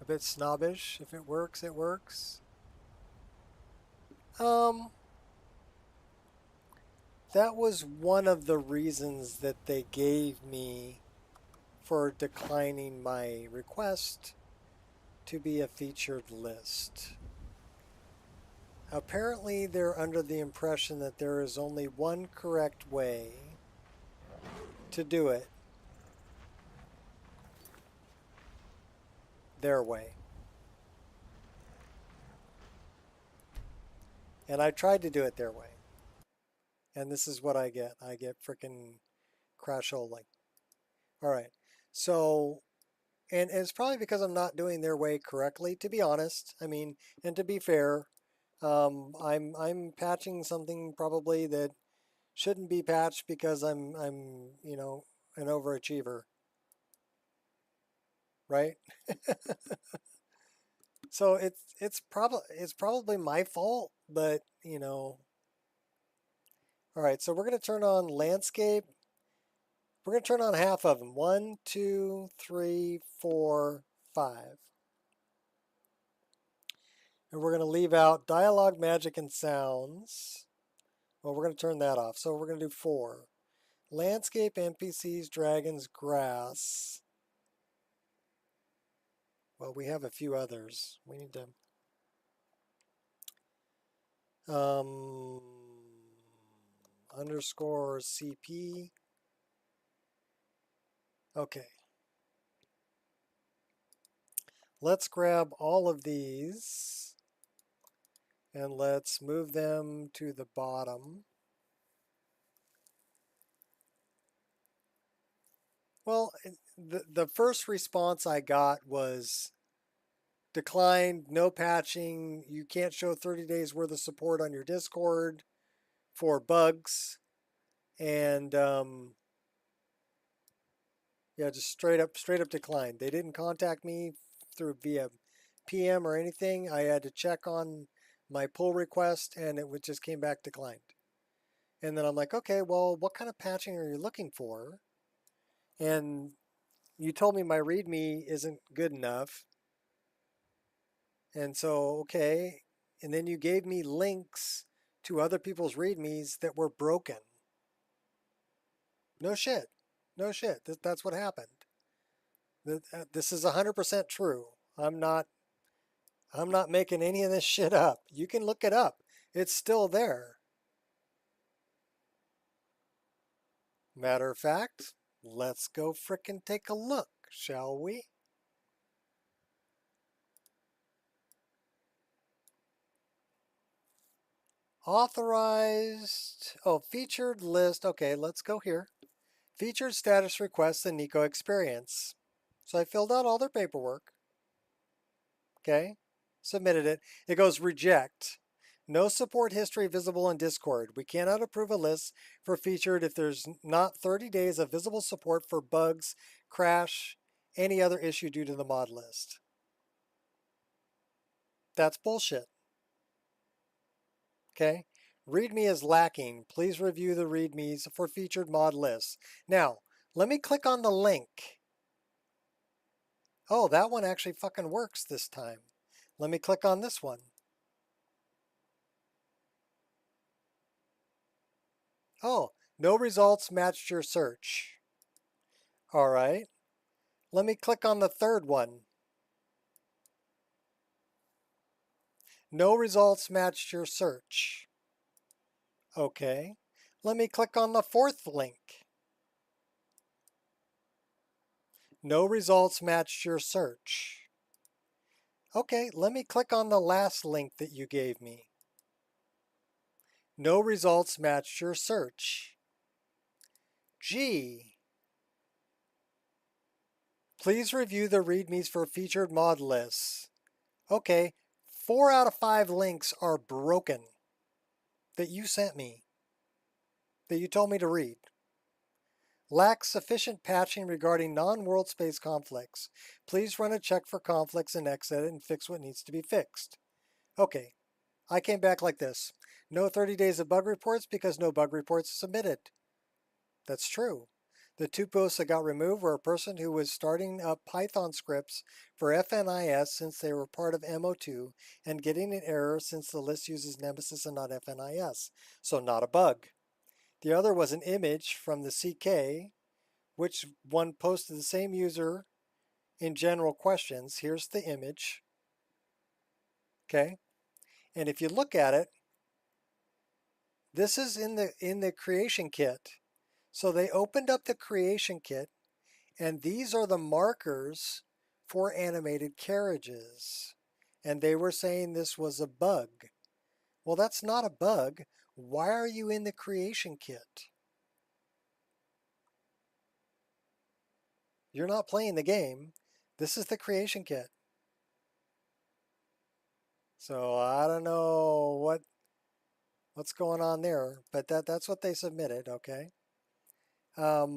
A bit snobbish. If it works, it works. That was one of the reasons that they gave me for declining my request to be a featured list. Apparently, they're under the impression that there is only one correct way to do it. Their way. And I tried to do it their way. And this is what I get. I get frickin' crasholing. Alright. So, and it's probably because I'm not doing their way correctly, to be honest. I mean, and to be fair, I'm patching something probably that shouldn't be patched because I'm you know, an overachiever. Right? So it's probably my fault, but you know. All right, so we're going to turn on landscape. We're going to turn on half of them. 1, 2, 3, 4, 5. And we're going to leave out dialogue, magic, and sounds. Well, we're going to turn that off. So we're going to do 4. Landscape, NPCs, dragons, grass. Well, we have a few others. We need to... underscore CP. Okay. Let's grab all of these and let's move them to the bottom. Well, the first response I got was declined, no patching, you can't show 30 days worth of support on your Discord for bugs, and yeah, just straight up declined. They didn't contact me via PM or anything. I had to check on my pull request, and it just came back declined. And then I'm like, okay, well, what kind of patching are you looking for? And you told me my README isn't good enough. And so, okay. And then you gave me links to other people's readmes that were broken. No shit. No shit. That's what happened. This is 100% true. I'm not making any of this shit up. You can look it up. It's still there. Matter of fact, let's go frickin' take a look, shall we? Authorized. Oh, featured list. Okay, let's go here. Featured status requests in Nico Experience. So I filled out all their paperwork. Okay, submitted it. It goes reject. No support history visible in Discord. We cannot approve a list for featured if there's not 30 days of visible support for bugs, crash, any other issue due to the mod list. That's bullshit. Okay. README is lacking. Please review the READMEs for featured mod lists. Now, let me click on the link. Oh, that one actually fucking works this time. Let me click on this one. Oh, no results matched your search. All right. Let me click on the third one. No results matched your search. Okay. Let me click on the fourth link. No results matched your search. Okay, let me click on the last link that you gave me. No results matched your search. Gee. Please review the READMEs for featured mod lists. Okay, 4 out of 5 links are broken that you sent me, that you told me to read. Lacks sufficient patching regarding non-world space conflicts. Please run a check for conflicts in Xedit and fix what needs to be fixed. Okay, I came back like this. No 30 days of bug reports because no bug reports submitted. That's true. The 2 posts that got removed were a person who was starting up Python scripts for FNIS since they were part of MO2 and getting an error since the list uses Nemesis and not FNIS. So not a bug. The other was an image from the CK, which one posted the same user in general questions. Here's the image. Okay. And if you look at it, this is in the creation kit. So they opened up the creation kit, and these are the markers for animated carriages. And they were saying this was a bug. Well, that's not a bug. Why are you in the creation kit? You're not playing the game. This is the creation kit. So I don't know what's going on there, but that's what they submitted, okay? Let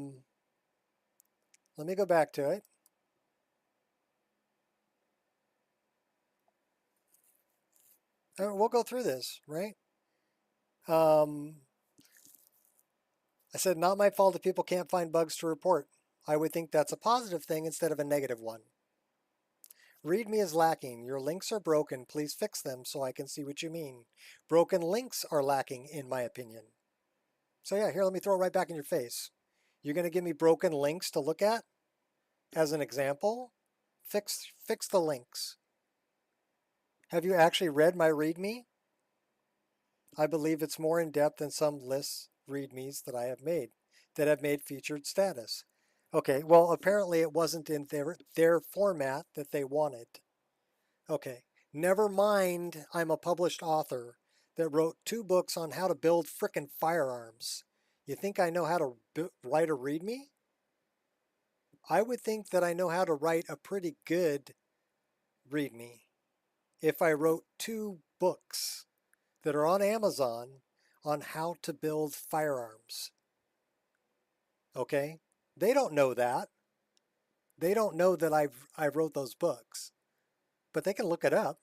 me go back to it. We'll go through this, right? I said, not my fault if people can't find bugs to report. I would think that's a positive thing instead of a negative one. README is lacking. Your links are broken. Please fix them so I can see what you mean. Broken links are lacking, in my opinion. So yeah, here, let me throw it right back in your face. You're going to give me broken links to look at as an example? Fix the links. Have you actually read my README? I believe it's more in-depth than some lists READMEs that I have made, that have made featured status. Okay, well, apparently it wasn't in their format that they wanted. Okay, never mind I'm a published author that wrote 2 books on how to build frickin' firearms. You think I know how to write a README? I would think that I know how to write a pretty good README if I wrote 2 books that are on Amazon on how to build firearms. Okay? They don't know that. They don't know that I wrote those books. But they can look it up.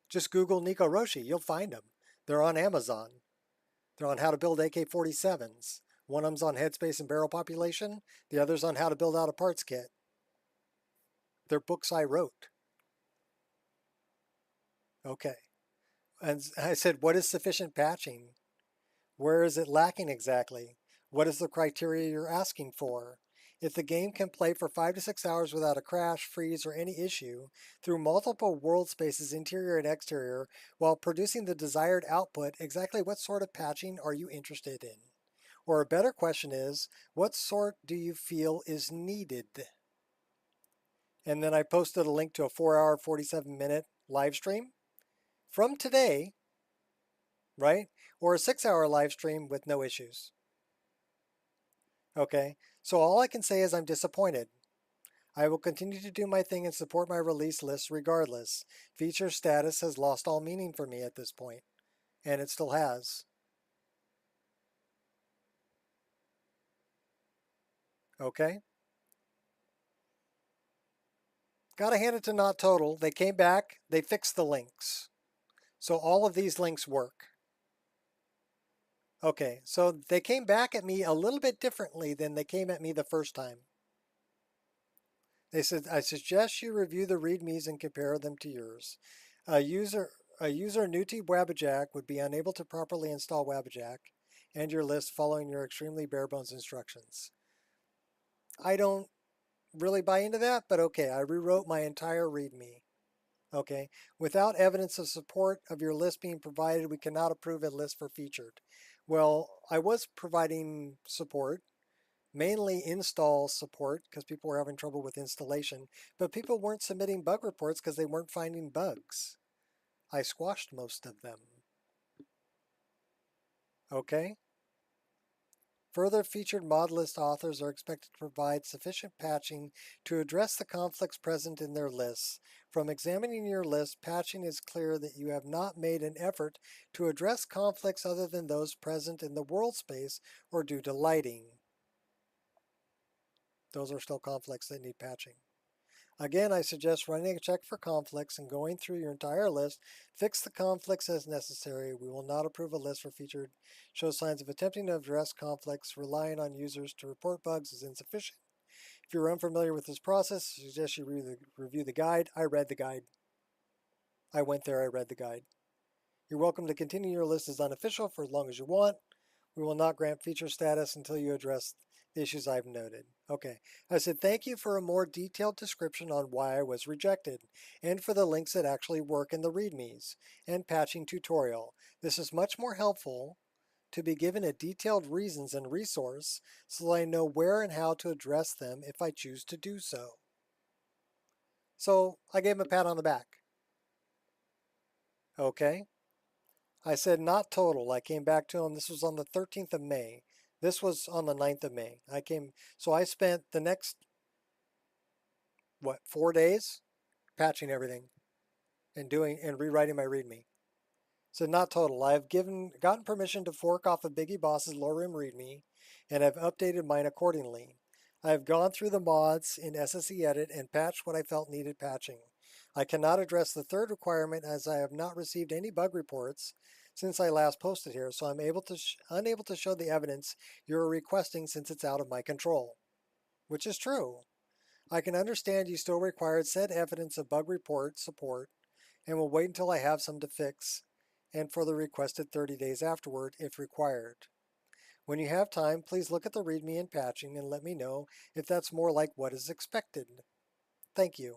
Just Google Nico Roshi. You'll find them. They're on Amazon. They're on how to build AK-47s. One of them's on headspace and barrel population. The other's on how to build out a parts kit. They're books I wrote. Okay. And I said, what is sufficient patching? Where is it lacking exactly? What is the criteria you're asking for? If the game can play for 5 to 6 hours without a crash, freeze, or any issue through multiple world spaces, interior and exterior, while producing the desired output, exactly what sort of patching are you interested in? Or a better question is, what sort do you feel is needed? And then I posted a link to a 4-hour, 47-minute live stream from today, right? Or a 6-hour live stream with no issues. Okay, so all I can say is I'm disappointed. I will continue to do my thing and support my release list regardless. Feature status has lost all meaning for me at this point, and it still has. Okay. Gotta hand it to Not Total. They came back, they fixed the links. So all of these links work. Okay, so they came back at me a little bit differently than they came at me the first time. They said, I suggest you review the readmes and compare them to yours. A user new to Wabbajack would be unable to properly install Wabbajack and your list following your extremely bare bones instructions. I don't really buy into that, but okay, I rewrote my entire readme. Okay, without evidence of support of your list being provided, we cannot approve a list for featured. Well, I was providing support, mainly install support because people were having trouble with installation, but people weren't submitting bug reports because they weren't finding bugs. I squashed most of them. Okay. Further, featured mod list authors are expected to provide sufficient patching to address the conflicts present in their lists. From examining your list, patching is clear that you have not made an effort to address conflicts other than those present in the world space or due to lighting. Those are still conflicts that need patching. Again, I suggest running a check for conflicts and going through your entire list. Fix the conflicts as necessary. We will not approve a list for featured show signs of attempting to address conflicts. Relying on users to report bugs is insufficient. If you're unfamiliar with this process, I suggest you review the guide. I read the guide. I went there, I read the guide. You're welcome to continue your list as unofficial for as long as you want. We will not grant feature status until you address the issues I've noted. Okay. I said, thank you for a more detailed description on why I was rejected, and for the links that actually work in the readmes, and patching tutorial. This is much more helpful to be given a detailed reasons and resource so that I know where and how to address them if I choose to do so. So I gave him a pat on the back. Okay. I said not total. I came back to him. This was on the 13th of May. This was on the 9th of May. So I spent the next, 4 days patching everything and rewriting my README. So not total. I've gotten permission to fork off of Biggie Boss's lower rim README and have updated mine accordingly. I have gone through the mods in SSE Edit and patched what I felt needed patching. I cannot address the third requirement as I have not received any bug reports since I last posted here, so I'm unable to show the evidence you're requesting since it's out of my control. Which is true. I can understand you still required said evidence of bug report support and will wait until I have some to fix and for the requested 30 days afterward if required. When you have time, please look at the README and patching and let me know if that's more like what is expected. Thank you.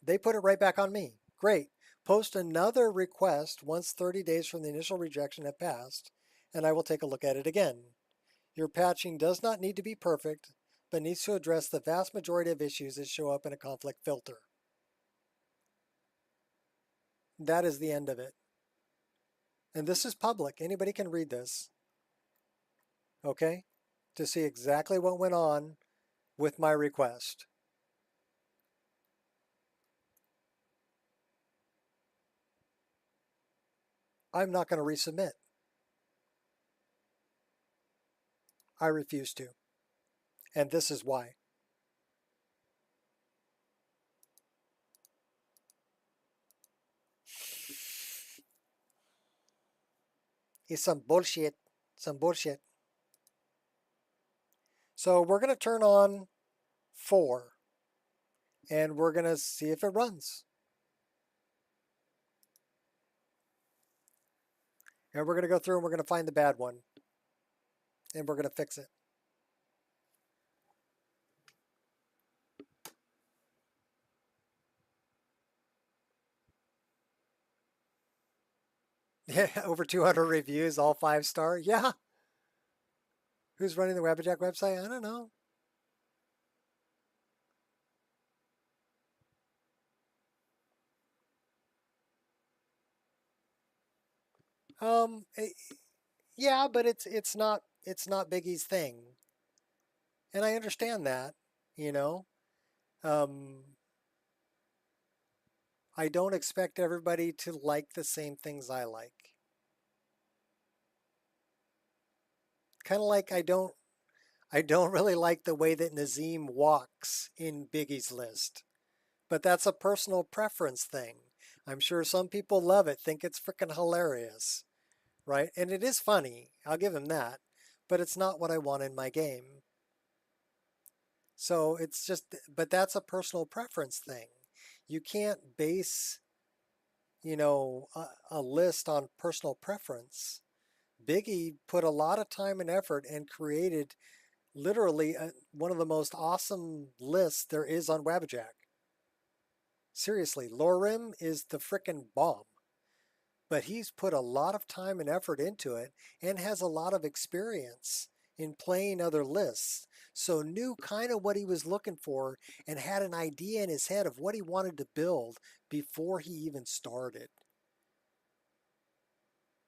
They put it right back on me. Great. Post another request once 30 days from the initial rejection have passed, and I will take a look at it again. Your patching does not need to be perfect, but needs to address the vast majority of issues that show up in a conflict filter. That is the end of it. And this is public. Anybody can read this. Okay? To see exactly what went on with my request. I'm not going to resubmit. I refuse to. And this is why. It's some bullshit. Some bullshit. So we're going to turn on 4. And we're going to see if it runs. And we're going to go through and we're going to find the bad one. And we're going to fix it. Yeah, over 200 reviews, all 5-star. Yeah. Who's running the Wabbajack website? I don't know. Yeah, but it's not Biggie's thing, and I understand that. You know, um, I don't expect everybody to like the same things I like. Kind of like I don't really like the way that Nazim walks in Biggie's list, but that's a personal preference thing. I'm sure some people love it, think it's freaking hilarious, right? And it is funny. I'll give him that, but it's not what I want in my game. So it's just, but that's a personal preference thing. You can't base, a list on personal preference. Biggie put a lot of time and effort and created literally one of the most awesome lists there is on Wabbajack. Seriously, Lorim is the frickin' bomb. But he's put a lot of time and effort into it and has a lot of experience in playing other lists. So knew kind of what he was looking for and had an idea in his head of what he wanted to build before he even started.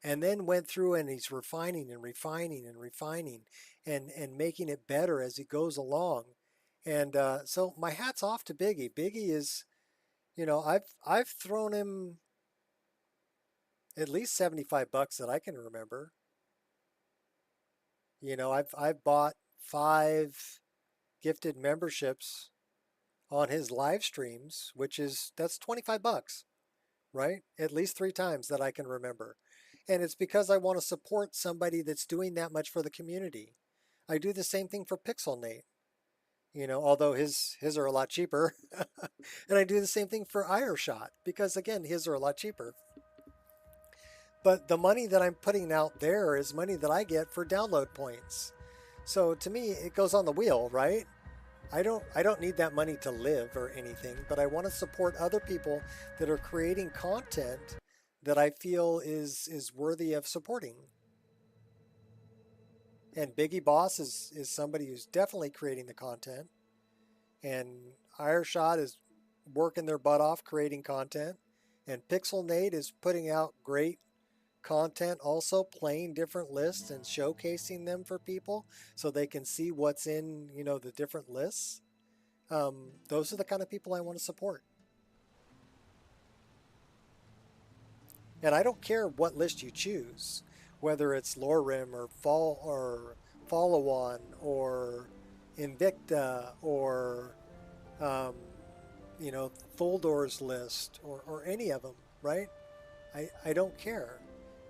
And then went through and he's refining and refining and refining and making it better as he goes along. And so my hat's off to Biggie. Biggie is, I've thrown him at least $75 that I can remember. I've bought 5 gifted memberships on his live streams, that's $25, right? At least 3 times that I can remember. And it's because I want to support somebody that's doing that much for the community. I do the same thing for Pixel Nate, although his are a lot cheaper. And I do the same thing for Ireshot because again, his are a lot cheaper. But the money that I'm putting out there is money that I get for download points. So to me, it goes on the wheel, right? I don't need that money to live or anything, but I want to support other people that are creating content that I feel is worthy of supporting. And Biggie Boss is somebody who's definitely creating the content. And Ireshot is working their butt off creating content. And Pixel Nate is putting out great content, also playing different lists and showcasing them for people so they can see what's in the different lists. Those are the kind of people I want to support, and I don't care what list you choose, whether it's Lorim or Follow-On or Invicta or Tholdor's list or any of them, right? I don't care.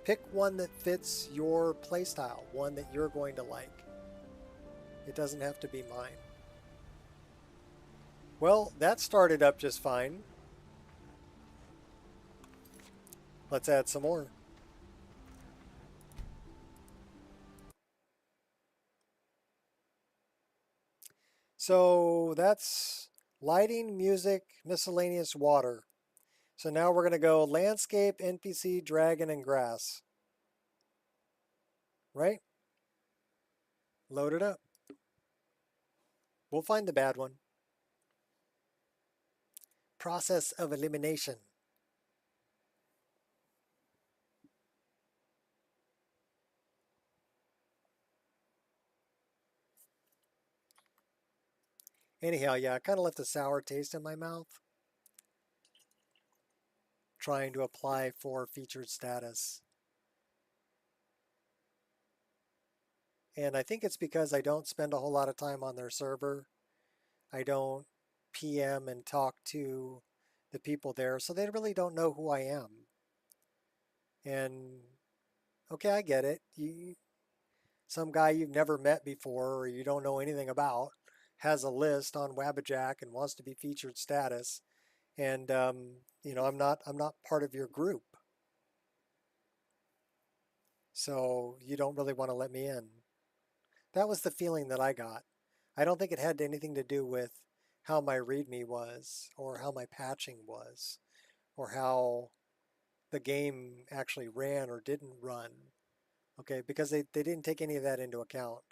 Pick one that fits your playstyle, one that you're going to like. It doesn't have to be mine. Well, that started up just fine. Let's add some more. So that's lighting, music, miscellaneous, water. So now we're going to go landscape, NPC, dragon, and grass. Right? Load it up. We'll find the bad one. Process of elimination. Anyhow, yeah, I kind of left a sour taste in my mouth trying to apply for featured status. And I think it's because I don't spend a whole lot of time on their server. I don't PM and talk to the people there, so they really don't know who I am. And okay, I get it. Some guy you've never met before or you don't know anything about has a list on Wabbajack and wants to be featured status, and I'm not part of your group. So you don't really want to let me in. That was the feeling that I got. I don't think it had anything to do with how my README was, or how my patching was, or how the game actually ran or didn't run. Okay, because they didn't take any of that into account.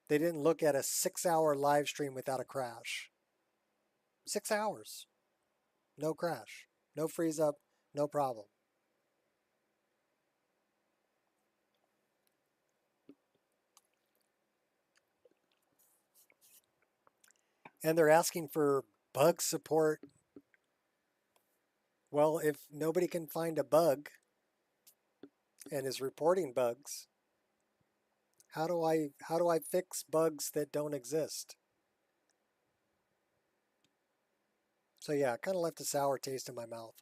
They didn't look at a 6-hour live stream without a crash. 6 hours. No crash. No freeze up. No problem. And they're asking for bug support. Well, if nobody can find a bug and is reporting bugs, how do I fix bugs that don't exist? So yeah, it kind of left a sour taste in my mouth.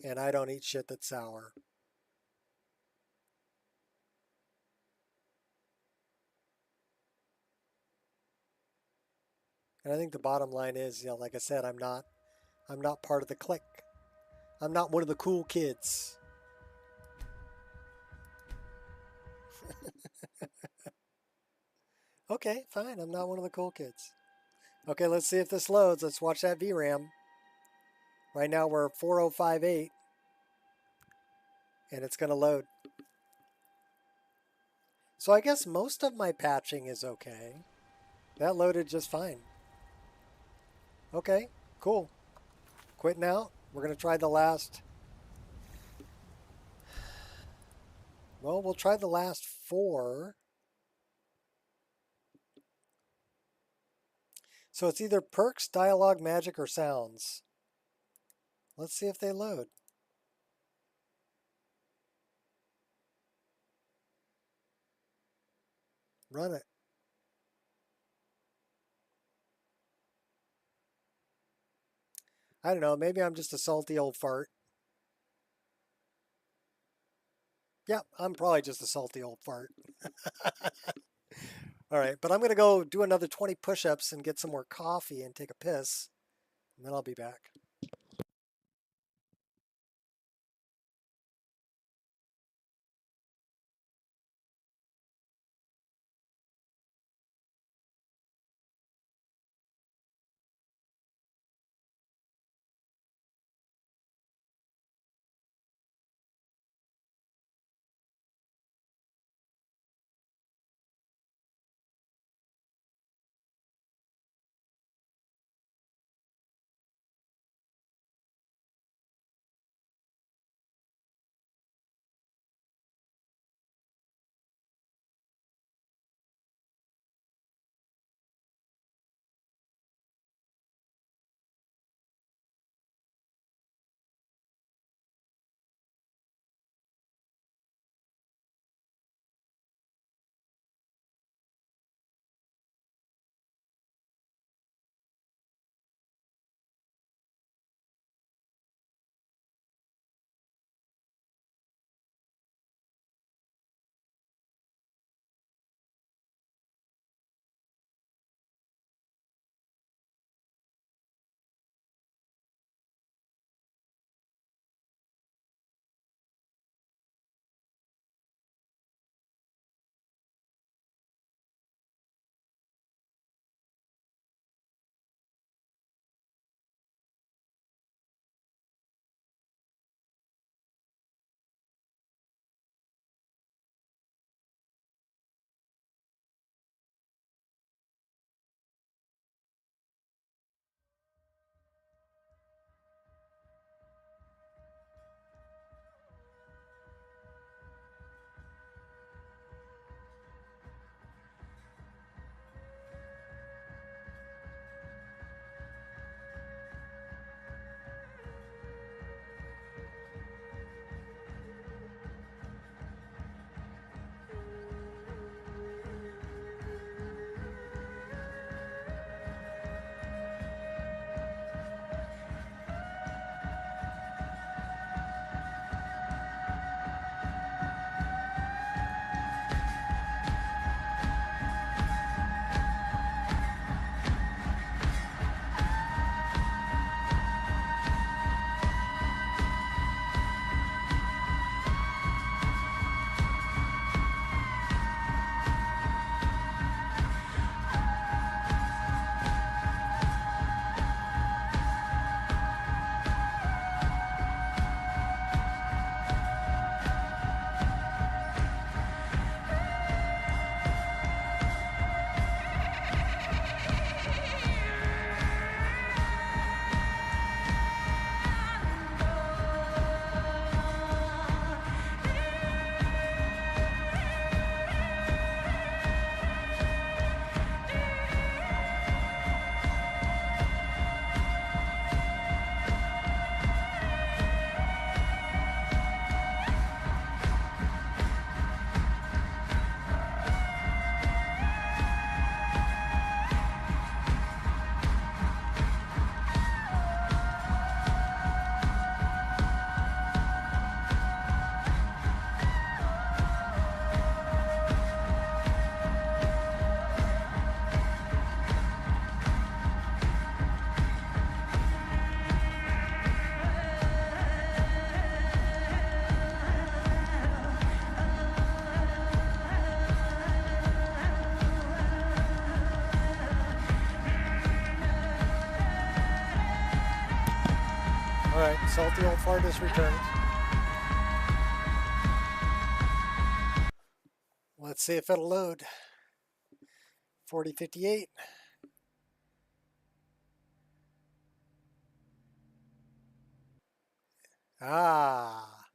And I don't eat shit that's sour. And I think the bottom line is, like I said, I'm not part of the clique. I'm not one of the cool kids. Okay, fine. I'm not one of the cool kids. Okay, let's see if this loads. Let's watch that VRAM. Right now we're 4058, and it's going to load. So I guess most of my patching is okay. That loaded just fine. Okay, cool. Quitting out. We're going to try the last. Well, we'll try the last 4. So it's either perks, dialogue, magic, or sounds. Let's see if they load. Run it. I don't know. Maybe I'm just a salty old fart. Yeah, I'm probably just a salty old fart. All right, but I'm going to go do another 20 push-ups and get some more coffee and take a piss, and then I'll be back. Alright, salty old fart is returned. Let's see if it'll load. 4058. Ah,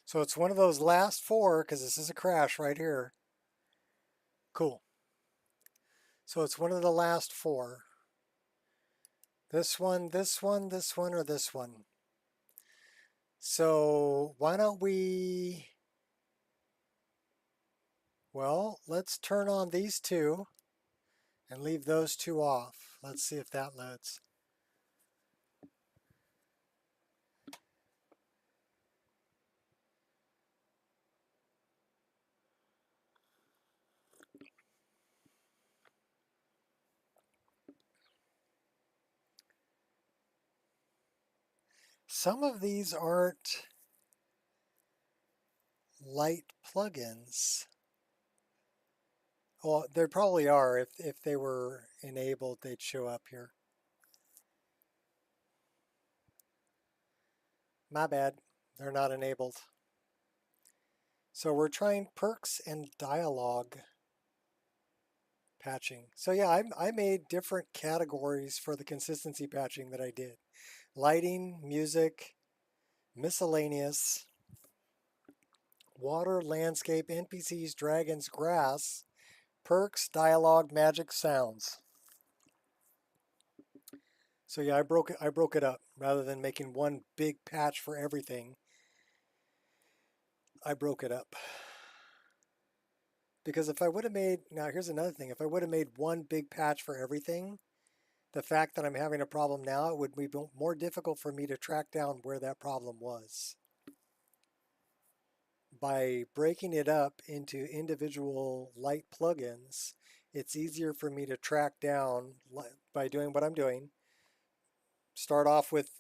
so it's one of those last four, because this is a crash right here. Cool. So it's one of the last four. This one, this one, this one, or this one. So why don't we, well, let's turn on these two and leave those two off. Let's see if that loads. Some of these aren't light plugins. Well, there probably are. If they were enabled, they'd show up here. My bad. They're not enabled. So we're trying perks and dialogue patching. So yeah, I made different categories for the consistency patching that I did. Lighting, music, miscellaneous, water, landscape, NPCs, dragons, grass, perks, dialogue, magic, sounds. So yeah, I broke it up rather than making one big patch for everything. I broke it up. Because if I would have made, now here's another thing, if I would have made one big patch for everything, the fact that I'm having a problem now, it would be more difficult for me to track down where that problem was. By breaking it up into individual light plugins, it's easier for me to track down by doing what I'm doing. Start off with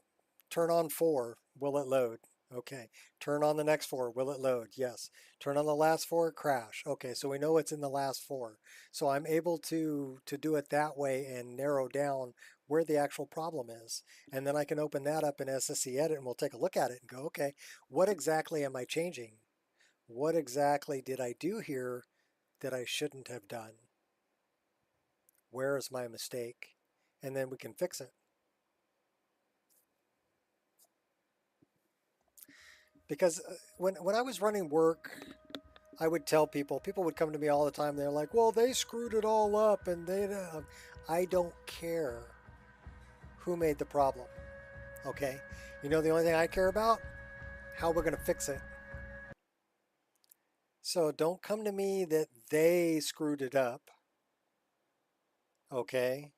turn on 4, will it load? Okay. Turn on the next 4, will it load? Yes. Turn on the last 4, crash. Okay, so we know what's in the last 4. So I'm able to do it that way and narrow down where the actual problem is. And then I can open that up in SSC Edit and we'll take a look at it and go, okay, what exactly am I changing? What exactly did I do here that I shouldn't have done? Where is my mistake? And then we can fix it. Because when I was running work, I would tell people would come to me all the time. They're like, well, they screwed it all up and they, I don't care who made the problem. Okay. You know, the only thing I care about, how we're going to fix it. So don't come to me that they screwed it up. Okay.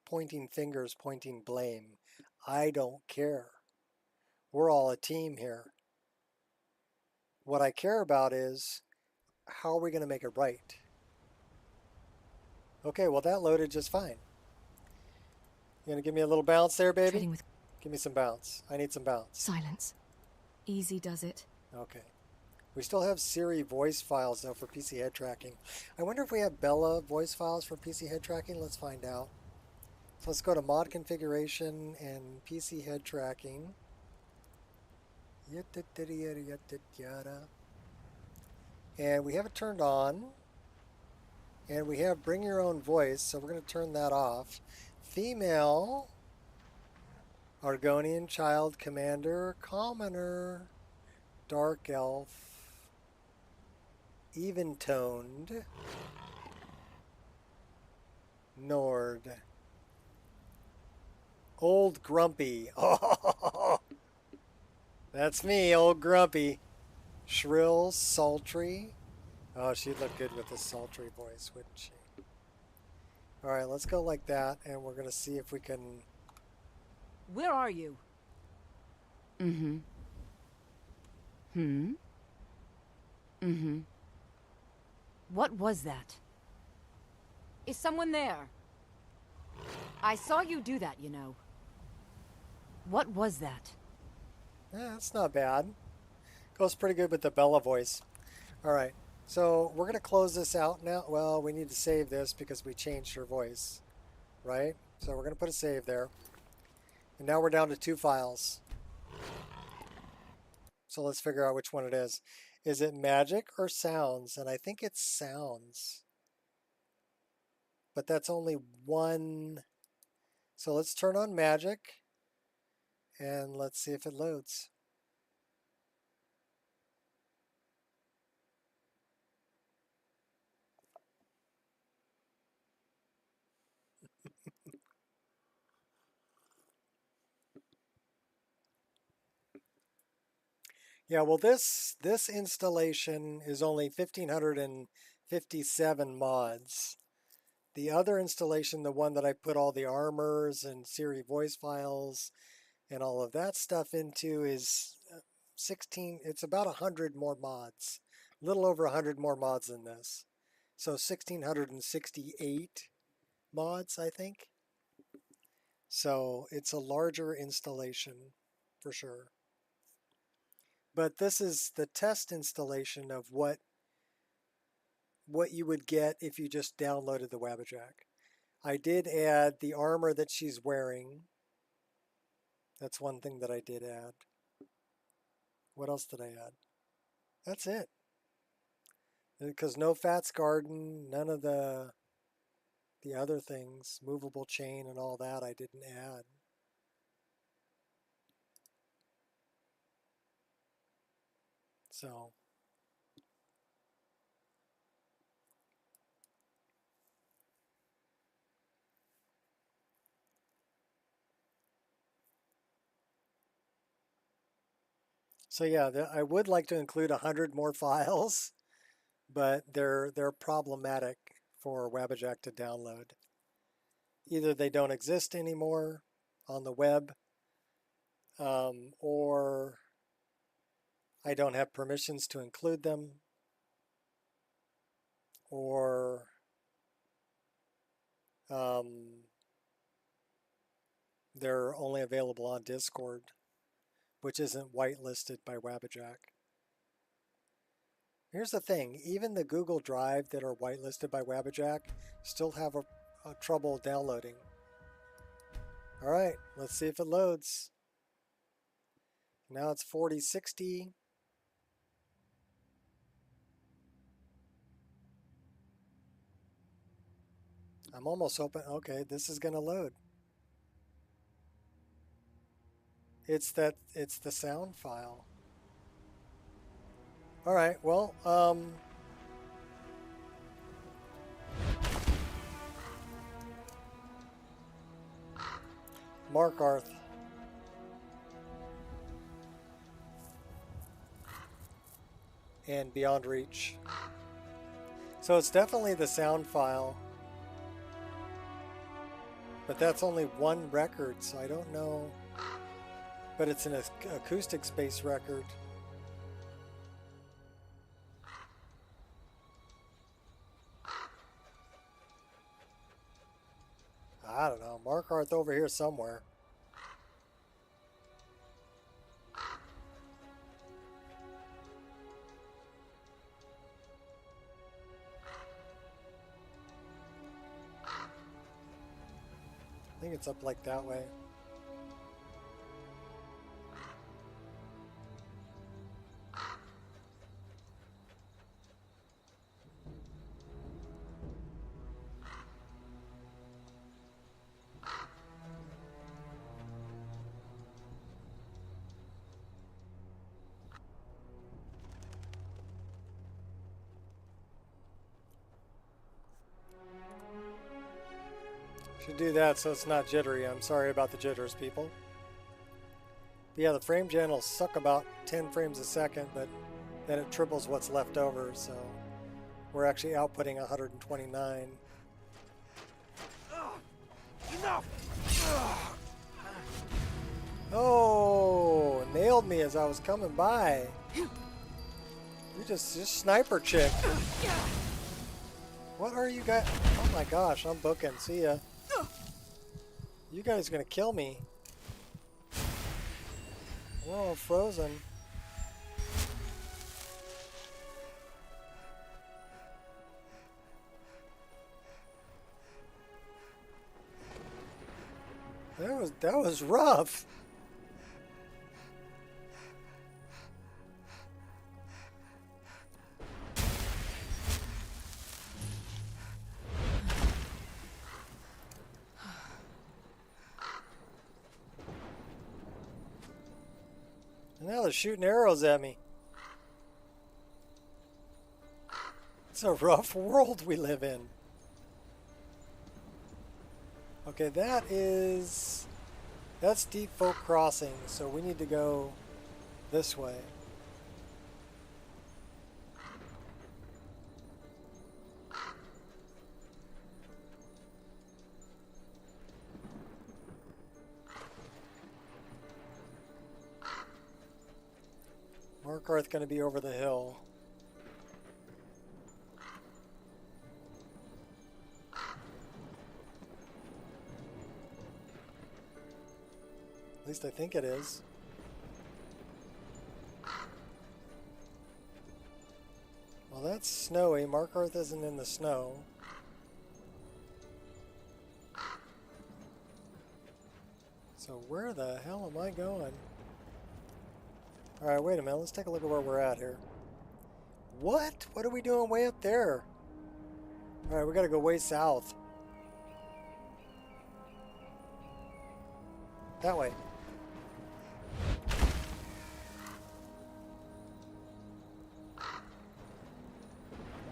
Pointing fingers, pointing blame. I don't care. We're all a team here. What I care about is, how are we going to make it right? Okay, well that loaded just fine. You gonna give me a little bounce there, baby? Give me some bounce. I need some bounce.
Silence. Easy does it.
Okay. We still have Siri voice files though for PC head tracking. I wonder if we have Bella voice files for PC head tracking. Let's find out. So let's go to mod configuration and PC head tracking. And we have it turned on. And we have bring your own voice, so we're going to turn that off. Female, Argonian child commander, commoner, dark elf, even toned, Nord, old grumpy. Oh, that's me, old grumpy. Shrill, sultry. Oh, she'd look good with this sultry voice, wouldn't she? All right, let's go like that, and we're going to see if we can...
Where are you?
Mm-hmm. Mm-hmm. What was that?
Is someone there? I saw you do that, you know.
What was that?
Yeah, that's not bad. Goes pretty good with the Bella voice. All right. So we're going to close this out now. Well, we need to save this because we changed her voice, right? So we're going to put a save there. And now we're down to 2 files. So let's figure out which one it is. Is it magic or sounds? And I think it's sounds. But that's only one. So let's turn on magic and let's see if it loads. Yeah, well, this installation is only 1,557 mods. The other installation, the one that I put all the armors and Siri voice files and all of that stuff into, is 16. It's about 100 more mods, a little over 100 more mods than this. So 1,668 mods, I think. So it's a larger installation for sure. But this is the test installation of what you would get if you just downloaded the Wabbajack. I did add the armor that she's wearing. That's one thing that I did add. What else did I add? That's it. Because no Fats Garden, none of the other things, movable chain and all that, I didn't add. So yeah, I would like to include 100 more files, but they're problematic for Wabbajack to download. Either they don't exist anymore on the web, or I don't have permissions to include them, or they're only available on Discord, which isn't whitelisted by Wabbajack. Here's the thing, even the Google Drive that are whitelisted by Wabbajack still have a trouble downloading. All right, let's see if it loads. Now it's 4060. I'm almost hoping, okay, this is gonna load. It's the sound file. All right, well, Mark Arth. And Beyond Reach. So it's definitely the sound file. But that's only one record, so I don't know. But it's an acoustic space record. I don't know. Mark Arth over here somewhere. I think it's up like that way. Should do that so it's not jittery. I'm sorry about the jitters, people. But yeah, the frame gen will suck about 10 frames a second, but then it triples what's left over, so we're actually outputting 129.
Enough!
Oh, nailed me as I was coming by. You just sniper chick. What are you guys? Oh my gosh, I'm booking. See ya. You guys are gonna kill me. We're all frozen. That was rough. Now they're shooting arrows at me. It's a rough world we live in. Okay, that's Deep Folk Crossing, so we need to go this way. Markarth gonna be over the hill. At least I think it is. Well, that's snowy. Markarth isn't in the snow. So where the hell am I going? Alright, wait a minute. Let's take a look at where we're at here. What? What are we doing way up there? Alright, we gotta go way south. That way.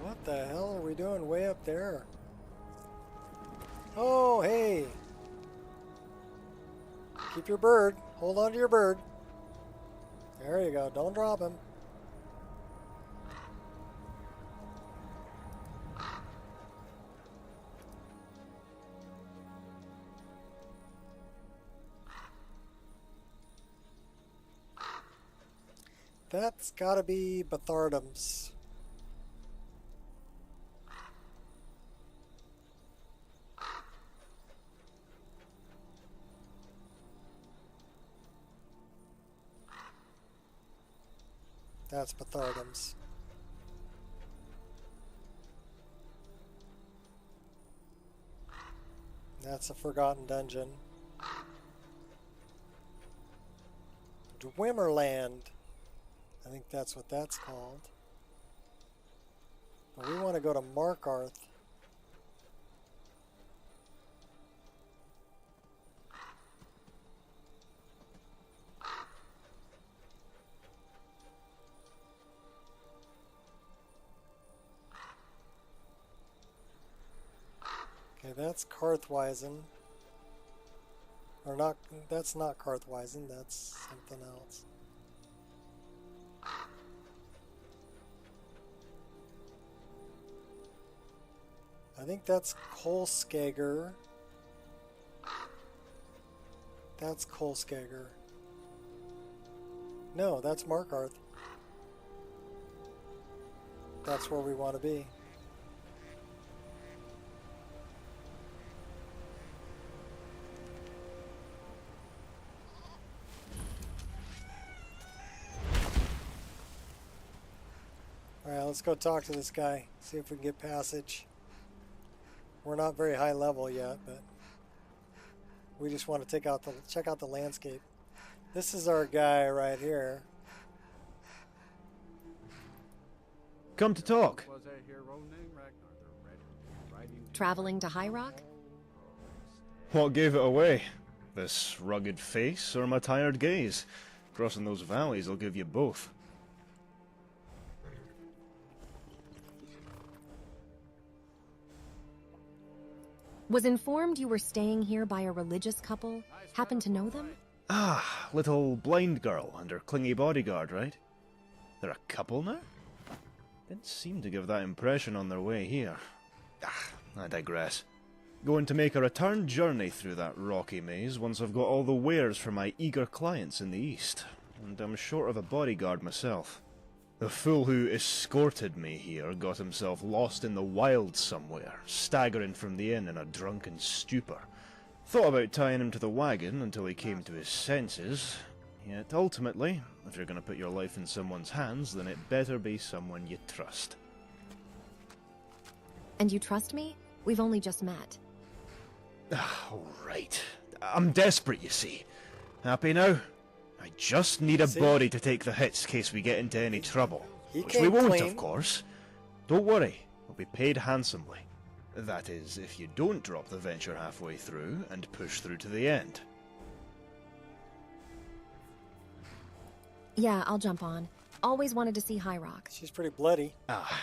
What the hell are we doing way up there? Oh, hey! Keep your bird. Hold on to your bird. There you go. Don't drop him. That's gotta be Bathardum's. That's Bathardum's. That's a Forgotten Dungeon. Dwimmerland. I think that's what that's called. But we want to go to Markarth. Okay, that's Karthweisen. Or not, that's not Karthweisen, that's something else. I think that's Kolskager. That's Kolskager. No, that's Markarth. That's where we want to be. Alright, let's go talk to this guy. See if we can get passage. We're not very high level yet, but we just want to check out the landscape. This is our guy right here.
Come to talk.
Traveling to High Rock?
What gave it away? This rugged face or my tired gaze? Crossing those valleys will give you both.
Was informed you were staying here by a religious couple. Happen to know them?
Ah, little blind girl and her clingy bodyguard, right? They're a couple now? Didn't seem to give that impression on their way here. Ah, I digress. Going to make a return journey through that rocky maze once I've got all the wares for my eager clients in the east. And I'm short of a bodyguard myself. The fool who escorted me here got himself lost in the wild somewhere, staggering from the inn in a drunken stupor. Thought about tying him to the wagon until he came to his senses. Yet ultimately, if you're going to put your life in someone's hands, then it better be someone you trust.
And you trust me? We've only just met.
All right. I'm desperate, you see. Happy now? I just need a body to take the hits in case we get into any trouble. Which we won't, of course. Don't worry, we'll be paid handsomely. That is, if you don't drop the venture halfway through and push through to the end.
Yeah, I'll jump on. Always wanted to see High Rock.
She's pretty bloody.
Ah,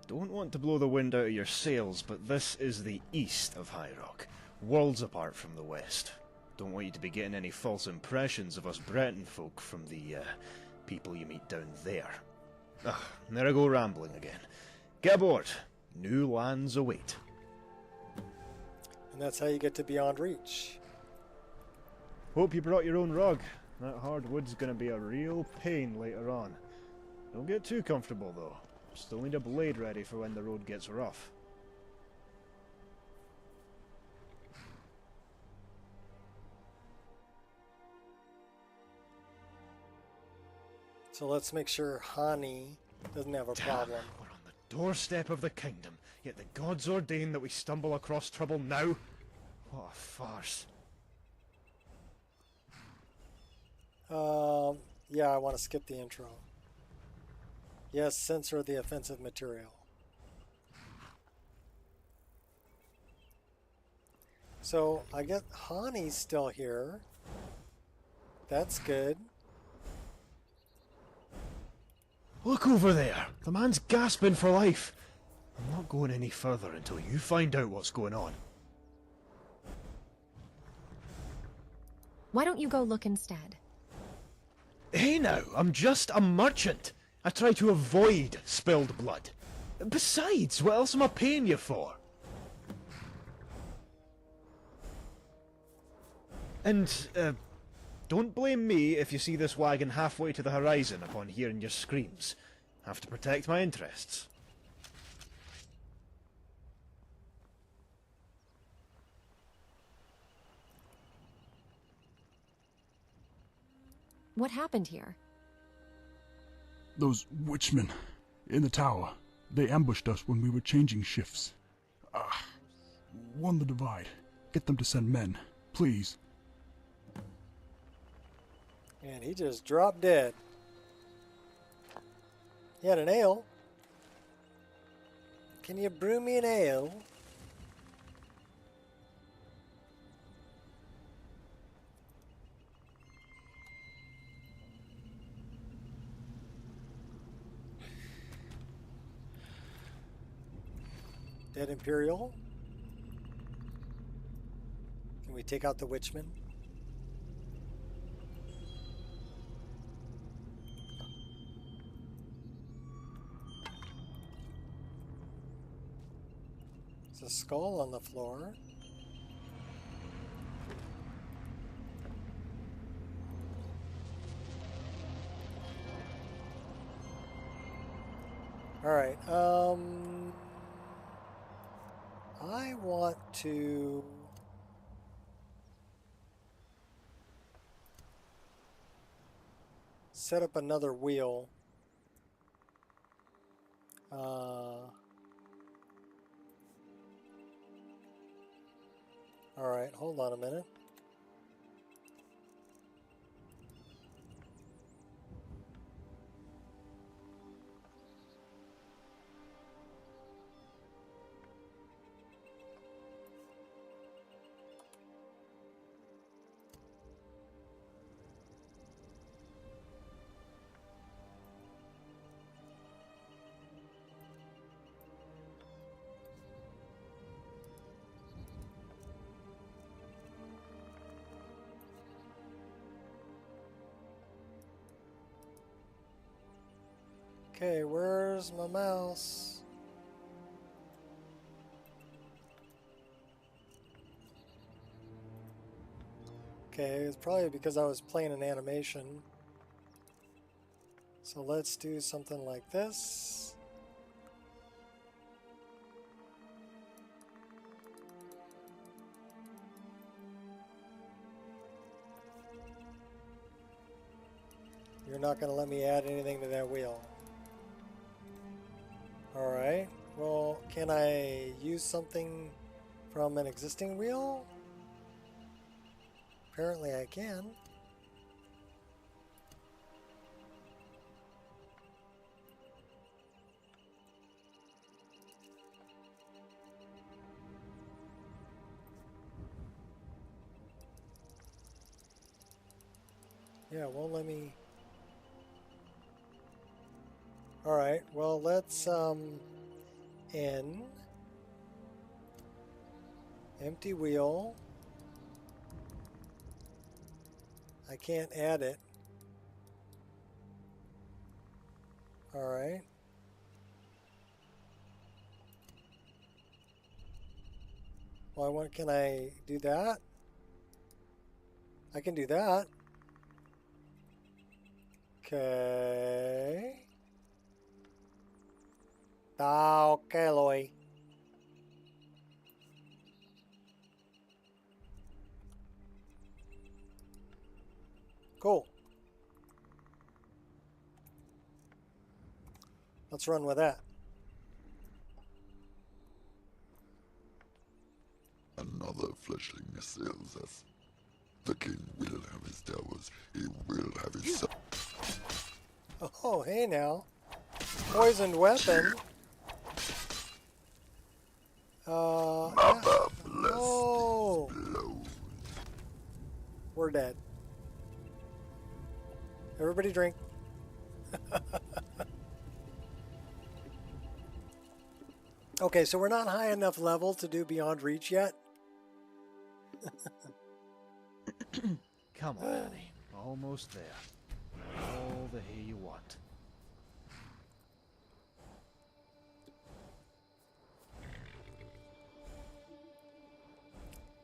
don't want to blow the wind out of your sails, but this is the east of High Rock, worlds apart from the west. Don't want you to be getting any false impressions of us Breton folk from the, people you meet down there. Ah, there I go rambling again. Get aboard. New lands await.
And that's how you get to Beyond Reach.
Hope you brought your own rug. That hardwood's gonna be a real pain later on. Don't get too comfortable though. Still need a blade ready for when the road gets rough.
So let's make sure Hani doesn't have a problem.
We're on the doorstep of the kingdom, yet the gods ordain that we stumble across trouble now? What a farce.
Yeah, I want to skip the intro. Yes, censor the offensive material. So, I guess Hani's still here. That's good.
Look over there! The man's gasping for life! I'm not going any further until you find out what's going on.
Why don't you go look instead?
Hey now, I'm just a merchant. I try to avoid spilled blood. Besides, what else am I paying you for? And, don't blame me if you see this wagon halfway to the horizon upon hearing your screams. Have to protect my interests.
What happened here?
Those witchmen in the tower. They ambushed us when we were changing shifts. Won the divide. Get them to send men, please.
And he just dropped dead. He had an ale. Can you brew me an ale? Dead Imperial. Can we take out the Witchman? There's a skull on the floor. All right. I want to set up another wheel. All right, hold on a minute. Okay, where's my mouse? Okay, it's probably because I was playing an animation. So let's do something like this. You're not going to let me add anything to that wheel. Alright, well, can I use something from an existing wheel? Apparently I can. Yeah, it won't let me Alright, well, let's, N. Empty wheel. I can't add it. Alright. Well, can I do that? I can do that. Okay. Okay, Loy. Cool. Let's run with that.
Another fleshling assails us. The king will have his towers. He will have his...
Oh, hey now. Poisoned weapon. Oh. We're dead. Everybody drink. Okay, so we're not high enough level to do Beyond Reach yet.
Come on, Annie. Almost there. All the hay you want.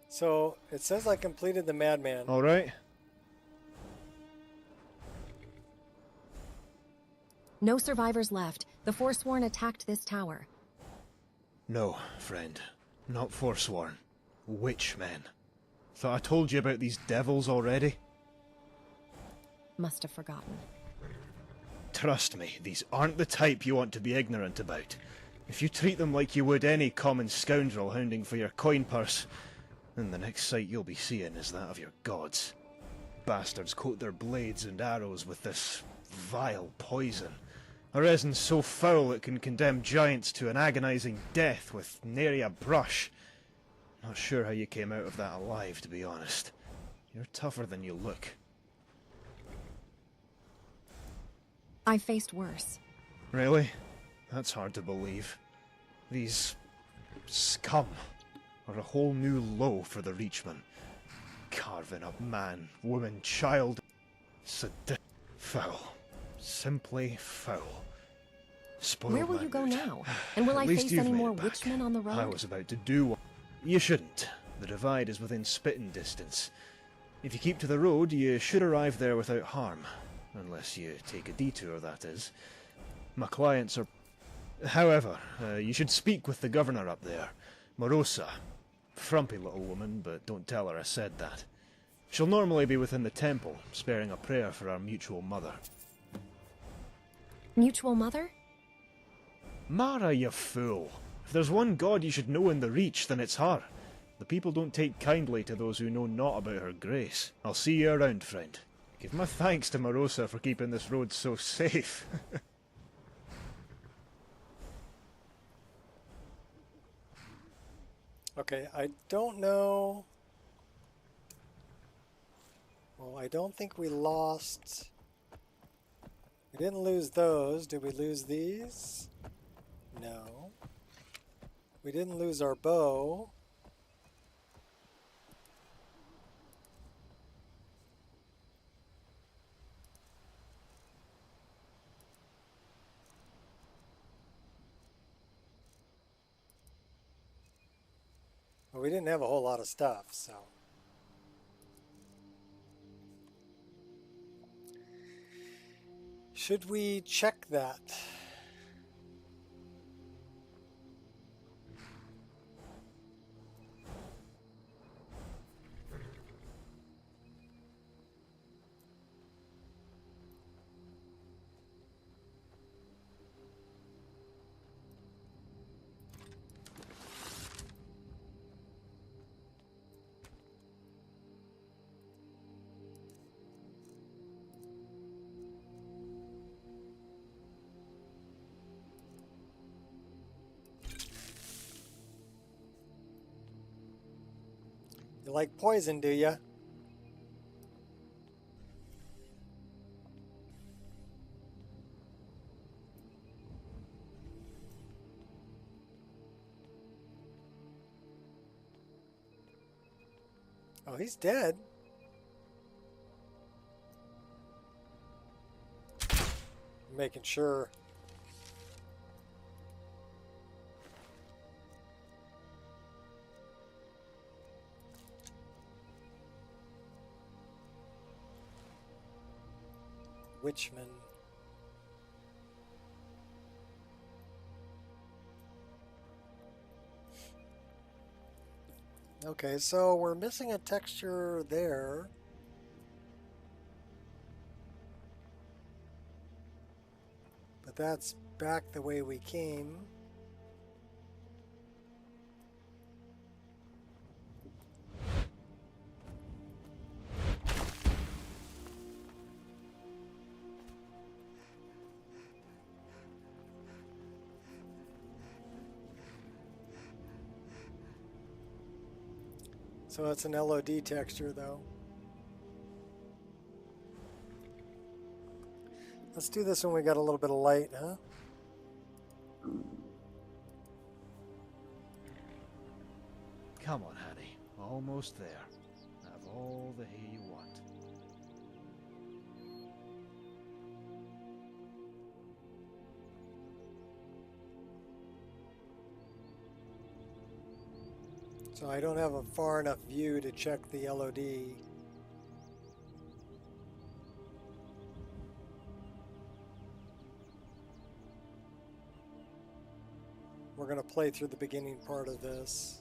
So, it says I completed the Madman.
All right.
No survivors left. The Forsworn attacked this tower.
No, friend. Not Forsworn. Witchmen. Thought I told you about these devils already?
Must have forgotten.
Trust me, these aren't the type you want to be ignorant about. If you treat them like you would any common scoundrel hounding for your coin purse, then the next sight you'll be seeing is that of your gods. Bastards coat their blades and arrows with this vile poison. A resin so foul it can condemn giants to an agonizing death with nary a brush. Not sure how you came out of that alive, to be honest. You're tougher than you look.
I've faced worse.
Really? That's hard to believe. These scum are a whole new low for the Reachmen. Carving up man, woman, child. Foul. Simply foul. Spoiled
Where will
my
you go
mood.
now? And will
At
I
least
face
you've
any
made
more
it back.
witchmen on the road?
I was about to do one. You shouldn't. The divide is within spitting distance. If you keep to the road, you should arrive there without harm. Unless you take a detour, that is. My clients are... However, you should speak with the governor up there. Morosa. Frumpy little woman, but don't tell her I said that. She'll normally be within the temple, sparing a prayer for our mutual mother.
Mutual mother?
Mara, you fool. If there's one god you should know in the Reach, then it's her. The people don't take kindly to those who know not about her grace. I'll see you around, friend. Give my thanks to Morosa for keeping this road so safe.
Okay, I don't know. Well, I don't think we lost. We didn't lose those. Did we lose these? No. We didn't lose our bow. Well, we didn't have a whole lot of stuff, so. Should we check that? You like poison, do ya? Oh, he's dead. Making sure. Witchman. Okay, so we're missing a texture there. But that's back the way we came. So it's an LOD texture, though. Let's do this when we got a little bit of light, huh?
Come on, honey. Almost there. Have all the hay you want.
So I don't have a far enough view to check the LOD. We're going to play through the beginning part of this.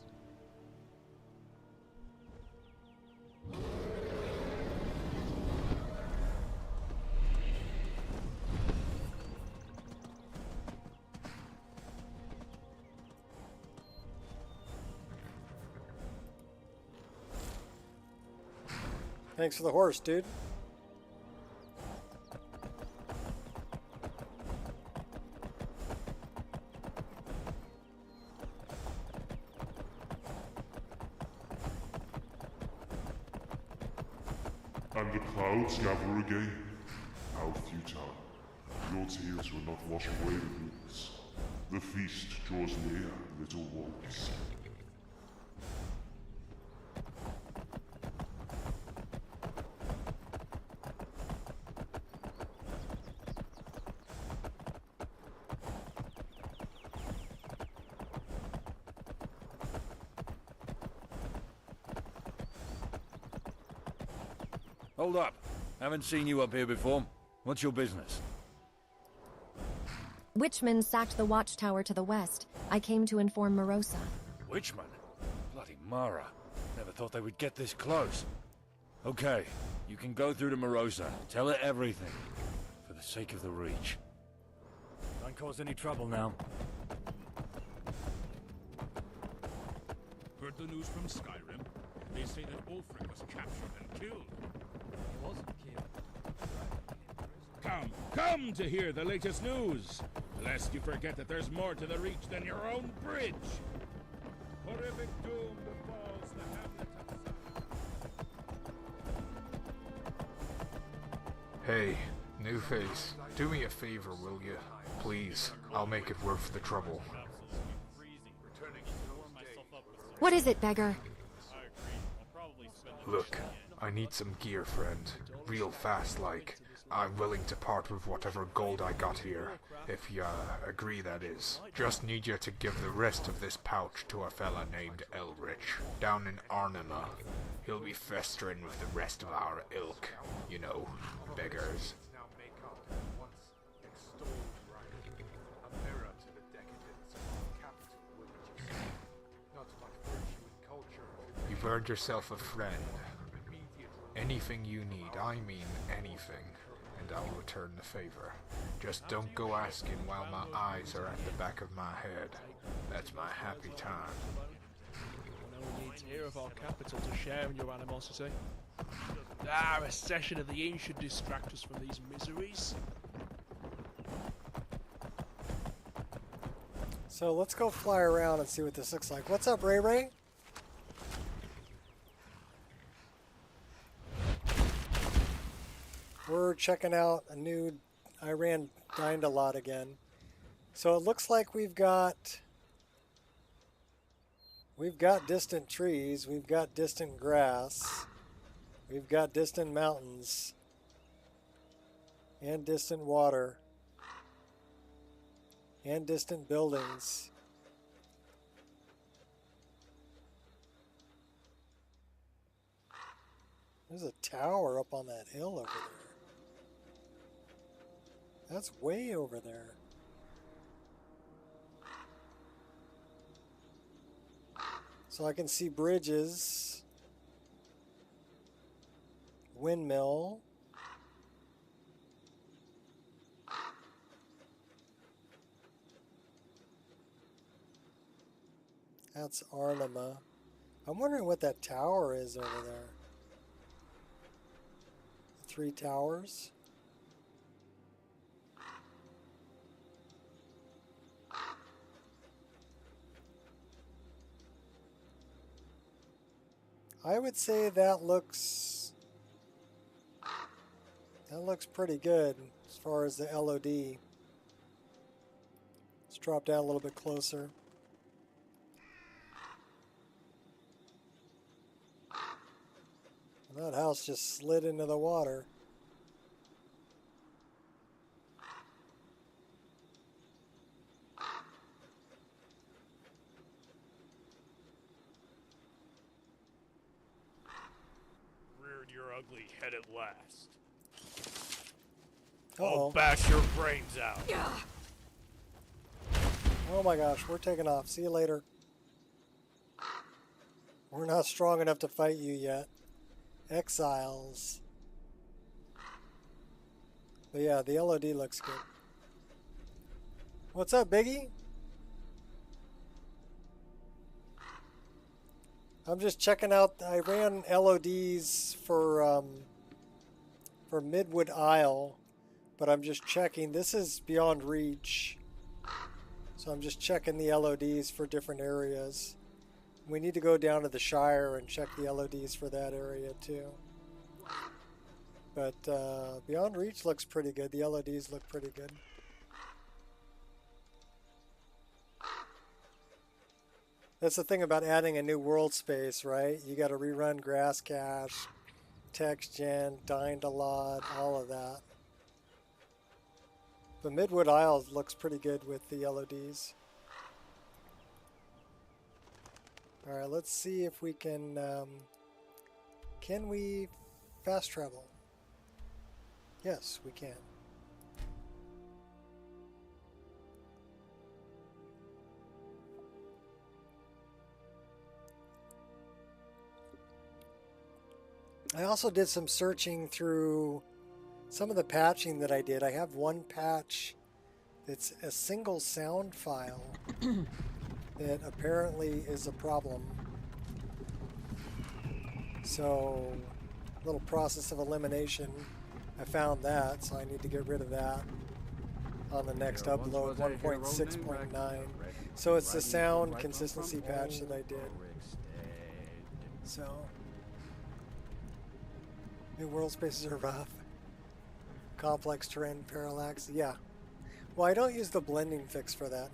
Thanks for the horse, dude.
And the clouds gather again. How futile. Your tears will not wash away the roots. The feast draws near, little ones.
Hold up. Haven't seen you up here before. What's your business?
Witchman sacked the watchtower to the west. I came to inform Morosa.
Witchman? Bloody Mara. Never thought they would get this close. Okay, you can go through to Morosa. Tell her everything. For the sake of the Reach. Don't cause any trouble now.
Heard the news from Skyrim? They say that Ulfric was captured and killed. He wasn't killed. Come to hear the latest news. Lest you forget that there's more to the Reach than your own bridge. Horrific doom befalls the hamlet of
Hey, new face. Do me a favor, will you? Please, I'll make it worth the trouble.
What is it, beggar?
Look, I need some gear, friend. Real fast, like. I'm willing to part with whatever gold I got here. If you agree, that is. Just need you to give the rest of this pouch to a fella named Elrich, down in Arnima. He'll be festering with the rest of our ilk. You know, beggars. You've earned yourself a friend. Anything you need, I mean anything, and I'll return the favor. Just don't go asking while my eyes are at the back of my head. That's my happy time.
No need to hear of our capital to share in your animosity. A session of the inn should distract us from these miseries.
So let's go fly around and see what this looks like. What's up, Ray Ray? We're checking out a new, I ran DynDOLOD again. So it looks like we've got We've got distant trees, we've got distant grass, we've got distant mountains, and distant water, and distant buildings. There's a tower up on that hill over there. That's way over there. So I can see bridges, windmill, that's Arnima. I'm wondering what that tower is over there. 3 towers. I would say that looks pretty good as far as the LOD. Let's drop down a little bit closer. That house just slid into the water.
Reared your ugly head at last.
Uh-oh.
I'll bash your brains out.
Oh my gosh, we're taking off. See you later. We're not strong enough to fight you yet. Exiles. But yeah, the LOD looks good. What's up, Biggie? I'm just checking out. I ran LODs for Midwood Isle, but I'm just checking. This is beyond reach, so I'm just checking the LODs for different areas. We need to go down to the Shire and check the LODs for that area too. But beyond reach looks pretty good. The LODs look pretty good. That's the thing about adding a new world space, right? You got to rerun Grass Cache, Text Gen, DynDOLOD, all of that. But Midwood Isle looks pretty good with the LODs. All right, let's see if we can we fast travel? Yes, we can. I also did some searching through some of the patching that I did. I have one patch that's a single sound file that apparently is a problem. So, little process of elimination. I found that, so I need to get rid of that on the next upload, 1.6.9. So it's the sound consistency patch that I did. So, new world spaces are rough. Complex terrain, parallax, yeah. Well, I don't use the blending fix for that,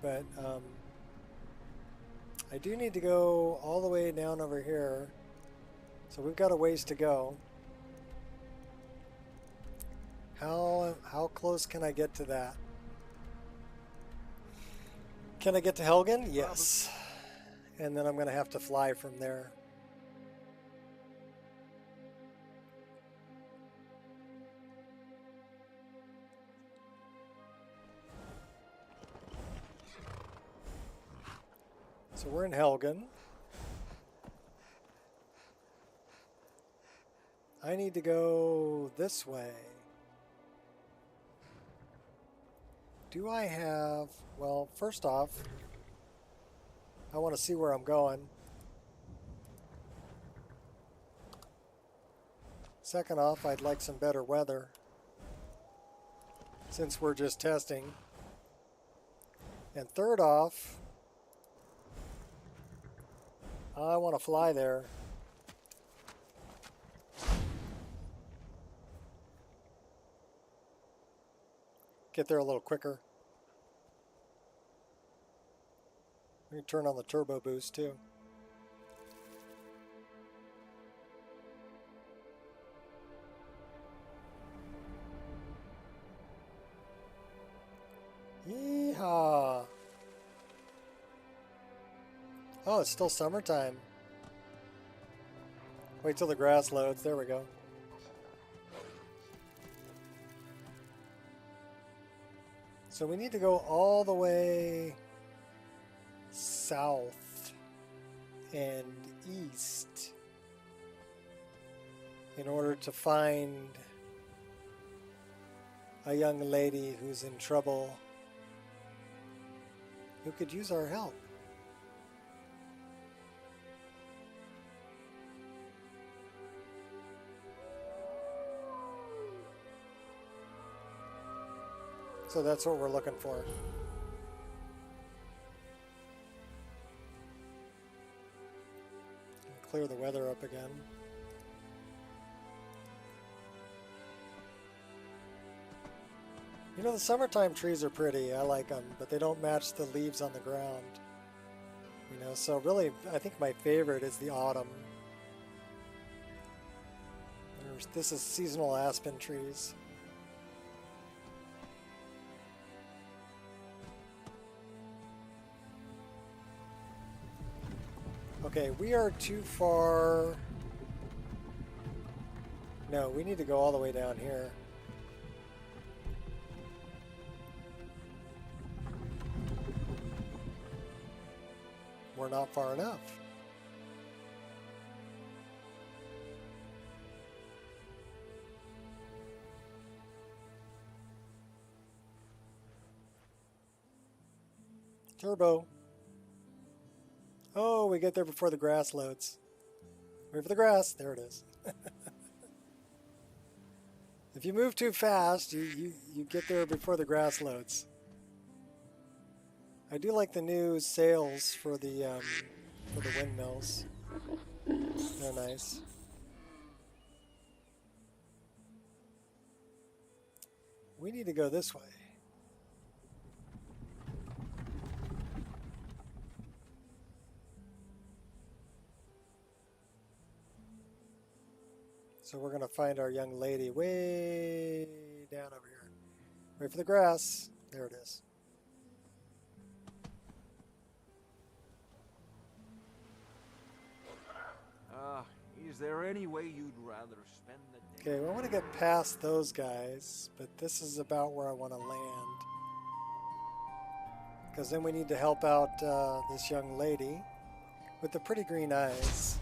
but I do need to go all the way down over here. So we've got a ways to go. How close can I get to that? Can I get to Helgen? Yes. And then I'm going to have to fly from there. So we're in Helgen. I need to go this way. Do I have... Well, first off, I want to see where I'm going. Second off, I'd like some better weather, since we're just testing. And third off, I want to fly there. Get there a little quicker. We can turn on the turbo boost too. Yeehaw! Oh, it's still summertime. Wait till the grass loads. There we go. So we need to go all the way south and east in order to find a young lady who's in trouble who could use our help. So that's what we're looking for. Clear the weather up again. You know, the summertime trees are pretty. I like them, but they don't match the leaves on the ground. You know, so really, I think my favorite is the autumn. This is seasonal aspen trees. Okay, we are too far. No, we need to go all the way down here. We're not far enough. Turbo. Oh, we get there before the grass loads. Wait for the grass. There it is. If you move too fast, you get there before the grass loads. I do like the new sails for the windmills. They're nice. We need to go this way. So we're going to find our young lady way down over here. Wait for the grass. There it is.
Is there any way you'd rather spend the day?
Okay, I want to get past those guys, but this is about where I want to land. Because then we need to help out this young lady with the pretty green eyes.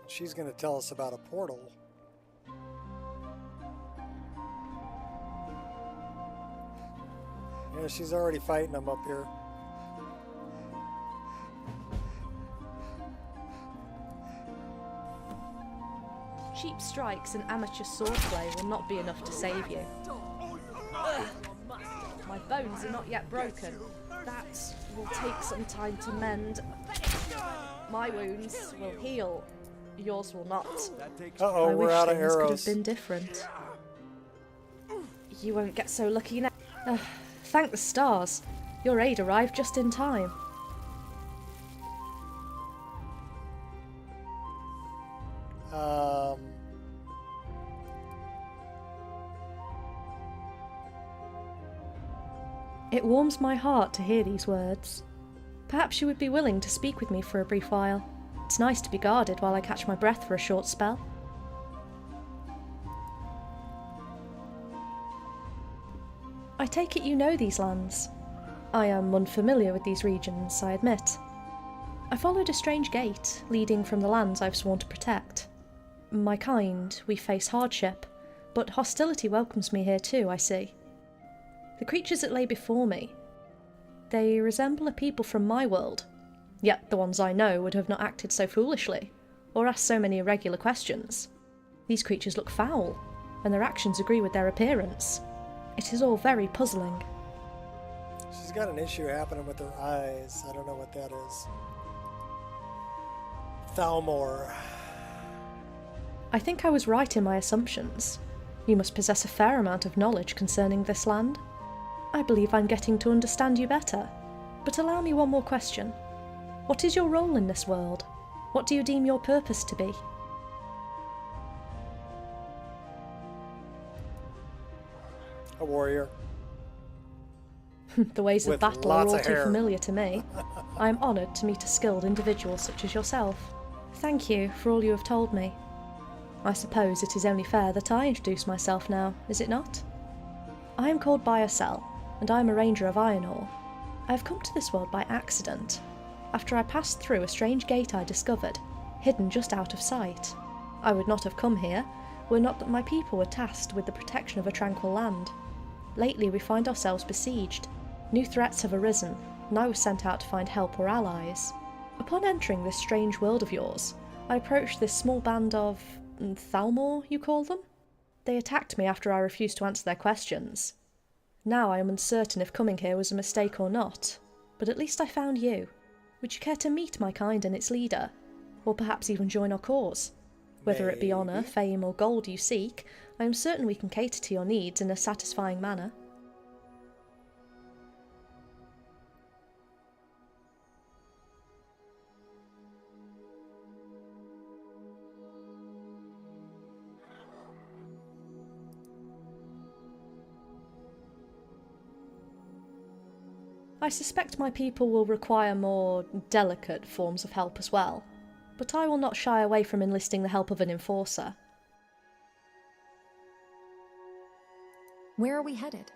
She's going to tell us about a portal. Yeah, she's already fighting them up here.
Cheap strikes and amateur swordplay will not be enough to save you. Ugh. My bones are not yet broken. That will take some time to mend. My wounds will heal. Yours will not.
Uh-oh, we're out of arrows.
I wish things could have been different. You won't get so lucky now. Thank the stars. Your aid arrived just in time. It warms my heart to hear these words. Perhaps you would be willing to speak with me for a brief while. It's nice to be guarded while I catch my breath for a short spell. I take it you know these lands. I am unfamiliar with these regions, I admit. I followed a strange gate leading from the lands I've sworn to protect. My kind, we face hardship, but hostility welcomes me here too, I see. The creatures that lay before me, they resemble a people from my world, yet the ones I know would have not acted so foolishly, or asked so many irregular questions. These creatures look foul, and their actions agree with their appearance. It is all very puzzling.
She's got an issue happening with her eyes. I don't know what that is. Thalmor.
I think I was right in my assumptions. You must possess a fair amount of knowledge concerning this land. I believe I'm getting to understand you better. But allow me one more question. What is your role in this world? What do you deem your purpose to be?
A warrior.
The ways of
With
battle are
lots
all
of
too
hair.
familiar to me. I am honoured to meet a skilled individual such as yourself. Thank you for all you have told me. I suppose it is only fair that I introduce myself now, is it not? I am called Biocell, and I am a ranger of Iron Ore. I have come to this world by accident, after I passed through a strange gate I discovered, hidden just out of sight. I would not have come here, were not that my people were tasked with the protection of a tranquil land. Lately we find ourselves besieged. New threats have arisen, and I was sent out to find help or allies. Upon entering this strange world of yours, I approached this small band of Thalmor, you call them? They attacked me after I refused to answer their questions. Now I am uncertain if coming here was a mistake or not, but at least I found you. Would you care to meet my kind and its leader? Or perhaps even join our cause? Whether it be honour, fame or gold you seek, I am certain we can cater to your needs in a satisfying manner. I suspect my people will require more delicate forms of help as well, but I will not shy away from enlisting the help of an enforcer.
Where are we headed?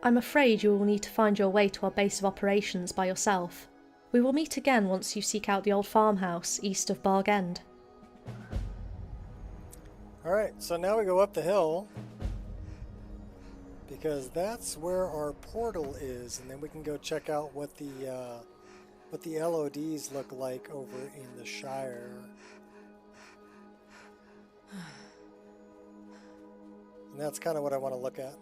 I'm afraid you will need to find your way to our base of operations by yourself. We will meet again once you seek out the old farmhouse east of Barg End.
Alright, so now we go up the hill, because that's where our portal is, and then we can go check out what the LODs look like over in the Shire. And that's kind of what I want to look at.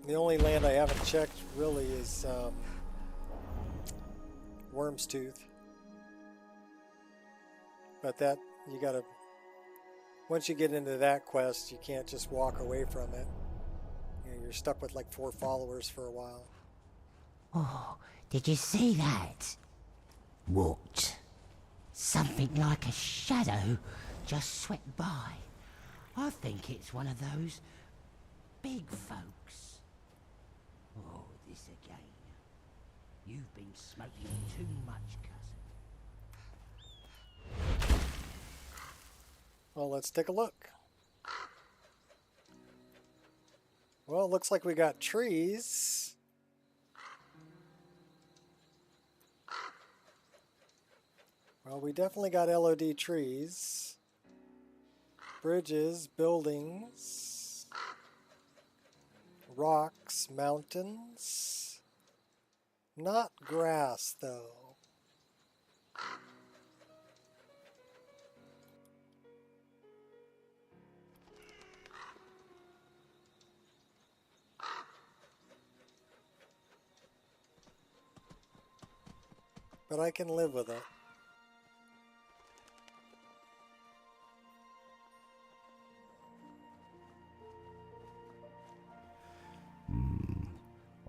The only land I haven't checked really is Worm's Tooth. But that, you gotta, once you get into that quest, you can't just walk away from it. You know, you're stuck with like 4 followers for a while.
Oh, did you see that? What? Something like a shadow just swept by. I think it's one of those big folks. Oh, this again. You've been smoking too much, cousin.
Well, let's take a look. Well, it looks like we got trees. Well, we definitely got LOD trees. Bridges, buildings, rocks, mountains. Not grass, though. But I can live with it.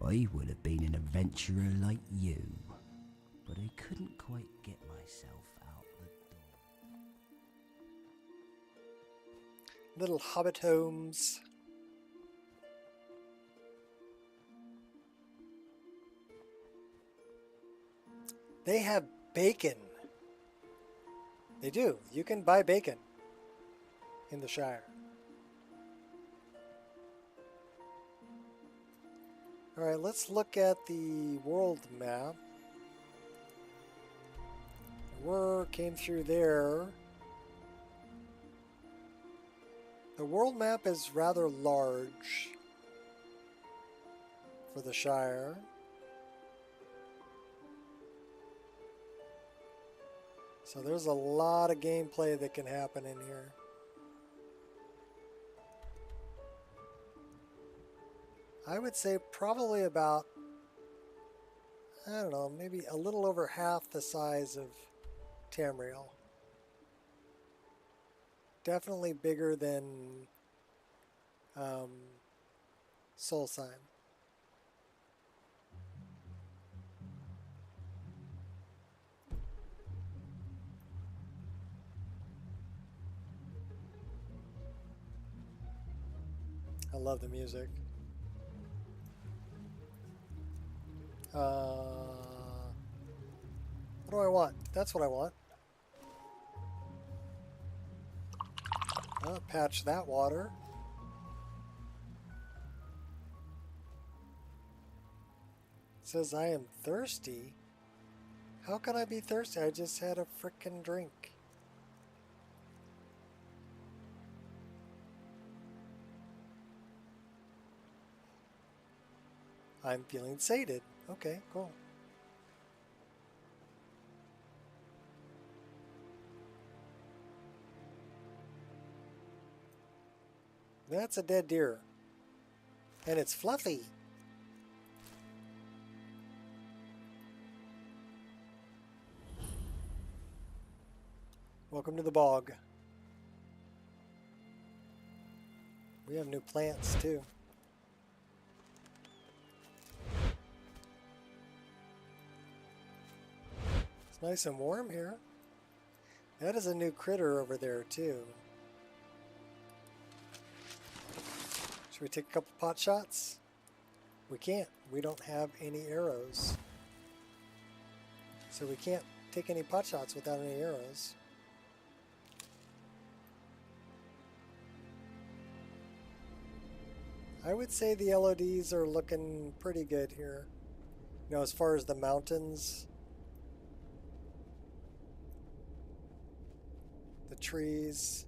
I would have been an adventurer like you, but I couldn't quite get myself out the door.
Little hobbit homes. They have bacon. They do. You can buy bacon in the Shire. Alright, let's look at the world map. Came through there. The world map is rather large for the Shire. So there's a lot of gameplay that can happen in here. I would say probably about, I don't know, maybe a little over half the size of Tamriel. Definitely bigger than Solstheim. I love the music. What do I want? That's what I want. Patch that water. It says I am thirsty. How can I be thirsty? I just had a frickin' drink. I'm feeling sated. Okay, cool. That's a dead deer. And it's fluffy. Welcome to the bog. We have new plants too. It's nice and warm here. That is a new critter over there too. Should we take a couple pot shots? We can't. We don't have any arrows. So we can't take any pot shots without any arrows. I would say the LODs are looking pretty good here. You know, as far as the mountains, the trees.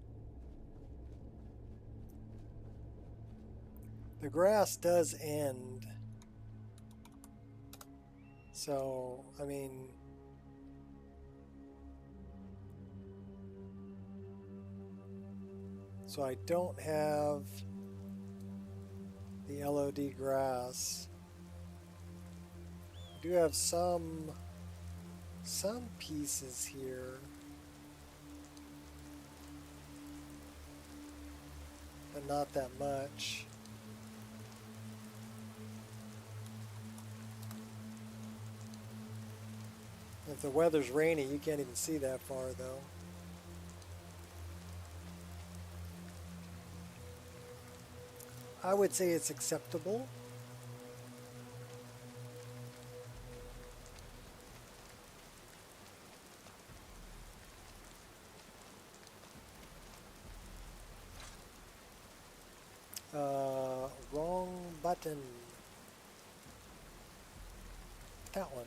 The grass does end. So, I mean, so I don't have the LOD grass. I do have some pieces here, but not that much. If the weather's rainy, you can't even see that far though. I would say it's acceptable. Wrong button. That one.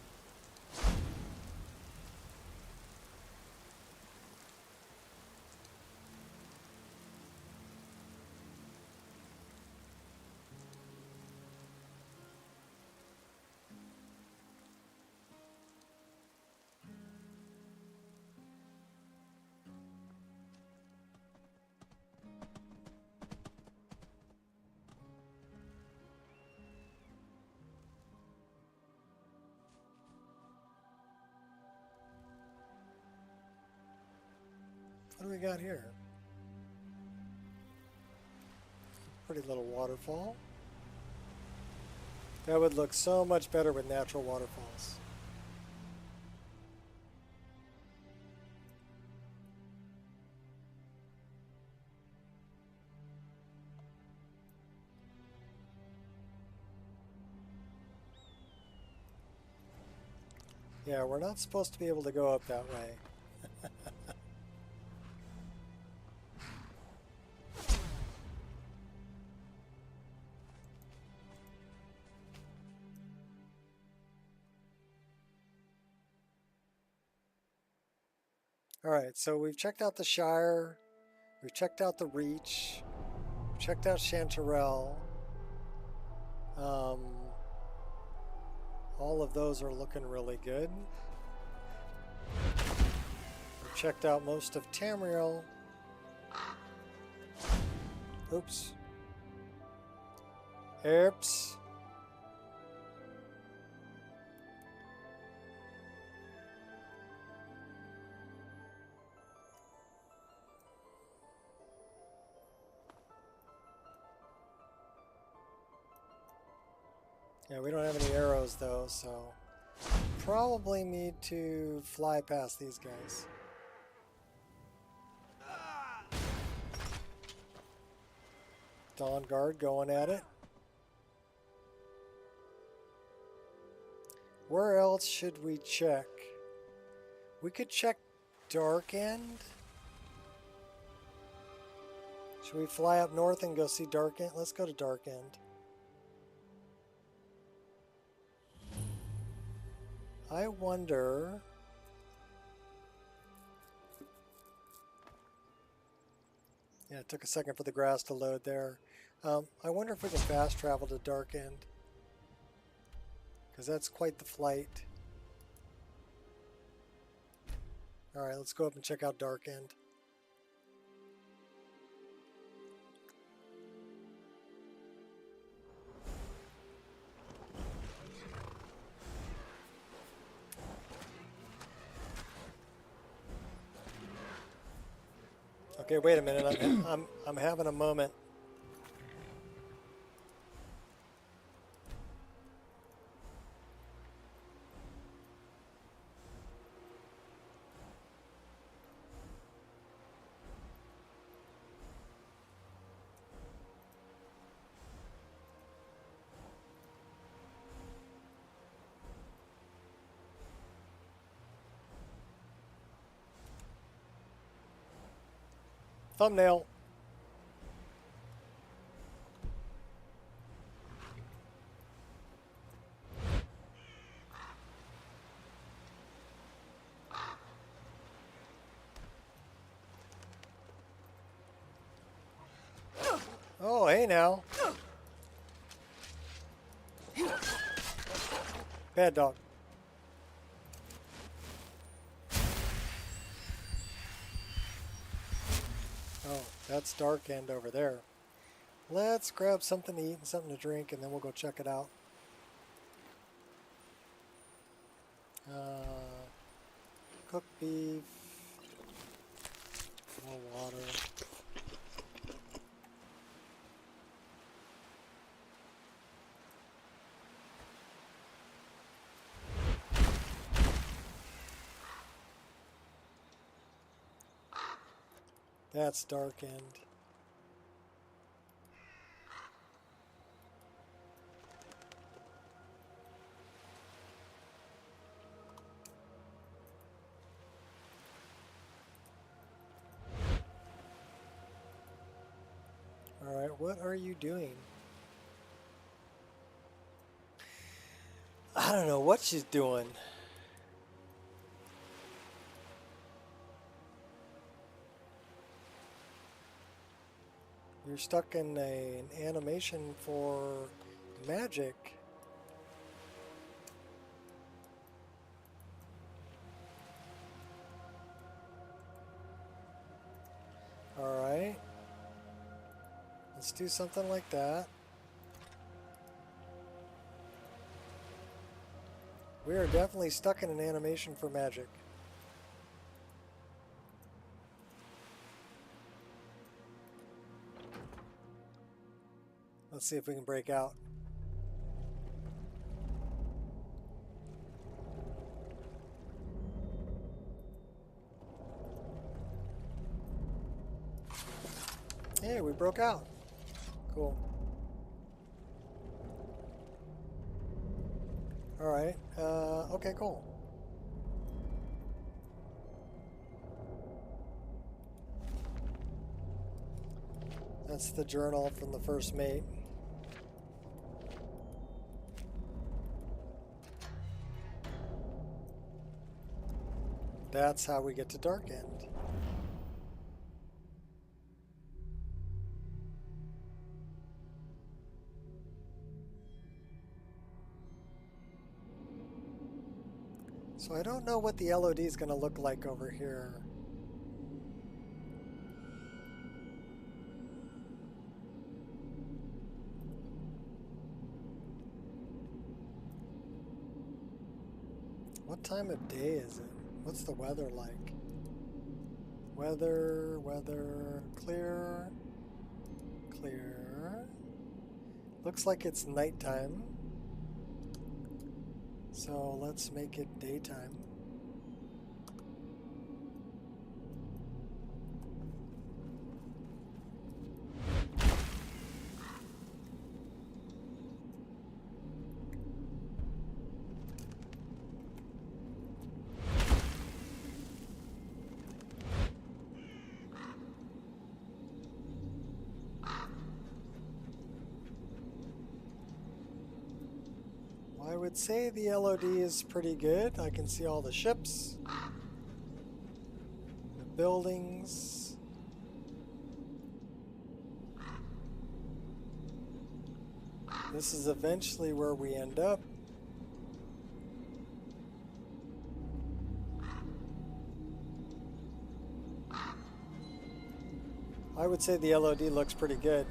What do we got here? Pretty little waterfall. That would look so much better with natural waterfalls. Yeah, we're not supposed to be able to go up that way. Alright, so we've checked out the Shire, we've checked out the Reach, we've checked out Chanterelle. All of those are looking really good. We've checked out most of Tamriel. Oops. Oops. Yeah, we don't have any arrows though, so probably need to fly past these guys. Dawn Guard going at it. Where else should we check? We could check Dark End. Should we fly up north and go see Dark End? Let's go to Dark End. I wonder... Yeah, it took a second for the grass to load there. I wonder if we can fast travel to Dark End. Because that's quite the flight. Alright, let's go up and check out Dark End. Okay, wait a minute. I'm having a moment. Thumbnail. Oh, hey now. Bad dog. Oh, that's Dark End over there. Let's grab something to eat and something to drink, and then we'll go check it out. Cooked beef. More water. That's Dark End. All right, what are you doing? I don't know what she's doing. You're stuck in an animation for magic. Alright. Let's do something like that. We are definitely stuck in an animation for magic. Let's see if we can break out. Hey, we broke out. Cool. Alright, okay, cool. That's the journal from the first mate. That's how we get to Dark End. So I don't know what the LOD is going to look like over here. What time of day is it? What's the weather like? Weather, clear, clear. Looks like it's nighttime. So let's make it daytime. I would say the LOD is pretty good. I can see all the ships, the buildings. This is eventually where we end up. I would say the LOD looks pretty good.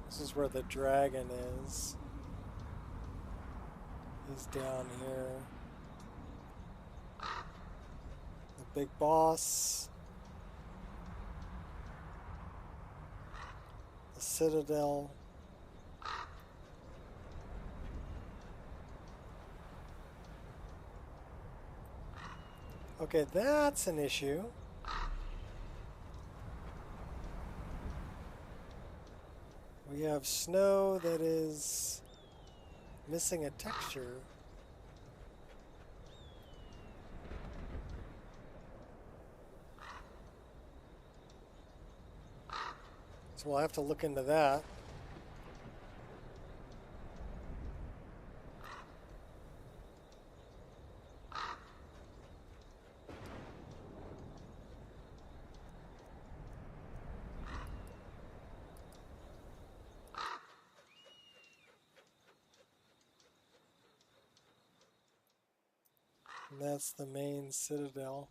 This is where the dragon is. He's down here. The big boss. The citadel. Okay, that's an issue. We have snow that is missing a texture. So we'll have to look into that. And that's the main citadel.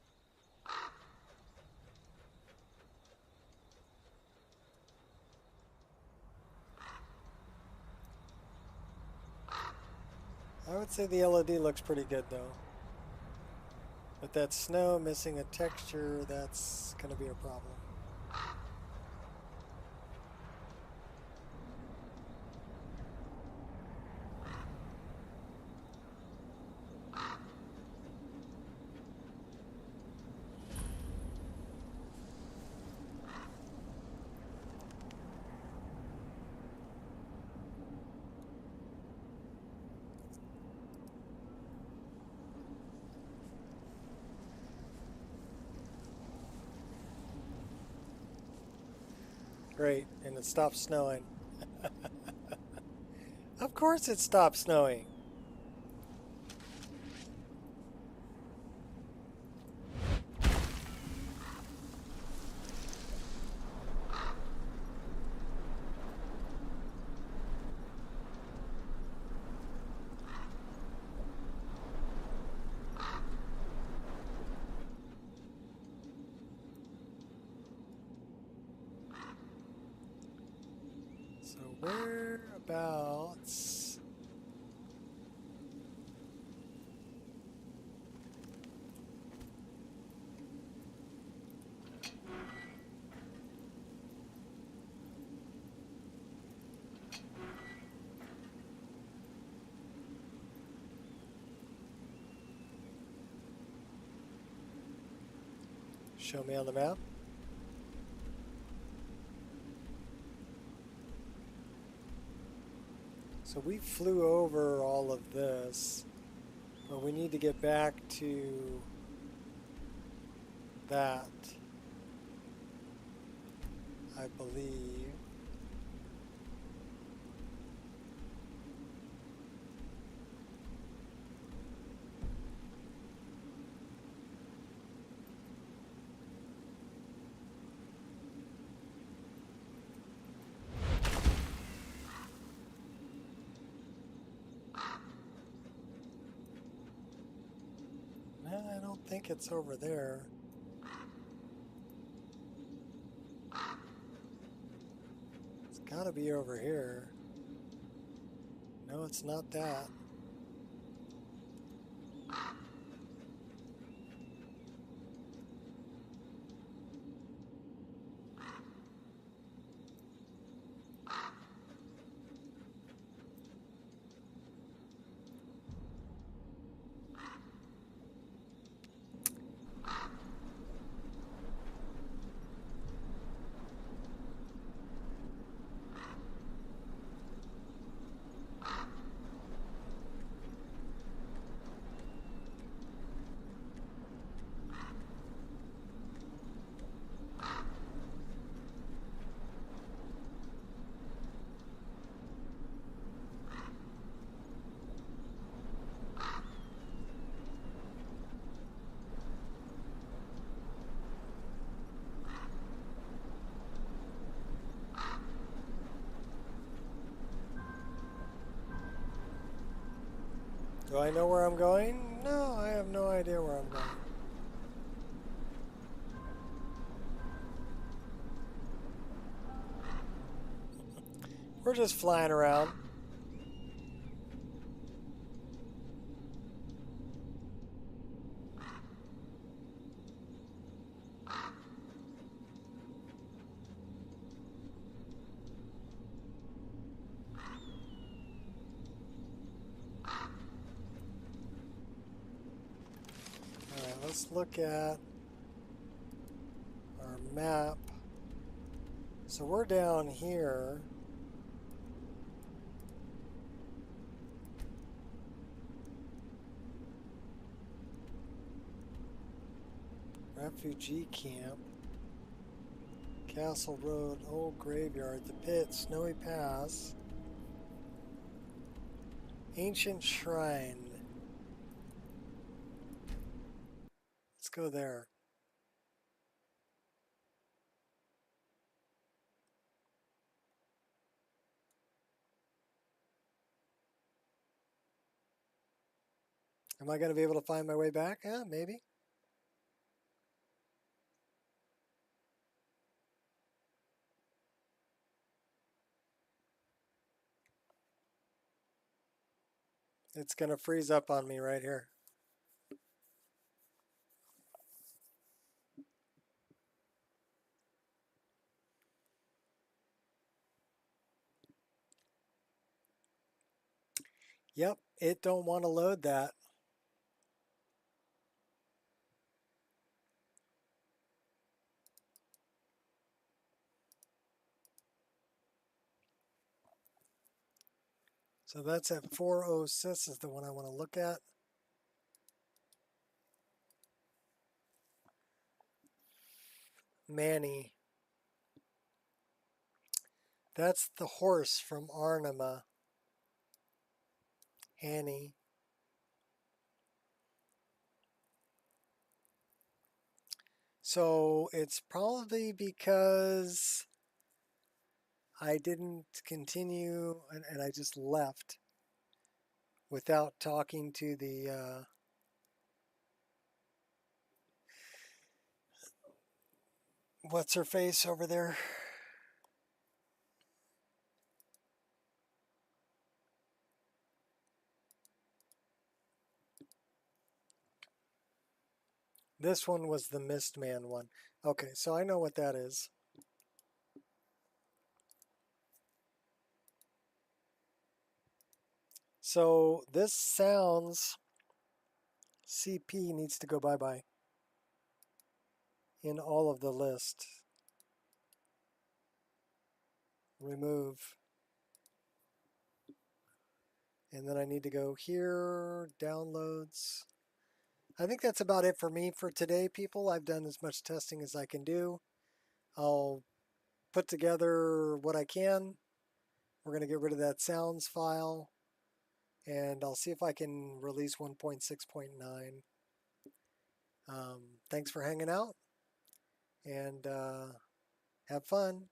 I would say the LOD looks pretty good though. But that snow missing a texture, that's going to be a problem. Great, and it stopped snowing. Of course it stopped snowing. Whereabouts? Show me on the map. So we flew over all of this, but we need to get back to that, I believe. I don't think it's over there. Gotta be over here. No, it's not that. Do I know where I'm going? No, I have no idea where I'm going. We're just flying around. Alright, let's look at our map. So we're down here. Refugee camp. Castle Road, Old Graveyard, the Pit, Snowy Pass. Ancient Shrine. Let's go there. Am I going to be able to find my way back? Yeah, maybe. It's going to freeze up on me right here. Yep, it don't want to load that. So that's at 406 is the one I want to look at. Manny. That's the horse from Arnima. Annie. So it's probably because I didn't continue and I just left without talking to the what's her face over there? This one was the Mistman one. Okay, so I know what that is. So this sounds CP needs to go bye-bye in all of the list. Remove. And then I need to go here, downloads. I think that's about it for me for today, people. I've done as much testing as I can do. I'll put together what I can. We're going to get rid of that sounds file. And I'll see if I can release 1.6.9. Thanks for hanging out. And have fun.